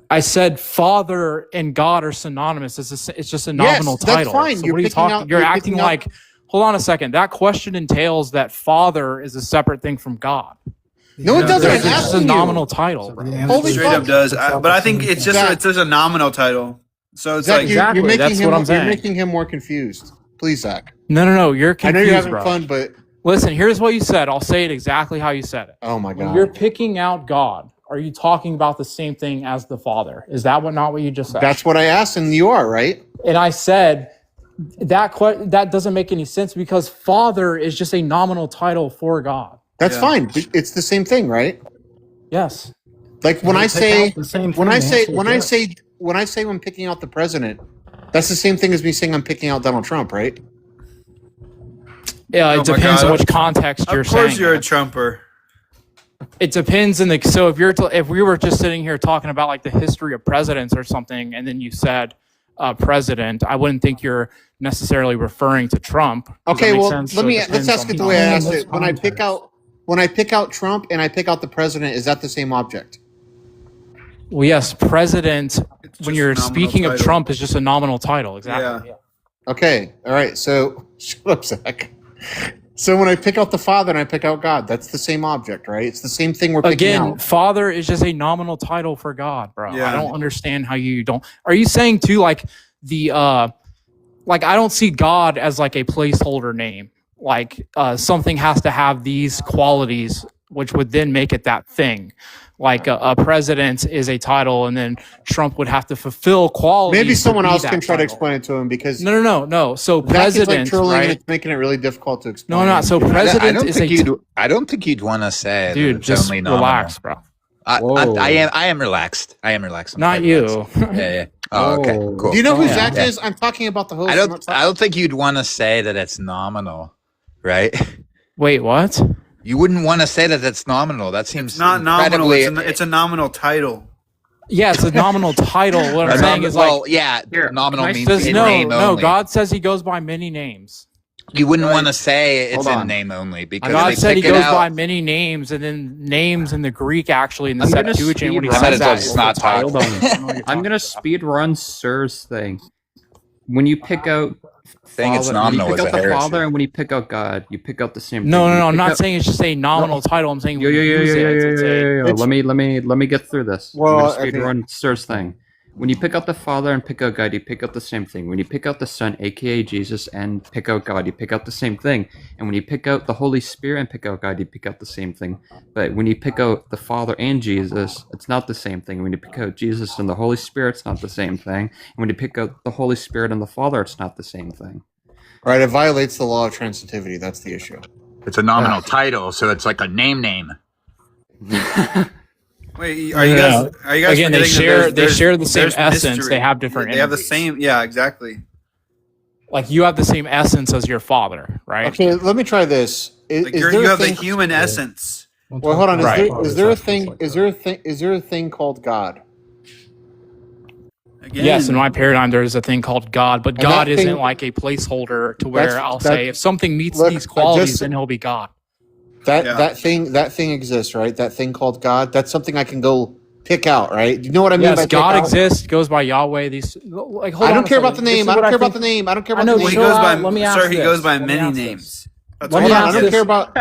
Speaker 21: I said Father and God are synonymous. It's just a nominal
Speaker 10: that's
Speaker 21: title.
Speaker 10: fine.
Speaker 21: So
Speaker 10: You're
Speaker 21: what are you
Speaker 10: picking
Speaker 21: talking?
Speaker 10: out-
Speaker 21: you're
Speaker 10: you're
Speaker 21: acting
Speaker 10: picking out-
Speaker 21: like. Hold on a second. That question entails that Father is a separate thing from God.
Speaker 10: No, it doesn't.
Speaker 21: It's
Speaker 10: I'm
Speaker 21: just a
Speaker 10: asking you.
Speaker 21: nominal title, bro.
Speaker 10: Holy
Speaker 1: Straight
Speaker 10: fuck.
Speaker 1: up does. But I think it's just
Speaker 10: Zach-
Speaker 1: it's just a nominal title. So it's
Speaker 10: Zach,
Speaker 1: like
Speaker 10: you're making
Speaker 21: that's
Speaker 10: him.
Speaker 21: what I'm
Speaker 10: You're
Speaker 21: saying.
Speaker 10: making him more confused. Please, Zach.
Speaker 21: No. You're
Speaker 10: I
Speaker 21: confused,
Speaker 10: know you're having
Speaker 21: bro.
Speaker 10: fun, but
Speaker 21: Listen, here's what you said. I'll say it exactly how you said it.
Speaker 10: oh my
Speaker 21: When
Speaker 10: god,
Speaker 21: you're picking out God, are you talking about the same thing as the Father? Is that not what you just said?
Speaker 10: that's what I asked, and you are right.
Speaker 21: And I said that doesn't make any sense because Father is just a nominal title for God.
Speaker 10: That's
Speaker 1: Yeah.
Speaker 10: fine. It's the same thing, right?
Speaker 21: Yes.
Speaker 10: Like when I
Speaker 15: Pick
Speaker 10: say
Speaker 15: out the same
Speaker 10: when
Speaker 15: thing,
Speaker 10: I say
Speaker 15: answer
Speaker 10: when
Speaker 15: yes.
Speaker 10: I say when picking out the president, that's the same thing as me saying I'm picking out Donald Trump, right?
Speaker 21: Yeah,
Speaker 1: Oh
Speaker 21: it
Speaker 1: my
Speaker 21: depends
Speaker 1: God.
Speaker 21: on which context you're
Speaker 1: of course
Speaker 21: saying.
Speaker 1: you're a
Speaker 21: it.
Speaker 1: Trumper.
Speaker 21: It depends in the so if we were just sitting here talking about like the history of presidents or something, and then you said president, I wouldn't think you're necessarily referring to Trump. Does
Speaker 10: Okay,
Speaker 21: that make
Speaker 10: well
Speaker 21: sense?
Speaker 10: let's
Speaker 21: So
Speaker 10: ask
Speaker 21: depends
Speaker 10: it
Speaker 21: on
Speaker 10: the way I asked
Speaker 15: context.
Speaker 10: it. When I pick out Trump and I pick out the president, is that the same object?
Speaker 21: Well, yes, president.
Speaker 1: It's
Speaker 21: When
Speaker 1: just
Speaker 21: you're
Speaker 1: a nominal
Speaker 21: speaking of
Speaker 1: title.
Speaker 21: Trump, is just a nominal title. Exactly.
Speaker 1: Yeah.
Speaker 10: Okay. All right. So shut up, Zach. So when I pick out the Father and I pick out God, that's the same object, right? It's the same thing we're picking
Speaker 21: Again,
Speaker 10: out.
Speaker 21: Father is just a nominal title for God, bro.
Speaker 1: Yeah.
Speaker 21: I don't understand how you don't. Are you saying too, like the like I don't see God as like a placeholder name. Like something has to have these qualities, which would then make it that thing. Like a president is a title, and then Trump would have to fulfill qualities.
Speaker 10: Maybe someone
Speaker 21: to be
Speaker 10: else
Speaker 21: that
Speaker 10: can try to
Speaker 21: title.
Speaker 10: explain it to him because
Speaker 21: No. So
Speaker 10: Zach is like
Speaker 21: president,
Speaker 10: trolling and
Speaker 21: right?
Speaker 10: it's making it really difficult to explain.
Speaker 21: No, not so.
Speaker 17: I
Speaker 21: President
Speaker 17: don't
Speaker 21: is
Speaker 17: think
Speaker 21: a
Speaker 17: I don't think you'd want to say
Speaker 21: dude.
Speaker 17: that it's
Speaker 21: Just
Speaker 17: only nominal.
Speaker 21: relax, bro.
Speaker 17: I am relaxed. I am relaxed. I'm
Speaker 21: Not
Speaker 17: quite
Speaker 21: you.
Speaker 17: relaxed. Yeah. Oh, okay. Cool.
Speaker 10: Do you know who Zach
Speaker 17: Yeah.
Speaker 10: is? I'm talking about the host.
Speaker 17: I don't think you'd want to say that it's nominal, right?
Speaker 21: Wait, what?
Speaker 17: You wouldn't want to say that it's nominal. That seems
Speaker 1: It's not nominal.
Speaker 17: incredibly-
Speaker 1: It's a nominal title.
Speaker 21: Yeah, it's a nominal title. What I'm saying is like,
Speaker 17: nominal means
Speaker 21: says,
Speaker 17: in
Speaker 21: no,
Speaker 17: name
Speaker 21: no.
Speaker 17: only.
Speaker 21: God says he goes by many names.
Speaker 17: You wouldn't want to say it's
Speaker 21: Hold
Speaker 17: in
Speaker 21: on.
Speaker 17: name only because
Speaker 21: God
Speaker 17: they
Speaker 21: said he
Speaker 17: pick it
Speaker 21: goes
Speaker 17: out.
Speaker 21: by many names, and then names in the Greek actually in the
Speaker 18: I'm gonna
Speaker 21: Septuagint when he
Speaker 18: speed
Speaker 21: says
Speaker 18: run-
Speaker 21: that.
Speaker 17: It's not talk.
Speaker 18: Hold on. I'm gonna speed run Sir's thing. When you pick out
Speaker 17: Saying it's
Speaker 18: Father,
Speaker 17: nominal
Speaker 18: when you
Speaker 17: is
Speaker 18: pick
Speaker 17: a
Speaker 18: out the
Speaker 17: heresy.
Speaker 18: Father, and when you pick out God, you pick out the same.
Speaker 21: No,
Speaker 18: thing.
Speaker 21: no,
Speaker 18: You
Speaker 21: no. I'm
Speaker 18: pick
Speaker 21: not
Speaker 18: out-
Speaker 21: saying it's just a nominal title. I'm saying
Speaker 18: Yo,
Speaker 21: we use it. It's a-
Speaker 18: Let me get through this.
Speaker 10: Well,
Speaker 18: I'm
Speaker 10: I
Speaker 18: gonna speed
Speaker 10: think-
Speaker 18: run Sir's thing. When you pick out the Father and pick out God, you pick out the same thing. When you pick out the Son, aka Jesus, and pick out God, you pick out the same thing. And when you pick out the Holy Spirit and pick out God, you pick out the same thing. But when you pick out the Father and Jesus, it's not the same thing. When you pick out Jesus and the Holy Spirit, it's not the same thing. And when you pick out the Holy Spirit and the Father, it's not the same thing.
Speaker 10: Right, it violates the law of transitivity. That's the issue.
Speaker 17: It's a nominal title, so it's like a name.
Speaker 1: Wait, are you guys? Are you guys
Speaker 21: Again, they
Speaker 1: forgetting that
Speaker 21: share share the same
Speaker 1: there's
Speaker 21: essence.
Speaker 1: mystery.
Speaker 21: They have different.
Speaker 1: They have the
Speaker 21: entities.
Speaker 1: same. Yeah, exactly.
Speaker 21: Like you have the same essence as your father, right?
Speaker 10: Okay, let me try this.
Speaker 1: Like you have the human essence.
Speaker 10: Well, hold on.
Speaker 21: Right.
Speaker 10: Is there a thing? Is there a thing called God?
Speaker 1: Again.
Speaker 21: Yes, in my paradigm, there is a thing called God, but
Speaker 10: And
Speaker 21: God
Speaker 10: that
Speaker 21: isn't
Speaker 10: thing-
Speaker 21: like a placeholder to where
Speaker 10: That's-
Speaker 21: I'll
Speaker 10: that-
Speaker 21: say if something meets
Speaker 10: Look,
Speaker 21: these
Speaker 10: I
Speaker 21: qualities,
Speaker 10: just-
Speaker 21: then he'll be God.
Speaker 10: That thing exists, right? That thing called God. That's something I can go pick out, right? You know what I mean? by
Speaker 21: Yes,
Speaker 10: pick
Speaker 21: God
Speaker 10: out?
Speaker 21: exists, goes by Yahweh. These like hold
Speaker 10: I
Speaker 21: on
Speaker 10: don't
Speaker 21: a
Speaker 10: care about the
Speaker 21: second. This
Speaker 10: name.
Speaker 21: is
Speaker 10: I don't
Speaker 21: what
Speaker 10: care about
Speaker 21: think-
Speaker 10: the name. I don't care
Speaker 21: I
Speaker 10: about
Speaker 21: know,
Speaker 10: the
Speaker 21: but
Speaker 10: name.
Speaker 21: he goes by.
Speaker 1: Let me
Speaker 21: Sir, he goes by Let me
Speaker 1: many
Speaker 21: ask
Speaker 1: names.
Speaker 21: this.
Speaker 1: That's
Speaker 21: Let
Speaker 1: all
Speaker 21: me
Speaker 1: I'm
Speaker 10: I
Speaker 21: ask
Speaker 10: don't
Speaker 21: this.
Speaker 10: care about.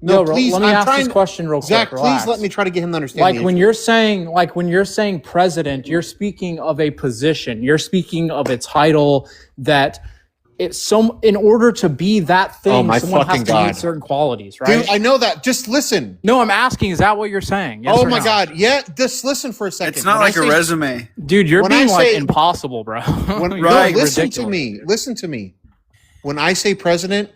Speaker 10: No,
Speaker 21: Yo,
Speaker 10: please.
Speaker 21: let me
Speaker 10: I'm
Speaker 21: ask
Speaker 10: trying.
Speaker 21: this question real quick.
Speaker 10: Zach, please
Speaker 21: Relax.
Speaker 10: let me try to get him to understand.
Speaker 21: Like
Speaker 10: the
Speaker 21: when
Speaker 10: issue.
Speaker 21: you're saying president, you're speaking of a position. You're speaking of a title that it's some in order to be that thing,
Speaker 10: Oh, my
Speaker 21: someone has
Speaker 10: fucking
Speaker 21: to
Speaker 10: God.
Speaker 21: meet certain qualities, right?
Speaker 10: Dude, I know that. Just listen.
Speaker 21: No, I'm asking, is that what you're saying? Yes
Speaker 10: Oh
Speaker 21: or
Speaker 10: my
Speaker 21: no?
Speaker 10: God. Yeah. Just listen for a second.
Speaker 1: It's not
Speaker 10: When I
Speaker 1: like a
Speaker 10: say-
Speaker 1: resume.
Speaker 21: Dude, you're
Speaker 10: When I
Speaker 21: being like
Speaker 10: say-
Speaker 21: impossible, bro.
Speaker 10: When,
Speaker 21: You're
Speaker 10: no,
Speaker 21: like
Speaker 10: listen
Speaker 21: ridiculous.
Speaker 10: to me. Listen to me. When I say president,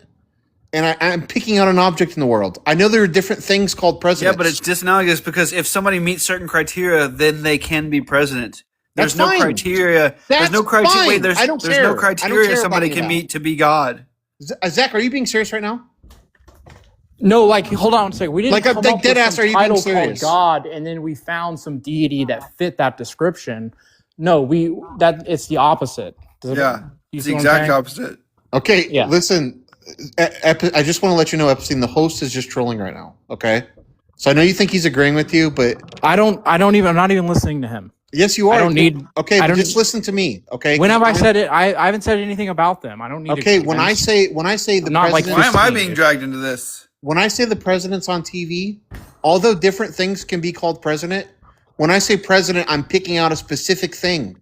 Speaker 10: and I'm picking out an object in the world, I know there are different things called presidents.
Speaker 1: Yeah, but it's disanalogous because if somebody meets certain criteria, then they can be president. There's
Speaker 10: That's
Speaker 1: no
Speaker 10: fine.
Speaker 1: criteria.
Speaker 10: That's
Speaker 1: there's no criteria.
Speaker 10: fine.
Speaker 1: Wait, there's
Speaker 10: I don't
Speaker 1: there's
Speaker 10: care.
Speaker 1: no
Speaker 10: I don't
Speaker 1: criteria
Speaker 10: care
Speaker 1: somebody
Speaker 10: about
Speaker 1: can
Speaker 10: any of
Speaker 1: meet to be God.
Speaker 10: Zach, are you being serious right now?
Speaker 21: No, like hold on a second. We didn't
Speaker 10: Like, I'm
Speaker 21: come
Speaker 10: dead
Speaker 21: up with
Speaker 10: ass,
Speaker 21: some
Speaker 10: are you being
Speaker 21: title called
Speaker 10: serious?
Speaker 21: God, and then we found some deity that fit that description. No, it's the opposite. Does it-
Speaker 1: Yeah,
Speaker 21: you
Speaker 1: it's
Speaker 21: see
Speaker 1: the
Speaker 21: what I'm
Speaker 1: exact
Speaker 21: saying?
Speaker 1: opposite.
Speaker 10: Okay,
Speaker 21: Yeah.
Speaker 10: listen. I just want to let you know, Epstein, the host is just trolling right now. Okay, so I know you think he's agreeing with you, but
Speaker 21: I'm not even listening to him.
Speaker 10: yes, you are.
Speaker 21: I don't need.
Speaker 10: Okay,
Speaker 21: I
Speaker 10: but
Speaker 21: don't
Speaker 10: just listen to me. Okay.
Speaker 21: When have I
Speaker 10: 'Cause
Speaker 21: said it? I haven't said anything about them. I don't need.
Speaker 10: Okay,
Speaker 21: to
Speaker 10: when I say the
Speaker 21: I'm not like
Speaker 10: president,
Speaker 1: Why am I
Speaker 21: 15,
Speaker 1: being
Speaker 21: dude.
Speaker 1: dragged into this?
Speaker 10: when I say the president's on TV, although different things can be called president, when I say president, I'm picking out a specific thing,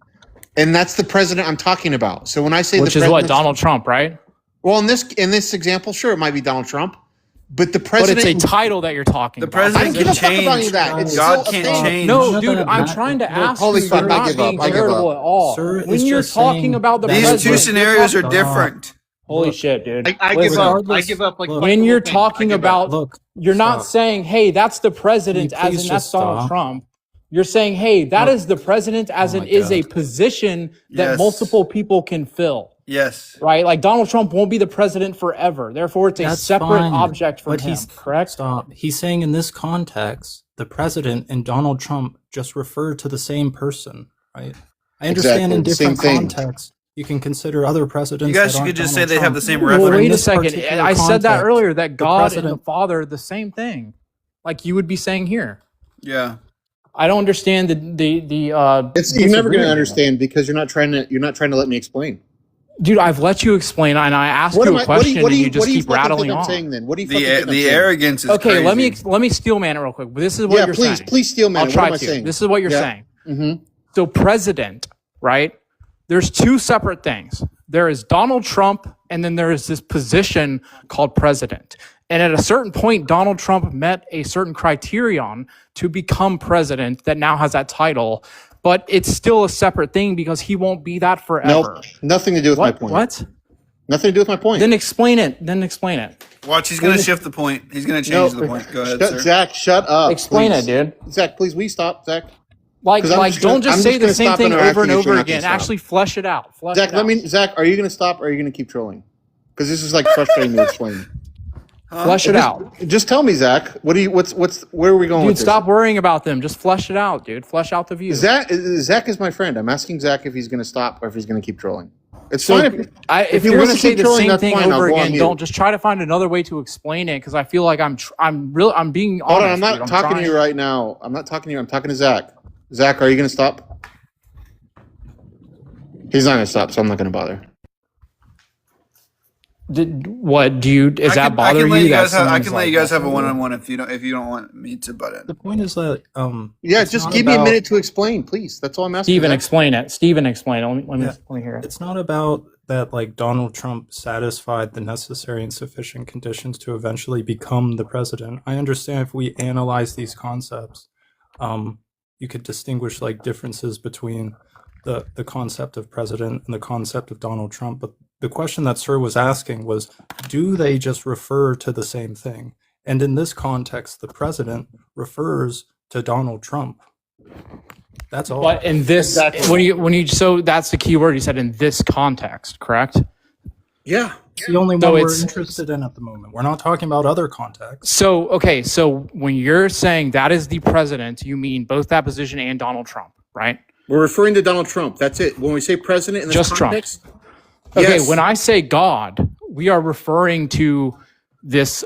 Speaker 10: and that's the president I'm talking about. So when I say
Speaker 21: Which
Speaker 10: the
Speaker 21: is what
Speaker 10: president's-
Speaker 21: Donald Trump, right?
Speaker 10: Well, in this example, sure, it might be Donald Trump, but the
Speaker 21: But
Speaker 10: president.
Speaker 21: it's a title that you're talking
Speaker 1: The
Speaker 21: about.
Speaker 10: I
Speaker 1: president
Speaker 10: don't give
Speaker 1: can
Speaker 10: a fuck about any
Speaker 1: change.
Speaker 10: of that. It's
Speaker 1: God
Speaker 10: still a
Speaker 1: can't
Speaker 10: thing.
Speaker 1: change.
Speaker 21: No, dude, I'm trying to ask
Speaker 10: holy
Speaker 21: you.
Speaker 10: fuck,
Speaker 21: You're
Speaker 10: I
Speaker 21: not
Speaker 10: give up.
Speaker 21: being
Speaker 10: I give
Speaker 21: charitable
Speaker 10: up.
Speaker 21: at all.
Speaker 15: Sir,
Speaker 21: When
Speaker 15: it's
Speaker 21: you're
Speaker 15: just
Speaker 21: talking
Speaker 15: saying
Speaker 21: about the
Speaker 15: that-
Speaker 1: These
Speaker 21: president,
Speaker 1: two
Speaker 21: you're
Speaker 1: scenarios are
Speaker 21: talking about-
Speaker 1: different.
Speaker 21: Holy shit, dude.
Speaker 2: I give
Speaker 21: Listen,
Speaker 2: up. I give up. Like
Speaker 21: when you're talking about,
Speaker 15: Look,
Speaker 21: you're not
Speaker 15: stop.
Speaker 21: saying, "Hey, that's the president,"
Speaker 15: Can you
Speaker 21: as
Speaker 15: please
Speaker 21: in that's
Speaker 15: just
Speaker 21: Donald
Speaker 15: stop?
Speaker 21: Trump. You're saying, "Hey, that
Speaker 15: Look.
Speaker 21: is the president," as
Speaker 15: Oh
Speaker 21: in
Speaker 15: my
Speaker 21: is a
Speaker 15: God.
Speaker 21: position that
Speaker 1: Yes.
Speaker 21: multiple people can fill.
Speaker 1: Yes.
Speaker 21: Right? Like Donald Trump won't be the president forever. Therefore, it's a
Speaker 15: That's
Speaker 21: separate
Speaker 15: fine,
Speaker 21: object from
Speaker 15: but
Speaker 21: him.
Speaker 15: he's
Speaker 21: Correct?
Speaker 15: stop. He's saying in this context, the president and Donald Trump just refer to the same person, right? I understand
Speaker 10: Exactly,
Speaker 15: in
Speaker 10: the same
Speaker 15: different
Speaker 10: thing.
Speaker 15: contexts you can consider other presidents.
Speaker 1: You guys
Speaker 15: that aren't
Speaker 1: could just
Speaker 15: Donald
Speaker 1: say they have
Speaker 15: Trump.
Speaker 1: the same
Speaker 21: Well,
Speaker 1: reference.
Speaker 15: But in
Speaker 21: wait a
Speaker 15: this
Speaker 21: second.
Speaker 15: particular
Speaker 21: I said that
Speaker 15: context,
Speaker 21: earlier that
Speaker 15: the
Speaker 21: God and
Speaker 15: president-
Speaker 21: the Father are the same thing. Like you would be saying here.
Speaker 1: Yeah.
Speaker 21: I don't understand the
Speaker 10: You're never going to
Speaker 21: disagreement.
Speaker 10: understand because you're not trying to let me explain.
Speaker 21: Dude, I've let you explain, and I asked you a question, and you just keep rattling on.
Speaker 12: Saying then? What do you fucking think I'm
Speaker 1: The
Speaker 12: saying?
Speaker 1: arrogance is
Speaker 21: Okay,
Speaker 1: crazy.
Speaker 21: let me steel man it real quick. This is what you're saying.
Speaker 12: Please steel man.
Speaker 21: I'll try
Speaker 12: what am I
Speaker 21: to.
Speaker 12: saying?
Speaker 21: This is what you're saying.
Speaker 12: Mm-hmm.
Speaker 21: So president, right? There's two separate things. There is Donald Trump, and then there is this position called president. And at a certain point, Donald Trump met a certain criterion to become president that now has that title. But it's still a separate thing because he won't be that forever.
Speaker 12: Nope. Nothing to do with my point.
Speaker 21: What?
Speaker 12: Nothing to do with my point.
Speaker 21: Then explain it.
Speaker 1: Watch, he's going to shift the point. He's going to change the point. Go ahead, sir.
Speaker 12: Zach, shut up.
Speaker 21: Explain
Speaker 12: please.
Speaker 21: it, dude.
Speaker 12: Zach, please, will you stop, Zach?
Speaker 21: Don't just say the same thing over and over again.
Speaker 12: Stop.
Speaker 21: Actually flesh it out.
Speaker 12: Zach, Zach, are you going to stop or are you going to keep trolling? Because this is like frustrating me to explain.
Speaker 21: Flesh it out.
Speaker 12: Just tell me, Zach. Where are we going
Speaker 21: Dude,
Speaker 12: with this?
Speaker 21: stop worrying about them. Just flesh it out, dude. Flesh out the view.
Speaker 12: Zach is my friend. I'm asking Zach if he's going to stop or if he's going to keep trolling. It's
Speaker 21: So
Speaker 12: fine
Speaker 21: if
Speaker 12: he
Speaker 21: you're
Speaker 12: wants
Speaker 21: going to
Speaker 12: to
Speaker 21: say
Speaker 12: keep
Speaker 21: the
Speaker 12: trolling,
Speaker 21: same
Speaker 12: that's
Speaker 21: thing
Speaker 12: fine. I'll
Speaker 21: over
Speaker 12: go on
Speaker 21: again,
Speaker 12: mute.
Speaker 21: don't just try to find another way to explain it because I feel like I'm being honest.
Speaker 12: Hold on, I'm not
Speaker 21: dude.
Speaker 12: talking to you right now. I'm not talking to you. I'm talking to Zach. Zach, are you going to stop? He's not going to stop, so I'm not going to bother.
Speaker 21: Does that bother you?
Speaker 1: I can let you guys have a one-on-one if you don't want me to butt in.
Speaker 2: The point is that
Speaker 12: Yeah,
Speaker 2: it's
Speaker 12: just
Speaker 2: not
Speaker 12: give me a
Speaker 2: about-
Speaker 12: minute to explain, please. That's all I'm asking.
Speaker 21: Steven,
Speaker 12: Zach.
Speaker 21: explain it. Let me hear it.
Speaker 2: It's not about that like Donald Trump satisfied the necessary and sufficient conditions to eventually become the president. I understand if we analyze these concepts, you could distinguish like differences between the concept of president and the concept of Donald Trump. But the question that Sir was asking was, do they just refer to the same thing? And in this context, the president refers to Donald Trump. That's all.
Speaker 21: But in this,
Speaker 12: Exactly.
Speaker 21: when you so that's the key word you said in this context, correct?
Speaker 12: Yeah.
Speaker 2: It's the only
Speaker 21: So
Speaker 2: one we're
Speaker 21: it's-
Speaker 2: interested in at the moment. We're not talking about other contexts.
Speaker 21: So okay, so when you're saying that is the president, you mean both that position and Donald Trump, right?
Speaker 12: We're referring to Donald Trump. That's it. When we say president in this
Speaker 21: Just Trump.
Speaker 12: context,
Speaker 21: Okay,
Speaker 12: yes.
Speaker 21: when I say God, we are referring to this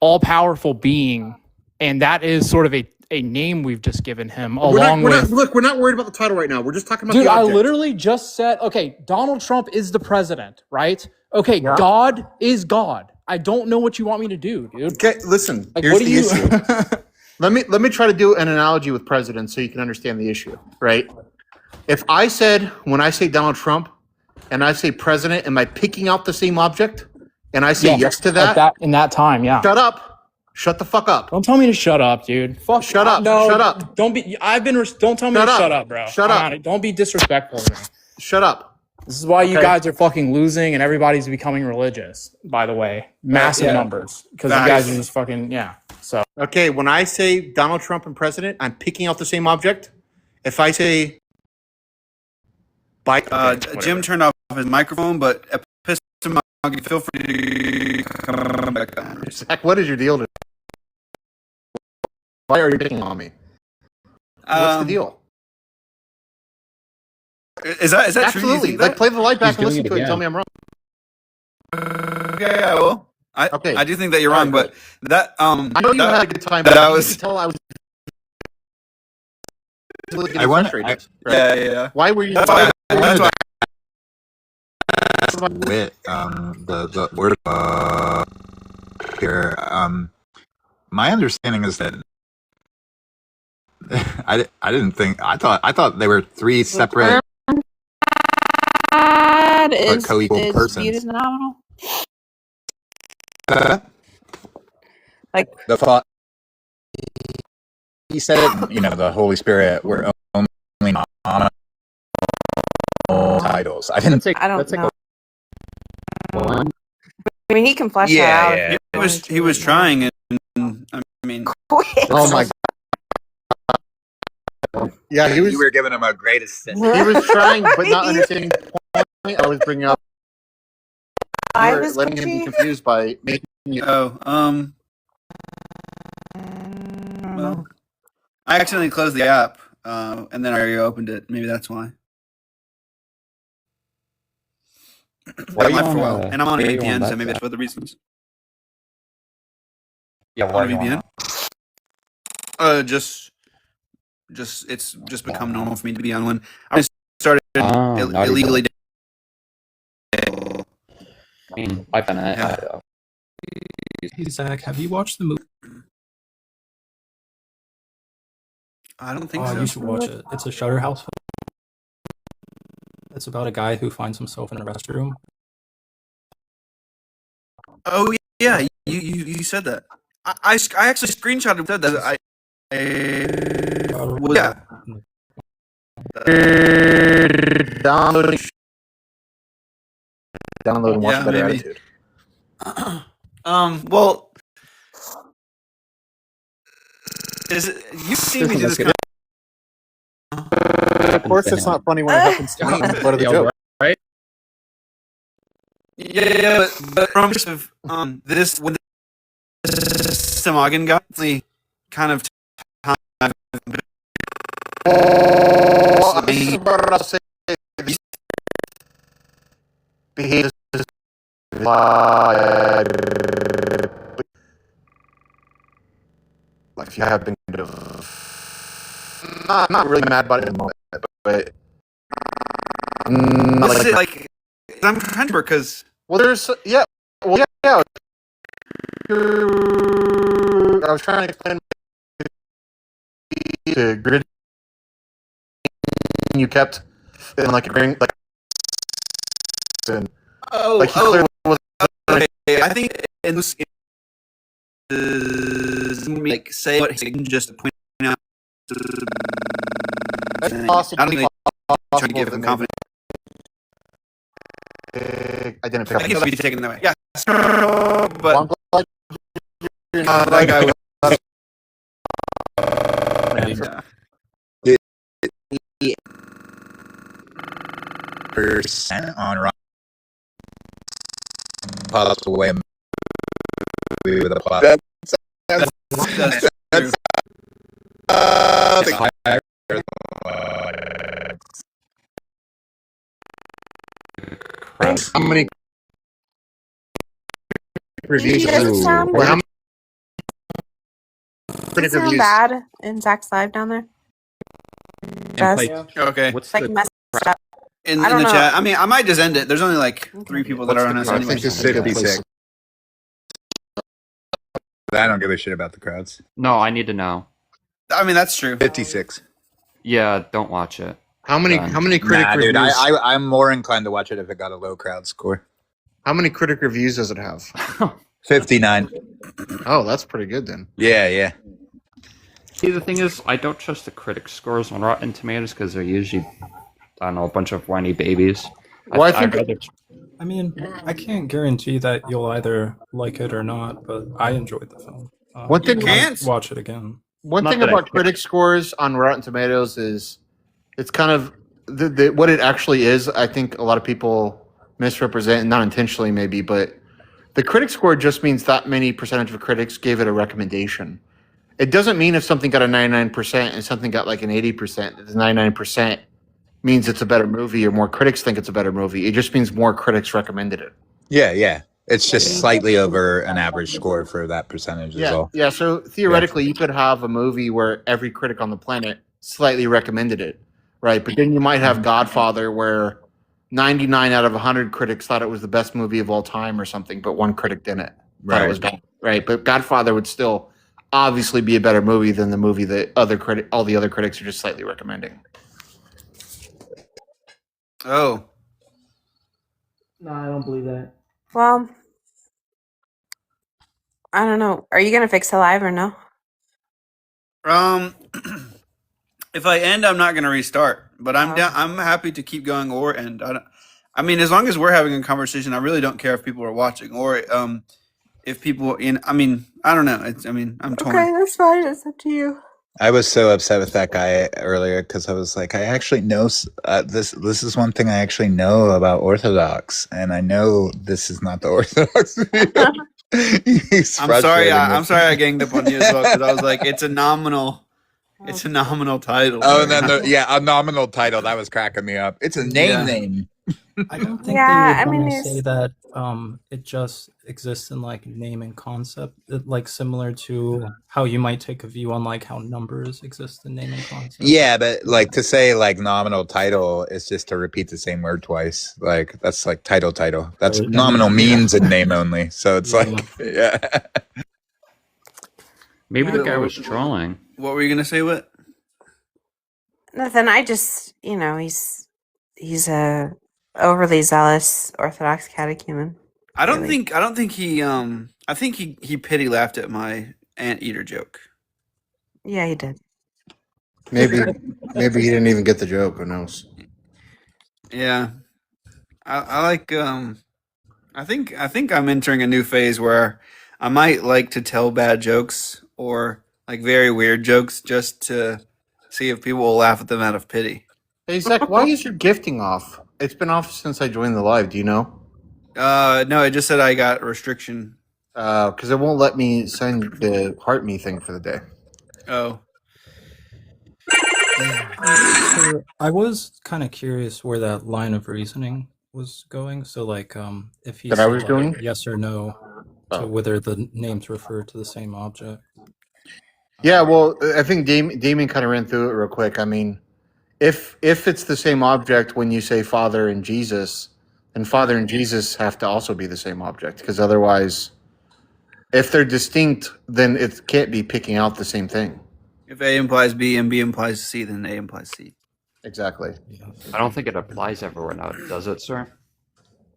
Speaker 21: all-powerful being, and that is sort of a name we've just given him,
Speaker 12: we're
Speaker 21: along with.
Speaker 12: look, we're not worried about the title right now. We're just talking about
Speaker 21: Dude,
Speaker 12: the
Speaker 21: I
Speaker 12: object.
Speaker 21: literally just said, okay, Donald Trump is the president, right? Okay, God is God. I don't know what you want me to do, dude.
Speaker 12: Okay, listen.
Speaker 21: Like,
Speaker 12: Here's
Speaker 21: what do
Speaker 12: the
Speaker 21: you?
Speaker 12: issue. Let me try to do an analogy with president so you can understand the issue, right? If I said, when I say Donald Trump and I say president, am I picking out the same object? And I say yes to that?
Speaker 21: In that time, yeah.
Speaker 12: Shut up. Shut the fuck up.
Speaker 21: Don't tell me to shut up, dude. Fuck.
Speaker 12: Shut up.
Speaker 21: No,
Speaker 12: Shut up.
Speaker 21: Don't be. Don't tell me
Speaker 12: Shut
Speaker 21: to
Speaker 12: up.
Speaker 21: shut up, bro.
Speaker 12: Shut up.
Speaker 21: Don't be disrespectful to me.
Speaker 12: Shut up.
Speaker 21: This is why you
Speaker 12: Okay.
Speaker 21: guys are fucking losing and everybody's becoming religious. By the way, massive
Speaker 12: Yeah.
Speaker 21: numbers because you guys are just fucking So
Speaker 12: Okay, when I say Donald Trump and president, I'm picking out the same object. If I say Biden,
Speaker 1: Jim turned off his microphone, but epistemology, feel free to come back on.
Speaker 12: Zach, what is your deal today? Why are you picking on me? What's the deal?
Speaker 1: Is that true? You
Speaker 12: Absolutely.
Speaker 1: think
Speaker 12: Like,
Speaker 1: that?
Speaker 12: play the light back
Speaker 21: He's
Speaker 12: and listen
Speaker 21: doing it
Speaker 12: to it and tell
Speaker 21: again.
Speaker 12: me I'm wrong.
Speaker 1: Okay, yeah, well, I do think that you're wrong, but that
Speaker 12: I know you had a good time,
Speaker 1: that
Speaker 12: but
Speaker 1: I
Speaker 12: you
Speaker 1: was
Speaker 12: could tell I was really getting
Speaker 17: I want-
Speaker 12: frustrated.
Speaker 1: yeah.
Speaker 12: Why were you?
Speaker 1: That's why
Speaker 17: With the word here. My understanding is that I didn't think I thought they were three separate
Speaker 9: God is
Speaker 17: co-equal persons.
Speaker 9: viewed as nominal.
Speaker 17: Like the thought he said it, the Holy Spirit were only nominal titles. I didn't think
Speaker 3: I don't
Speaker 17: that's
Speaker 3: know.
Speaker 17: Like
Speaker 3: I mean, he can flesh that out. if
Speaker 1: He was trying, and I mean,
Speaker 12: Oh my god. Yeah, he was.
Speaker 17: you were giving him a great assist.
Speaker 12: He was trying, but not understanding the point I was bringing up.
Speaker 4: I
Speaker 12: You were
Speaker 4: was
Speaker 12: letting him be
Speaker 4: confused.
Speaker 12: confused by making you.
Speaker 1: well, I accidentally closed the app, and then I reopened it. Maybe that's why.
Speaker 18: Why
Speaker 1: I'm
Speaker 18: you
Speaker 1: live for a
Speaker 18: on,
Speaker 1: while, and I'm on a
Speaker 18: why you on
Speaker 1: VPN, so
Speaker 18: that
Speaker 1: maybe that's
Speaker 18: app?
Speaker 1: for other reasons.
Speaker 18: Yeah,
Speaker 1: On
Speaker 18: why
Speaker 1: a
Speaker 18: you on
Speaker 1: VPN? Just it's just become normal for me to be on one. I started
Speaker 18: Oh, naughty
Speaker 1: illegally
Speaker 18: mean, I've been at.
Speaker 1: Yeah.
Speaker 2: Hey Zach, have you watched the movie?
Speaker 1: I don't think
Speaker 2: Oh,
Speaker 1: so.
Speaker 2: you should watch it. It's a Shutter House film. It's about a guy who finds himself in a restroom.
Speaker 1: Oh yeah, you said that. I actually screenshotted said that. Well, yeah.
Speaker 10: Download and watch
Speaker 1: Yeah,
Speaker 10: a better
Speaker 1: maybe.
Speaker 10: attitude.
Speaker 1: Well, is it, you've seen me do this kind
Speaker 10: Of course, it's not funny when it happens to me. What are the jokes?
Speaker 18: Right?
Speaker 1: Yeah, but from perspective, this when this Samagan got the kind of time
Speaker 10: Behave like if you have been kind of not really mad about it in the moment, but
Speaker 1: this is like I'm trying to because
Speaker 10: well, there's yeah. I was trying to explain to grid you kept in like a ring like and like he clearly was
Speaker 1: okay, I think in this like say what he just to point out.
Speaker 10: That's
Speaker 1: I
Speaker 10: possibly
Speaker 1: don't think they trying to give them confidence.
Speaker 10: I didn't pick
Speaker 1: I
Speaker 10: up.
Speaker 1: think be taken that way. Yeah, but that guy was.
Speaker 17: Percent on Rotten possible way with a plot. That's
Speaker 10: How many reviews?
Speaker 20: Did you sound,
Speaker 10: Or how many
Speaker 20: does it
Speaker 10: critic
Speaker 20: sound
Speaker 10: reviews?
Speaker 20: bad in Zach's live down there? Just
Speaker 1: Okay.
Speaker 18: What's
Speaker 20: like
Speaker 18: the
Speaker 20: messed up.
Speaker 1: In
Speaker 20: I don't
Speaker 1: the
Speaker 20: know.
Speaker 1: chat. I mean, I might just end it. There's only like 3 people that are on us
Speaker 17: I
Speaker 1: anyway.
Speaker 17: think it's 56. I don't give a shit about the crowds.
Speaker 18: No, I need to know.
Speaker 1: I mean, that's true.
Speaker 17: 56.
Speaker 18: Yeah, don't watch it.
Speaker 10: How many critic
Speaker 17: Nah, dude,
Speaker 10: reviews?
Speaker 17: I'm more inclined to watch it if it got a low crowd score.
Speaker 10: How many critic reviews does it have?
Speaker 17: 59.
Speaker 10: Oh, that's pretty good then.
Speaker 17: Yeah.
Speaker 18: See, the thing is, I don't trust the critic scores on Rotten Tomatoes because they're usually, I don't know, a bunch of whiny babies.
Speaker 10: Well, I think
Speaker 2: I mean, I can't guarantee that you'll either like it or not, but I enjoyed the film.
Speaker 10: One thing-
Speaker 2: I might watch it again.
Speaker 10: One
Speaker 18: Not
Speaker 10: thing
Speaker 18: that I
Speaker 10: about
Speaker 18: care.
Speaker 10: critic scores on Rotten Tomatoes is it's kind of what it actually is. I think a lot of people misrepresent, not intentionally maybe, but the critic score just means that many percentage of critics gave it a recommendation. It doesn't mean if something got a 99% and something got like an 80%, that the 99% means it's a better movie or more critics think it's a better movie. It just means more critics recommended it.
Speaker 17: Yeah. It's just slightly over an average score for that percentage is all.
Speaker 10: Yeah, so theoretically, you could have a movie where every critic on the planet slightly recommended it, right? But then you might have Godfather where 99 out of 100 critics thought it was the best movie of all time or something, but one critic didn't. Thought it was bad, right? But Godfather would still obviously be a better movie than the movie that all the other critics are just slightly recommending.
Speaker 1: Oh.
Speaker 15: No, I don't believe that.
Speaker 20: Well, I don't know. Are you gonna fix the live or no?
Speaker 1: If I end, I'm not going to restart. But I'm down. I'm happy to keep going or end. I mean, as long as we're having a conversation, I really don't care if people are watching or if people. I mean, I don't know. I'm torn.
Speaker 20: Okay, that's fine. It's up to you.
Speaker 17: I was so upset with that guy earlier because I was like, I actually know this. This is one thing I actually know about Orthodox, and I know this is not the Orthodox view.
Speaker 1: I'm sorry. I'm sorry. I ganged up on you as well because I was like, it's a nominal title.
Speaker 17: Oh, and then a nominal title that was cracking me up. It's a name.
Speaker 2: I don't think
Speaker 20: Yeah,
Speaker 2: they
Speaker 20: I
Speaker 2: would
Speaker 20: mean,
Speaker 2: want to
Speaker 20: there's
Speaker 2: say that it just exists in like name and concept, like similar to how you might take a view on like how numbers exist in name and concept.
Speaker 17: Yeah, but like to say like nominal title is just to repeat the same word twice. Like that's like title. That's
Speaker 2: Right,
Speaker 17: nominal means in name only. So it's
Speaker 2: Yeah.
Speaker 17: like yeah.
Speaker 18: Maybe the
Speaker 20: Yeah.
Speaker 18: guy was trolling.
Speaker 1: What were you gonna say? What?
Speaker 20: nothing. I just, he's a overly zealous Orthodox catechumen.
Speaker 1: I don't
Speaker 20: Really.
Speaker 1: think he I think he pity laughed at my anteater joke.
Speaker 20: Yeah, he did.
Speaker 10: Maybe he didn't even get the joke. Who knows?
Speaker 1: Yeah. I like I think I'm entering a new phase where I might like to tell bad jokes or like very weird jokes just to see if people will laugh at them out of pity.
Speaker 10: Hey Zach, why is your gifting off? It's been off since I joined the live. Do you know?
Speaker 1: No, it just said I got restriction.
Speaker 10: Because it won't let me send the heart me thing for the day.
Speaker 1: Oh.
Speaker 2: So I was kind of curious where that line of reasoning was going. So like if he
Speaker 10: That I
Speaker 2: said
Speaker 10: was
Speaker 2: like,
Speaker 10: doing?
Speaker 2: yes or no to
Speaker 10: Oh.
Speaker 2: whether the names refer to the same object.
Speaker 10: Yeah, well, I think Damien kind of ran through it real quick. I mean, if it's the same object when you say Father and Jesus, then Father and Jesus have to also be the same object, because otherwise, if they're distinct, then it can't be picking out the same thing.
Speaker 1: If A implies B and B implies C, then A implies C.
Speaker 10: Exactly.
Speaker 18: I don't think it applies everywhere now, does it, sir?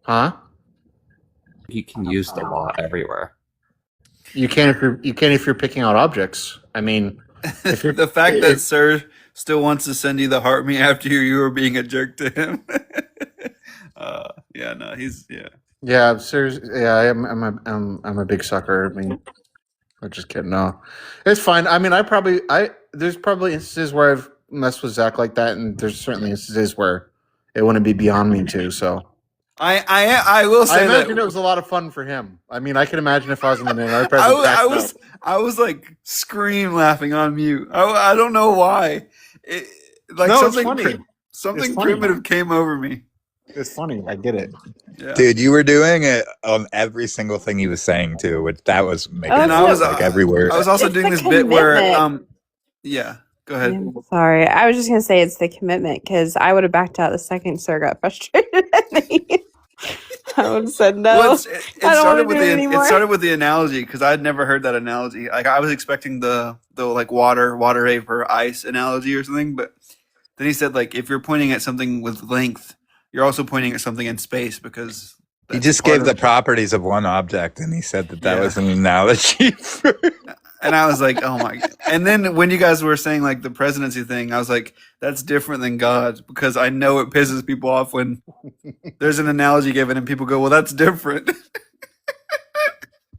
Speaker 10: Huh?
Speaker 18: You can use the law everywhere.
Speaker 10: You can't if you're picking out objects. I mean, if you're
Speaker 1: The fact that Sir still wants to send you the heart me after you were being a jerk to him. Yeah, no, he's yeah.
Speaker 10: Yeah, seriously. Yeah, I'm a big sucker. I mean, I'm just kidding. No, it's fine. I mean, there's probably instances where I've messed with Zach like that, and there's certainly instances where it wouldn't be beyond me too. So
Speaker 1: I will say
Speaker 10: I imagine
Speaker 1: that
Speaker 10: it was a lot of fun for him. I mean, I can imagine if I was in the name, I'd probably
Speaker 1: I was like scream laughing on mute. I don't know why. Like
Speaker 10: No, it's
Speaker 1: something
Speaker 10: funny.
Speaker 1: something
Speaker 10: It's funny.
Speaker 1: primitive came over me.
Speaker 10: It's funny. I get it.
Speaker 1: Yeah.
Speaker 17: Dude, you were doing it on every single thing he was saying too, which that was making
Speaker 1: And I was
Speaker 17: like every word.
Speaker 1: I was also
Speaker 20: It's
Speaker 1: doing
Speaker 20: the
Speaker 1: this bit where
Speaker 20: commitment.
Speaker 1: yeah, go ahead.
Speaker 20: Sorry, I was just gonna say it's the commitment because I would have backed out the second Sir got frustrated at me. I would have said no.
Speaker 1: Well,
Speaker 20: I don't
Speaker 1: started
Speaker 20: want
Speaker 1: with
Speaker 20: to do it
Speaker 1: it
Speaker 20: anymore.
Speaker 1: started with the analogy because I'd never heard that analogy. Like I was expecting the like water vapor ice analogy or something, but then he said like if you're pointing at something with length, you're also pointing at something in space because
Speaker 17: He
Speaker 1: that's
Speaker 17: just
Speaker 1: part
Speaker 17: gave
Speaker 1: of
Speaker 17: the properties of one object, and he said that
Speaker 1: Yeah.
Speaker 17: was an analogy.
Speaker 1: And I was like, oh my god. And then when you guys were saying like the presidency thing, I was like, that's different than God because I know it pisses people off when there's an analogy given and people go, well, that's different.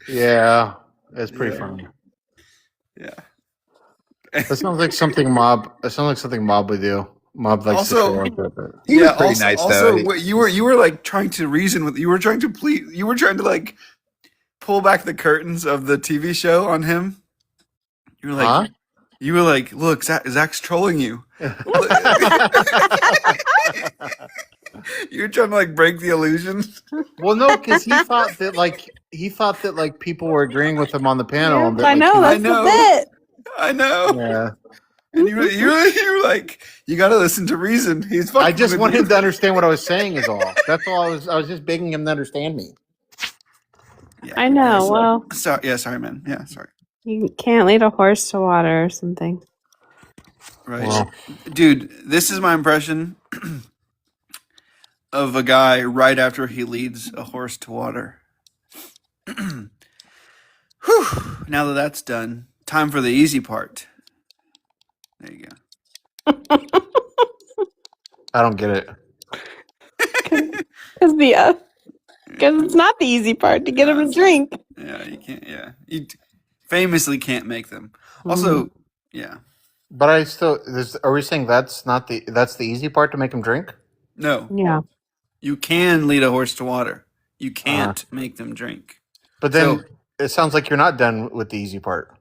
Speaker 10: Yeah, it's pretty
Speaker 1: Yeah.
Speaker 10: funny.
Speaker 1: Yeah.
Speaker 10: That sounds like something Mob. That sounds like something Mob would do. Mob likes to
Speaker 1: Also-
Speaker 10: show like that.
Speaker 17: He was pretty nice,
Speaker 1: also,
Speaker 17: though.
Speaker 1: what you were like trying to reason with. You were trying to plead. You were trying to like pull back the curtains of the TV show on him. You were like,
Speaker 10: Huh?
Speaker 1: you were like, look, Zach's trolling you. You're trying to like break the illusion.
Speaker 10: Well, no, because he thought that like people were agreeing with him on the panel. and that,
Speaker 20: I
Speaker 10: like,
Speaker 20: know
Speaker 10: he-
Speaker 20: that's the bit.
Speaker 1: I know.
Speaker 10: Yeah.
Speaker 1: And you were like, you got to listen to reason. He's fucking.
Speaker 10: I just
Speaker 1: with
Speaker 10: want
Speaker 1: you.
Speaker 10: him to understand what I was saying. Is all. That's all. I was just begging him to understand me.
Speaker 1: Yeah,
Speaker 20: I know.
Speaker 1: yeah,
Speaker 20: Well,
Speaker 1: sorry, man. Yeah, sorry.
Speaker 20: you can't lead a horse to water or something.
Speaker 1: Right,
Speaker 10: Well.
Speaker 1: dude. This is my impression of a guy right after he leads a horse to water. Whew. Now that that's done, time for the easy part. There you go.
Speaker 10: I don't get it.
Speaker 20: Because it's not the easy part to get him a drink.
Speaker 1: Yeah, you can't. Yeah, you famously can't make them. Also, yeah,
Speaker 10: But I still. Are we saying that's the easy part to make him drink?
Speaker 1: no.
Speaker 20: Yeah.
Speaker 1: You can lead a horse to water. You can't make them drink.
Speaker 10: But then
Speaker 1: So-
Speaker 10: it sounds like you're not done with the easy part.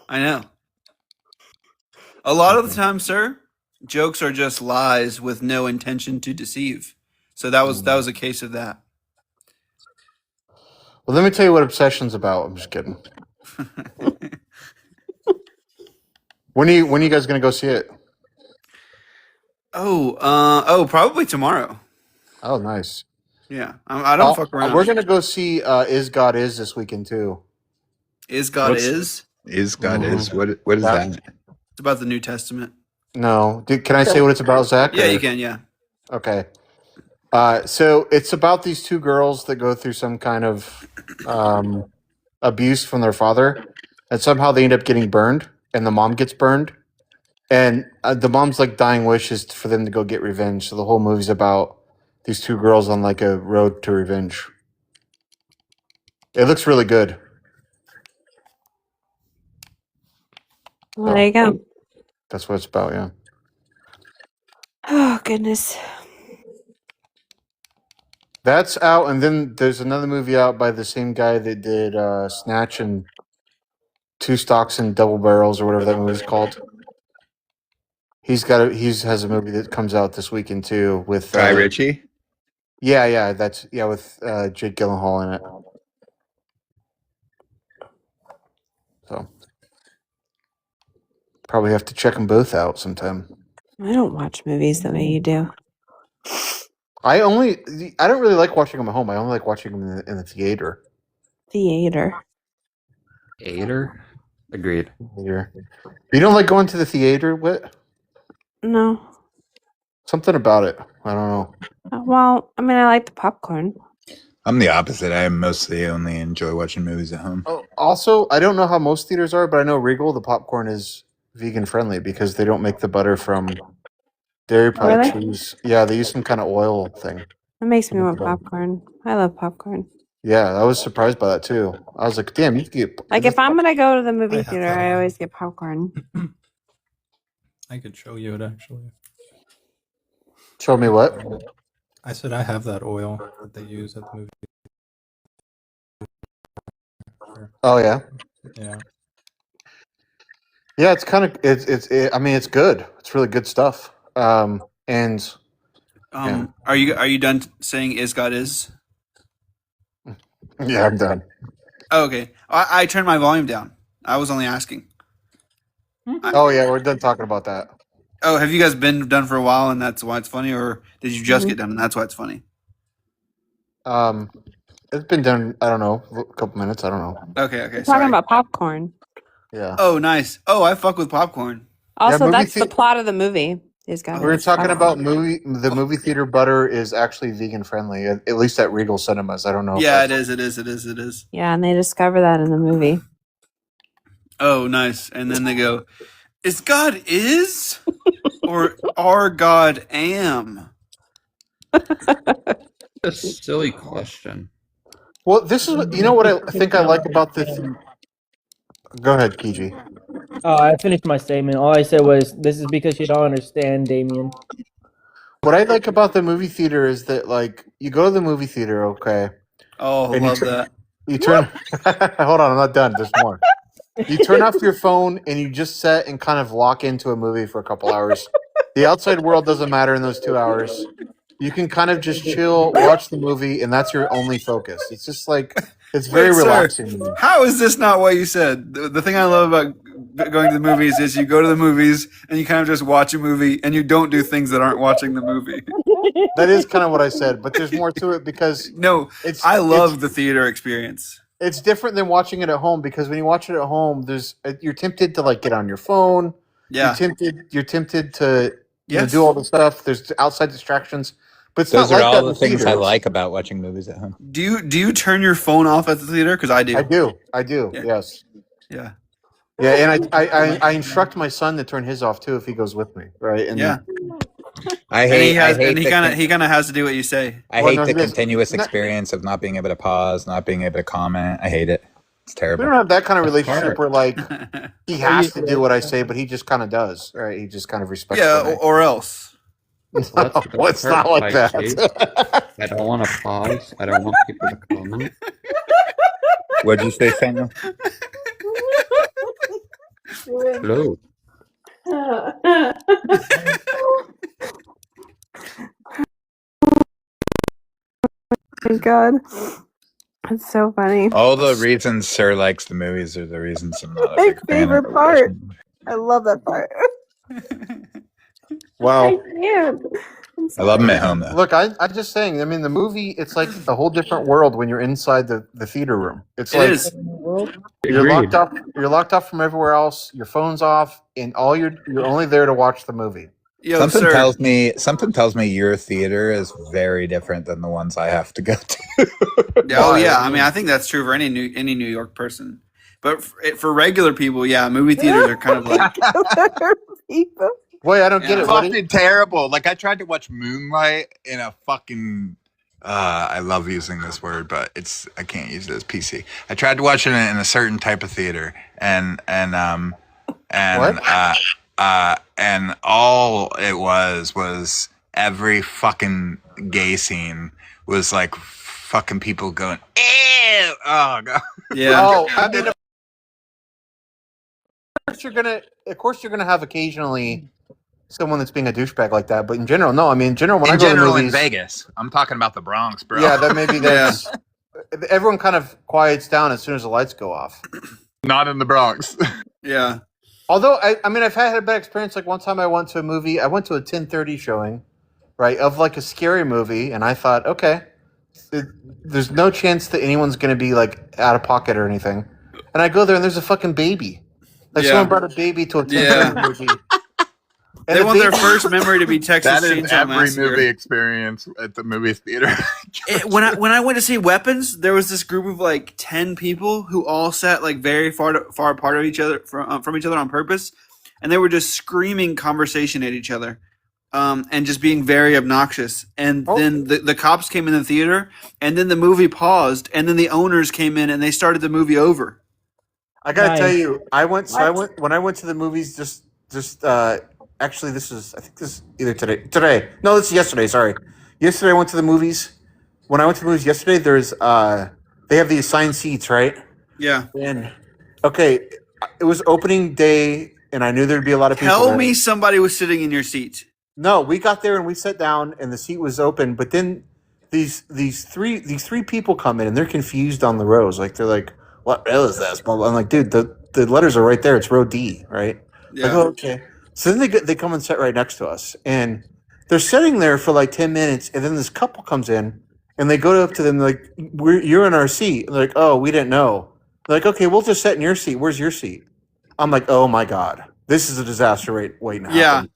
Speaker 1: I know. A lot of the time, sir, jokes are just lies with no intention to deceive. So that was a case of that.
Speaker 10: Well, let me tell you what Obsession's about. I'm just kidding. When are you guys gonna go see it?
Speaker 1: Probably tomorrow.
Speaker 10: Oh, nice.
Speaker 1: Yeah, I don't fuck around.
Speaker 10: We're gonna go see Is God Is this weekend too.
Speaker 1: Is God Is?
Speaker 17: Is God Is? What is that?
Speaker 1: It's about the New Testament.
Speaker 10: No, can I say what it's about, Zach?
Speaker 1: Yeah,
Speaker 10: or-
Speaker 1: you can. Yeah.
Speaker 10: Okay. So it's about these two girls that go through some kind of abuse from their father, and somehow they end up getting burned, and the mom gets burned, and the mom's like dying wish is for them to go get revenge. So the whole movie's about these two girls on like a road to revenge. It looks really good.
Speaker 9: Well, there you go.
Speaker 10: That's what it's about. Yeah.
Speaker 9: Oh goodness.
Speaker 10: That's out, and then there's another movie out by the same guy that did Snatch and Two Stocks and Double Barrels or whatever that movie's called. He has a movie that comes out this weekend too with
Speaker 17: Guy Ritchie.
Speaker 10: Yeah, with Jake Gyllenhaal in it. So probably have to check them both out sometime.
Speaker 9: I don't watch movies the way you do.
Speaker 10: I don't really like watching them at home. I only like watching them in the theater.
Speaker 9: Theater.
Speaker 18: Agreed.
Speaker 10: You don't like going to the theater? What?
Speaker 9: No.
Speaker 10: Something about it. I don't know.
Speaker 9: Well, I mean, I like the popcorn.
Speaker 17: I'm the opposite. I mostly only enjoy watching movies at home.
Speaker 10: Oh, also, I don't know how most theaters are, but I know Regal, the popcorn is vegan friendly because they don't make the butter from dairy products.
Speaker 9: Really?
Speaker 10: They use, they use some kind of oil thing.
Speaker 9: It makes me want popcorn. I love popcorn.
Speaker 10: Yeah, I was surprised by that too. I was like, damn, you could get
Speaker 9: Like if I'm gonna go to the movie theater, I always get popcorn.
Speaker 2: I could show you it actually.
Speaker 10: Show me what?
Speaker 2: I said I have that oil that they use at the movie.
Speaker 10: Oh yeah.
Speaker 2: Yeah.
Speaker 10: Yeah, it's kind of I mean, it's good. It's really good stuff.
Speaker 1: Are you done saying Is God Is?
Speaker 10: Yeah, I'm done.
Speaker 1: Oh, okay. I turned my volume down. I was only asking.
Speaker 10: Oh yeah, we're done talking about that.
Speaker 1: Oh, have you guys been done for a while and that's why it's funny, or did you just
Speaker 10: Mhm.
Speaker 1: get done and that's why it's funny?
Speaker 10: It's been done. I don't know, a couple minutes. I don't know.
Speaker 1: Okay,
Speaker 9: We're
Speaker 1: sorry.
Speaker 9: talking about popcorn.
Speaker 10: Yeah.
Speaker 1: Oh, nice. Oh, I fuck with popcorn.
Speaker 9: Also,
Speaker 10: movie
Speaker 9: that's the plot of the movie. Is
Speaker 10: We were talking about the movie theater butter is actually vegan friendly, at least at Regal Cinemas. I don't know.
Speaker 1: Yeah, it is. It is.
Speaker 9: Yeah, and they discover that in the movie.
Speaker 1: Oh, nice. And then they go, "Is God is, or are God am?"
Speaker 18: A silly question.
Speaker 10: Well, this is what I think I like about this. Go ahead, Kiji.
Speaker 7: I finished my statement. All I said was, "This is because you don't understand, Damien."
Speaker 10: What I like about the movie theater is that, like, you go to the movie theater, okay?
Speaker 1: Oh,
Speaker 10: and
Speaker 1: love that.
Speaker 10: You turn. Hold on, I'm not done. There's more. You turn off your phone and you just sit and kind of lock into a movie for a couple hours. The outside world doesn't matter in those 2 hours. You can kind of just chill, watch the movie, and that's your only focus. It's just like it's very
Speaker 1: Wait, sir,
Speaker 10: relaxing.
Speaker 1: how is this not what you said? The thing I love about going to the movies is you go to the movies and you kind of just watch a movie and you don't do things that aren't watching the movie.
Speaker 10: That is kind of what I said, but there's more to it because
Speaker 1: I love the theater experience.
Speaker 10: It's different than watching it at home because when you watch it at home, you're tempted to like get on your phone.
Speaker 1: Yeah.
Speaker 10: You're tempted to do all the stuff. There's outside distractions, but it's
Speaker 22: Those
Speaker 10: not
Speaker 22: are
Speaker 10: like
Speaker 22: all
Speaker 10: that in
Speaker 22: the things I
Speaker 10: theaters.
Speaker 22: like about watching movies at home.
Speaker 1: Do you turn your phone off at the theater? Because I do.
Speaker 10: I do.
Speaker 1: Yeah.
Speaker 10: Yes.
Speaker 1: Yeah.
Speaker 10: Yeah, and I instruct my son to turn his off too if he goes with me, right? And
Speaker 1: Yeah.
Speaker 22: I
Speaker 1: And
Speaker 22: hate.
Speaker 1: he has,
Speaker 22: I hate
Speaker 1: and he
Speaker 22: the
Speaker 1: kind of
Speaker 22: con-
Speaker 1: he kind of has to do what you say.
Speaker 22: I
Speaker 10: Well,
Speaker 22: hate
Speaker 10: no,
Speaker 22: the
Speaker 10: he doesn't.
Speaker 22: continuous
Speaker 10: Not-
Speaker 22: experience of not being able to pause, not being able to comment. I hate it. It's
Speaker 10: We
Speaker 22: terrible.
Speaker 10: don't have that kind of
Speaker 22: It's
Speaker 10: relationship
Speaker 22: hard.
Speaker 10: where like he has to do what I say, but he just kind of does, right? He just kind of respects.
Speaker 1: Yeah,
Speaker 10: what I-
Speaker 1: or else.
Speaker 22: Well, that's
Speaker 10: No, it's not like
Speaker 18: I hate.
Speaker 10: that.
Speaker 18: I don't want to pause. I don't want people to comment.
Speaker 22: What'd you say, Samuel?
Speaker 18: Hello.
Speaker 5: god. That's so funny.
Speaker 17: All the reasons Sir likes the movies are the reasons I'm not a
Speaker 5: My
Speaker 17: big fan of
Speaker 5: favorite part. I love that part.
Speaker 10: Wow.
Speaker 5: I can't. I'm
Speaker 17: I love them
Speaker 5: sorry.
Speaker 17: at home though.
Speaker 10: Look, I'm just saying. I mean, the movie, it's like a whole different world when you're inside the theater room. It's
Speaker 1: It
Speaker 10: like
Speaker 1: is.
Speaker 10: you're
Speaker 21: Agreed.
Speaker 10: locked up. You're locked off from everywhere else. Your phone's off, and you're only there to watch the movie.
Speaker 1: Yo,
Speaker 17: Something
Speaker 1: sir.
Speaker 17: tells me your theater is very different than the ones I have to go to.
Speaker 1: Oh
Speaker 10: Why?
Speaker 1: yeah, I mean, I think that's true for any New York person. But for regular people, yeah, movie theaters are kind of like
Speaker 5: People.
Speaker 10: Wait, I don't get
Speaker 1: Yeah.
Speaker 10: it. What
Speaker 17: Fucking terrible. Like I tried to watch Moonlight in a fucking I love using this word, but I can't use it as PC. I tried to watch it in a certain type of theater and and all it was every fucking gay scene was like fucking people going, ew! Oh god.
Speaker 1: yeah.
Speaker 10: Oh, I mean, of course you're gonna have occasionally someone that's being a douchebag like that, but in general, no. I mean, in general, when I
Speaker 17: In
Speaker 10: go to
Speaker 17: general, in
Speaker 10: movies,
Speaker 17: Vegas, I'm talking about the Bronx, bro.
Speaker 10: yeah, that maybe that's everyone kind of quiets down as soon as the lights go off.
Speaker 17: Not in the Bronx.
Speaker 1: Yeah.
Speaker 10: Although I mean, I've had a bad experience. Like one time, I went to a movie. I went to a 10:30 showing, right, of like a scary movie, and I thought, okay, there's no chance that anyone's going to be like out of pocket or anything. And I go there, and there's a fucking baby. Like
Speaker 1: Yeah.
Speaker 10: someone brought a baby to a 10:30
Speaker 1: Yeah.
Speaker 10: movie.
Speaker 1: They
Speaker 10: the
Speaker 1: want their
Speaker 10: baby-
Speaker 1: first memory to be Texas
Speaker 17: That is
Speaker 1: Chainsaw
Speaker 17: every
Speaker 1: Massacre.
Speaker 17: movie experience at the movie theater.
Speaker 1: When I went to see Weapons, there was this group of like 10 people who all sat like very far apart of each other from each other on purpose, and they were just screaming conversation at each other, and just being very obnoxious. And then the cops came in the theater, and then the movie paused, and then the owners came in and they started the movie over.
Speaker 10: I gotta
Speaker 7: Nice.
Speaker 10: tell you, I went when I went to the movies. Actually, I think this is either today. No, this is yesterday. Sorry, yesterday I went to the movies. When I went to the movies yesterday, they have the assigned seats, right?
Speaker 1: Yeah.
Speaker 10: And okay, it was opening day, and I knew there'd be a lot of people.
Speaker 1: Tell
Speaker 10: there.
Speaker 1: me somebody was sitting in your seat.
Speaker 10: No, we got there and we sat down, and the seat was open. But then these three people come in, and they're confused on the rows. Like they're like, "What row is this?" Blah, blah. I'm like, "Dude, the letters are right there. It's row D, right?"
Speaker 1: Yeah.
Speaker 10: I go, "Okay." So then they come and sit right next to us, and they're sitting there for like 10 minutes, and then this couple comes in, and they go up to them like, "You're in our seat." And they're like, "Oh, we didn't know." They're like, "Okay, we'll just sit in your seat. Where's your seat?" I'm like, "Oh my god, this is a disaster waiting to
Speaker 1: Yeah.
Speaker 10: happen."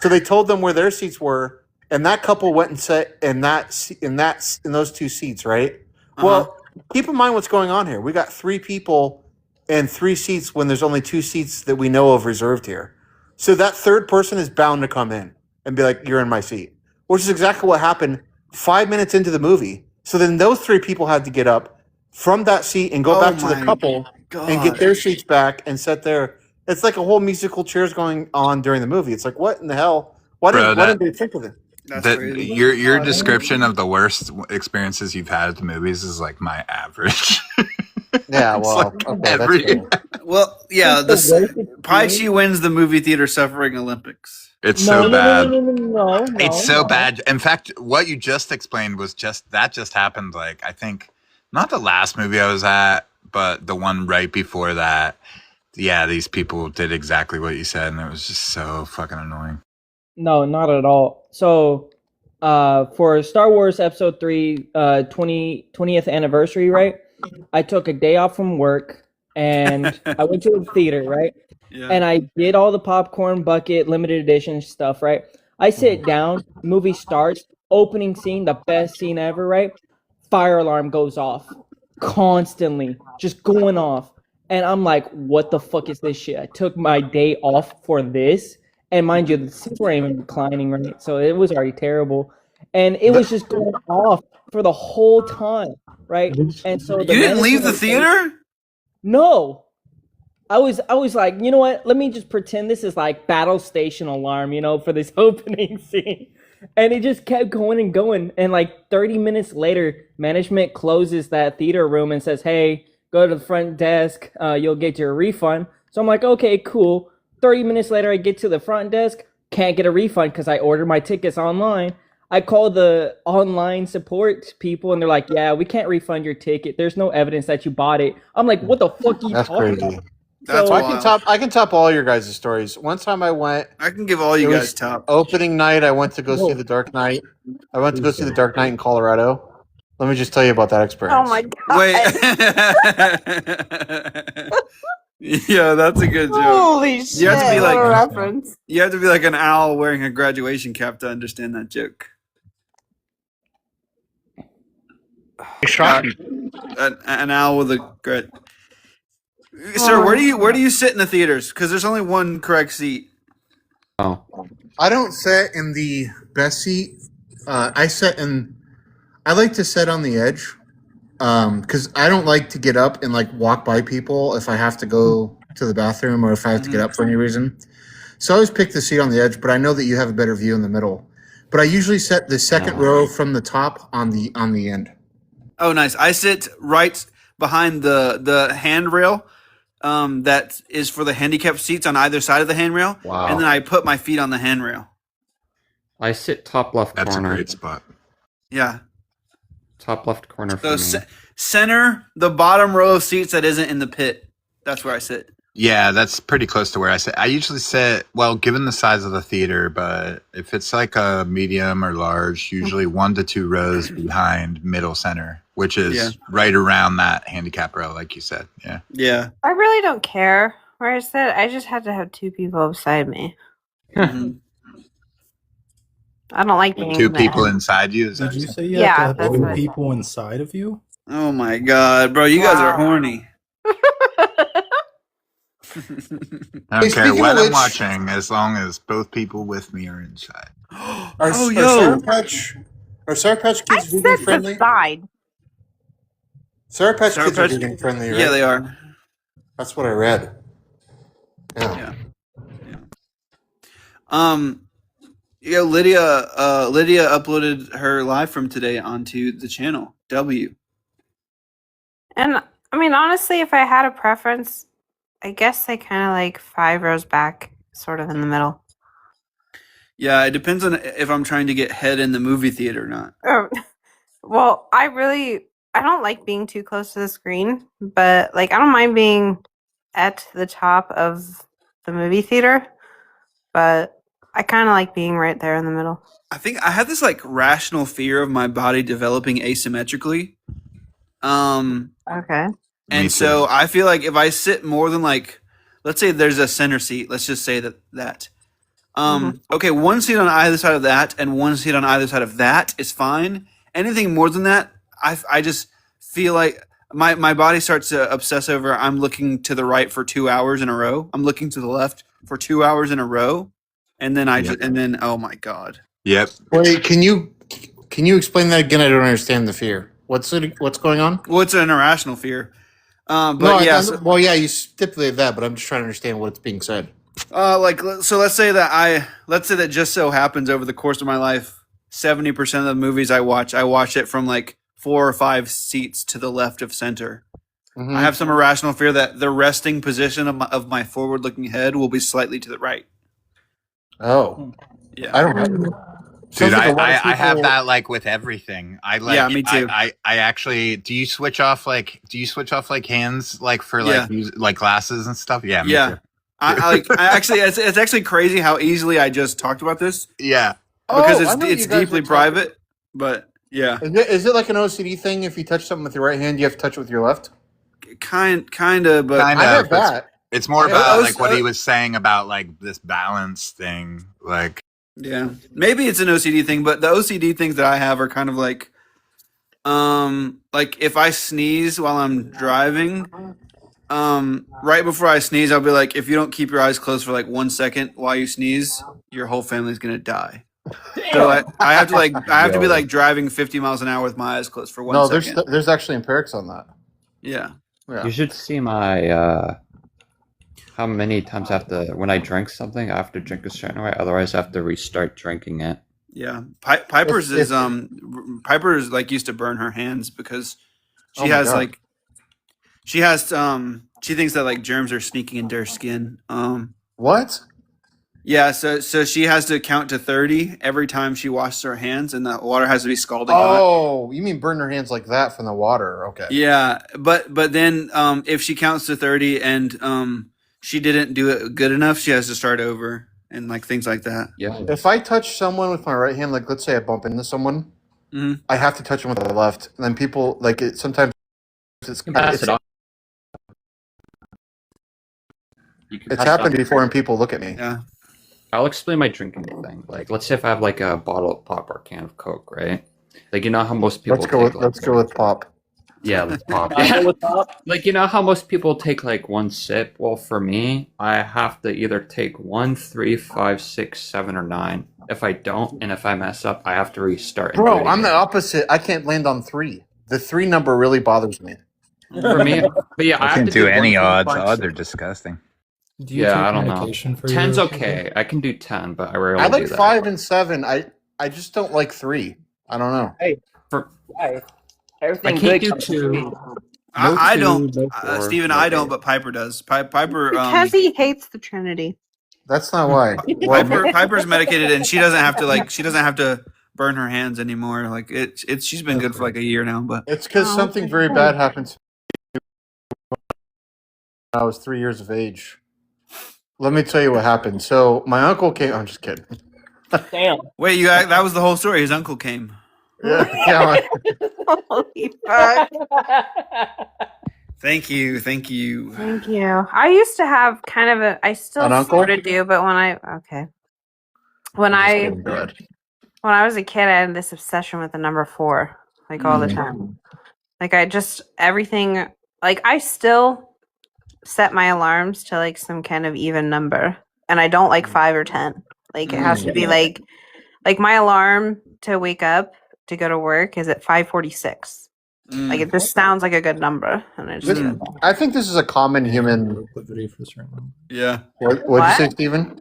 Speaker 10: So they told them where their seats were, and that couple went and sat in those two seats, right? Well, keep in mind what's going on here. We got three people and three seats when there's only two seats that we know of reserved here. So that third person is bound to come in and be like, "You're in my seat," which is exactly what happened 5 minutes into the movie. So then those three people had to get up from that seat and go back to the couple and get their seats back and sit there. It's like a whole musical chairs going on during the movie. It's like, what in the hell? Why didn't they think of it?
Speaker 17: Your description of the worst experiences you've had at the movies is like my average.
Speaker 10: Yeah,
Speaker 17: It's
Speaker 10: well,
Speaker 17: like
Speaker 10: okay, that's
Speaker 17: every-
Speaker 10: fair.
Speaker 1: Well, yeah,
Speaker 7: That's the worst
Speaker 1: Paichi wins the movie theater suffering Olympics.
Speaker 17: It's so bad.
Speaker 7: No,
Speaker 17: It's so bad. In fact, what you just explained was just happened. Like I think not the last movie I was at, but the one right before that. Yeah, these people did exactly what you said, and it was just so fucking annoying.
Speaker 7: No, not at all. So, for Star Wars Episode 3, 20th anniversary, right? I took a day off from work, and I went to the theater, right?
Speaker 1: Yeah.
Speaker 7: And I did all the popcorn bucket, limited edition stuff, right? I sit down, movie starts, opening scene, the best scene ever, right? Fire alarm goes off constantly, just going off. And I'm like, what the fuck is this shit? I took my day off for this. And mind you, the seats weren't even reclining, right? So it was already terrible. And it was just going off for the whole time, right? And so
Speaker 1: You didn't leave the
Speaker 7: management was like,
Speaker 1: theater?
Speaker 7: no. I was like, you know what? Let me just pretend this is like battle station alarm, for this opening scene. And it just kept going and going. And like 30 minutes later, management closes that theater room and says, "Hey, go to the front desk. You'll get your refund." So I'm like, okay, cool. 30 minutes later, I get to the front desk. Can't get a refund because I ordered my tickets online. I call the online support people, and they're like, "Yeah, we can't refund your ticket. There's no evidence that you bought it." I'm like, "What the fuck are you
Speaker 10: That's
Speaker 7: talking
Speaker 10: crazy.
Speaker 7: about?"
Speaker 1: That's
Speaker 7: So
Speaker 1: wild.
Speaker 10: I can top all your guys' stories. One time I went.
Speaker 1: I can give all
Speaker 10: It
Speaker 1: you
Speaker 10: was
Speaker 1: guys top.
Speaker 10: opening night. I went to go see
Speaker 7: Whoa.
Speaker 10: The Dark Knight. I went to go see The Dark Knight in Colorado. Let me just tell you about that
Speaker 5: Oh
Speaker 10: experience.
Speaker 5: my god.
Speaker 1: Wait. Yeah, that's a good joke.
Speaker 5: Holy shit.
Speaker 1: You have to be
Speaker 5: What
Speaker 1: like
Speaker 5: a reference.
Speaker 1: you have to be like an owl wearing a graduation cap to understand that joke. An owl with a Sir, where do you sit in the theaters? Because there's only one correct seat.
Speaker 18: Oh.
Speaker 10: I don't sit in the best seat. I like to sit on the edge. Because I don't like to get up and like walk by people if I have to go to the bathroom or if I have to get up for any reason. So I always pick the seat on the edge, but I know that you have a better view in the middle. But I usually set the second row from the top on the end.
Speaker 1: Oh, nice. I sit right behind the handrail that is for the handicapped seats on either side of the handrail.
Speaker 18: Wow.
Speaker 1: And then I put my feet on the handrail.
Speaker 18: I sit top left
Speaker 17: That's
Speaker 18: corner.
Speaker 17: a great spot.
Speaker 1: Yeah.
Speaker 18: Top left corner
Speaker 1: So
Speaker 18: for me.
Speaker 1: center, the bottom row of seats that isn't in the pit. That's where I sit.
Speaker 17: Yeah, that's pretty close to where I sit. I usually sit, well, given the size of the theater, but if it's like a medium or large, usually 1 to 2 rows behind middle center, which is right around that handicap row, like you said. Yeah.
Speaker 1: Yeah.
Speaker 20: I really don't care where I sit. I just have to have 2 people beside me. I don't like being
Speaker 17: 2 people
Speaker 20: there.
Speaker 17: inside you? Is
Speaker 2: Did
Speaker 17: that
Speaker 2: you say you
Speaker 20: Yeah,
Speaker 2: have to
Speaker 20: that's
Speaker 2: have
Speaker 20: what I
Speaker 2: two
Speaker 20: said.
Speaker 2: people inside of you?
Speaker 1: Oh my god, bro, you guys are horny.
Speaker 17: I don't care what I'm watching as long as both people with me are inside.
Speaker 10: Are Sour Patch Kids vegan friendly? Sour Patch
Speaker 1: Sour
Speaker 10: Kids are
Speaker 1: Patch-
Speaker 10: vegan friendly, right?
Speaker 1: Yeah, they are.
Speaker 10: That's what I read.
Speaker 1: Yeah. Lydia uploaded her live from today onto the channel. W.
Speaker 20: And I mean, honestly, if I had a preference, I guess I kind of like 5 rows back, sort of in the middle.
Speaker 1: Yeah, it depends on if I'm trying to get head in the movie theater or not.
Speaker 20: Oh, well, I don't like being too close to the screen, but like I don't mind being at the top of the movie theater, but I kind of like being right there in the middle.
Speaker 1: I think I have this like rational fear of my body developing asymmetrically.
Speaker 20: Okay.
Speaker 1: And so I feel like if I sit more than like, let's say there's a center seat, let's just say that. Okay, 1 seat on either side of that and 1 seat on either side of that is fine. Anything more than that, I just feel like my body starts to obsess over. I'm looking to the right for 2 hours in a row. I'm looking to the left for 2 hours in a row, and then oh my god.
Speaker 17: Yep.
Speaker 10: Wait, can you explain that again? I don't understand the fear. What's going on?
Speaker 1: Well, it's an irrational fear. But
Speaker 10: no,
Speaker 1: yeah.
Speaker 10: You stipulated that, but I'm just trying to understand what's being said.
Speaker 1: Let's say that just so happens over the course of my life, 70% of the movies I watch it from like 4 or 5 seats to the left of center.
Speaker 10: Mm-hmm.
Speaker 1: I have some irrational fear that the resting position of my forward-looking head will be slightly to the right.
Speaker 10: Oh,
Speaker 1: yeah.
Speaker 10: I don't know.
Speaker 17: Dude, I have that like with everything.
Speaker 1: Yeah, me too.
Speaker 17: I actually do you switch off like hands like for like like glasses and stuff? Yeah, me too.
Speaker 1: I actually it's actually crazy how easily I just talked about this.
Speaker 17: Yeah.
Speaker 1: Because it's deeply private, but yeah.
Speaker 10: Is it like an OCD thing? If you touch something with your right hand, you have to touch it with your left?
Speaker 1: Kind of, but
Speaker 10: I have that.
Speaker 17: It's more about like what he was saying about like this balance thing, like.
Speaker 1: Yeah, maybe it's an OCD thing, but the OCD things that I have are kind of like if I sneeze while I'm driving, right before I sneeze, I'll be like, if you don't keep your eyes closed for like 1 second while you sneeze, your whole family's gonna die. So I have to be like driving 50 miles an hour with my eyes closed for 1 second.
Speaker 10: No, there's actually empirics on that.
Speaker 1: Yeah.
Speaker 18: You should see my how many times I have to when I drink something, I have to drink a certain way, otherwise I have to restart drinking it.
Speaker 1: Yeah, Piper's like used to burn her hands because she she thinks that like germs are sneaking into her skin.
Speaker 10: What?
Speaker 1: Yeah, so she has to count to 30 every time she washes her hands, and the water has to be scalding hot.
Speaker 10: Oh, you mean burn her hands like that from the water? Okay.
Speaker 1: Yeah, but then if she counts to 30 and she didn't do it good enough, she has to start over and like things like that.
Speaker 18: Yeah.
Speaker 10: If I touch someone with my right hand, like let's say I bump into someone,
Speaker 1: Mhm.
Speaker 10: I have to touch them with the left, and then people like it. Sometimes it's
Speaker 18: pass it off. You can
Speaker 10: it's
Speaker 18: pass it
Speaker 10: happened
Speaker 18: off.
Speaker 10: before, and people look at me.
Speaker 1: Yeah.
Speaker 18: I'll explain my drinking thing. Like, let's say if I have like a bottle of pop or a can of Coke, right? Like, you know how most people
Speaker 10: Let's go
Speaker 18: take,
Speaker 10: with let's go with pop.
Speaker 18: yeah, let's pop.
Speaker 7: I'll go with pop.
Speaker 18: Like, you know how most people take like one sip? Well, for me, I have to either take 1, 3, 5, 6, 7, or 9. If I don't, and if I mess up, I have to restart. And do
Speaker 10: Bro,
Speaker 18: it
Speaker 10: I'm the
Speaker 18: again.
Speaker 10: opposite. I can't land on 3. The 3 number really bothers me.
Speaker 18: For me, but yeah, I
Speaker 22: I
Speaker 18: have
Speaker 22: can't
Speaker 18: to
Speaker 22: do
Speaker 18: do
Speaker 22: any
Speaker 18: 1, 3,
Speaker 22: odds.
Speaker 18: 5,
Speaker 22: Odds
Speaker 18: 6.
Speaker 22: are disgusting.
Speaker 2: Do you
Speaker 18: Yeah,
Speaker 2: take
Speaker 18: I don't
Speaker 2: medication
Speaker 18: know.
Speaker 2: for your
Speaker 18: 10's
Speaker 2: OCD?
Speaker 18: okay. I can do 10, but I rarely
Speaker 10: I like
Speaker 18: do that.
Speaker 10: 5 and 7. I just don't like 3. I don't know.
Speaker 7: Hey,
Speaker 18: For,
Speaker 7: guys,
Speaker 18: I
Speaker 7: everything
Speaker 18: can't
Speaker 7: good
Speaker 18: do
Speaker 7: comes from
Speaker 18: 2.
Speaker 7: me.
Speaker 18: No
Speaker 1: I
Speaker 18: 2,
Speaker 1: don't,
Speaker 18: no 4,
Speaker 1: Steven,
Speaker 18: no
Speaker 1: I don't,
Speaker 18: 8.
Speaker 1: but Piper does. Piper,
Speaker 20: Because he hates the Trinity.
Speaker 10: That's not why. Well,
Speaker 1: Piper's medicated, and she doesn't have to burn her hands anymore. Like it's she's been good for like a year now, but
Speaker 10: it's because something very bad happened to me when I was 3 years of age. Let me tell you what happened. So my uncle came. I'm just kidding.
Speaker 7: Damn.
Speaker 1: wait, that was the whole story. His uncle came.
Speaker 10: Yeah.
Speaker 20: Holy fuck.
Speaker 1: Thank you.
Speaker 20: Thank you. I used to have kind of I still
Speaker 10: An uncle?
Speaker 20: sort of do, but when I was a kid, I had this obsession with the number 4, like all the time. Like everything, like I still set my alarms to like some kind of even number, and I don't like 5 or 10. Like it has to be like my alarm to wake up to go to work is at 5:46. Like it just sounds like a good number, and I just do it.
Speaker 10: I think this is a common human.
Speaker 2: Proclivity for certain numbers.
Speaker 1: Yeah.
Speaker 10: What'd you
Speaker 20: What?
Speaker 10: say, Steven?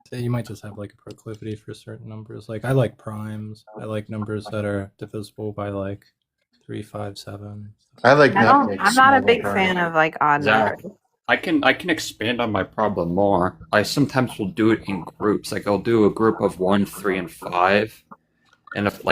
Speaker 2: So you might just have like a proclivity for certain numbers. Like I like primes. I like numbers that are divisible by like 3, 5, 7.
Speaker 10: I like
Speaker 20: I'm not a big fan of like odd
Speaker 18: Zach,
Speaker 20: numbers.
Speaker 18: I can expand on my problem more. I sometimes will do it in groups. Like I'll do a group of 1, 3, and 5, and if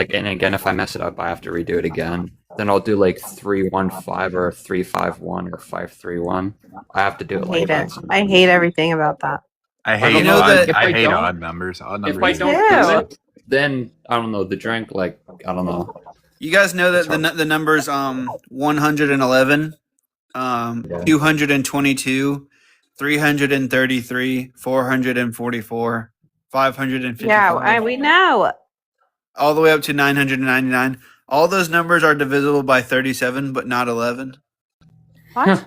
Speaker 18: I mess it up, I have to redo it again. Then I'll do like 3, 1, 5, or 3, 5, 1, or 5, 3, 1. I have to do it
Speaker 20: I
Speaker 18: like
Speaker 20: hate
Speaker 18: that.
Speaker 20: it. I hate everything about that.
Speaker 14: I hate
Speaker 1: know that-
Speaker 14: I hate
Speaker 18: don't-
Speaker 14: odd numbers. Odd
Speaker 18: If
Speaker 14: numbers.
Speaker 18: I don't
Speaker 20: Ew.
Speaker 18: do it, then I don't know the drink. Like I don't know.
Speaker 1: You guys know that the numbers 111, 222, 333, 444, 555.
Speaker 20: Yeah, we know.
Speaker 1: all the way up to 999. All those numbers are divisible by 37, but not 11.
Speaker 20: What?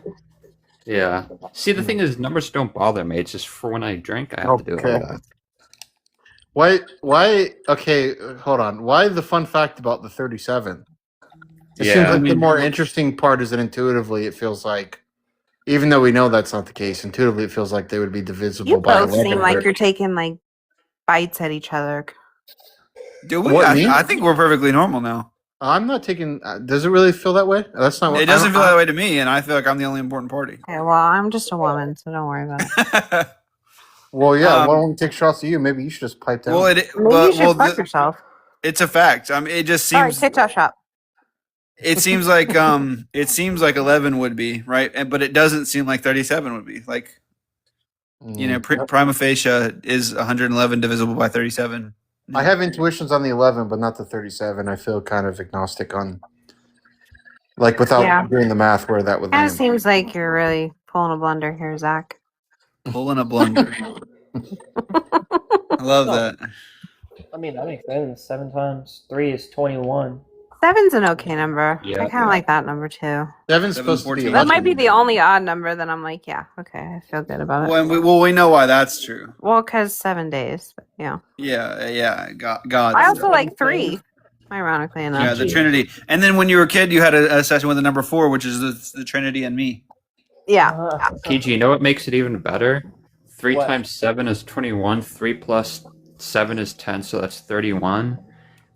Speaker 18: Yeah. See, the thing is, numbers don't bother me. It's just for when I drink, I have to do it like that.
Speaker 10: Why? Okay, hold on. Why the fun fact about the 37? It
Speaker 18: Yeah,
Speaker 10: seems like
Speaker 18: I
Speaker 10: the
Speaker 18: mean-
Speaker 10: more interesting part is that intuitively it feels like, even though we know that's not the case, intuitively it feels like they would be divisible
Speaker 20: You
Speaker 10: by
Speaker 20: both
Speaker 10: 11.
Speaker 20: seem like you're taking like bites at each other.
Speaker 1: Do we?
Speaker 10: What, me?
Speaker 1: I think we're perfectly normal now.
Speaker 10: I'm not taking. Does it really feel that way? That's not. What,
Speaker 1: It doesn't feel that way to me, and I feel like I'm the only important party.
Speaker 20: Okay, well, I'm just a woman, so don't worry about it.
Speaker 10: Well, yeah. why don't we take shots at you? Maybe you should just pipe down.
Speaker 1: Well,
Speaker 20: Maybe you should fuck yourself.
Speaker 1: It's a fact. I mean, it just
Speaker 20: All right,
Speaker 1: seems.
Speaker 20: TikTok shop.
Speaker 1: It seems like 11 would be right, but it doesn't seem like 37 would be. Like, prima facie is 111 divisible by 37.
Speaker 10: I have intuitions on the 11, but not the 37. I feel kind of agnostic on, like, without doing the math, where that would
Speaker 20: Kind
Speaker 10: land.
Speaker 20: of seems like you're really pulling a blunder here, Zach.
Speaker 1: Pulling a blunder. I love that.
Speaker 7: I mean, that makes sense. 7 times 3 is 21.
Speaker 20: 7's an okay number.
Speaker 7: Yeah.
Speaker 20: I kind of like that number too.
Speaker 10: 7's supposed to be.
Speaker 20: That might be the only odd number that I'm like, yeah, okay, I feel good about it.
Speaker 1: We know why that's true.
Speaker 20: Well, because 7 days, but, yeah.
Speaker 1: Yeah. God.
Speaker 20: I also like 3, ironically enough.
Speaker 1: Yeah, the Trinity. And then when you were a kid, you had a session with the number 4, which is the Trinity and me.
Speaker 20: Yeah.
Speaker 18: PG, you know what makes it even better? 3
Speaker 1: What?
Speaker 18: times 7 is 21. 3 plus 7 is 10, so that's 31.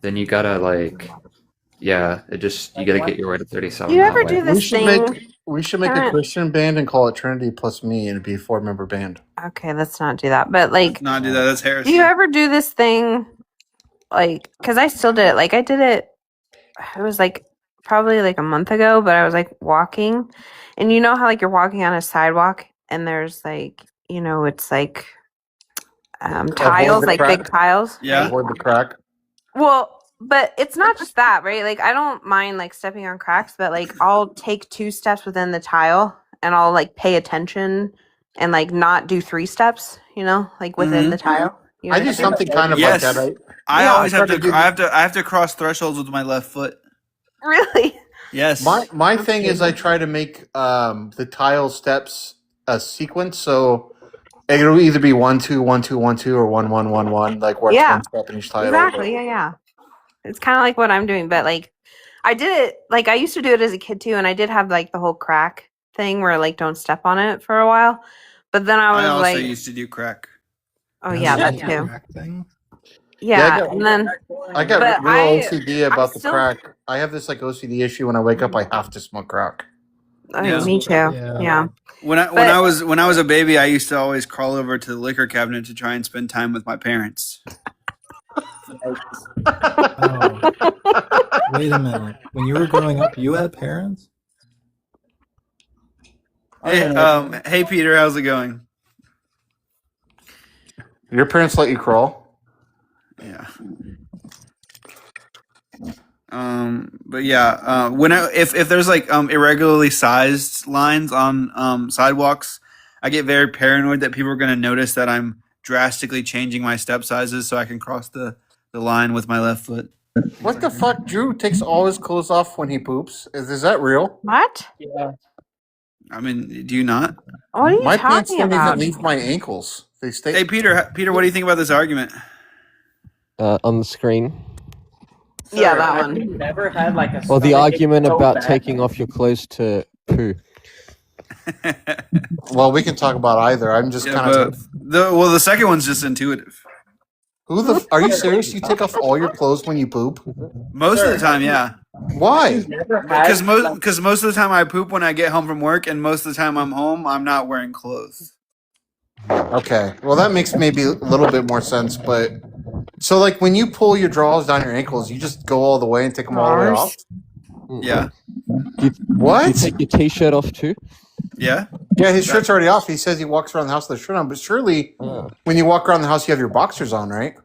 Speaker 18: Then you gotta you gotta get your way to 37.
Speaker 20: You
Speaker 18: that
Speaker 20: ever
Speaker 18: way.
Speaker 20: do this thing
Speaker 10: We should make a Christian band and call it Trinity plus me, and it'd be a 4-member band.
Speaker 20: Okay, let's not do that. But like,
Speaker 1: Let's not do that. That's heresy.
Speaker 20: do you ever do this thing? Like, because I still did it. Like, I did it. It was like probably like a month ago, but I was like walking, and you know how like you're walking on a sidewalk, and there's like, it's like tiles, like big tiles.
Speaker 1: Yeah.
Speaker 10: Avoid the crack.
Speaker 20: Well, but it's not just that, right? Like, I don't mind like stepping on cracks, but like I'll take 2 steps within the tile and I'll like pay attention and like not do 3 steps, like within the tile.
Speaker 10: I do something kind of like that.
Speaker 1: I always have to. I have to cross thresholds with my left foot.
Speaker 20: Really?
Speaker 1: Yes.
Speaker 10: My thing is I try to make the tile steps a sequence, so it'll either be 1 2 1 2 1 2 or 1 1 1 1, like where it's one step in each tile.
Speaker 20: Exactly. Yeah. It's kind of like what I'm doing, but like I did it. Like I used to do it as a kid too, and I did have like the whole crack thing where like don't step on it for a while. But then I was
Speaker 1: also
Speaker 20: like,
Speaker 1: used to do crack.
Speaker 20: oh yeah, that too.
Speaker 2: Thing?
Speaker 20: Yeah, and then
Speaker 10: I got
Speaker 20: but
Speaker 10: real
Speaker 20: I-
Speaker 10: OCD
Speaker 20: I'm
Speaker 10: about the
Speaker 20: still-
Speaker 10: crack. I have this like OCD issue. When I wake up, I have to smoke crack.
Speaker 20: Oh,
Speaker 1: Yeah.
Speaker 20: me too. Yeah.
Speaker 1: When I was a baby, I used to always crawl over to the liquor cabinet to try and spend time with my parents.
Speaker 2: Oh. Wait a minute. When you were growing up, you had parents?
Speaker 1: Hey Peter, how's it going?
Speaker 10: Your parents let you crawl?
Speaker 1: Yeah. But yeah, if there's like irregularly sized lines on sidewalks, I get very paranoid that people are going to notice that I'm drastically changing my step sizes so I can cross the line with my left foot.
Speaker 10: What the fuck? Drew takes all his clothes off when he poops. Is that real?
Speaker 20: What?
Speaker 7: Yeah.
Speaker 1: I mean, do you not?
Speaker 20: What are you
Speaker 10: My pants
Speaker 20: talking
Speaker 10: don't
Speaker 20: about?
Speaker 10: even leave my ankles. They stay.
Speaker 1: Hey Peter, what do you think about this argument?
Speaker 6: On the screen.
Speaker 20: Yeah, that
Speaker 7: Have
Speaker 20: one.
Speaker 7: you never had like a
Speaker 6: Or the
Speaker 7: stomach ache
Speaker 6: argument
Speaker 7: so
Speaker 6: about
Speaker 7: bad?
Speaker 6: taking off your clothes to poo.
Speaker 10: Well, we can talk about either. I'm just
Speaker 1: Yeah,
Speaker 10: kind of.
Speaker 1: the second one's just intuitive.
Speaker 10: Are you serious? You take off all your clothes when you poop?
Speaker 1: Most of the time, yeah.
Speaker 10: Why?
Speaker 1: Because most of the time I poop when I get home from work, and most of the time I'm home, I'm not wearing clothes.
Speaker 10: Okay. Well, that makes maybe a little bit more sense. But so, like, when you pull your drawers down your ankles, you just go all the way and take them all the way off.
Speaker 1: Yeah.
Speaker 10: What?
Speaker 6: You take your t-shirt off too?
Speaker 1: Yeah.
Speaker 10: Yeah, his shirt's already off. He says he walks around the house with a shirt on, but surely when you walk around the house, you have your boxers on, right?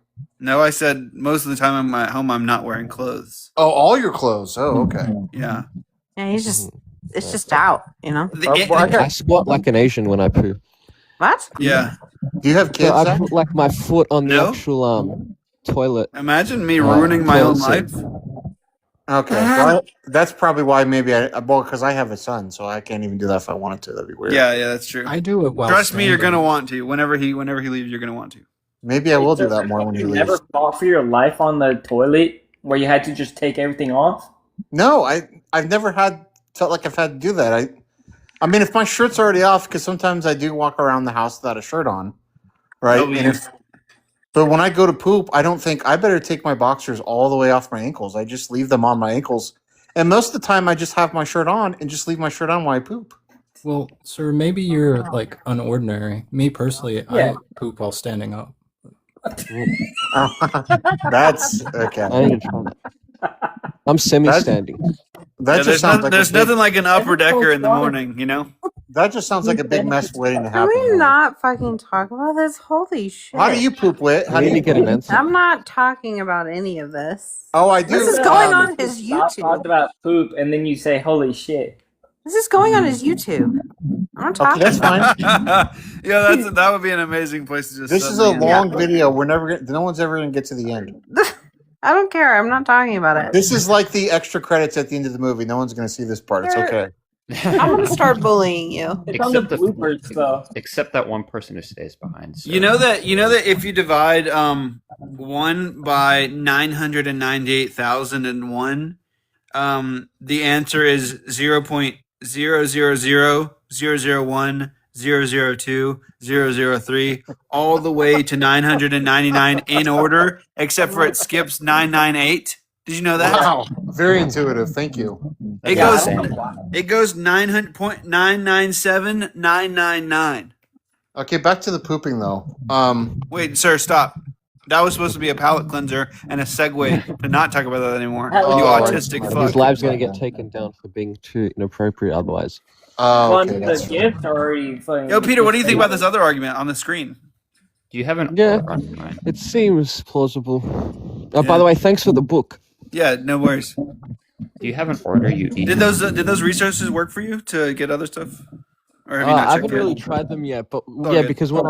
Speaker 1: No, I said most of the time I'm at home, I'm not wearing clothes.
Speaker 10: Oh, all your clothes. Oh, okay.
Speaker 1: Yeah.
Speaker 20: Yeah, he's just. It's just out,
Speaker 6: I squat like an Asian when I poo.
Speaker 20: What?
Speaker 1: Yeah.
Speaker 10: Do you have kids?
Speaker 6: So I
Speaker 10: Zach?
Speaker 6: put like my foot on the
Speaker 1: No.
Speaker 6: actual toilet.
Speaker 1: Imagine me ruining my own
Speaker 6: toilet
Speaker 1: life.
Speaker 6: seat.
Speaker 10: Okay. Well, that's probably why maybe because I have a son, so I can't even do that if I wanted to. That'd be weird.
Speaker 1: Yeah, that's true.
Speaker 2: I do it well.
Speaker 1: Trust me, you're
Speaker 2: standing.
Speaker 1: gonna want to. Whenever he leaves, you're gonna want to.
Speaker 10: Maybe I will do that more when he
Speaker 7: You
Speaker 10: leaves.
Speaker 7: never fought for your life on the toilet where you had to just take everything off?
Speaker 10: No, I've never felt like I've had to do that. I mean, if my shirt's already off, because sometimes I do walk around the house without a shirt on, right?
Speaker 1: Oh, yeah.
Speaker 10: But when I go to poop, I don't think I better take my boxers all the way off my ankles. I just leave them on my ankles, and most of the time I just have my shirt on and just leave my shirt on while I poop.
Speaker 2: Well, sir, maybe you're like unordinary. Me personally,
Speaker 7: Yeah.
Speaker 2: I poop while standing up.
Speaker 10: That's okay.
Speaker 6: I need to try that. I'm semi-standing.
Speaker 10: That
Speaker 1: Yeah,
Speaker 10: just sounds like
Speaker 1: there's
Speaker 10: a big,
Speaker 1: nothing like an upper decker in the morning, you know?
Speaker 10: That just sounds like a big mess waiting to
Speaker 20: Can
Speaker 10: happen.
Speaker 20: we not fucking talk about this? Holy shit.
Speaker 10: How do you poop, Wit? How
Speaker 6: I
Speaker 10: do
Speaker 6: need to
Speaker 10: you
Speaker 6: get an answer.
Speaker 20: I'm not talking about any of this.
Speaker 10: Oh, I do.
Speaker 20: This is going on his
Speaker 7: Stop
Speaker 20: YouTube.
Speaker 7: talking about poop and then you say, holy shit.
Speaker 20: This is going on his YouTube. I'm
Speaker 10: Okay,
Speaker 20: talking
Speaker 10: that's
Speaker 20: about
Speaker 10: fine.
Speaker 1: Yeah, that would be an amazing place to just.
Speaker 10: This is a
Speaker 1: suddenly-
Speaker 10: long video. No one's ever gonna get to the end.
Speaker 20: I don't care. I'm not talking about it.
Speaker 10: This is like the extra credits at the end of the movie. No one's gonna see this part. It's okay.
Speaker 20: I'm gonna start bullying you.
Speaker 7: It's on the
Speaker 11: Except
Speaker 7: bloopers, though.
Speaker 11: Except that one person who stays behind. So.
Speaker 1: You know that if you divide 1 by 998,001, the answer is 0.0000001002003 all the way to 999 in order, except for it skips 998. Did you know that?
Speaker 10: Wow, very intuitive. Thank you.
Speaker 1: It goes 900.997999.
Speaker 10: Okay, back to the pooping though.
Speaker 1: Wait, sir, stop. That was supposed to be a palate cleanser and a segue to not talk about that anymore. You autistic fuck.
Speaker 6: His live's gonna get taken down for being too inappropriate otherwise.
Speaker 10: Okay,
Speaker 7: the gift already.
Speaker 1: Yo, Peter, what do you think about this other argument on the screen?
Speaker 11: Do you have an
Speaker 6: It seems plausible. Oh, by the way, thanks for the book.
Speaker 1: Yeah, no worries.
Speaker 11: Do you have an order you eat?
Speaker 1: Did those resources work for you to get other stuff? Or have you not
Speaker 6: I
Speaker 1: checked
Speaker 6: haven't really
Speaker 1: yet?
Speaker 6: tried them yet, but
Speaker 1: good.
Speaker 6: because when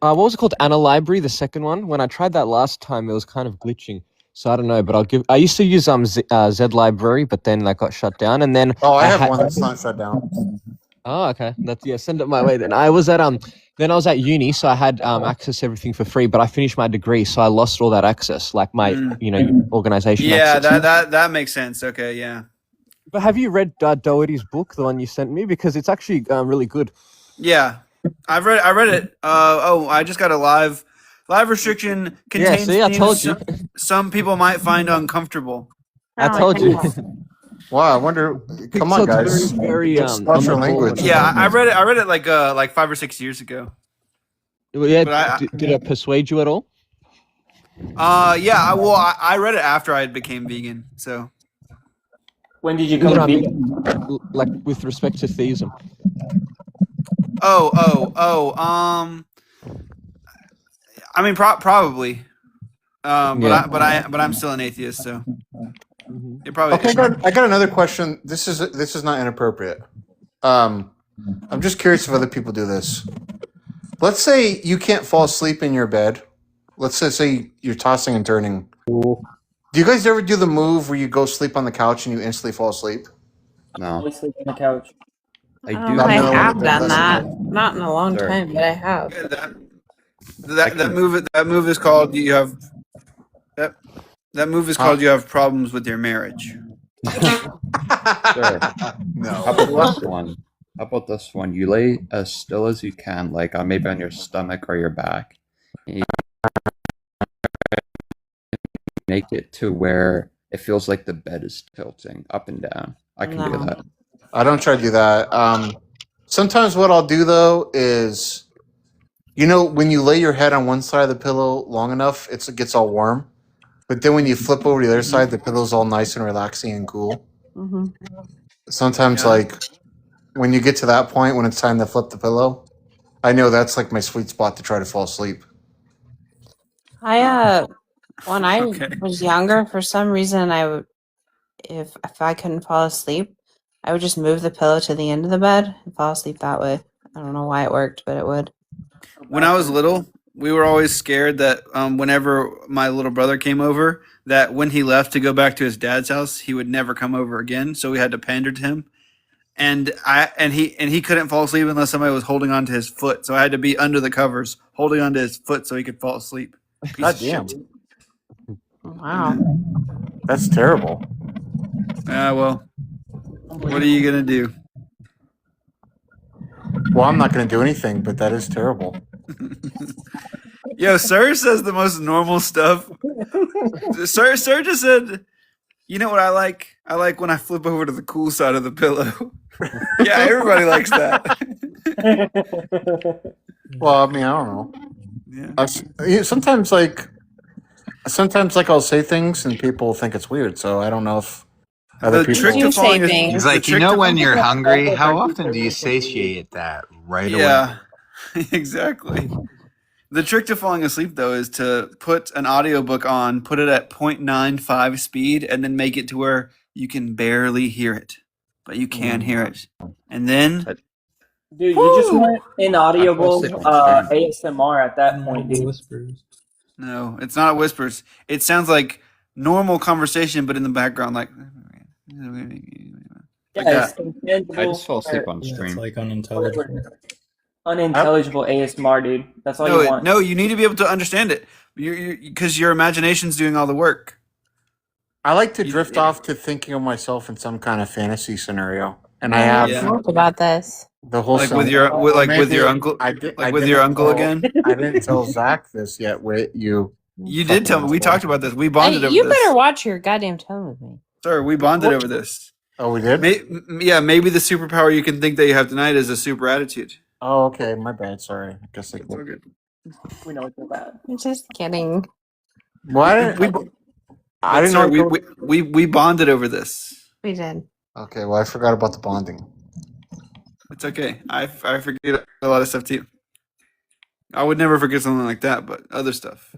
Speaker 6: what was it called? Anna Library, the second one. When I tried that last time, it was kind of glitching. So I don't know, but I used to use Z Library, but then that got shut down, and then
Speaker 10: I have one that's not shut down.
Speaker 6: Oh, okay. Send it my way then. I was at uni, so I had access to everything for free, but I finished my degree, so I lost all that access, like my organization.
Speaker 1: Yeah,
Speaker 6: access.
Speaker 1: that makes sense. Okay, yeah.
Speaker 6: But have you read Doherty's book, the one you sent me? Because it's actually really good.
Speaker 1: Yeah, I read it. I just got a live restriction contains
Speaker 6: see, I told
Speaker 1: themes some people might find uncomfortable.
Speaker 6: I told you.
Speaker 10: Wow, I wonder. Come on, guys.
Speaker 6: Very
Speaker 10: Watch your language.
Speaker 1: Yeah, I read it like 5 or 6 years ago.
Speaker 6: Yeah, did it persuade you at all?
Speaker 1: Yeah. I read it after I became vegan. So
Speaker 7: when did you come vegan?
Speaker 6: Like with respect to theism.
Speaker 1: I mean, probably. But I'm still an atheist, so it probably.
Speaker 10: Okay, I got another question. This is not inappropriate. I'm just curious if other people do this. Let's say you can't fall asleep in your bed. Let's say you're tossing and turning. Do you guys ever do the move where you go sleep on the couch and you instantly fall asleep?
Speaker 11: No.
Speaker 7: I sleep on the couch.
Speaker 20: I have done that. Not in a long time, but I have.
Speaker 1: That move is called you have you have problems with your marriage.
Speaker 11: Sure.
Speaker 10: No.
Speaker 11: How about this one? You lay as still as you can, like maybe on your stomach or your back. And you make it to where it feels like the bed is tilting up and down. I can do that.
Speaker 10: I don't try to do that. Sometimes what I'll do though is, when you lay your head on one side of the pillow long enough, it gets all warm. But then when you flip over to the other side, the pillow's all nice and relaxing and cool.
Speaker 20: Mm-hmm.
Speaker 10: Sometimes, when you get to that point, when it's time to flip the pillow, I know that's like my sweet spot to try to fall asleep.
Speaker 20: When I was younger, for some reason, I would, if I couldn't fall asleep, I would just move the pillow to the end of the bed and fall asleep that way. I don't know why it worked, but it would.
Speaker 1: When I was little, we were always scared that whenever my little brother came over, that when he left to go back to his dad's house, he would never come over again. So we had to pander to him, and he couldn't fall asleep unless somebody was holding on to his foot. So I had to be under the covers, holding onto his foot so he could fall asleep.
Speaker 10: God damn.
Speaker 20: Wow.
Speaker 10: That's terrible.
Speaker 1: Well, what are you gonna do?
Speaker 10: Well, I'm not going to do anything, but that is terrible.
Speaker 1: Yo, Sir says the most normal stuff. Sir just said, you know what I like? I like when I flip over to the cool side of the pillow. Yeah, everybody likes that.
Speaker 10: Well, I mean, I don't know. Yeah. Sometimes I'll say things and people think it's weird, so I don't know if other people.
Speaker 17: He's like, when you're hungry, how often do you satiate that right away?
Speaker 1: Yeah, exactly. The trick to falling asleep, though, is to put an audiobook on, put it at 0.95 speed, and then make it to where you can barely hear it, but you can hear it. And then...
Speaker 7: Dude, you just want inaudible ASMR at that point, dude.
Speaker 2: Whispers.
Speaker 1: No, it's not whispers. It sounds like normal conversation, but in the background, like...
Speaker 7: Yeah,
Speaker 11: I just fell asleep on stream.
Speaker 2: It's like unintelligible.
Speaker 7: Unintelligible ASMR, dude. That's all you want.
Speaker 1: No, you need to be able to understand it because your imagination's doing all the work.
Speaker 10: I like to drift off to thinking of myself in some kind of fantasy scenario, and I have
Speaker 20: talked about this.
Speaker 10: The whole
Speaker 1: with your uncle.
Speaker 10: with your uncle again. I didn't tell Zach this yet. With you,
Speaker 1: You did tell me. We talked about this. We bonded
Speaker 8: Hey,
Speaker 1: over
Speaker 8: you
Speaker 1: this.
Speaker 8: better watch your goddamn tone with me.
Speaker 1: Sir, we bonded over this.
Speaker 10: Oh, we did?
Speaker 1: Yeah, maybe the superpower you can think that you have tonight is a super attitude.
Speaker 10: Oh, okay. My bad. Sorry. I guess
Speaker 1: It's all good.
Speaker 8: We know it's about. I'm just kidding.
Speaker 10: Why? I didn't
Speaker 1: Sir,
Speaker 10: know.
Speaker 1: we bonded over this.
Speaker 8: We did.
Speaker 10: Okay, well, I forgot about the bonding.
Speaker 1: It's okay. I forget a lot of stuff too. I would never forget something like that, but other stuff.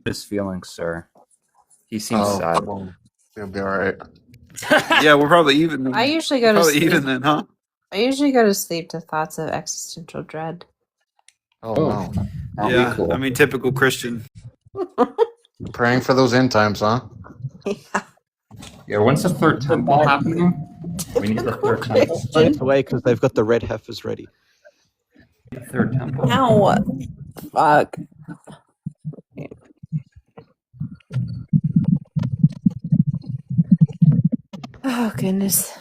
Speaker 11: His feelings, sir. He seems sad.
Speaker 10: Well, he'll be all right.
Speaker 1: Yeah, we're probably even. Then.
Speaker 8: I usually go to
Speaker 1: probably
Speaker 8: sleep.
Speaker 1: even then, huh?
Speaker 8: I usually go to sleep to thoughts of existential dread.
Speaker 10: Oh, no.
Speaker 1: Yeah, I mean, typical Christian.
Speaker 10: Praying for those end times, huh?
Speaker 18: Yeah, when's the third temple happening? We need the third temple.
Speaker 6: Right away because they've got the red heifers ready.
Speaker 18: The third temple.
Speaker 8: Ow. Fuck. Oh, goodness.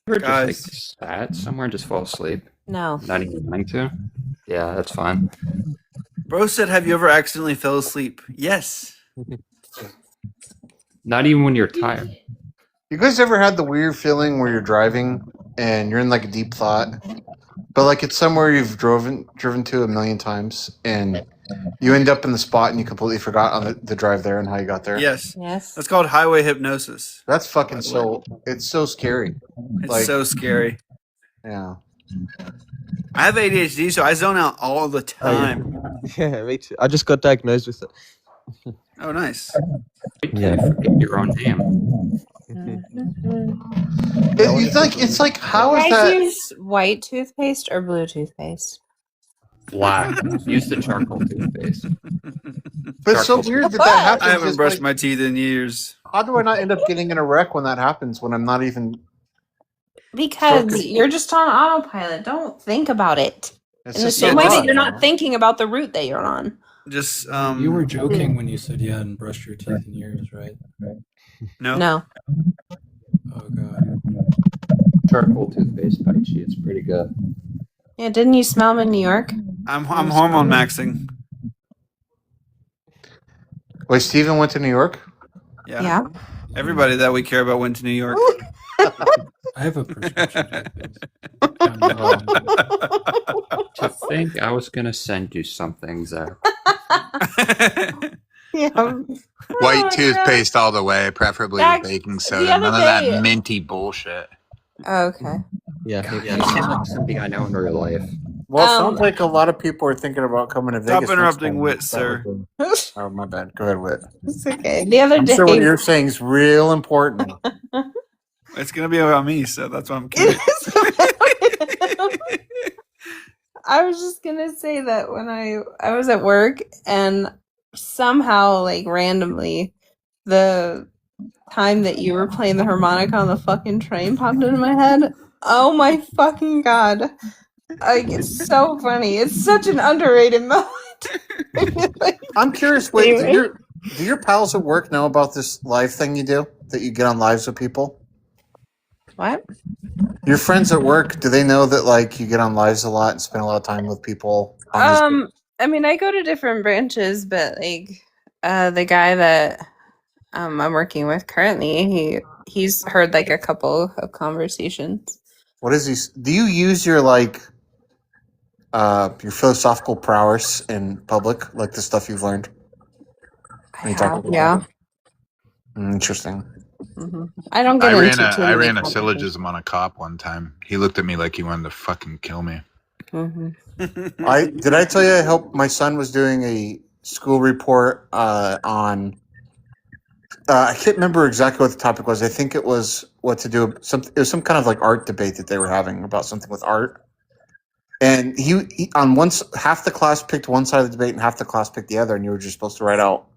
Speaker 18: Ever just like
Speaker 1: Guys.
Speaker 18: sat somewhere and just fall asleep?
Speaker 8: No.
Speaker 18: Not even wanting to? Yeah, that's fine.
Speaker 1: Bro said, "Have you ever accidentally fell asleep?" Yes.
Speaker 18: Not even when you're tired.
Speaker 10: You guys ever had the weird feeling where you're driving and you're in like a deep thought, but like it's somewhere you've driven to a million times, and you end up in the spot and you completely forgot on the drive there and how you got there?
Speaker 1: Yes.
Speaker 8: Yes.
Speaker 1: That's called highway hypnosis.
Speaker 10: That's fucking it's so scary.
Speaker 1: It's so scary.
Speaker 10: Yeah.
Speaker 1: I have ADHD, so I zone out all the time.
Speaker 6: Yeah, me too. I just got diagnosed with it.
Speaker 1: Oh, nice.
Speaker 6: Yeah.
Speaker 18: Forget your own name.
Speaker 10: It's like how is
Speaker 8: Guys
Speaker 10: that?
Speaker 8: use white toothpaste or blue toothpaste?
Speaker 18: Black. Use the charcoal toothpaste.
Speaker 10: But it's so
Speaker 18: Charcoal.
Speaker 10: weird that happens.
Speaker 1: I haven't
Speaker 10: It's
Speaker 1: brushed
Speaker 10: like,
Speaker 1: my teeth in years.
Speaker 10: how do I not end up getting in a wreck when that happens when I'm not even?
Speaker 8: Because you're just on autopilot. Don't think about it.
Speaker 10: It's
Speaker 8: In the
Speaker 10: just
Speaker 8: same
Speaker 10: so
Speaker 8: way that
Speaker 10: hard,
Speaker 8: you're
Speaker 10: you
Speaker 8: not
Speaker 10: know?
Speaker 8: thinking about the route that you're on.
Speaker 1: Just
Speaker 2: You were joking when you said you hadn't brushed your teeth in years, right?
Speaker 1: No.
Speaker 8: No.
Speaker 2: Oh god.
Speaker 18: Charcoal toothpaste, Paichi. It's pretty good.
Speaker 8: Yeah, didn't you smell them in New York?
Speaker 1: I'm hormone maxing.
Speaker 10: Wait, Steven went to New York?
Speaker 1: Yeah.
Speaker 8: Yeah.
Speaker 1: Everybody that we care about went to New York.
Speaker 2: I have a prescription.
Speaker 18: To think I was gonna send you something, Zach.
Speaker 8: Yeah.
Speaker 17: White toothpaste all the way, preferably with
Speaker 8: That's-
Speaker 17: baking
Speaker 8: the
Speaker 17: soda.
Speaker 8: other
Speaker 17: None of
Speaker 8: day-
Speaker 17: that minty bullshit.
Speaker 8: Okay.
Speaker 6: Yeah.
Speaker 18: You sound like somebody I know in real life.
Speaker 10: Well, it sounds like a lot of people are thinking about coming to
Speaker 1: Stop
Speaker 10: Vegas.
Speaker 1: interrupting
Speaker 10: next
Speaker 1: Wit,
Speaker 10: time.
Speaker 1: sir.
Speaker 10: Oh, my bad. Go ahead, Wit.
Speaker 8: It's okay. The other
Speaker 10: I'm
Speaker 8: day.
Speaker 10: sure what you're saying is real important.
Speaker 1: It's gonna be about me, so that's why I'm kidding.
Speaker 8: I was just gonna say that when I was at work and somehow like randomly the time that you were playing the harmonica on the fucking train popped into my head. Oh my fucking god. Like it's so funny. It's such an underrated moment.
Speaker 10: I'm curious, wait,
Speaker 8: Anyway.
Speaker 10: do your pals at work know about this live thing you do? That you get on lives with people?
Speaker 8: What?
Speaker 10: Your friends at work, do they know that like you get on lives a lot and spend a lot of time with people on this?
Speaker 8: I mean I go to different branches, but like the guy that I'm working with currently, he's heard like a couple of conversations.
Speaker 10: What is these? Do you use your like your philosophical prowess in public, like the stuff you've learned? When you talk about
Speaker 8: Yeah.
Speaker 10: Interesting.
Speaker 8: I don't get into too
Speaker 17: I
Speaker 8: many
Speaker 17: ran a
Speaker 8: conversations.
Speaker 17: syllogism on a cop one time. He looked at me like he wanted to fucking kill me.
Speaker 10: Did I tell you I helped my son was doing a school report on I can't remember exactly what the topic was. I think it was what to do it was some kind of like art debate that they were having about something with art. And he on half the class picked one side of the debate and half the class picked the other, and you were just supposed to write out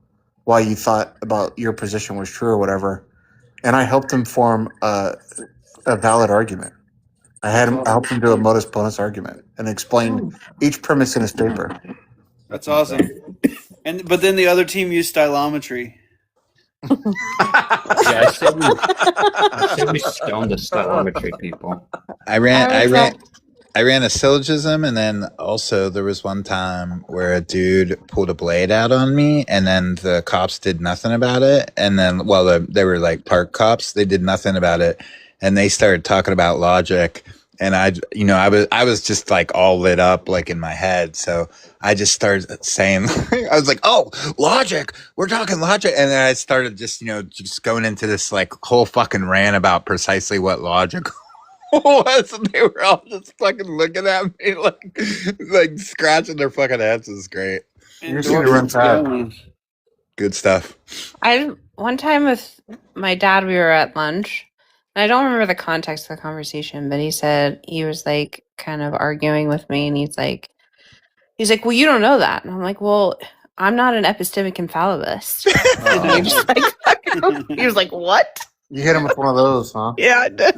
Speaker 10: why you thought about your position was true or whatever. And I helped him form a valid argument. I helped him do a modus ponens argument and explain each premise in his paper.
Speaker 1: That's awesome. But then the other team used stylometry.
Speaker 18: Yeah, I say we stone the stylometry people.
Speaker 14: I ran
Speaker 17: I ran a syllogism, and then also there was one time where a dude pulled a blade out on me, and then the cops did nothing about it. And then, well, they were like park cops. They did nothing about it, and they started talking about logic. And I was just like all lit up, like in my head. So I just started saying, I was like, "Oh, logic! We're talking logic." And then I started just going into this like whole fucking rant about precisely what logic was, and they were all just fucking looking at me like scratching their fucking heads. It was great.
Speaker 10: You're seeing to run fast.
Speaker 17: Good stuff.
Speaker 20: One time with my dad, we were at lunch. And I don't remember the context of the conversation, but he said he was like kind of arguing with me, and he's like, "Well, you don't know that," and I'm like, "Well, I'm not an epistemic infallibilist." And he just he was like, "What?"
Speaker 10: You hit him with one of those, huh?
Speaker 20: Yeah, I did.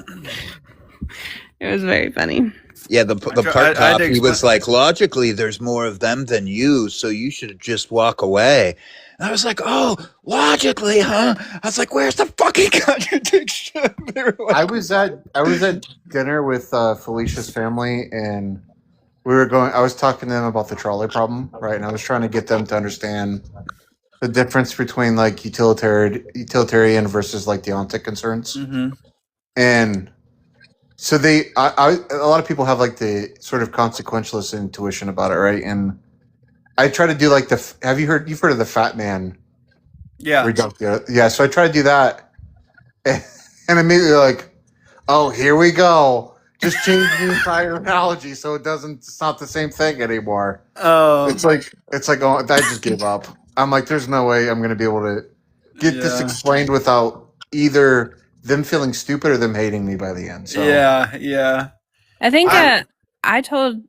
Speaker 20: It was very funny.
Speaker 17: Yeah, the park cop, he was like, logically, there's more of them than you, so you should just walk away. And I was like, oh, logically, huh? I was like, where's the fucking contradiction?
Speaker 10: I was at dinner with Felicia's family, and I was talking to them about the trolley problem, right? And I was trying to get them to understand the difference between like utilitarian versus like deontic concerns.
Speaker 1: Mm-hmm.
Speaker 10: And so a lot of people have like the sort of consequentialist intuition about it, right? And I try to do like you've heard of the fat man?
Speaker 1: Yeah.
Speaker 10: Reductio. Yeah. So I try to do that, and immediately like, oh, here we go. Just change the entire analogy so it's not the same thing anymore.
Speaker 1: Oh.
Speaker 10: It's like oh, I just gave up. I'm like, there's no way I'm going to be able to get this explained without either them feeling stupid or them hating me by the end. So
Speaker 1: yeah.
Speaker 20: I think I told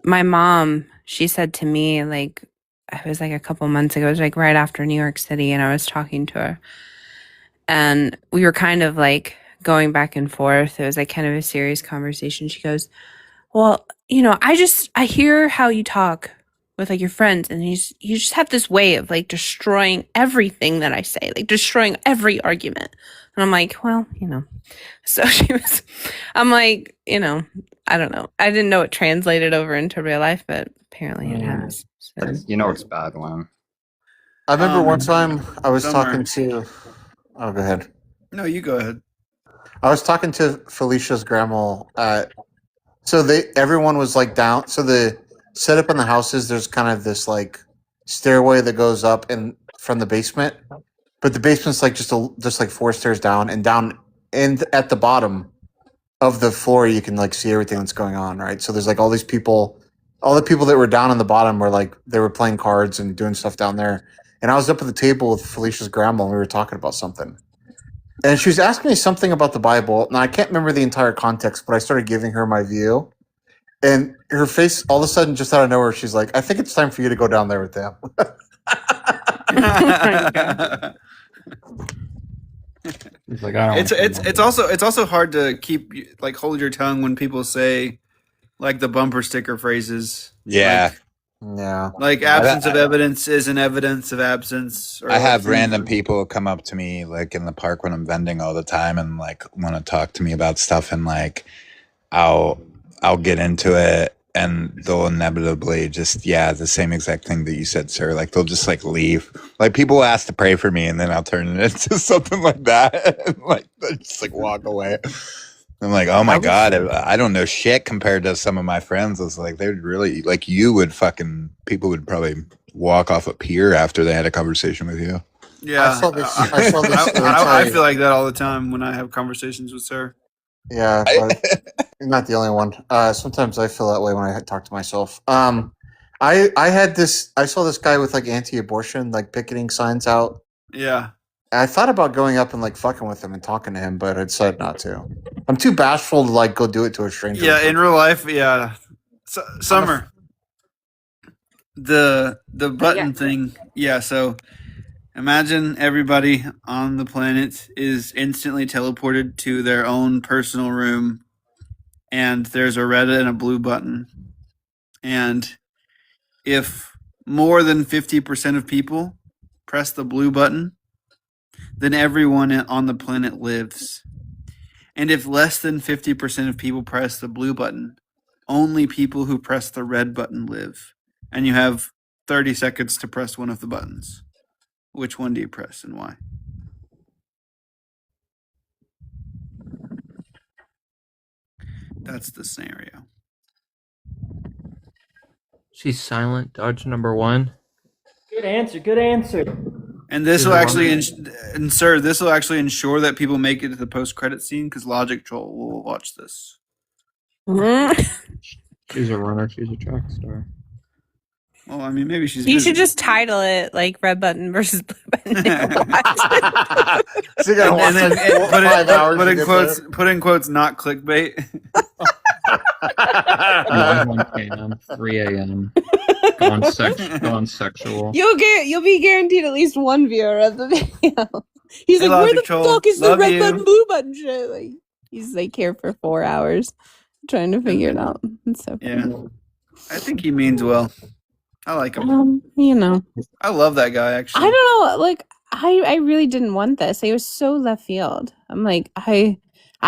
Speaker 20: my mom, she said to me, like, it was like a couple months ago, it was like right after New York City, and I was talking to her, and we were kind of like going back and forth. It was like kind of a serious conversation. She goes, well, I hear how you talk with like your friends, and you just have this way of like destroying everything that I say, like destroying every argument. And I'm like, well, so I'm like, I don't know. I didn't know it translated over into real life, but apparently it has. So.
Speaker 11: You know it's bad when.
Speaker 10: I remember one time I was talking to. Oh, go ahead.
Speaker 1: No, you go ahead.
Speaker 10: I was talking to Felicia's grandma. Everyone was like down. So the setup in the houses, there's kind of this like stairway that goes up from the basement, but the basement's like just like 4 stairs down, and at the bottom of the floor you can like see everything that's going on, right? So there's like all these people, all the people that were down on the bottom were like they were playing cards and doing stuff down there, and I was up at the table with Felicia's grandma, and we were talking about something. And she was asking me something about the Bible. Now, I can't remember the entire context, but I started giving her my view. And her face, all of a sudden, just out of nowhere, she's like, I think it's time for you to go down there with them.
Speaker 1: It's also hard to keep like hold your tongue when people say like the bumper sticker phrases.
Speaker 17: Yeah.
Speaker 1: Like absence of evidence isn't evidence of absence. Or
Speaker 17: I have random people come up to me like in the park when I'm vending all the time and like want to talk to me about stuff, and like I'll get into it and they'll inevitably just the same exact thing that you said, sir. Like they'll just like leave. Like people will ask to pray for me, and then I'll turn it into something like that. And, like they just like walk away. I'm like, oh my God, I don't know shit compared to some of my friends. It's like, they'd really, like, people would probably walk off a pier after they had a conversation with you.
Speaker 1: Yeah.
Speaker 10: I saw this
Speaker 1: I feel like that all the time when I have conversations with Sir.
Speaker 10: Yeah, but you're not the only one. Sometimes I feel that way when I talk to myself. I saw this guy with like anti-abortion, like picketing signs out.
Speaker 1: Yeah.
Speaker 10: I thought about going up and like fucking with him and talking to him, but I decided not to. I'm too bashful to like go do it to a stranger.
Speaker 1: Yeah, in real life, yeah. Summer. The button thing. Yeah, so imagine everybody on the planet is instantly teleported to their own personal room, and there's a red and a blue button. And if more than 50% of people press the blue button, then everyone on the planet lives. And if less than 50% of people press the blue button, only people who press the red button live. And you have 30 seconds to press one of the buttons. Which one do you press and why? That's the scenario.
Speaker 13: She's silent. Dodge number 1.
Speaker 7: Good answer. Good answer.
Speaker 1: And this
Speaker 13: Is
Speaker 1: will
Speaker 13: there
Speaker 1: actually,
Speaker 13: one-
Speaker 1: and sir, this will actually ensure that people make it to the post-credit scene because Logic Troll will watch this.
Speaker 18: She's a runner. She's a track star.
Speaker 1: Well, I mean, maybe she's.
Speaker 8: You
Speaker 1: busy.
Speaker 8: should just title it like red button versus blue button.
Speaker 10: So you gotta
Speaker 1: And
Speaker 10: watch
Speaker 1: then
Speaker 10: like 4 or 5 hours
Speaker 1: put
Speaker 10: to
Speaker 1: in
Speaker 10: get
Speaker 1: quotes.
Speaker 10: there.
Speaker 1: Put in quotes. Not clickbait.
Speaker 18: 1 p.m., 3 a.m. Gone sexual.
Speaker 8: You'll be guaranteed at least one viewer of the video. He's
Speaker 1: Hey,
Speaker 8: like, where
Speaker 1: Logic
Speaker 8: the
Speaker 1: Troll,
Speaker 8: fuck is the
Speaker 1: love
Speaker 8: red
Speaker 1: you.
Speaker 8: button, blue button shit? Like, he's like here for 4 hours trying to figure it out. It's so funny.
Speaker 1: Yeah, I think he means well. I like him. I love that guy. Actually,
Speaker 8: I don't know. Like, I really didn't want this. It was so left field. I'm like, I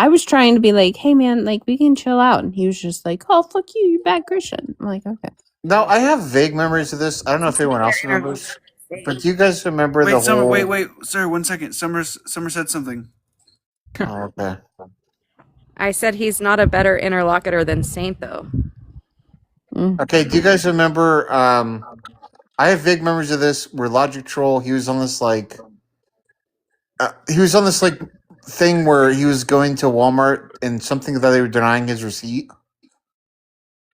Speaker 8: was trying to be like, hey man, like we can chill out, and he was just like, oh fuck you, you bad Christian. I'm like, okay.
Speaker 10: No, I have vague memories of this. I don't know if anyone else remembers, but do you guys remember the
Speaker 1: Wait, Summer.
Speaker 10: whole?
Speaker 1: Wait, sir. 1 second. Summer said something.
Speaker 10: Oh, okay.
Speaker 3: I said he's not a better interlocutor than Saint, though.
Speaker 10: Okay, do you guys remember? I have vague memories of this where Logic Troll he was on this like thing where he was going to Walmart and something that they were denying his receipt,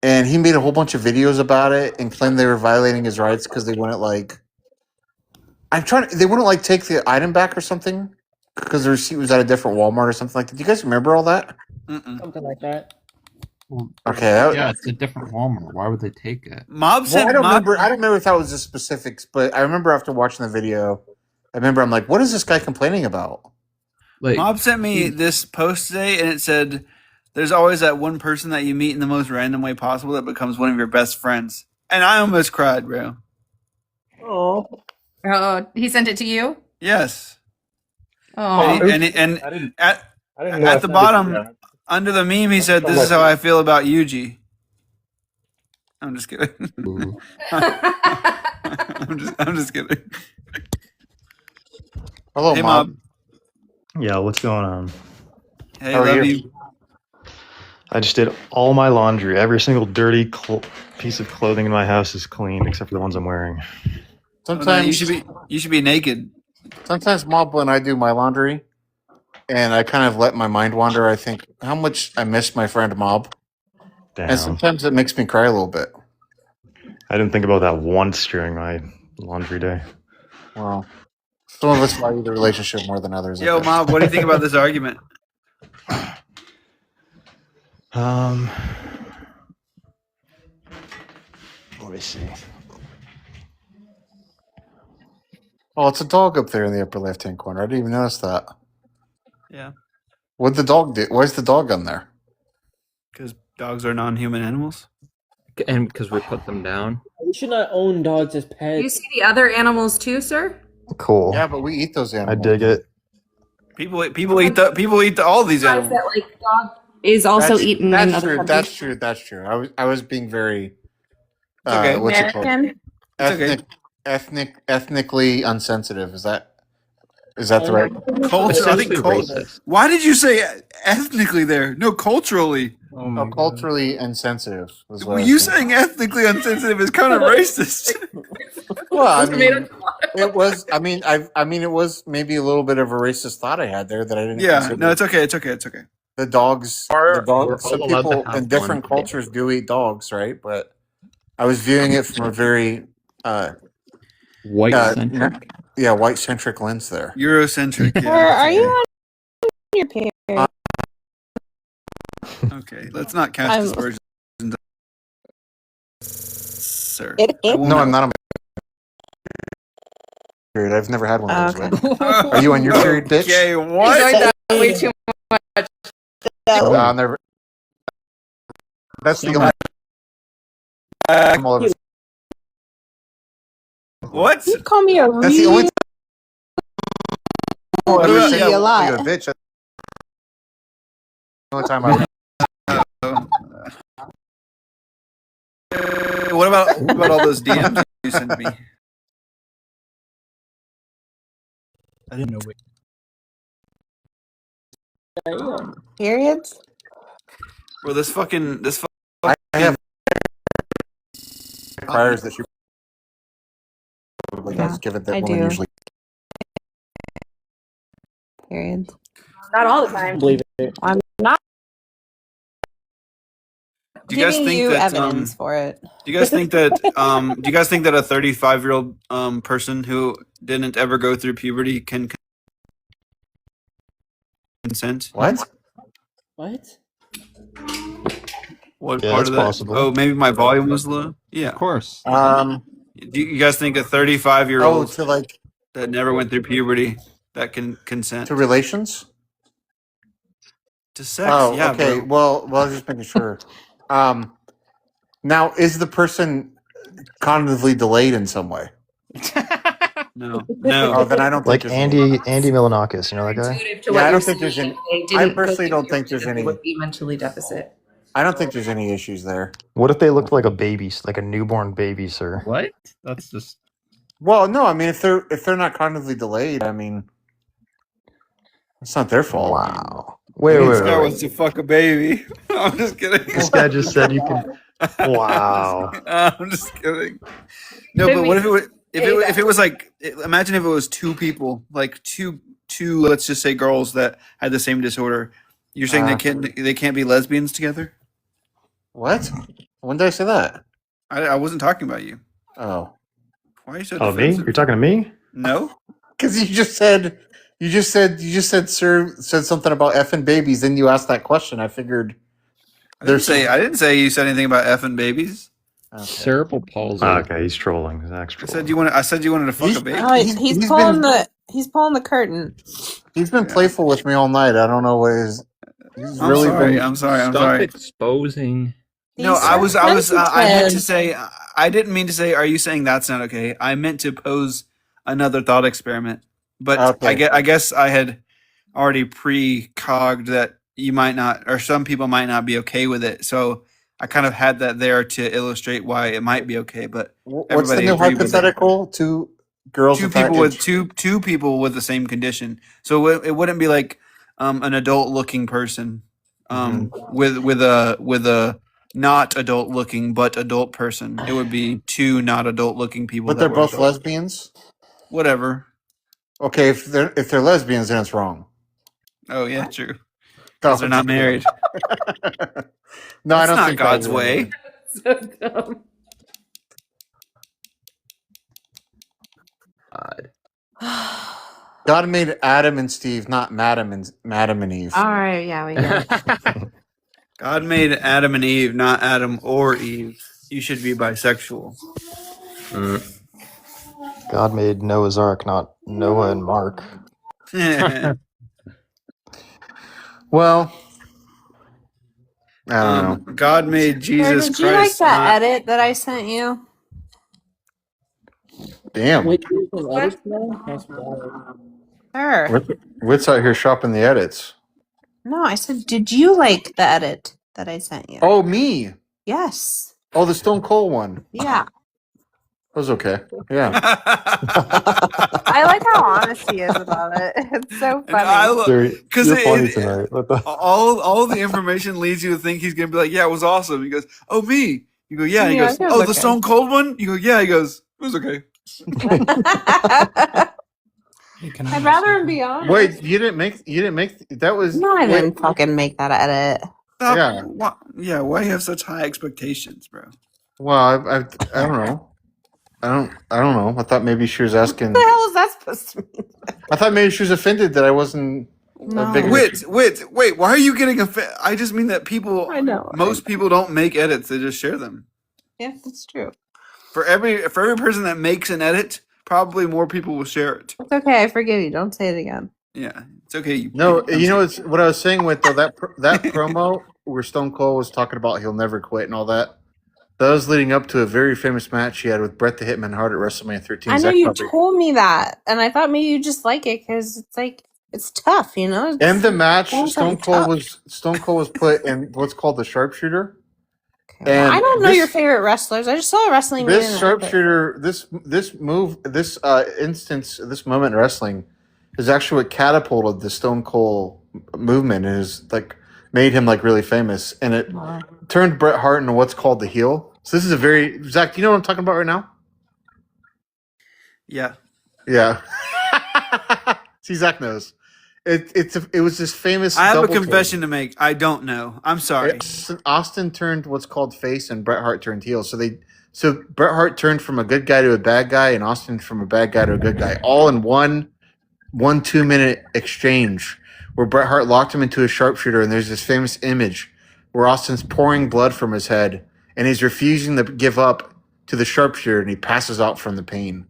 Speaker 10: and he made a whole bunch of videos about it and claimed they were violating his rights because they wouldn't like. They wouldn't like take the item back or something because the receipt was at a different Walmart or something like that. Do you guys remember all that?
Speaker 7: Something like that.
Speaker 10: Okay.
Speaker 18: Yeah, it's a different Walmart. Why would they take it?
Speaker 1: Mob
Speaker 10: Well,
Speaker 1: sent.
Speaker 10: I don't remember if that was the specifics, but I remember after watching the video, I'm like, what is this guy complaining about?
Speaker 1: Mob sent me this post today, and it said, "There's always that one person that you meet in the most random way possible that becomes one of your best friends." And I almost cried, bro.
Speaker 7: Oh.
Speaker 9: Oh, he sent it to you?
Speaker 1: Yes.
Speaker 9: Oh.
Speaker 1: And at the bottom, under the meme, he said, "This is how I feel about Yuji." I'm just kidding. I'm just kidding.
Speaker 10: Hello,
Speaker 1: Hey,
Speaker 10: Mob.
Speaker 16: Yeah, what's going on?
Speaker 1: Hey,
Speaker 10: How are
Speaker 1: love
Speaker 10: you?
Speaker 1: you.
Speaker 16: I just did all my laundry. Every single dirty piece of clothing in my house is clean, except for the ones I'm wearing.
Speaker 10: Sometimes
Speaker 1: you should be naked.
Speaker 10: Sometimes, Mob, when I do my laundry, and I kind of let my mind wander, I think how much I miss my friend Mob,
Speaker 16: Damn.
Speaker 10: and sometimes it makes me cry a little bit.
Speaker 16: I didn't think about that once during my laundry day.
Speaker 10: Well, some of us value the relationship more than others. I
Speaker 1: Yo,
Speaker 10: guess.
Speaker 1: Mob, what do you think about this argument?
Speaker 16: Let me see.
Speaker 10: Oh, it's a dog up there in the upper left-hand corner. I didn't even notice that.
Speaker 1: Yeah,
Speaker 10: What'd the dog do? Why's the dog on there?
Speaker 1: because dogs are non-human animals.
Speaker 18: And because we put them down.
Speaker 7: We should not own dogs as pets.
Speaker 3: Do you see the other animals too, sir?
Speaker 16: Cool.
Speaker 10: Yeah, but we eat those
Speaker 16: I
Speaker 10: animals.
Speaker 16: dig it.
Speaker 1: People eat all these animals.
Speaker 3: That like dog is also
Speaker 10: That's,
Speaker 3: eaten in
Speaker 10: That's
Speaker 3: other
Speaker 10: true.
Speaker 3: countries.
Speaker 10: That's true. I was being very.
Speaker 1: Okay.
Speaker 10: What's it called?
Speaker 3: American?
Speaker 1: It's okay.
Speaker 10: Ethnically unsensitive. Is that the right?
Speaker 1: Culture. I think
Speaker 18: racist.
Speaker 1: Why did you say ethnically there? No, culturally.
Speaker 10: Oh, culturally insensitive. Was what I
Speaker 1: Well, you
Speaker 10: was saying.
Speaker 1: saying ethnically insensitive is kind of racist.
Speaker 10: Well, I mean, it was. I mean, it was maybe a little bit of a racist thought I had there that I didn't.
Speaker 1: Yeah.
Speaker 10: consider.
Speaker 1: No, it's okay. It's okay. It's okay.
Speaker 10: The dogs.
Speaker 18: We're
Speaker 10: Some
Speaker 18: all allowed to
Speaker 10: people
Speaker 18: have
Speaker 10: in different
Speaker 18: one.
Speaker 10: cultures do eat dogs, right? But I was viewing it from a very
Speaker 18: White-centric?
Speaker 10: white-centric lens there.
Speaker 1: Eurocentric.
Speaker 8: Or
Speaker 1: Yeah.
Speaker 8: are you on your period?
Speaker 1: Okay. Let's not cast
Speaker 8: I'm-
Speaker 1: aspersions, sir.
Speaker 8: It
Speaker 1: I
Speaker 8: is.
Speaker 1: will
Speaker 10: No, I'm not on my period. I've never had one of those.
Speaker 8: Okay.
Speaker 10: Right? Are you on your period, bitch?
Speaker 1: Okay.
Speaker 3: Enjoyed
Speaker 1: What?
Speaker 3: that way too much.
Speaker 10: No, I'll never. That's the only. I'm all over-
Speaker 1: What?
Speaker 8: You call me a
Speaker 10: That's the only.
Speaker 8: really
Speaker 10: Oh, I
Speaker 1: What
Speaker 10: was
Speaker 1: about-
Speaker 10: saying
Speaker 8: a lot.
Speaker 10: a bitch. only time I.
Speaker 1: What about all those DMs you sent me?
Speaker 15: I didn't know.
Speaker 8: Periods?
Speaker 1: Bro, this fucking
Speaker 10: I have priors that she probably does, given that
Speaker 8: I
Speaker 10: women
Speaker 8: do.
Speaker 10: usually.
Speaker 8: Periods.
Speaker 20: Not all the time.
Speaker 7: Believe it.
Speaker 8: I'm not
Speaker 1: Do you guys
Speaker 8: giving
Speaker 1: think
Speaker 8: you
Speaker 1: that
Speaker 8: evidence for it.
Speaker 1: do you guys think that do you guys think that a 35-year-old person who didn't ever go through puberty can consent?
Speaker 10: What?
Speaker 7: What?
Speaker 1: What
Speaker 16: Yeah,
Speaker 1: part
Speaker 16: that's
Speaker 1: of that?
Speaker 16: possible.
Speaker 1: Oh, maybe my volume was low. Yeah.
Speaker 6: Of course.
Speaker 1: Do you guys think a 35-year-old
Speaker 10: to like
Speaker 1: that never went through puberty that can consent
Speaker 10: to relations?
Speaker 1: to sex?
Speaker 10: Oh,
Speaker 1: Yeah,
Speaker 10: okay.
Speaker 1: bro.
Speaker 10: Well, I was just making sure. Now, is the person cognitively delayed in some way?
Speaker 1: No.
Speaker 10: Oh, then I don't think
Speaker 16: Like
Speaker 10: there's
Speaker 16: Andy Milanakis, you know that guy?
Speaker 3: Intuitive to
Speaker 10: Yeah,
Speaker 3: what
Speaker 10: I
Speaker 3: you're
Speaker 10: don't think there's
Speaker 3: saying.
Speaker 10: any.
Speaker 3: They
Speaker 10: I
Speaker 3: didn't go
Speaker 10: personally
Speaker 3: through
Speaker 10: don't think there's
Speaker 3: puberty,
Speaker 10: any.
Speaker 3: they would be mentally deficit.
Speaker 10: I don't think there's any issues there.
Speaker 16: What if they looked like a baby, like a newborn baby, sir?
Speaker 13: What? That's just.
Speaker 10: Well, no, I mean if they're not cognitively delayed, I mean it's not their fault.
Speaker 16: Wow. Wait,
Speaker 1: This guy wants to fuck a baby. I'm just kidding.
Speaker 16: This guy just said you can. Wow.
Speaker 1: I'm just kidding. No, but what if it was if it was like imagine if it was two people, like two let's just say girls that had the same disorder. You're saying they can't be lesbians together?
Speaker 10: What? When did I say that?
Speaker 1: I wasn't talking about you.
Speaker 10: Oh.
Speaker 1: Why are you so
Speaker 16: Oh, me?
Speaker 1: defensive?
Speaker 16: You're talking to me?
Speaker 1: No.
Speaker 10: Because you just said sir said something about effing babies, then you asked that question. I figured
Speaker 1: I didn't say you said anything about effing babies.
Speaker 13: Cerebral palsy.
Speaker 16: Okay, he's trolling. Zach's
Speaker 1: I
Speaker 16: trolling.
Speaker 1: said you wanted to fuck a baby.
Speaker 8: Oh, he's pulling the curtain.
Speaker 10: He's been playful with me all night. I don't know what his. He's
Speaker 1: I'm
Speaker 10: really
Speaker 1: sorry.
Speaker 10: been.
Speaker 1: I'm sorry. I'm
Speaker 13: Stop
Speaker 1: sorry.
Speaker 13: exposing.
Speaker 1: No,
Speaker 8: These
Speaker 1: I
Speaker 8: are
Speaker 1: was I meant to
Speaker 8: sensitive.
Speaker 1: say I didn't mean to say are you saying that's not okay? I meant to pose another thought experiment. But
Speaker 10: Okay.
Speaker 1: I guess I had already pre-cogged that you might not or some people might not be okay with it. So I kind of had that there to illustrate why it might be okay, but
Speaker 10: What's the
Speaker 1: everybody
Speaker 10: new
Speaker 1: agreed with it.
Speaker 10: hypothetical? Two girls.
Speaker 1: Two people with two people with the same condition. So it wouldn't be like an adult looking person with a not adult looking but adult person. It would be two not adult looking people.
Speaker 10: But
Speaker 1: that
Speaker 10: they're
Speaker 1: were
Speaker 10: both
Speaker 1: adult.
Speaker 10: lesbians.
Speaker 1: Whatever.
Speaker 10: Okay, if they're lesbians, then it's wrong.
Speaker 1: Oh yeah, true.
Speaker 10: Oh,
Speaker 1: Because they're not
Speaker 10: just kidding.
Speaker 1: married.
Speaker 10: No, I
Speaker 1: That's
Speaker 10: don't
Speaker 1: not
Speaker 10: think
Speaker 1: God's
Speaker 10: that would.
Speaker 1: way.
Speaker 3: So dumb.
Speaker 10: God made Adam and Steve, not Madam and Eve.
Speaker 20: All right, yeah, we got it.
Speaker 1: God made Adam and Eve, not Adam or Eve. You should be bisexual.
Speaker 16: God made Noah's Ark, not Noah and Mark.
Speaker 10: Well, I don't know.
Speaker 1: God made
Speaker 8: Or
Speaker 1: Jesus
Speaker 8: did you like
Speaker 1: Christ.
Speaker 8: that edit that I sent you?
Speaker 10: Damn.
Speaker 7: Wait, you can edit now? That's wild.
Speaker 8: Sure.
Speaker 10: Wit's out here shopping the edits.
Speaker 8: No, I said, did you like the edit that I sent you?
Speaker 10: Oh, me.
Speaker 8: Yes.
Speaker 10: Oh, the Stone Cold one.
Speaker 8: Yeah.
Speaker 10: That was okay. Yeah.
Speaker 20: I like how honest he is about it. It's so funny.
Speaker 1: Because
Speaker 16: You're funny tonight. What the?
Speaker 1: all the information leads you to think he's gonna be like, yeah, it was awesome. He goes, oh me. You go, yeah. He
Speaker 8: Yeah,
Speaker 1: goes,
Speaker 8: it was
Speaker 1: oh, the
Speaker 8: okay.
Speaker 1: Stone Cold one. You go, yeah. He goes, it was okay.
Speaker 8: I'd rather him be honest.
Speaker 10: Wait, you didn't make that was
Speaker 8: No, I didn't fucking make that edit.
Speaker 1: Stop.
Speaker 10: Yeah.
Speaker 1: Why you have such high expectations, bro?
Speaker 10: Well, I don't know. I don't know. I thought maybe she was asking.
Speaker 8: What the hell is that supposed to mean?
Speaker 10: I thought maybe she was offended that I wasn't a big.
Speaker 1: Wait, why are you getting offended? I just mean that people,
Speaker 8: I know.
Speaker 1: most people don't make edits; they just share them.
Speaker 8: Yeah, that's true.
Speaker 1: For every person that makes an edit, probably more people will share it.
Speaker 8: It's okay. I forgive you. Don't say it again.
Speaker 1: Yeah, it's okay.
Speaker 10: No, you know it's what I was saying with though that promo where Stone Cold was talking about he'll never quit and all that. That was leading up to a very famous match he had with Bret the Hitman Hart at WrestleMania 13.
Speaker 8: I know
Speaker 10: Zach
Speaker 8: you
Speaker 10: probably-
Speaker 8: told me that, and I thought maybe you just like it because it's like
Speaker 20: it's tough, you know. It's,
Speaker 10: In the match,
Speaker 20: Bulls
Speaker 10: Stone
Speaker 20: are
Speaker 10: Cold
Speaker 20: tough.
Speaker 10: was put in what's called the sharpshooter.
Speaker 20: Well, I
Speaker 10: And
Speaker 20: don't know your favorite wrestlers. I just saw a wrestling meeting.
Speaker 10: this sharpshooter, this instance, this moment in wrestling is actually what catapulted the Stone Cold movement and is like made him like really famous, and it turned Bret Hart into what's called the heel. So this is a very Zach. Do you know what I'm talking about right now?
Speaker 1: Yeah.
Speaker 10: Yeah. See, Zach knows. It was this famous.
Speaker 1: I have a
Speaker 10: double
Speaker 1: confession to make. I don't know. I'm sorry.
Speaker 10: Austin turned what's called face, and Bret Hart turned heel. So Bret Hart turned from a good guy to a bad guy, and Austin from a bad guy to a good guy, all in one 2-minute exchange where Bret Hart locked him into a sharpshooter. And there's this famous image where Austin's pouring blood from his head, and he's refusing to give up to the sharpshooter, and he passes out from the pain.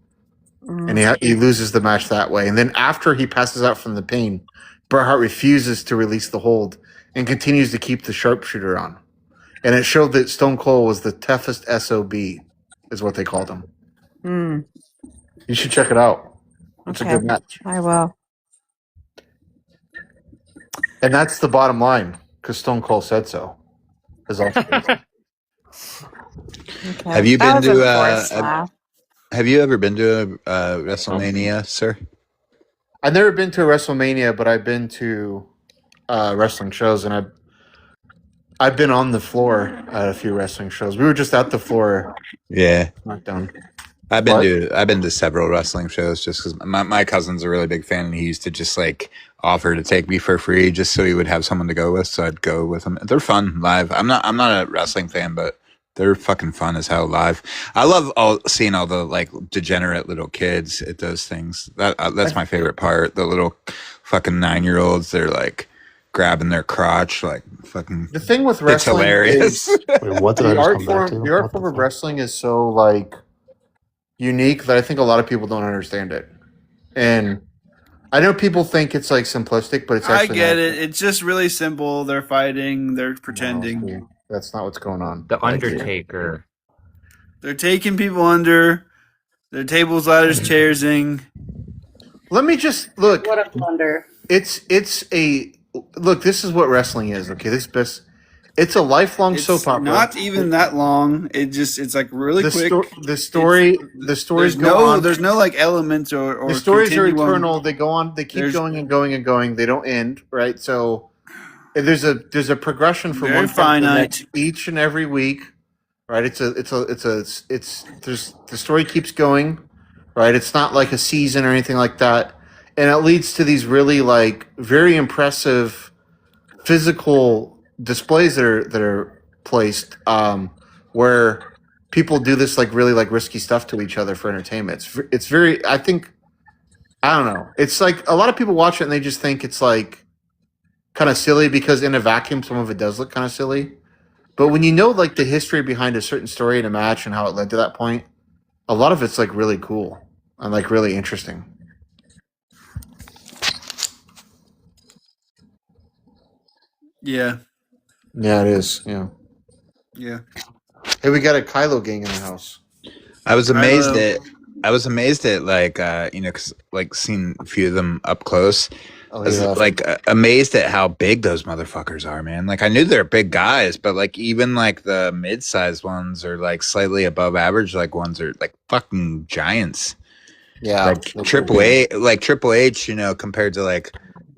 Speaker 10: And he loses the match that way. And then after he passes out from the pain, Bret Hart refuses to release the hold and continues to keep the sharpshooter on. And it showed that Stone Cold was the toughest SOB, is what they called him.
Speaker 20: Mm.
Speaker 10: You should check it out. It's
Speaker 20: Okay.
Speaker 10: a good match.
Speaker 20: I will.
Speaker 10: And that's the bottom line, because Stone Cold said so.
Speaker 17: Have you
Speaker 20: That
Speaker 17: been
Speaker 20: was a
Speaker 17: to
Speaker 20: forced laugh.
Speaker 17: have you ever been to WrestleMania, sir?
Speaker 10: I've never been to a WrestleMania, but I've been to wrestling shows, and I've been on the floor at a few wrestling shows. We were just at the floor.
Speaker 17: Yeah.
Speaker 10: SmackDown.
Speaker 17: I've been to several wrestling shows just because my cousin's a really big fan, and he used to just like offer to take me for free just so he would have someone to go with. So I'd go with him. They're fun live. I'm not a wrestling fan, but they're fucking fun as hell live. I love seeing all the like degenerate little kids at those things. That's my favorite part. The little fucking 9-year-olds. They're like grabbing their crotch, like fucking.
Speaker 10: The thing with
Speaker 17: It's
Speaker 10: wrestling
Speaker 17: hilarious.
Speaker 10: is
Speaker 16: Wait, what did I
Speaker 10: the
Speaker 16: just
Speaker 10: art
Speaker 16: come back
Speaker 10: form.
Speaker 16: to?
Speaker 10: The art form of wrestling is so like unique that I think a lot of people don't understand it. And I know people think it's like simplistic, but it's
Speaker 1: I
Speaker 10: actually
Speaker 1: get
Speaker 10: not.
Speaker 1: it. It's just really simple. They're fighting. They're pretending.
Speaker 10: That's not what's going on.
Speaker 18: The Undertaker.
Speaker 1: They're taking people under. Their tables, ladders, chairsing.
Speaker 10: Let me just look.
Speaker 20: What a blunder.
Speaker 10: It's a look. This is what wrestling is. Okay, this best. It's a lifelong
Speaker 1: It's
Speaker 10: soap opera.
Speaker 1: not even that long. It's like really
Speaker 10: the
Speaker 1: quick.
Speaker 10: the stories
Speaker 1: There's
Speaker 10: go on.
Speaker 1: There's no like elements or
Speaker 10: The stories are
Speaker 1: continuum.
Speaker 10: eternal. They go on. They keep going and going and going. They don't end. Right. So there's a progression from
Speaker 1: Very
Speaker 10: one point to the
Speaker 1: finite.
Speaker 10: next each and every week. Right. The story keeps going. Right. It's not like a season or anything like that. And it leads to these really like very impressive physical displays that are placed where people do this like really like risky stuff to each other for entertainment. It's very, I think, I don't know. It's like a lot of people watch it and they just think it's like kind of silly because in a vacuum some of it does look kind of silly. But when you know like the history behind a certain story in a match and how it led to that point, a lot of it's like really cool and like really interesting.
Speaker 1: Yeah.
Speaker 10: Yeah, it is. Yeah.
Speaker 1: Yeah.
Speaker 10: Hey, we got a Kylo gang in the house.
Speaker 17: I was amazed at like because like seeing a few of them up close.
Speaker 10: Oh,
Speaker 17: I was
Speaker 10: yeah.
Speaker 17: like amazed at how big those motherfuckers are, man. Like I knew they're big guys, but like even like the mid-sized ones are like slightly above average. Like ones are like fucking giants.
Speaker 10: Yeah,
Speaker 17: like Triple H, compared to like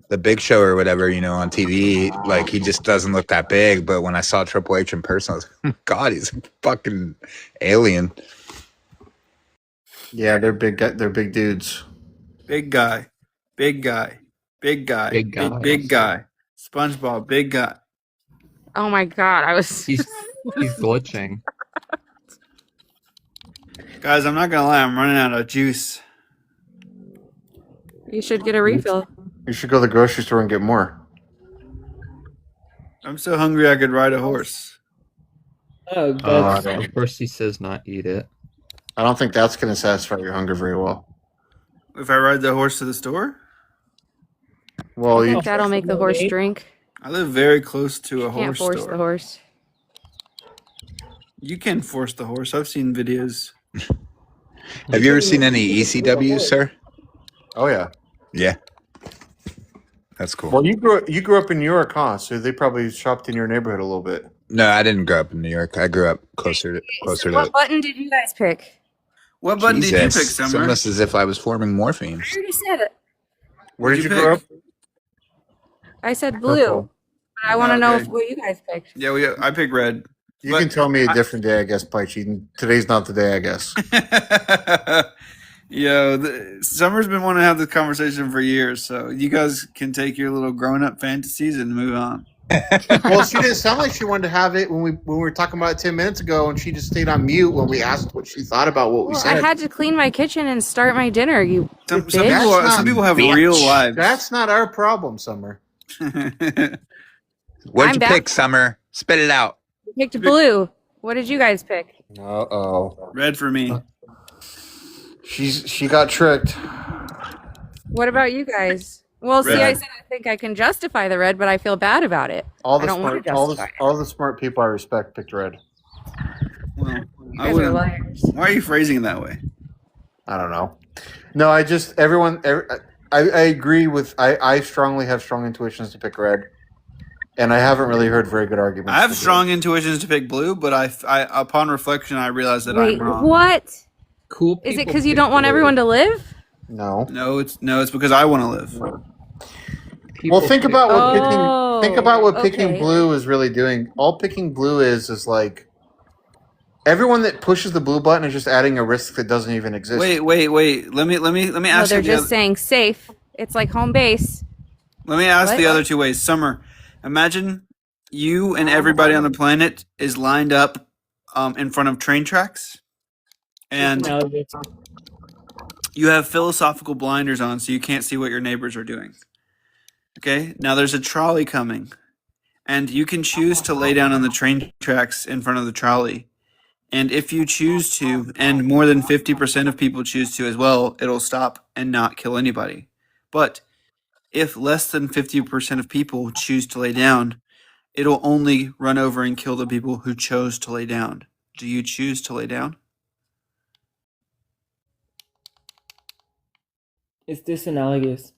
Speaker 17: the Big Show or whatever, on TV, like he just doesn't look that big. But when I saw Triple H in person, I was like, oh my God, he's a fucking alien.
Speaker 10: Yeah, they're big. They're big dudes.
Speaker 1: Big guy. Big guy. Big guy.
Speaker 18: Big guy.
Speaker 1: Big guy. SpongeBob. Big guy.
Speaker 3: Oh my god, I was.
Speaker 18: He's glitching.
Speaker 1: Guys, I'm not gonna lie. I'm running out of juice.
Speaker 3: You should get a refill.
Speaker 10: You should go to the grocery store and get more.
Speaker 1: I'm so hungry I could ride a horse.
Speaker 7: Oh,
Speaker 10: that's-
Speaker 18: Of course, he says not eat it.
Speaker 10: I don't think that's going to satisfy your hunger very well.
Speaker 1: If I ride the horse to the store?
Speaker 10: Well,
Speaker 3: I think that'll make the horse drink.
Speaker 1: I live very close to a
Speaker 3: You can't
Speaker 1: horse
Speaker 3: force
Speaker 1: store.
Speaker 3: the horse.
Speaker 1: You can force the horse. I've seen videos.
Speaker 17: Have you ever seen any ECW, sir?
Speaker 10: Oh yeah.
Speaker 17: Yeah. That's cool.
Speaker 10: Well, you grew up in New York, huh? So they probably shopped in your neighborhood a little bit.
Speaker 17: No, I didn't grow up in New York. I grew up closer
Speaker 3: So
Speaker 17: to.
Speaker 3: what button did you guys pick?
Speaker 1: What button did you pick,
Speaker 17: Jesus,
Speaker 1: Summer?
Speaker 17: it's almost as if I was forming morphine.
Speaker 3: I already said it.
Speaker 10: Where did you grow up?
Speaker 3: I said blue.
Speaker 10: Purple.
Speaker 3: But I want to know
Speaker 1: Okay.
Speaker 3: what you guys picked.
Speaker 1: Yeah, I picked red.
Speaker 10: You can tell me a different day, I guess, by cheating. Today's not the day, I guess.
Speaker 1: Summer's been wanting to have this conversation for years, so you guys can take your little grown-up fantasies and move on.
Speaker 10: Well, she didn't sound like she wanted to have it when we were talking about it 10 minutes ago, and she just stayed on mute when we asked what she thought about what we
Speaker 3: Well,
Speaker 10: said.
Speaker 3: I had to clean my kitchen and start my dinner.
Speaker 1: Some
Speaker 3: bitch.
Speaker 1: people have real lives.
Speaker 10: That's not our problem, Summer.
Speaker 17: What'd
Speaker 3: I'm
Speaker 17: you
Speaker 3: back.
Speaker 17: pick, Summer? Spit it out.
Speaker 3: I picked blue. What did you guys pick?
Speaker 10: Uh-oh.
Speaker 1: Red for me.
Speaker 10: She got tricked.
Speaker 3: What about you guys? Well, see, I
Speaker 10: Red.
Speaker 3: said I think I can justify the red, but I feel bad about it.
Speaker 10: All
Speaker 3: I
Speaker 10: the
Speaker 3: don't want
Speaker 10: smart,
Speaker 3: to
Speaker 10: all
Speaker 3: justify
Speaker 10: the, all the smart people I respect picked red.
Speaker 1: Well,
Speaker 3: You guys are liars.
Speaker 1: Why are you phrasing it that way?
Speaker 10: I don't know. No, I agree with. I strongly have strong intuitions to pick red, and I haven't really heard very good arguments.
Speaker 1: I have
Speaker 10: for
Speaker 1: strong intuitions to pick blue, but I upon reflection, I realize that
Speaker 3: Wait,
Speaker 1: I'm wrong.
Speaker 3: what?
Speaker 13: Cool.
Speaker 3: Is it because you don't want everyone to live?
Speaker 10: No.
Speaker 1: No, it's because I want to live.
Speaker 10: Well, think about what
Speaker 3: Oh,
Speaker 10: picking
Speaker 3: okay.
Speaker 10: blue is really doing. All picking blue is like everyone that pushes the blue button is just adding a risk that doesn't even exist.
Speaker 1: Wait. Let me
Speaker 3: No,
Speaker 1: ask
Speaker 3: they're
Speaker 1: you.
Speaker 3: just saying safe. It's like home base.
Speaker 1: Let me ask
Speaker 3: What?
Speaker 1: the other two ways. Summer, imagine you and everybody on the planet is lined up in front of train tracks, and you have philosophical blinders on, so you can't see what your neighbors are doing. Okay, now there's a trolley coming, and you can choose to lay down on the train tracks in front of the trolley. And if you choose to, and more than 50% of people choose to as well, it'll stop and not kill anybody. But if less than 50% of people choose to lay down, it'll only run over and kill the people who chose to lay down. Do you choose to lay down?
Speaker 7: Is this analogous?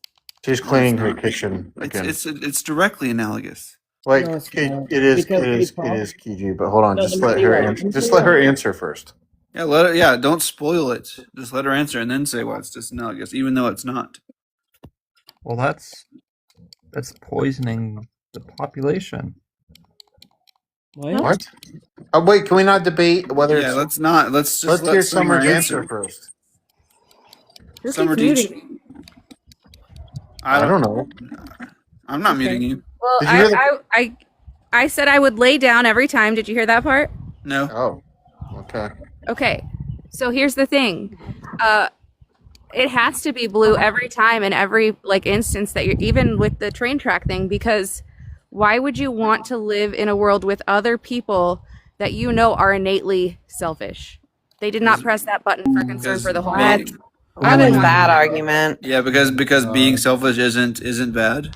Speaker 10: She's cleaning her kitchen again.
Speaker 1: It's directly analogous.
Speaker 10: Like
Speaker 7: No, it's
Speaker 10: it
Speaker 7: not.
Speaker 10: is
Speaker 7: Because
Speaker 10: it is Kiji, but hold on,
Speaker 7: No,
Speaker 10: just
Speaker 7: let
Speaker 10: let
Speaker 7: me
Speaker 10: her
Speaker 7: hear it.
Speaker 10: answer.
Speaker 7: Let me
Speaker 10: Just
Speaker 7: hear
Speaker 10: let her
Speaker 7: it.
Speaker 10: answer first.
Speaker 1: Yeah, don't spoil it. Just let her answer and then say why it's just analogous, even though it's not.
Speaker 13: Well, that's poisoning the population.
Speaker 10: What? Oh wait, can we not debate whether
Speaker 1: Yeah,
Speaker 10: it's
Speaker 1: let's not. Let's just let
Speaker 10: hear
Speaker 1: Summer
Speaker 10: Summer's
Speaker 1: answer.
Speaker 10: answer first.
Speaker 3: Who
Speaker 1: Summer,
Speaker 3: keeps
Speaker 1: do you
Speaker 3: muting me?
Speaker 10: I don't know.
Speaker 1: I'm not
Speaker 3: Okay.
Speaker 1: muting you.
Speaker 3: Well,
Speaker 10: Did you hear
Speaker 3: I said I would lay down every time. Did you hear that part?
Speaker 1: No.
Speaker 10: Oh, okay.
Speaker 3: Okay. So here's the thing. It has to be blue every time in every instance that you're even with the train track thing, because why would you want to live in a world with other people that you know are innately selfish? They did not press that button for concern for the whole world.
Speaker 20: What is that argument?
Speaker 1: Yeah, because being selfish isn't bad.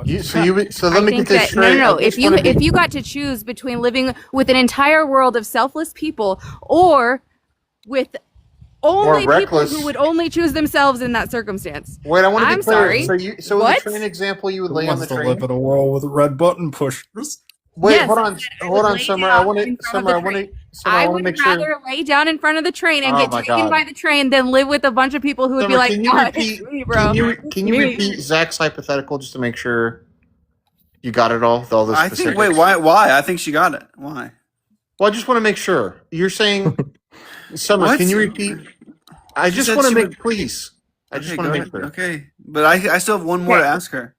Speaker 10: So let
Speaker 3: I
Speaker 10: me
Speaker 3: think
Speaker 10: get this
Speaker 3: that
Speaker 10: straight.
Speaker 3: no.
Speaker 10: I
Speaker 3: If
Speaker 10: just wanna be-
Speaker 3: if you got to choose between living with an entire world of selfless people or with only people
Speaker 10: reckless.
Speaker 3: who would only choose themselves in that circumstance.
Speaker 10: Wait, I want to be
Speaker 3: I'm
Speaker 10: clear.
Speaker 3: sorry.
Speaker 10: So in
Speaker 3: What?
Speaker 10: the train example, you would
Speaker 2: Who
Speaker 10: lay on
Speaker 2: wants
Speaker 10: the
Speaker 2: to
Speaker 10: train.
Speaker 2: live in a world with red button pushers?
Speaker 10: Wait,
Speaker 3: Yes,
Speaker 10: hold
Speaker 3: I
Speaker 10: on,
Speaker 3: said I
Speaker 10: hold
Speaker 3: would
Speaker 10: on,
Speaker 3: lay
Speaker 10: Summer.
Speaker 3: down
Speaker 10: I want
Speaker 3: in
Speaker 10: to,
Speaker 3: front of
Speaker 10: Summer.
Speaker 3: the
Speaker 10: I want
Speaker 3: train.
Speaker 10: to, Summer. I
Speaker 3: I
Speaker 10: want to
Speaker 3: would
Speaker 10: make sure.
Speaker 3: rather lay down in front of the train and
Speaker 10: Oh
Speaker 3: get
Speaker 10: my
Speaker 3: taken
Speaker 10: God.
Speaker 3: by the train than live with a bunch of people who would be
Speaker 10: Summer,
Speaker 3: like,
Speaker 10: can you
Speaker 3: "Oh,
Speaker 10: repeat?
Speaker 3: it's me, bro.
Speaker 10: Can you
Speaker 3: Me."
Speaker 10: repeat Zach's hypothetical just to make sure you got it all? With all the
Speaker 1: I
Speaker 10: specifics.
Speaker 1: think. Wait, why? I think she got it. Why?
Speaker 10: Well, I just want to make sure. You're saying, Summer.
Speaker 1: What?
Speaker 10: Can you repeat? I
Speaker 1: She
Speaker 10: just
Speaker 1: said
Speaker 10: want to
Speaker 1: she
Speaker 10: make
Speaker 1: would-
Speaker 10: please. I just
Speaker 1: Okay,
Speaker 10: want
Speaker 1: go
Speaker 10: to make
Speaker 1: ahead.
Speaker 10: sure.
Speaker 1: Okay, but I still have one more to ask her.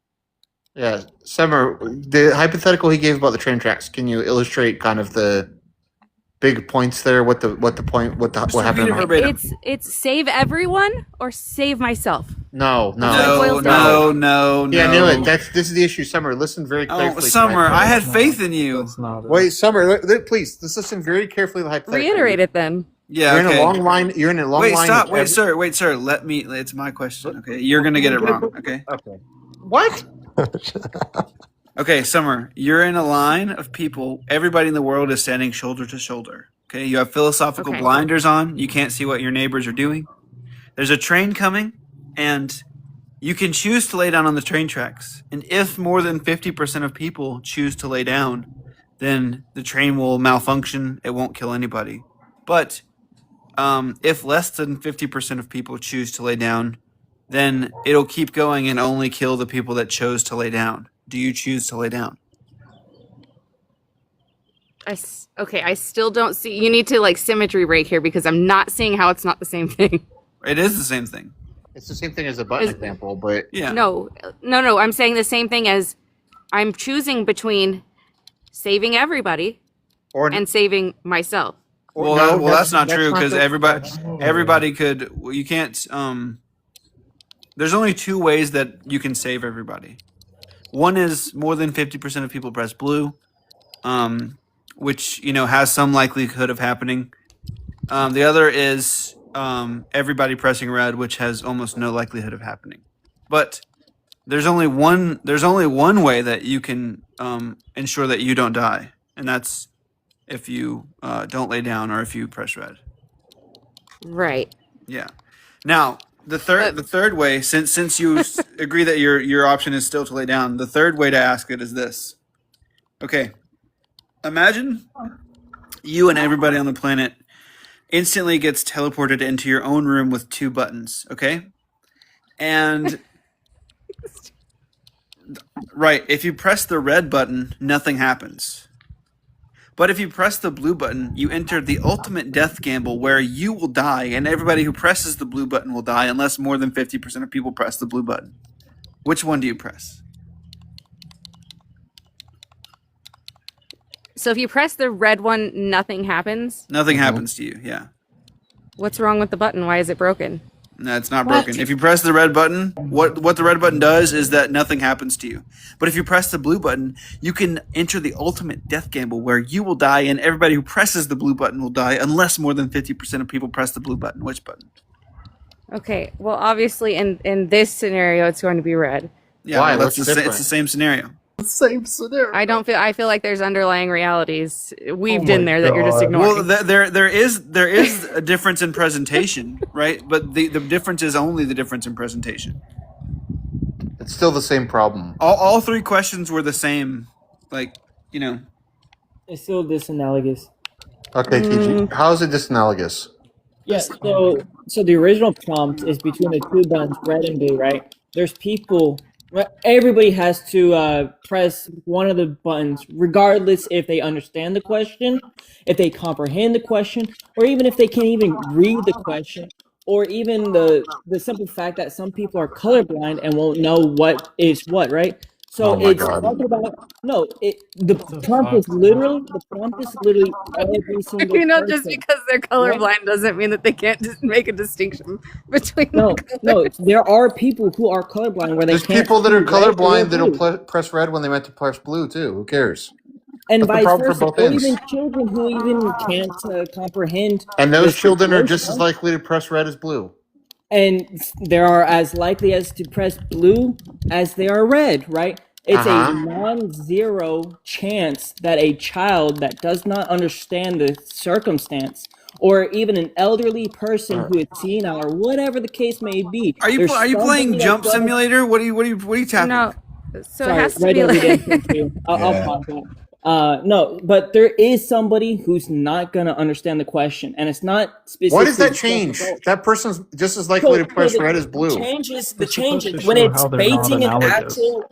Speaker 10: Yeah, Summer. The hypothetical he gave about the train tracks. Can you illustrate kind of the big points there? What happened?
Speaker 3: It's save everyone or save myself.
Speaker 10: No,
Speaker 3: That's what it boils down to.
Speaker 1: no.
Speaker 10: Yeah, I knew it. This is the issue. Summer, listen very carefully. to
Speaker 1: Summer,
Speaker 10: my
Speaker 1: I had faith in you.
Speaker 10: Wait, Summer, please. Let's listen very carefully to the hypothetical.
Speaker 3: Reiterate it then.
Speaker 1: Yeah,
Speaker 10: You're
Speaker 1: okay.
Speaker 10: in a long line. You're in a long
Speaker 1: Wait,
Speaker 10: line.
Speaker 1: stop.
Speaker 10: of
Speaker 1: Wait,
Speaker 10: every-
Speaker 1: sir. Let me. It's my question. Okay, you're gonna get it wrong. Okay.
Speaker 10: Okay. What?
Speaker 1: Okay, Summer, you're in a line of people. Everybody in the world is standing shoulder to shoulder. Okay, you have philosophical
Speaker 3: Okay.
Speaker 1: blinders on. You can't see what your neighbors are doing. There's a train coming, and You can choose to lay down on the train tracks, and if more than 50% of people choose to lay down, then the train will malfunction. It won't kill anybody. But if less than 50% of people choose to lay down, then it'll keep going and only kill the people that chose to lay down. Do you choose to lay down?
Speaker 3: Okay, I still don't see. You need to like symmetry break here because I'm not seeing how it's not the same thing.
Speaker 1: It is the same thing.
Speaker 10: It's the same thing as the button example, but
Speaker 3: No. I'm saying the same thing as I'm choosing between saving everybody and saving myself.
Speaker 1: Well, that's not true because everybody could. You can't. There's only two ways that you can save everybody. One is more than 50% of people press blue, which has some likelihood of happening. The other is everybody pressing red, which has almost no likelihood of happening. But there's only one way that you can ensure that you don't die, and that's if you don't lay down or if you press red.
Speaker 3: Right.
Speaker 1: Yeah. Now the third way, since you agree that your option is still to lay down, the third way to ask it is this. Okay. Imagine you and everybody on the planet instantly gets teleported into your own room with two buttons, okay? And right, if you press the red button, nothing happens. But if you press the blue button, you enter the ultimate death gamble where you will die and everybody who presses the blue button will die unless more than 50% of people press the blue button. Which one do you press?
Speaker 3: So if you press the red one, nothing happens.
Speaker 1: Nothing happens to you, yeah.
Speaker 3: What's wrong with the button? Why is it broken?
Speaker 1: No, it's not broken. If you press the red button, what the red button does is that nothing happens to you. But if you press the blue button, you can enter the ultimate death gamble where you will die and everybody who presses the blue button will die unless more than 50% of people press the blue button. Which button?
Speaker 3: Okay, well, obviously in this scenario, it's going to be red.
Speaker 1: Yeah,
Speaker 10: Why?
Speaker 1: well,
Speaker 10: What's
Speaker 1: it's
Speaker 10: different?
Speaker 1: the same scenario.
Speaker 12: Same scenario.
Speaker 3: I feel like there's underlying realities weaved in there that you're just ignoring.
Speaker 1: Well, there is a difference in presentation, right? But the difference is only the difference in presentation.
Speaker 10: It's still the same problem.
Speaker 1: All three questions were the same, like.
Speaker 7: It's still disanalogous.
Speaker 10: Okay, TG. How is it disanalogous?
Speaker 7: Yeah, so the original prompt is between the two buttons, red and blue, right? There's people. Everybody has to press one of the buttons, regardless if they understand the question, if they comprehend the question, or even if they can't even read the question, or even the simple fact that some people are colorblind and won't know what is what, right? So it's talking about the prompt is literally every single person.
Speaker 3: Just because they're colorblind doesn't mean that they can't just make a distinction between
Speaker 7: No, there are people who are colorblind where they
Speaker 10: There's
Speaker 7: can't
Speaker 10: people that
Speaker 7: see
Speaker 10: are
Speaker 7: red or
Speaker 10: colorblind that'll
Speaker 7: blue.
Speaker 10: press red when they meant to press blue too. Who cares?
Speaker 7: And
Speaker 10: That's the
Speaker 7: vice
Speaker 10: problem
Speaker 7: versa,
Speaker 10: for both
Speaker 7: or
Speaker 10: ends.
Speaker 7: even children who even can't comprehend.
Speaker 10: And
Speaker 7: the
Speaker 10: those children are just
Speaker 7: situation.
Speaker 10: as likely to press red as blue.
Speaker 7: And they are as likely as to press blue as they are red, right? It's a non-zero chance that a child that does not understand the circumstance, or even an elderly person who is senile, or whatever the case may be.
Speaker 1: Are you playing Jump Simulator? What are you tapping?
Speaker 3: No, so
Speaker 7: Sorry,
Speaker 3: it has to
Speaker 7: Red
Speaker 3: be
Speaker 7: Dead
Speaker 3: like.
Speaker 7: Redemption 2. I'll pause that. No, but there is somebody who's not going to understand the question, and it's not specific.
Speaker 10: Why does that change? That person's just as likely to press red as blue.
Speaker 7: The changes
Speaker 2: It's supposed to
Speaker 7: when
Speaker 2: show
Speaker 7: it's
Speaker 2: how they're not
Speaker 7: basing an
Speaker 2: analogous.
Speaker 7: actual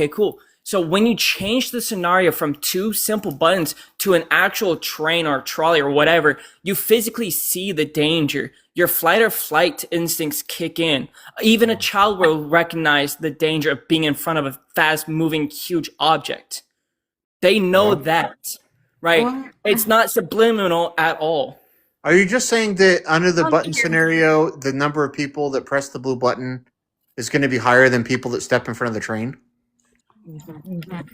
Speaker 7: cool. So when you change the scenario from two simple buttons to an actual train or trolley or whatever, you physically see the danger. Your fight or flight instincts kick in. Even a child will recognize the danger of being in front of a fast-moving, huge object. They know that, right? It's not subliminal at all.
Speaker 10: Are you just saying that under the button scenario, the number of people that press the blue button is going to be higher than people that step in front of the train?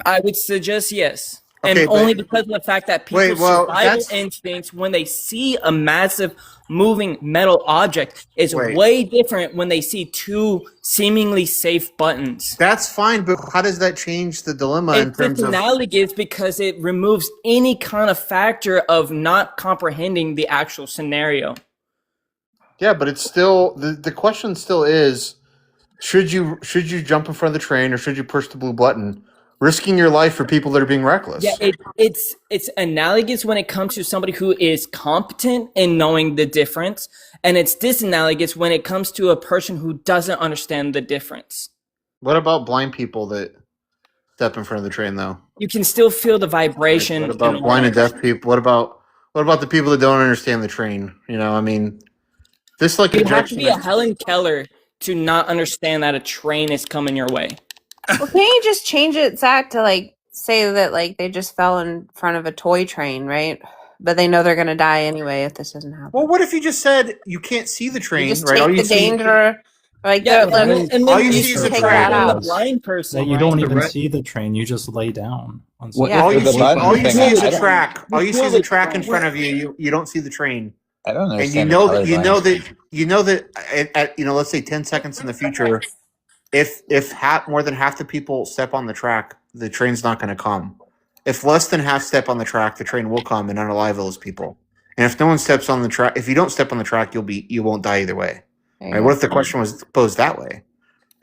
Speaker 7: I would suggest yes.
Speaker 10: Okay,
Speaker 7: And only because of the fact that people's survival
Speaker 10: that's-
Speaker 7: instincts, when they see a massive moving metal object, is way different when they see two seemingly safe buttons.
Speaker 10: That's fine, but how does that change the dilemma in
Speaker 7: It's
Speaker 10: terms of...
Speaker 7: analogous because it removes any kind of factor of not comprehending the actual scenario.
Speaker 10: Yeah, but it's still... The question still is, should you jump in front of the train or should you push the blue button, risking your life for people that are being reckless?
Speaker 7: Yeah, it's analogous when it comes to somebody who is competent in knowing the difference, and it's disanalogous when it comes to a person who doesn't understand the difference.
Speaker 10: What about blind people that step in front of the train, though?
Speaker 7: You can still feel the vibration.
Speaker 10: What about blind and deaf people? What about the people that don't understand the train? You know, I mean, this like
Speaker 7: You have to
Speaker 10: injection.
Speaker 7: be a Helen Keller to not understand that a train is coming your way.
Speaker 8: Well, can't you just change it, Zach, to like say that like they just fell in front of a toy train, right? But they know they're gonna die anyway if this doesn't happen.
Speaker 10: Well, what if you just said you can't see the train,
Speaker 8: You just
Speaker 10: right?
Speaker 8: take
Speaker 10: All you
Speaker 8: the
Speaker 10: see,
Speaker 8: danger, like
Speaker 7: Yeah,
Speaker 8: the,
Speaker 7: and
Speaker 10: all
Speaker 7: then
Speaker 10: you
Speaker 7: you
Speaker 10: see is a
Speaker 7: take
Speaker 10: train.
Speaker 7: that on the blind person.
Speaker 2: That you
Speaker 7: right?
Speaker 2: don't even see the train. You just lay down. On
Speaker 17: What-
Speaker 2: something.
Speaker 10: All you
Speaker 17: the
Speaker 10: see,
Speaker 17: button
Speaker 10: all you
Speaker 17: thing,
Speaker 10: see is
Speaker 17: I
Speaker 10: a
Speaker 17: don't-
Speaker 10: track. All you see is a track in
Speaker 7: Well,
Speaker 10: front of you. You don't see the train.
Speaker 17: I don't
Speaker 10: And
Speaker 17: understand.
Speaker 10: you know
Speaker 17: the
Speaker 10: that
Speaker 17: colorblind.
Speaker 10: you know that at let's say 10 seconds in the future, if more than half the people step on the track, the train's not going to come. If less than half step on the track, the train will come and unalive those people. And if no one steps on the track, if you don't step on the track, you won't die either way. Right? What if the question was posed that way?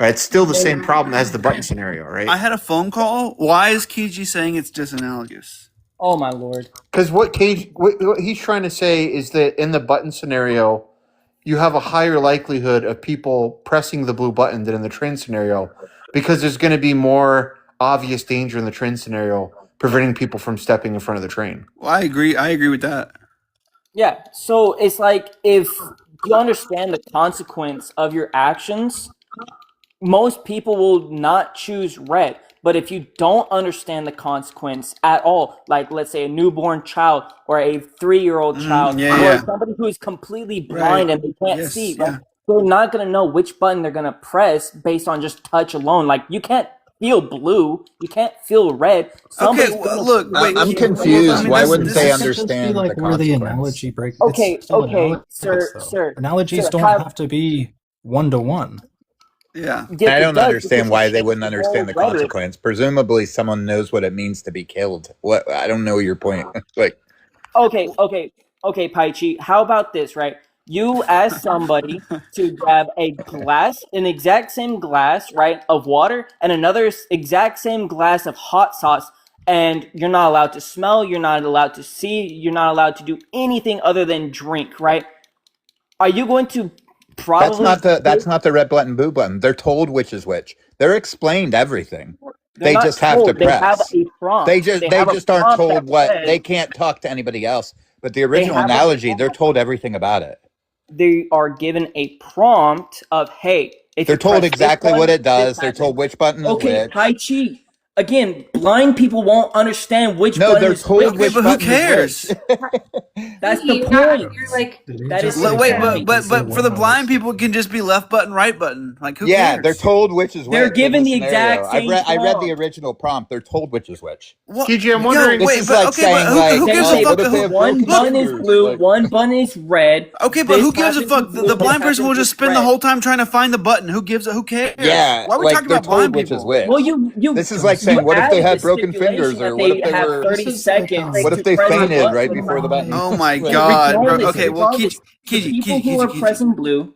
Speaker 10: Right? It's still the same problem as the button scenario, right?
Speaker 1: I had a phone call. Why is Kiji saying it's disanalogous?
Speaker 7: Oh my lord!
Speaker 10: Because what he's trying to say is that in the button scenario, you have a higher likelihood of people pressing the blue button than in the train scenario, because there's going to be more obvious danger in the train scenario, preventing people from stepping in front of the train.
Speaker 1: Well, I agree. I agree with that.
Speaker 7: Yeah, so it's like if you understand the consequence of your actions, most people will not choose red. But if you don't understand the consequence at all, like let's say a newborn child or a 3-year-old child or somebody who is completely blind and they can't see, right? They're not going to know which button they're going to press based on just touch alone. Like you can't feel blue, you can't feel red.
Speaker 1: Okay, well, look, wait,
Speaker 17: I'm confused. Why wouldn't they
Speaker 2: Just be
Speaker 17: understand
Speaker 2: like
Speaker 17: the
Speaker 2: where the
Speaker 17: consequence?
Speaker 2: analogy break.
Speaker 7: Okay,
Speaker 2: it's still
Speaker 7: okay,
Speaker 2: analogous,
Speaker 7: sir,
Speaker 2: though.
Speaker 7: sir.
Speaker 2: Analogies
Speaker 7: sir,
Speaker 2: don't have to be 1-to-1.
Speaker 1: Yeah.
Speaker 7: Yes,
Speaker 17: I
Speaker 7: it
Speaker 17: don't
Speaker 7: does,
Speaker 17: understand
Speaker 7: because
Speaker 17: why
Speaker 7: it
Speaker 17: they
Speaker 7: changes
Speaker 17: wouldn't
Speaker 7: the
Speaker 17: understand the
Speaker 7: whole rhetoric.
Speaker 17: consequence. Presumably, someone knows what it means to be killed. What? I don't know your point. Like,
Speaker 7: Okay, Paichi. How about this, right? You ask somebody to grab a glass, an exact same glass, right, of water, and another exact same glass of hot sauce, and you're not allowed to smell, you're not allowed to see, you're not allowed to do anything other than drink, right? Are you going to probably...
Speaker 17: that's not the red button, blue button. They're told which is which. They're explained everything.
Speaker 7: They're
Speaker 17: They
Speaker 7: not
Speaker 17: just have to
Speaker 7: told. They have
Speaker 17: press.
Speaker 7: a prompt.
Speaker 17: They just
Speaker 7: have a
Speaker 17: aren't
Speaker 7: prompt
Speaker 17: told
Speaker 7: that
Speaker 17: what
Speaker 7: says
Speaker 17: they can't talk to anybody else. But the
Speaker 7: they
Speaker 17: original
Speaker 7: have a
Speaker 17: analogy, they're told everything about it.
Speaker 7: they are given a prompt of, hey, if
Speaker 17: They're
Speaker 7: you
Speaker 17: told
Speaker 7: press this
Speaker 17: exactly what
Speaker 7: button,
Speaker 17: it does.
Speaker 7: this
Speaker 17: They're
Speaker 7: happens.
Speaker 17: told which button is
Speaker 7: Okay,
Speaker 17: which.
Speaker 7: Tai Chi. Again, blind people won't understand which
Speaker 17: No,
Speaker 7: button
Speaker 17: they're
Speaker 7: is
Speaker 17: told
Speaker 7: which.
Speaker 17: which
Speaker 1: but who
Speaker 17: button is
Speaker 1: cares?
Speaker 7: That's the
Speaker 8: You're not-
Speaker 7: point.
Speaker 8: you're like
Speaker 7: That is
Speaker 1: Wait,
Speaker 7: exactly.
Speaker 1: but for the blind people, it can just be left button, right button. Like who
Speaker 17: Yeah,
Speaker 1: cares?
Speaker 17: they're told which is which.
Speaker 7: They're
Speaker 17: in
Speaker 7: given the
Speaker 17: scenario.
Speaker 7: exact same
Speaker 17: I read the
Speaker 7: prompt.
Speaker 17: original prompt. They're told which is which.
Speaker 1: What?
Speaker 10: TJ, I'm wondering.
Speaker 17: This is like saying,
Speaker 1: who
Speaker 17: like,
Speaker 1: gives
Speaker 17: oh,
Speaker 1: a fuck?
Speaker 17: what if they have
Speaker 7: One
Speaker 17: broken
Speaker 7: button is
Speaker 17: fingers?
Speaker 7: blue,
Speaker 17: Like,
Speaker 7: one button is red.
Speaker 1: Okay, but
Speaker 7: This
Speaker 1: who gives a
Speaker 7: happens
Speaker 1: fuck?
Speaker 7: with
Speaker 1: The
Speaker 7: blue,
Speaker 1: blind
Speaker 7: this
Speaker 1: person will
Speaker 7: happens
Speaker 1: just
Speaker 7: with
Speaker 1: spend the
Speaker 7: red.
Speaker 1: whole time trying to find the button. Who cares? Who cares?
Speaker 17: yeah,
Speaker 1: Why are we
Speaker 17: like
Speaker 1: talking
Speaker 17: they're
Speaker 1: about blind
Speaker 17: told which is
Speaker 1: people?
Speaker 17: which.
Speaker 7: Well, you
Speaker 17: This is like saying,
Speaker 7: you
Speaker 17: what if they
Speaker 7: added
Speaker 17: had
Speaker 7: the
Speaker 17: broken
Speaker 7: stipulation
Speaker 17: fingers, or
Speaker 7: that
Speaker 17: what
Speaker 7: they
Speaker 17: if they
Speaker 7: have
Speaker 17: were,
Speaker 7: 30 seconds
Speaker 17: what if
Speaker 7: to
Speaker 17: they
Speaker 7: press the
Speaker 17: fainted
Speaker 7: button.
Speaker 17: right before the button?
Speaker 1: Oh my
Speaker 17: Like,
Speaker 1: god, bro.
Speaker 7: Regardless,
Speaker 1: Okay, well,
Speaker 7: regardless, the people who are pressing blue,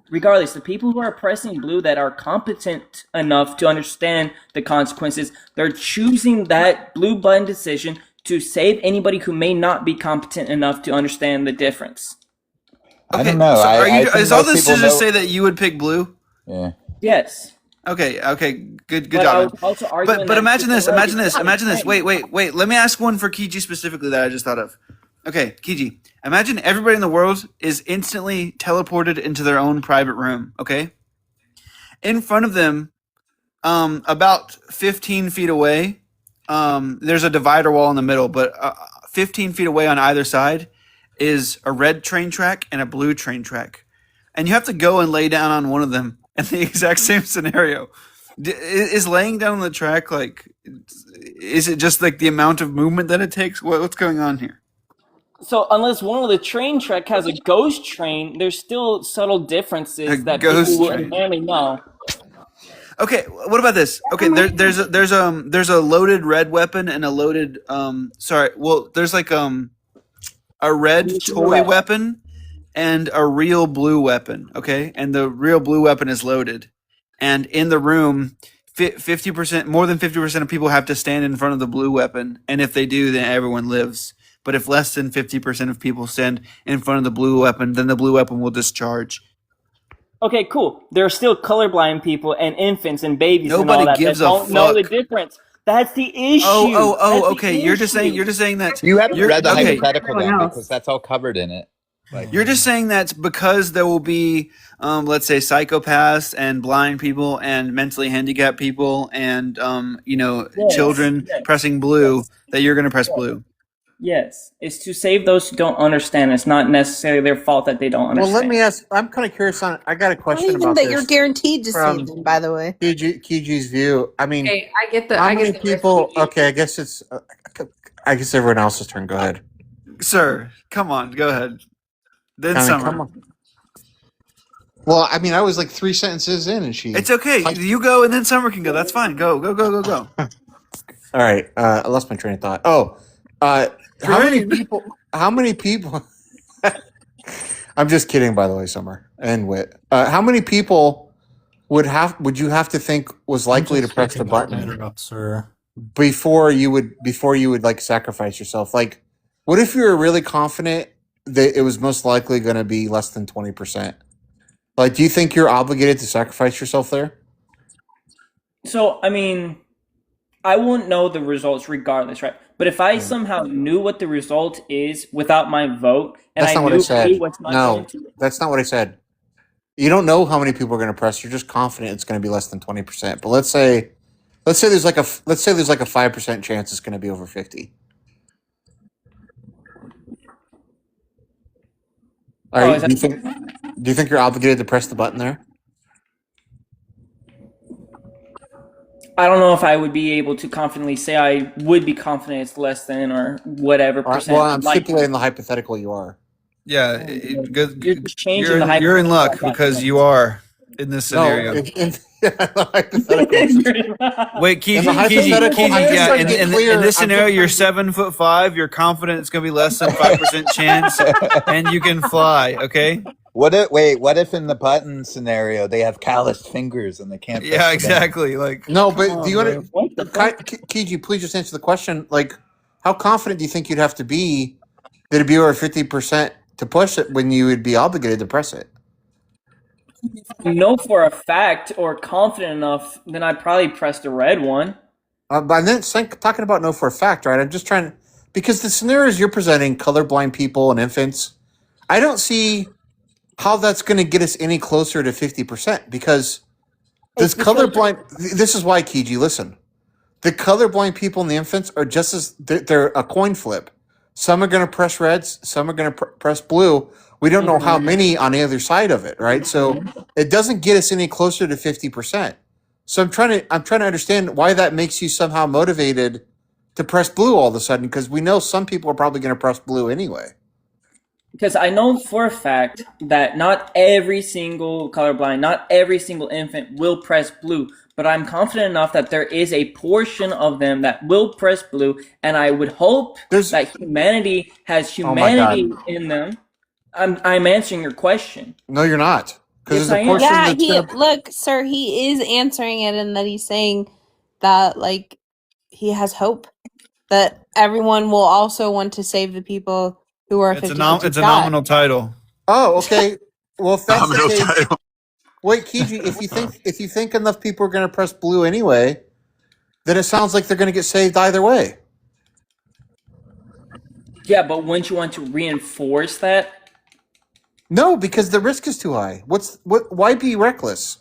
Speaker 7: regardless, the people who are pressing blue that are competent enough to understand the consequences, they're choosing that blue button decision to save anybody who may not be competent enough to understand the difference.
Speaker 17: I don't know.
Speaker 1: So
Speaker 17: I think
Speaker 1: is all
Speaker 17: most
Speaker 1: this to
Speaker 17: people
Speaker 1: just
Speaker 17: know.
Speaker 1: say that you would pick blue?
Speaker 17: Yeah.
Speaker 7: Yes.
Speaker 1: Okay, good
Speaker 7: But I
Speaker 1: job.
Speaker 7: was also
Speaker 1: Man.
Speaker 7: arguing
Speaker 1: But
Speaker 7: that
Speaker 1: imagine this,
Speaker 7: it's
Speaker 1: imagine this,
Speaker 7: not
Speaker 1: imagine this.
Speaker 7: insane.
Speaker 1: Wait. Let me ask one for Kiji specifically that I just thought of. Okay, Kiji, imagine everybody in the world is instantly teleported into their own private room, okay? In front of them, about 15 feet away, there's a divider wall in the middle, but 15 feet away on either side is a red train track and a blue train track. And you have to go and lay down on one of them in the exact same scenario. Is laying down on the track, like, is it just like the amount of movement that it takes? What's going on here?
Speaker 7: So unless one of the train track has a ghost train, there's still subtle differences that people
Speaker 1: ghost
Speaker 7: will
Speaker 1: train.
Speaker 7: inherently know.
Speaker 1: Okay, what about this? Okay, there's a loaded red weapon and a loaded there's like a red toy weapon and a real blue weapon, okay? And the real blue weapon is loaded. and in the room, 50%, more than 50% of people have to stand in front of the blue weapon, and if they do, then everyone lives. But if less than 50% of people stand in front of the blue weapon, then the blue weapon will discharge.
Speaker 7: Okay, cool. There are still colorblind people and infants and babies and
Speaker 1: Nobody
Speaker 7: all that
Speaker 1: gives a
Speaker 7: don't know the
Speaker 1: fuck.
Speaker 7: difference. That's the issue.
Speaker 1: Okay. You're just saying that
Speaker 22: You haven't read the
Speaker 1: okay.
Speaker 22: hypothetical then, because that's all covered in it. Like,
Speaker 1: You're just saying that because there will be, let's say, psychopaths and blind people and mentally handicapped people and children pressing blue, that you're going to press blue.
Speaker 7: Yes, it's to save those who don't understand. It's not necessarily their fault that they don't understand.
Speaker 10: Well, let me ask. I'm kind of curious on. I got a
Speaker 8: Not
Speaker 10: question
Speaker 8: even
Speaker 10: about
Speaker 8: that
Speaker 10: this.
Speaker 8: you're guaranteed to see
Speaker 10: from
Speaker 8: them, by the way.
Speaker 10: Kiji's view. I mean,
Speaker 3: Okay, I get the.
Speaker 10: how
Speaker 3: I
Speaker 10: many
Speaker 3: get the
Speaker 10: people? Okay, I guess it's. I guess everyone else's turn. Go ahead,
Speaker 1: sir. Come on, go ahead. Then
Speaker 10: Connie,
Speaker 1: Summer.
Speaker 10: come on. Well, I mean, I was like 3 sentences in, and she.
Speaker 1: It's okay. You go, and then Summer can go. That's fine. Go.
Speaker 10: All right. I lost my train of thought. Oh, how many people? How many people? I'm just kidding, by the way, Summer and Wit. How many people would you have to think was likely to press the button
Speaker 2: Interrupt, sir.
Speaker 10: before you would like sacrifice yourself? Like, what if you were really confident that it was most likely going to be less than 20%? Like, do you think you're obligated to sacrifice yourself there?
Speaker 7: So, I mean, I won't know the results regardless, right? But if I somehow knew what the result is without my vote, and
Speaker 10: That's
Speaker 7: I
Speaker 10: not what I
Speaker 7: knew
Speaker 10: said.
Speaker 7: A was not going
Speaker 10: No,
Speaker 7: to,
Speaker 10: that's not what I said. You don't know how many people are going to press. You're just confident it's going to be less than 20%. But let's say there's like a 5% chance it's going to be over 50. All right. Do you think you're obligated to press the button there?
Speaker 7: I don't know if I would be able to confidently say I would be confident it's less than or whatever percent.
Speaker 10: Well, I'm stipulating the hypothetical you are.
Speaker 1: Yeah,
Speaker 7: changing the
Speaker 1: you're in luck
Speaker 7: hypothetical.
Speaker 1: because you are in this scenario.
Speaker 10: No, in the hypothetical.
Speaker 1: Wait, Kiji,
Speaker 10: In the hypothetical, I'm just
Speaker 1: yeah.
Speaker 10: trying to get
Speaker 1: In
Speaker 10: clear.
Speaker 1: this
Speaker 10: I'm
Speaker 1: scenario,
Speaker 10: just
Speaker 1: you're 7'5". You're confident it's going to be less than 5% chance, and you can fly. Okay.
Speaker 22: what if in the button scenario they have calloused fingers and they can't? press
Speaker 1: Yeah,
Speaker 22: the button?
Speaker 1: exactly. Like,
Speaker 10: No, but
Speaker 1: come
Speaker 10: do you
Speaker 1: on,
Speaker 10: want to, Kiji? Please just answer the question. Like, how confident do you think you'd have to be that it'd be over 50% to push it when you would be obligated to press it?
Speaker 7: Know for a fact or confident enough, then I'd probably press the red one.
Speaker 10: But then talking about know for a fact, right? I'm just trying because the scenarios you're presenting, colorblind people and infants, I don't see how that's going to get us any closer to 50% because this colorblind. This is why, Kiji, listen. The colorblind people and the infants are just as they're a coin flip. Some are going to press reds, some are going to press blue. We don't know how many on the other side of it, right? So it doesn't get us any closer to 50%. So I'm trying to understand why that makes you somehow motivated to press blue all of a sudden because we know some people are probably going to press blue anyway.
Speaker 7: Because I know for a fact that not every single colorblind, not every single infant will press blue, but I'm confident enough that there is a portion of them that will press blue, and I would hope that humanity has humanity in them. I'm answering your question.
Speaker 10: No, you're not.
Speaker 7: Yes, I am.
Speaker 8: Yeah, look, sir, he is answering it, and that he's saying that like he has hope that everyone will also want to save the people who are
Speaker 1: it's
Speaker 8: 50-50
Speaker 1: a nominal title.
Speaker 10: Oh, okay. Well, if that's
Speaker 1: Nominal
Speaker 10: the case,
Speaker 1: title.
Speaker 10: wait, Kiji, if you think enough people are going to press blue anyway, then it sounds like they're going to get saved either way.
Speaker 7: Yeah, but wouldn't you want to reinforce that?
Speaker 10: No, because the risk is too high. Why be reckless?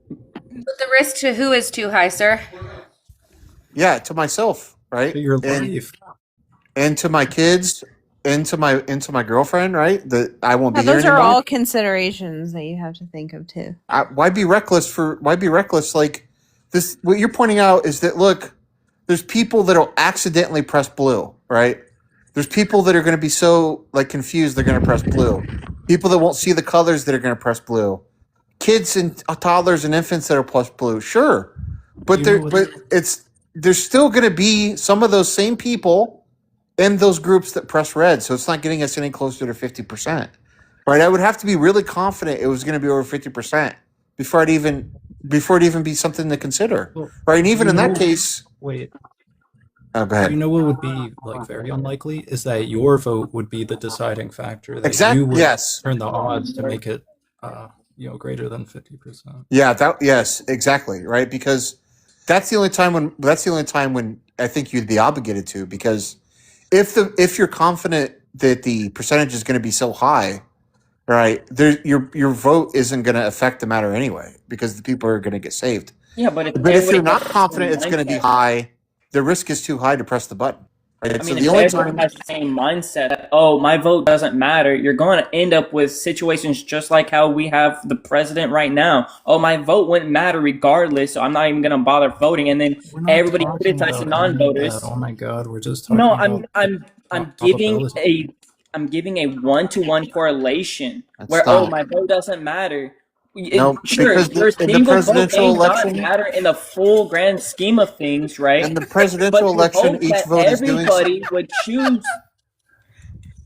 Speaker 3: But the risk to who is too high, sir?
Speaker 10: Yeah, to myself, right?
Speaker 2: To your
Speaker 10: and,
Speaker 2: life.
Speaker 10: and to my kids, and to my girlfriend, right? That I won't be
Speaker 8: Now,
Speaker 10: here
Speaker 8: those are
Speaker 10: anymore.
Speaker 8: all considerations that you have to think of too.
Speaker 10: Why be reckless? Like this? What you're pointing out is that look, there's people that'll accidentally press blue, right? There's people that are going to be so like confused they're going to press blue. People that won't see the colors that are going to press blue. Kids and toddlers and infants that are press blue, sure, but there's still going to be some of those same people in those groups that press red. So it's not getting us any closer to 50%. right? I would have to be really confident it was going to be over 50% before it even be something to consider, right? And even in that case,
Speaker 2: wait.
Speaker 10: Oh, go ahead.
Speaker 2: You know what would be like very unlikely is that your vote would be the deciding factor. That
Speaker 10: Exact-
Speaker 2: you would
Speaker 10: yes.
Speaker 2: turn the odds to make it, greater than 50%.
Speaker 10: Yeah, yes, exactly, right? Because that's the only time when I think you'd be obligated to, because if you're confident that the percentage is going to be so high, right, your vote isn't going to affect the matter anyway, because the people are going to get saved.
Speaker 7: Yeah, but
Speaker 10: But if you're
Speaker 7: everybody
Speaker 10: not
Speaker 7: has the
Speaker 10: confident
Speaker 7: same
Speaker 10: it's going to be
Speaker 7: mindset.
Speaker 10: high, the risk is too high to press the button. Right?
Speaker 7: I
Speaker 10: So
Speaker 7: mean,
Speaker 10: the
Speaker 7: if
Speaker 10: only
Speaker 7: everyone
Speaker 10: time
Speaker 7: has the same mindset that, oh, my vote doesn't matter, you're going to end up with situations just like how we have the president right now. Oh, my vote wouldn't matter regardless, so I'm not even going to bother voting. And then
Speaker 2: We're not
Speaker 7: everybody
Speaker 2: talking
Speaker 7: criticizes
Speaker 2: about any of
Speaker 7: non-voters.
Speaker 2: that. Oh my god, we're just talking
Speaker 7: No,
Speaker 2: about
Speaker 7: I'm giving
Speaker 2: probability.
Speaker 7: a 1-to-1 correlation
Speaker 10: That's
Speaker 7: where
Speaker 10: not-
Speaker 7: my vote doesn't matter.
Speaker 10: No,
Speaker 7: Sure,
Speaker 10: because
Speaker 7: your
Speaker 10: in the
Speaker 7: single vote
Speaker 10: presidential
Speaker 7: may not
Speaker 10: election-
Speaker 7: matter in the full grand scheme of things, right?
Speaker 10: In the presidential
Speaker 7: But you
Speaker 10: election,
Speaker 7: hope
Speaker 10: each
Speaker 7: that
Speaker 10: vote is doing
Speaker 7: everybody would choose.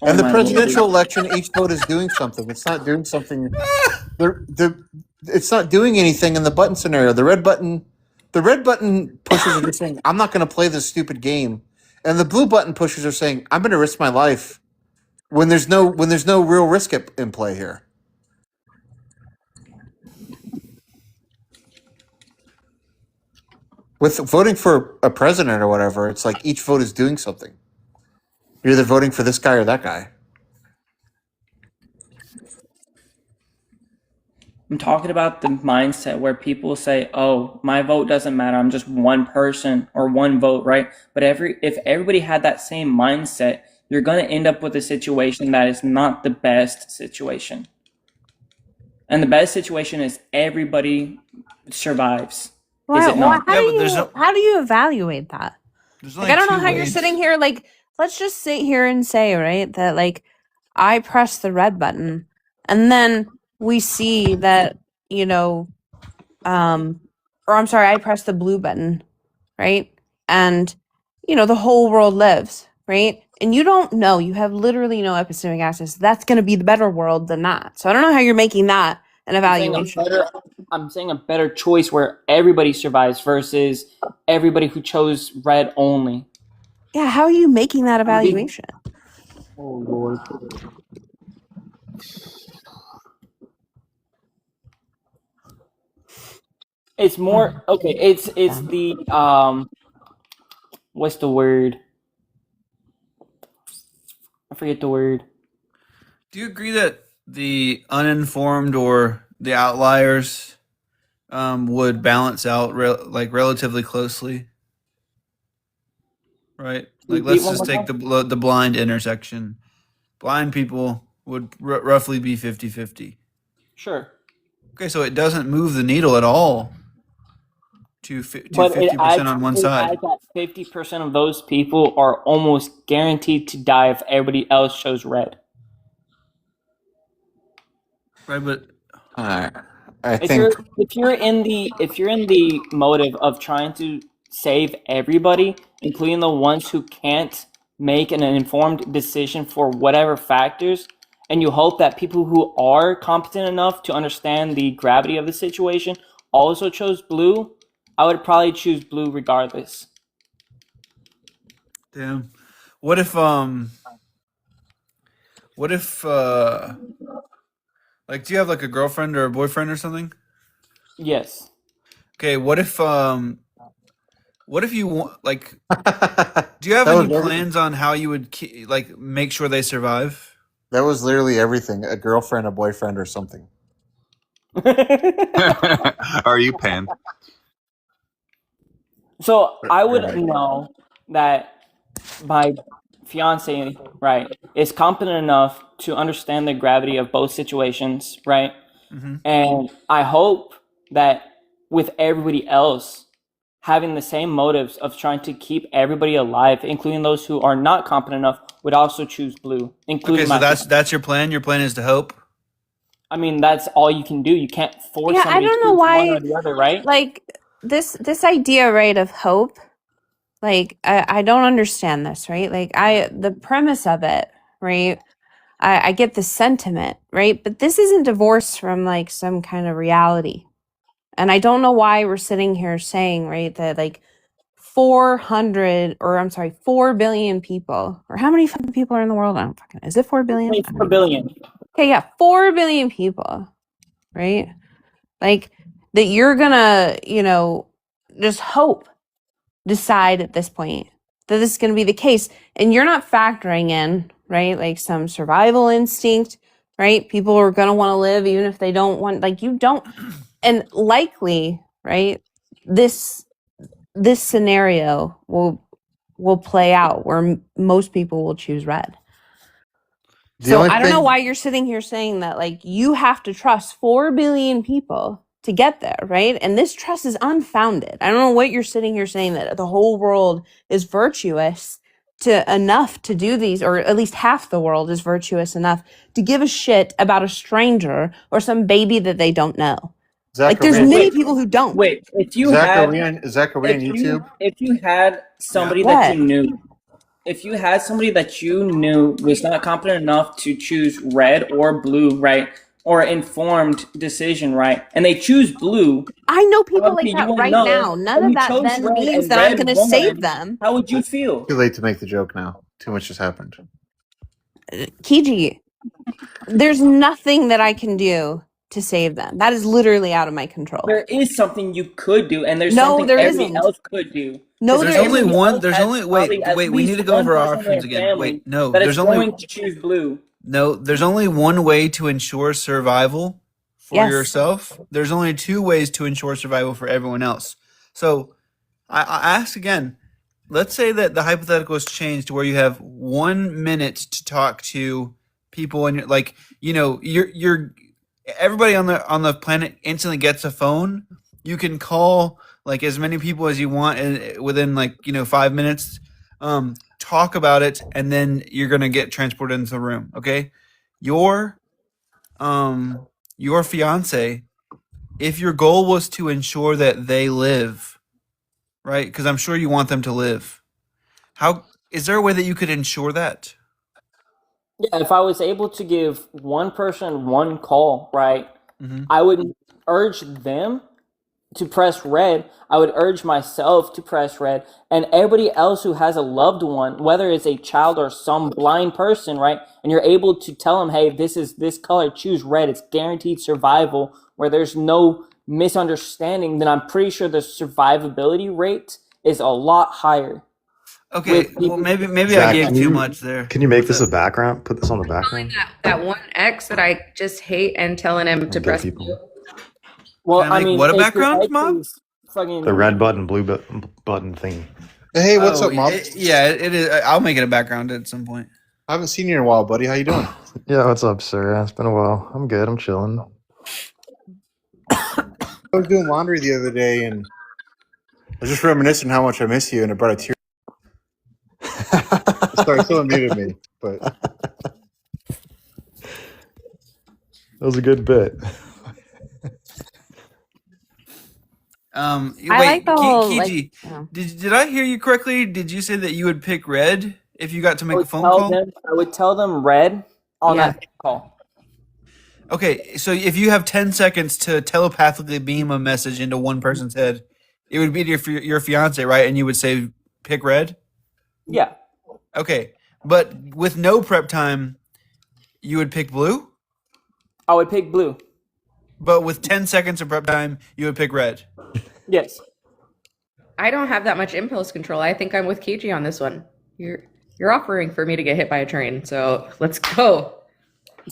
Speaker 10: In the
Speaker 7: my
Speaker 10: presidential
Speaker 7: Lord.
Speaker 10: election, each vote is doing something. It's not doing something. It's not doing anything in the button scenario. The red button pushers are just saying, "I'm not going to play this stupid game," and the blue button pushers are saying, "I'm going to risk my life." When there's no real risk in play here. With voting for a president or whatever, it's like each vote is doing something. You're either voting for this guy or that guy.
Speaker 7: I'm talking about the mindset where people say, "Oh, my vote doesn't matter. I'm just one person or one vote," right? But if everybody had that same mindset, you're going to end up with a situation that is not the best situation. And the best situation is everybody survives. Is it not?
Speaker 9: How do you evaluate that? Like,
Speaker 1: only
Speaker 9: I don't know
Speaker 1: two
Speaker 9: how you're
Speaker 1: ways.
Speaker 9: sitting here. Like, let's just sit here and say, right, that like I press the red button, and then we see that or I'm sorry, I press the blue button, right, and the whole world lives, right, and you don't know. You have literally no epistemic access. That's going to be the better world than that. So I don't know how you're making that an evaluation.
Speaker 7: I'm saying a better choice where everybody survives versus everybody who chose red only.
Speaker 9: Yeah, how are you making that evaluation?
Speaker 7: Oh Lord. It's more okay. It's the what's the word? I forget the word.
Speaker 1: Do you agree that the uninformed or the outliers would balance out relatively closely? Right? Like, let's just take the blind intersection. Blind people would roughly be 50-50.
Speaker 7: Sure.
Speaker 1: Okay, so it doesn't move the needle at all to 50% on one side.
Speaker 7: It adds that 50% of those people are almost guaranteed to die if everybody else chose red.
Speaker 1: Right, but
Speaker 7: if you're in the motive of trying to save everybody, including the ones who can't make an informed decision for whatever factors, and you hope that people who are competent enough to understand the gravity of the situation also chose blue, I would probably choose blue regardless.
Speaker 1: Damn. What if like, do you have like a girlfriend or a boyfriend or something?
Speaker 7: Yes.
Speaker 1: Okay, what if you want, like, do you have any plans on how you would like make sure they survive?
Speaker 10: That was literally everything. A girlfriend, a boyfriend, or something.
Speaker 17: Are you Pan?
Speaker 7: So I would know that my fiance, right, is competent enough to understand the gravity of both situations, right?
Speaker 1: Mhm.
Speaker 7: And I hope that with everybody else having the same motives of trying to keep everybody alive, including those who are not competent enough, would also choose blue, including
Speaker 1: Okay, so
Speaker 7: myself.
Speaker 1: that's your plan. Your plan is to hope.
Speaker 7: I mean, that's all you can do. You can't force
Speaker 9: Yeah, I
Speaker 7: somebody
Speaker 9: don't
Speaker 7: to
Speaker 9: know
Speaker 7: choose
Speaker 9: why.
Speaker 7: one or the other, right?
Speaker 9: Like this idea, right, of hope. Like I don't understand this, right? Like the premise of it, right? I get the sentiment, right? But this isn't divorced from like some kind of reality. And I don't know why we're sitting here saying, right, that like 4 billion people, or how many fucking people are in the world? I don't fucking know. Is it 4 billion? I don't
Speaker 7: 4
Speaker 9: even know.
Speaker 7: billion.
Speaker 9: Okay, yeah, 4 billion people, right? Like that you're gonna, just decide at this point that this is gonna be the case. And you're not factoring in, right, like some survival instinct, right? People are gonna want to live even if they don't want, like you don't, and likely, right, this scenario will play out where most people will choose red. So I don't know why you're sitting here saying that like you have to trust 4 billion people to get there, right? And this trust is unfounded. I don't know what you're sitting here saying, that the whole world is virtuous enough to do these, or at least half the world is virtuous enough to give a shit about a stranger or some baby that they don't know. Like there's many people who don't.
Speaker 7: Wait, if you
Speaker 10: Zachary on YouTube.
Speaker 7: If you had somebody that you knew, if you had somebody that you knew was not competent enough to choose red or blue, right, or informed decision, right, and they choose blue,
Speaker 9: I know people like
Speaker 7: you
Speaker 9: that
Speaker 7: won't
Speaker 9: right
Speaker 7: know,
Speaker 9: now. None
Speaker 7: and
Speaker 9: of
Speaker 7: you
Speaker 9: that
Speaker 7: chose
Speaker 9: then
Speaker 7: red
Speaker 9: means
Speaker 7: and
Speaker 9: that I'm
Speaker 7: red
Speaker 9: going to
Speaker 7: won,
Speaker 9: save them.
Speaker 7: How would you feel?
Speaker 10: Too late to make the joke now. Too much has happened.
Speaker 9: Kiji, there's nothing that I can do to save them. That is literally out of my control.
Speaker 7: There is something you could do, and there's
Speaker 9: No,
Speaker 7: something
Speaker 9: there
Speaker 7: everybody
Speaker 9: isn't.
Speaker 7: else could do.
Speaker 9: No,
Speaker 7: Because
Speaker 9: there
Speaker 1: There's only
Speaker 9: isn't.
Speaker 1: one. There's only wait. We need to go over our options again. Wait, no.
Speaker 7: That is
Speaker 1: There's only
Speaker 7: going to choose blue.
Speaker 1: no. There's only one way to ensure survival for
Speaker 9: Yes.
Speaker 1: yourself. There's only two ways to ensure survival for everyone else. So I ask again. Let's say that the hypothetical is changed to where you have 1 minute to talk to people, and you're everybody on the planet instantly gets a phone. You can call like as many people as you want within 5 minutes. Talk about it, and then you're gonna get transported into the room. Okay, your fiance, if your goal was to ensure that they live, right? Because I'm sure you want them to live. How is there a way that you could ensure that?
Speaker 7: Yeah, if I was able to give one person one call, right,
Speaker 1: Mhm.
Speaker 7: I would urge them to press red. I would urge myself to press red, and everybody else who has a loved one, whether it's a child or some blind person, right, and you're able to tell them, hey, this is this color, choose red. It's guaranteed survival, where there's no misunderstanding. Then I'm pretty sure the survivability rate is a lot higher.
Speaker 1: Okay, well maybe
Speaker 16: Zach,
Speaker 1: I gave too much there.
Speaker 16: Can you make this a background? Put this on the background.
Speaker 3: That one ex that I just hate and telling him to press blue.
Speaker 7: Well,
Speaker 1: Can I make what a
Speaker 7: if your
Speaker 1: background,
Speaker 7: ex
Speaker 1: Mom?
Speaker 7: is fucking
Speaker 16: The red button, blue button thing.
Speaker 10: Hey, what's
Speaker 1: Oh,
Speaker 10: up, Mom?
Speaker 1: it is. I'll make it a background at some point.
Speaker 10: I haven't seen you in a while, buddy. How you doing?
Speaker 16: Yeah, what's up, sir? It's been a while. I'm good. I'm chilling.
Speaker 10: I was doing laundry the other day, and I was just reminiscing how much I miss you, and it brought a tear. Sorry, someone muted me, but
Speaker 16: That was a good bit.
Speaker 1: Wait,
Speaker 9: like the whole,
Speaker 1: Kiji, did I hear you correctly? Did you say that you would pick red if you got to make a phone call?
Speaker 7: I would tell them red on
Speaker 9: Yeah.
Speaker 7: that call.
Speaker 1: Okay, so if you have 10 seconds to telepathically beam a message into one person's head, it would be to your fiance, right? And you would say pick red?
Speaker 7: Yeah.
Speaker 1: Okay, but with no prep time, you would pick blue?
Speaker 7: I would pick blue.
Speaker 1: But with 10 seconds of prep time, you would pick red?
Speaker 7: Yes.
Speaker 3: I don't have that much impulse control. I think I'm with Kiji on this one. You're offering for me to get hit by a train, so let's go.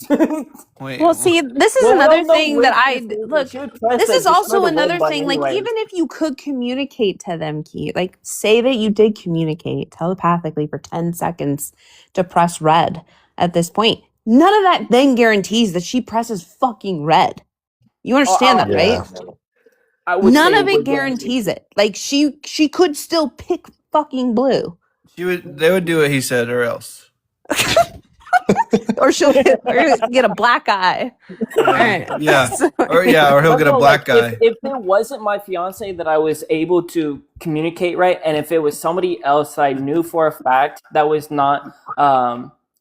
Speaker 1: Wait,
Speaker 9: Well, see, this is
Speaker 7: Well,
Speaker 9: another
Speaker 7: no,
Speaker 9: thing
Speaker 7: wait,
Speaker 9: that I
Speaker 7: you
Speaker 9: look.
Speaker 7: should press
Speaker 9: This
Speaker 7: it
Speaker 9: is
Speaker 7: before
Speaker 9: also
Speaker 7: the red
Speaker 9: another
Speaker 7: button
Speaker 9: thing. Like,
Speaker 7: anyways.
Speaker 9: even if you could communicate to them, Key, like, say that you did communicate telepathically for 10 seconds to press red at this point. None of that then guarantees that she presses fucking red. You understand that, right?
Speaker 7: I would
Speaker 9: None
Speaker 7: say
Speaker 9: of
Speaker 7: it
Speaker 9: it
Speaker 7: would
Speaker 9: guarantees it. Like, she could still pick fucking blue.
Speaker 1: They would do what he said, or else.
Speaker 9: Or she'll get a black eye. All right.
Speaker 1: Yeah.
Speaker 9: So-
Speaker 1: Or he'll get a
Speaker 7: No,
Speaker 1: black
Speaker 7: like,
Speaker 1: guy.
Speaker 7: If it wasn't my fiance that I was able to communicate right, and if it was somebody else that I knew for a fact that was not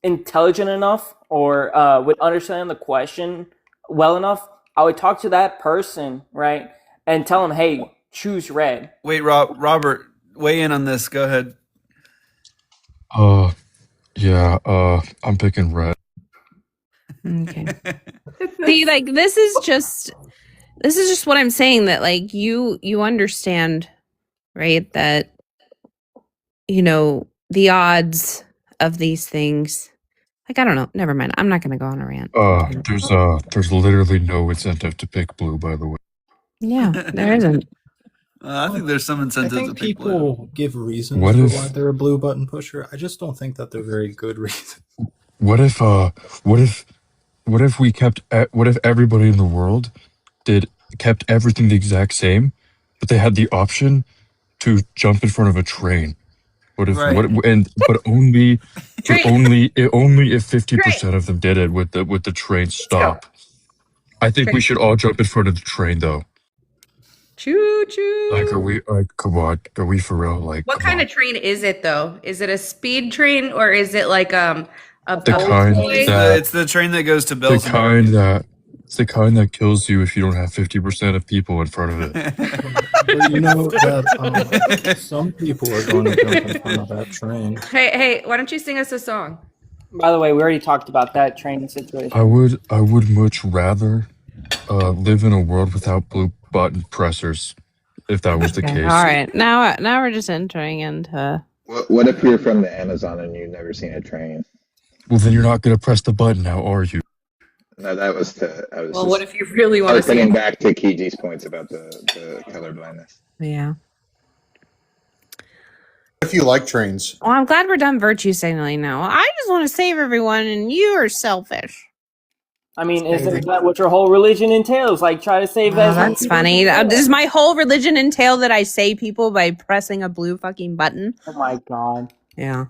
Speaker 7: intelligent enough or would understand the question well enough, I would talk to that person, right, and tell them, hey, choose red.
Speaker 1: Wait, Robert, weigh in on this. Go ahead.
Speaker 4: I'm picking red.
Speaker 9: Okay. See, like this is just what I'm saying, that like you understand, right, that the odds of these things, like I don't know, never mind. I'm not going to go on a rant.
Speaker 4: There's literally no incentive to pick blue, by the way.
Speaker 9: Yeah, there isn't.
Speaker 1: I think there's some
Speaker 2: I
Speaker 1: incentive
Speaker 2: think
Speaker 1: to pick blue.
Speaker 2: people give reasons
Speaker 4: What
Speaker 2: for
Speaker 4: if-
Speaker 2: why they're a blue button pusher. I just don't think that they're very good reasons.
Speaker 4: What if everybody in the world kept everything the exact same, but they had the option to jump in front of a train? But only if 50% of them did it with the train stop. I think we should all jump in front of the train though.
Speaker 3: Choo choo.
Speaker 4: Like, come on, are we for real? Like,
Speaker 3: What kind of train is it though? Is it a speed train or is it like a
Speaker 4: The kind that-
Speaker 1: It's the train that goes to
Speaker 4: the
Speaker 1: Bell's.
Speaker 4: it's the kind that kills you if you don't have 50% of people in front of it.
Speaker 2: But you know that some people are going to jump in front of that train.
Speaker 3: Hey, why don't you sing us a song?
Speaker 7: By the way, we already talked about that training situation.
Speaker 4: I would much rather live in a world without blue button pressers, if that was the
Speaker 9: Okay,
Speaker 4: case.
Speaker 9: all right. Now we're just entering into.
Speaker 22: What if you're from the Amazon and you've never seen a train?
Speaker 4: Well, then you're not gonna press the button now, are you?
Speaker 22: No, that was to. I was.
Speaker 3: Well,
Speaker 22: just,
Speaker 3: what if you really
Speaker 22: I
Speaker 3: want to
Speaker 22: was
Speaker 3: sing
Speaker 22: thinking
Speaker 3: it?
Speaker 22: back to Kiji's points about the color blindness.
Speaker 9: Yeah.
Speaker 10: If you like trains,
Speaker 9: Well, I'm glad we're done virtue signaling now. I just want to save everyone, and you are selfish.
Speaker 7: I mean, isn't that what your whole religion entails? Like, try to save
Speaker 9: Oh,
Speaker 7: as many
Speaker 9: that's
Speaker 7: people as
Speaker 9: funny.
Speaker 7: you can.
Speaker 9: Does my whole religion entail that I save people by pressing a blue fucking button?
Speaker 7: Oh my god.
Speaker 9: Yeah.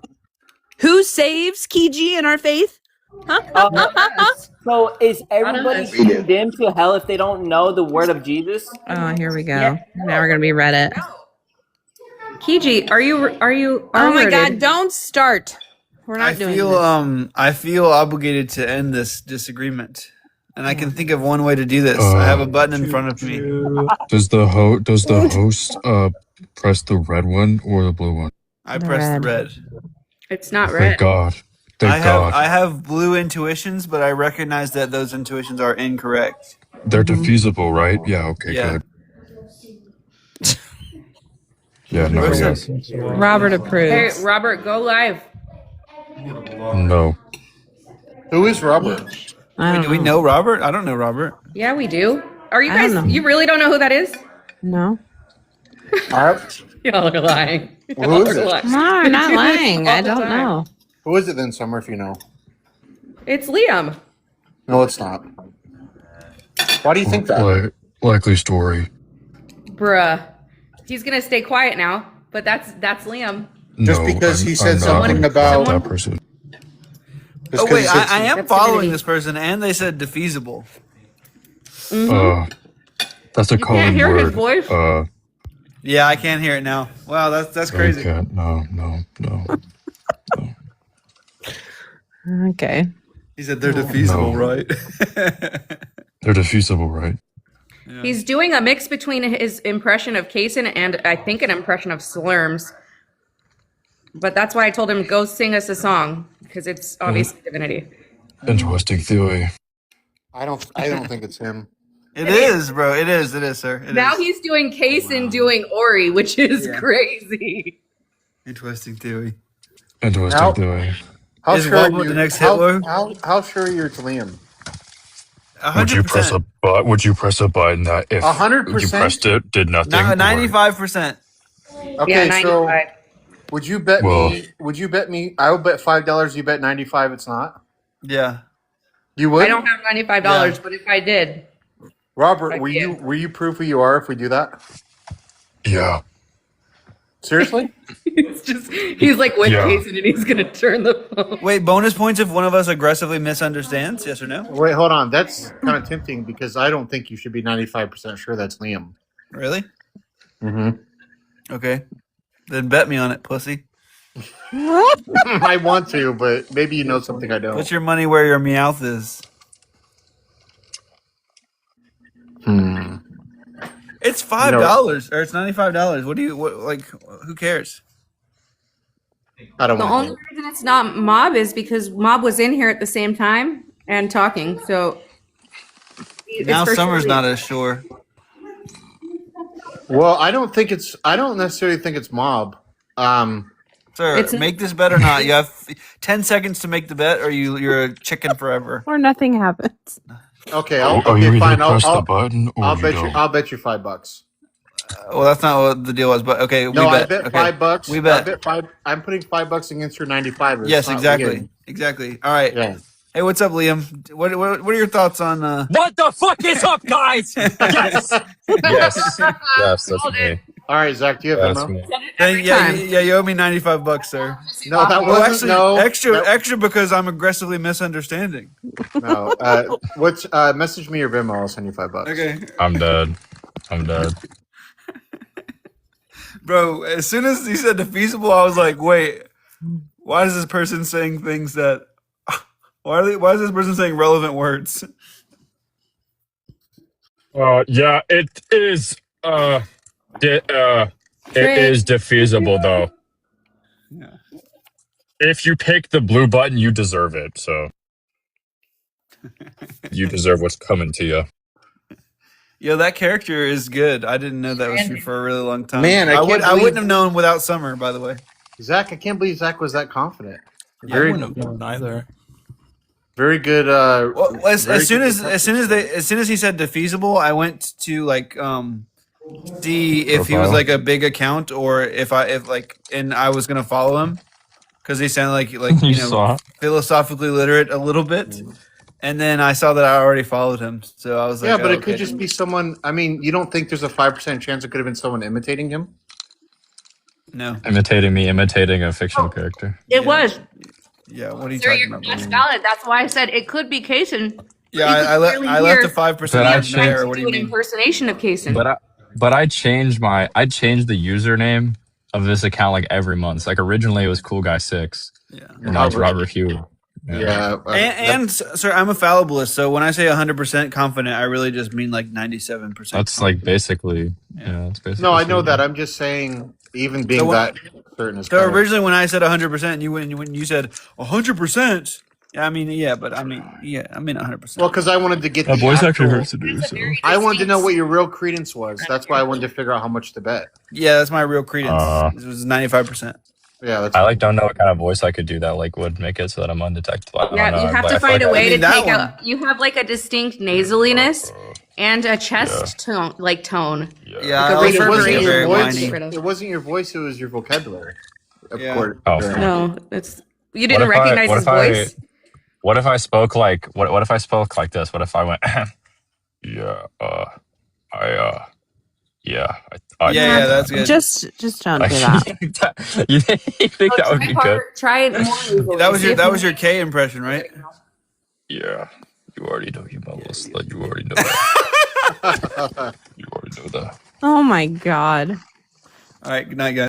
Speaker 9: Who saves Kiji in our faith?
Speaker 7: So is everybody
Speaker 22: We do.
Speaker 7: condemned to hell if they don't know the word of Jesus?
Speaker 9: Oh, here we go. Now we're gonna be Reddit.
Speaker 3: Kiji, are you
Speaker 9: Oh my
Speaker 3: R-rated?
Speaker 9: god! Don't start. We're not
Speaker 1: I
Speaker 9: doing
Speaker 1: feel
Speaker 9: this.
Speaker 1: I feel obligated to end this disagreement, and I can think of one way to do this. I have a button in front of me.
Speaker 4: Does the host press the red one or the blue one?
Speaker 1: I press the red.
Speaker 3: It's not red.
Speaker 4: Thank God. Thank God.
Speaker 1: I have blue intuitions, but I recognize that those intuitions are incorrect.
Speaker 4: They're defeasible, right? Yeah. Okay.
Speaker 1: Yeah.
Speaker 4: Good. Yeah. No.
Speaker 1: Where's
Speaker 4: Yeah.
Speaker 9: Robert approves.
Speaker 3: Hey, Robert, go live.
Speaker 4: No.
Speaker 10: who is Robert?
Speaker 1: Wait, do we know Robert? I don't know Robert.
Speaker 3: Yeah, we do. Are you
Speaker 9: I don't
Speaker 3: guys?
Speaker 9: know.
Speaker 3: You really don't know who that is?
Speaker 9: No.
Speaker 3: Y'all are lying.
Speaker 10: Well, who is
Speaker 3: Y'all are
Speaker 10: it?
Speaker 3: lying.
Speaker 9: No, I'm not lying.
Speaker 3: All
Speaker 9: I
Speaker 3: the
Speaker 9: don't
Speaker 3: time.
Speaker 9: know.
Speaker 10: Who is it then, Summer? If you know,
Speaker 3: It's Liam.
Speaker 10: no, it's not. Why do you think that?
Speaker 4: Likely story.
Speaker 3: Bruh. He's gonna stay quiet now, but that's Liam.
Speaker 10: Just
Speaker 4: No,
Speaker 10: because he
Speaker 4: I'm
Speaker 10: said
Speaker 4: not
Speaker 10: something
Speaker 4: gonna
Speaker 10: about
Speaker 4: that person.
Speaker 10: Just
Speaker 1: Oh
Speaker 10: 'cause he
Speaker 1: wait,
Speaker 10: said
Speaker 1: I am
Speaker 3: That's
Speaker 1: following
Speaker 3: divinity.
Speaker 1: this person, and they said defeasible.
Speaker 4: That's a
Speaker 3: You
Speaker 4: common
Speaker 3: can't hear
Speaker 4: word.
Speaker 3: his voice?
Speaker 1: Yeah, I can't hear it now. Wow, that's crazy.
Speaker 4: No.
Speaker 9: Okay.
Speaker 1: He said they're defeasible,
Speaker 4: No.
Speaker 1: right?
Speaker 4: They're defeasible, right?
Speaker 3: He's doing a mix between his impression of Kaysen and I think an impression of Slurms. But that's why I told him go sing us a song because it's obviously divinity.
Speaker 4: Interesting theory.
Speaker 10: I don't think it's him.
Speaker 1: It is, bro. It is, sir. It
Speaker 3: Now
Speaker 1: is.
Speaker 3: he's doing Kaysen doing Ori, which is crazy.
Speaker 1: Interesting theory.
Speaker 4: Interesting
Speaker 10: How-
Speaker 4: theory.
Speaker 10: How
Speaker 1: Is
Speaker 10: sure
Speaker 1: Walmart
Speaker 10: are you,
Speaker 1: the next
Speaker 10: how,
Speaker 1: Hitler?
Speaker 10: How sure are you it's Liam?
Speaker 4: Would you press a
Speaker 1: 100%.
Speaker 4: Would you press a button that if
Speaker 10: 100%?
Speaker 4: you pressed it did nothing? or-
Speaker 1: 95%.
Speaker 10: Okay,
Speaker 3: Yeah,
Speaker 10: so
Speaker 3: 95.
Speaker 10: would you bet
Speaker 4: Well-
Speaker 10: me? Would you bet me? I would bet $5. You bet 95. It's not.
Speaker 1: Yeah.
Speaker 10: You would.
Speaker 3: I don't have $95, but if I did,
Speaker 10: Robert,
Speaker 3: I
Speaker 10: will
Speaker 3: can't.
Speaker 10: you prove who you are if we do that?
Speaker 4: Yeah.
Speaker 10: Seriously?
Speaker 3: he's like with
Speaker 4: Yeah.
Speaker 3: Kaysen and he's gonna turn the phone.
Speaker 1: Wait, bonus points if one of us aggressively misunderstands? Yes or no?
Speaker 10: Wait, hold on. That's kind of tempting because I don't think you should be 95% sure that's Liam.
Speaker 1: Really?
Speaker 10: Mm-hmm.
Speaker 1: Okay. Then bet me on it, pussy.
Speaker 10: I want to, but maybe you know something I don't.
Speaker 1: Put your money where your mouth is. It's $5 or it's $95. What do you like? Who cares?
Speaker 10: I don't
Speaker 3: The
Speaker 10: want
Speaker 3: only reason it's not Mob is because Mob was in here at the same time and talking. So
Speaker 1: Now
Speaker 3: for
Speaker 1: Summer's
Speaker 3: sure.
Speaker 1: not as sure.
Speaker 10: Well, I don't necessarily think it's Mob.
Speaker 1: Sir, make this bet or not. You have 10 seconds to make the bet, or you're a chicken forever.
Speaker 5: Or nothing happens.
Speaker 10: Okay,
Speaker 4: you
Speaker 10: okay,
Speaker 4: either
Speaker 10: fine.
Speaker 4: press the button or
Speaker 10: I'll
Speaker 4: you
Speaker 10: bet
Speaker 4: don't.
Speaker 10: I'll bet you $5.
Speaker 1: Well, that's not what the deal was, but okay, we
Speaker 10: No,
Speaker 1: bet.
Speaker 10: I bet
Speaker 1: Okay.
Speaker 10: $5.
Speaker 1: We bet.
Speaker 10: I bet $5. I'm putting $5 against your 95.
Speaker 1: Yes, exactly. Exactly. All right.
Speaker 10: Yeah.
Speaker 1: Hey, what's up, Liam? What are your thoughts on
Speaker 19: What the fuck is up, guys? Yes.
Speaker 4: Yes, that's me.
Speaker 10: All right, Zach, do you have
Speaker 4: That's
Speaker 10: Venmo?
Speaker 4: me.
Speaker 1: Yeah, you owe me $95, sir.
Speaker 10: No, that wasn't.
Speaker 1: Extra because I'm aggressively misunderstanding.
Speaker 10: No. Message me your Venmo. I'll send you $5.
Speaker 1: Okay.
Speaker 4: I'm dead. I'm dead.
Speaker 1: Bro, as soon as he said defeasible, I was like, wait, why is this person saying things that why is this person saying relevant words?
Speaker 4: Yeah, it is it is defeasible though.
Speaker 1: Yeah.
Speaker 4: If you pick the blue button, you deserve it. So you deserve what's coming to you.
Speaker 1: Yo, that character is good. I didn't know that was true for a really long time.
Speaker 10: Man,
Speaker 1: I
Speaker 10: I
Speaker 1: wouldn't have known without Summer, by the way.
Speaker 10: Zach, I can't believe Zach was that confident.
Speaker 2: I wouldn't have known either.
Speaker 10: Very good.
Speaker 1: Well, as soon as he said defeasible, I went to see if he was
Speaker 4: Profile.
Speaker 1: like a big account or if I was gonna follow him because he sounded like
Speaker 4: You saw?
Speaker 1: philosophically literate a little bit, and then I saw that I already followed him, so I was like,
Speaker 10: Yeah, but
Speaker 1: oh,
Speaker 10: it could
Speaker 1: okay.
Speaker 10: just be someone. I mean, you don't think there's a 5% chance it could have been someone imitating him?
Speaker 1: No.
Speaker 4: Imitating a fictional character.
Speaker 3: It was.
Speaker 1: Yeah, what are you
Speaker 3: Sir,
Speaker 1: talking
Speaker 3: you're
Speaker 1: about?
Speaker 3: that's valid. That's why I said it could be Kaysen.
Speaker 1: Yeah, I left the 5%
Speaker 4: But I
Speaker 1: in there.
Speaker 4: changed-
Speaker 1: What do
Speaker 3: Do
Speaker 1: you
Speaker 3: an
Speaker 1: mean?
Speaker 3: impersonation of Kaysen.
Speaker 4: But I changed the username of this account like every month. Like originally it was Cool Guy 6.
Speaker 1: Yeah.
Speaker 4: And now it's Robert Hugh.
Speaker 10: Yeah.
Speaker 1: And sir, I'm a fallibilist, so when I say 100% confident, I really just mean like 97%.
Speaker 4: That's like basically that's basically.
Speaker 10: No, I know that. I'm just saying, even being that certain is.
Speaker 1: So originally, when I said 100%, when you said 100%, I mean 100%.
Speaker 10: Well, because I wanted to get
Speaker 4: That
Speaker 10: the
Speaker 4: voice
Speaker 10: actual,
Speaker 4: actually hurts to do so.
Speaker 10: I wanted to know what your real credence was. That's why I wanted to figure out how much to bet.
Speaker 1: Yeah, that's my real credence. It was 95%.
Speaker 10: Yeah, that's.
Speaker 4: I don't know what kind of voice I could do that would make it so that I'm undetectable. I don't
Speaker 3: Yeah,
Speaker 4: know,
Speaker 3: you have
Speaker 4: but
Speaker 3: to
Speaker 4: I feel
Speaker 3: find
Speaker 4: like
Speaker 3: a way
Speaker 1: I mean,
Speaker 3: to
Speaker 1: that
Speaker 3: take
Speaker 1: one.
Speaker 3: out. You have like a distinct nasaliness and a chest tone, tone.
Speaker 1: Yeah,
Speaker 3: Like a
Speaker 10: Wait, it wasn't
Speaker 3: reverberation.
Speaker 10: your voice.
Speaker 3: Get rid of.
Speaker 10: It wasn't your voice. It was your vocabulary. Of
Speaker 1: Yeah.
Speaker 10: course.
Speaker 4: Oh.
Speaker 3: No, it's you didn't recognize his voice.
Speaker 4: What if I spoke like what if I spoke like this? What if I went yeah,
Speaker 1: Yeah, that's good.
Speaker 5: Just don't do that.
Speaker 4: You think that would be good?
Speaker 3: Try it more.
Speaker 1: That was your K impression, right?
Speaker 4: Yeah. You already know you mumble slut. You already know that. You already know that.
Speaker 5: Oh my god.
Speaker 1: All right, good night, guys.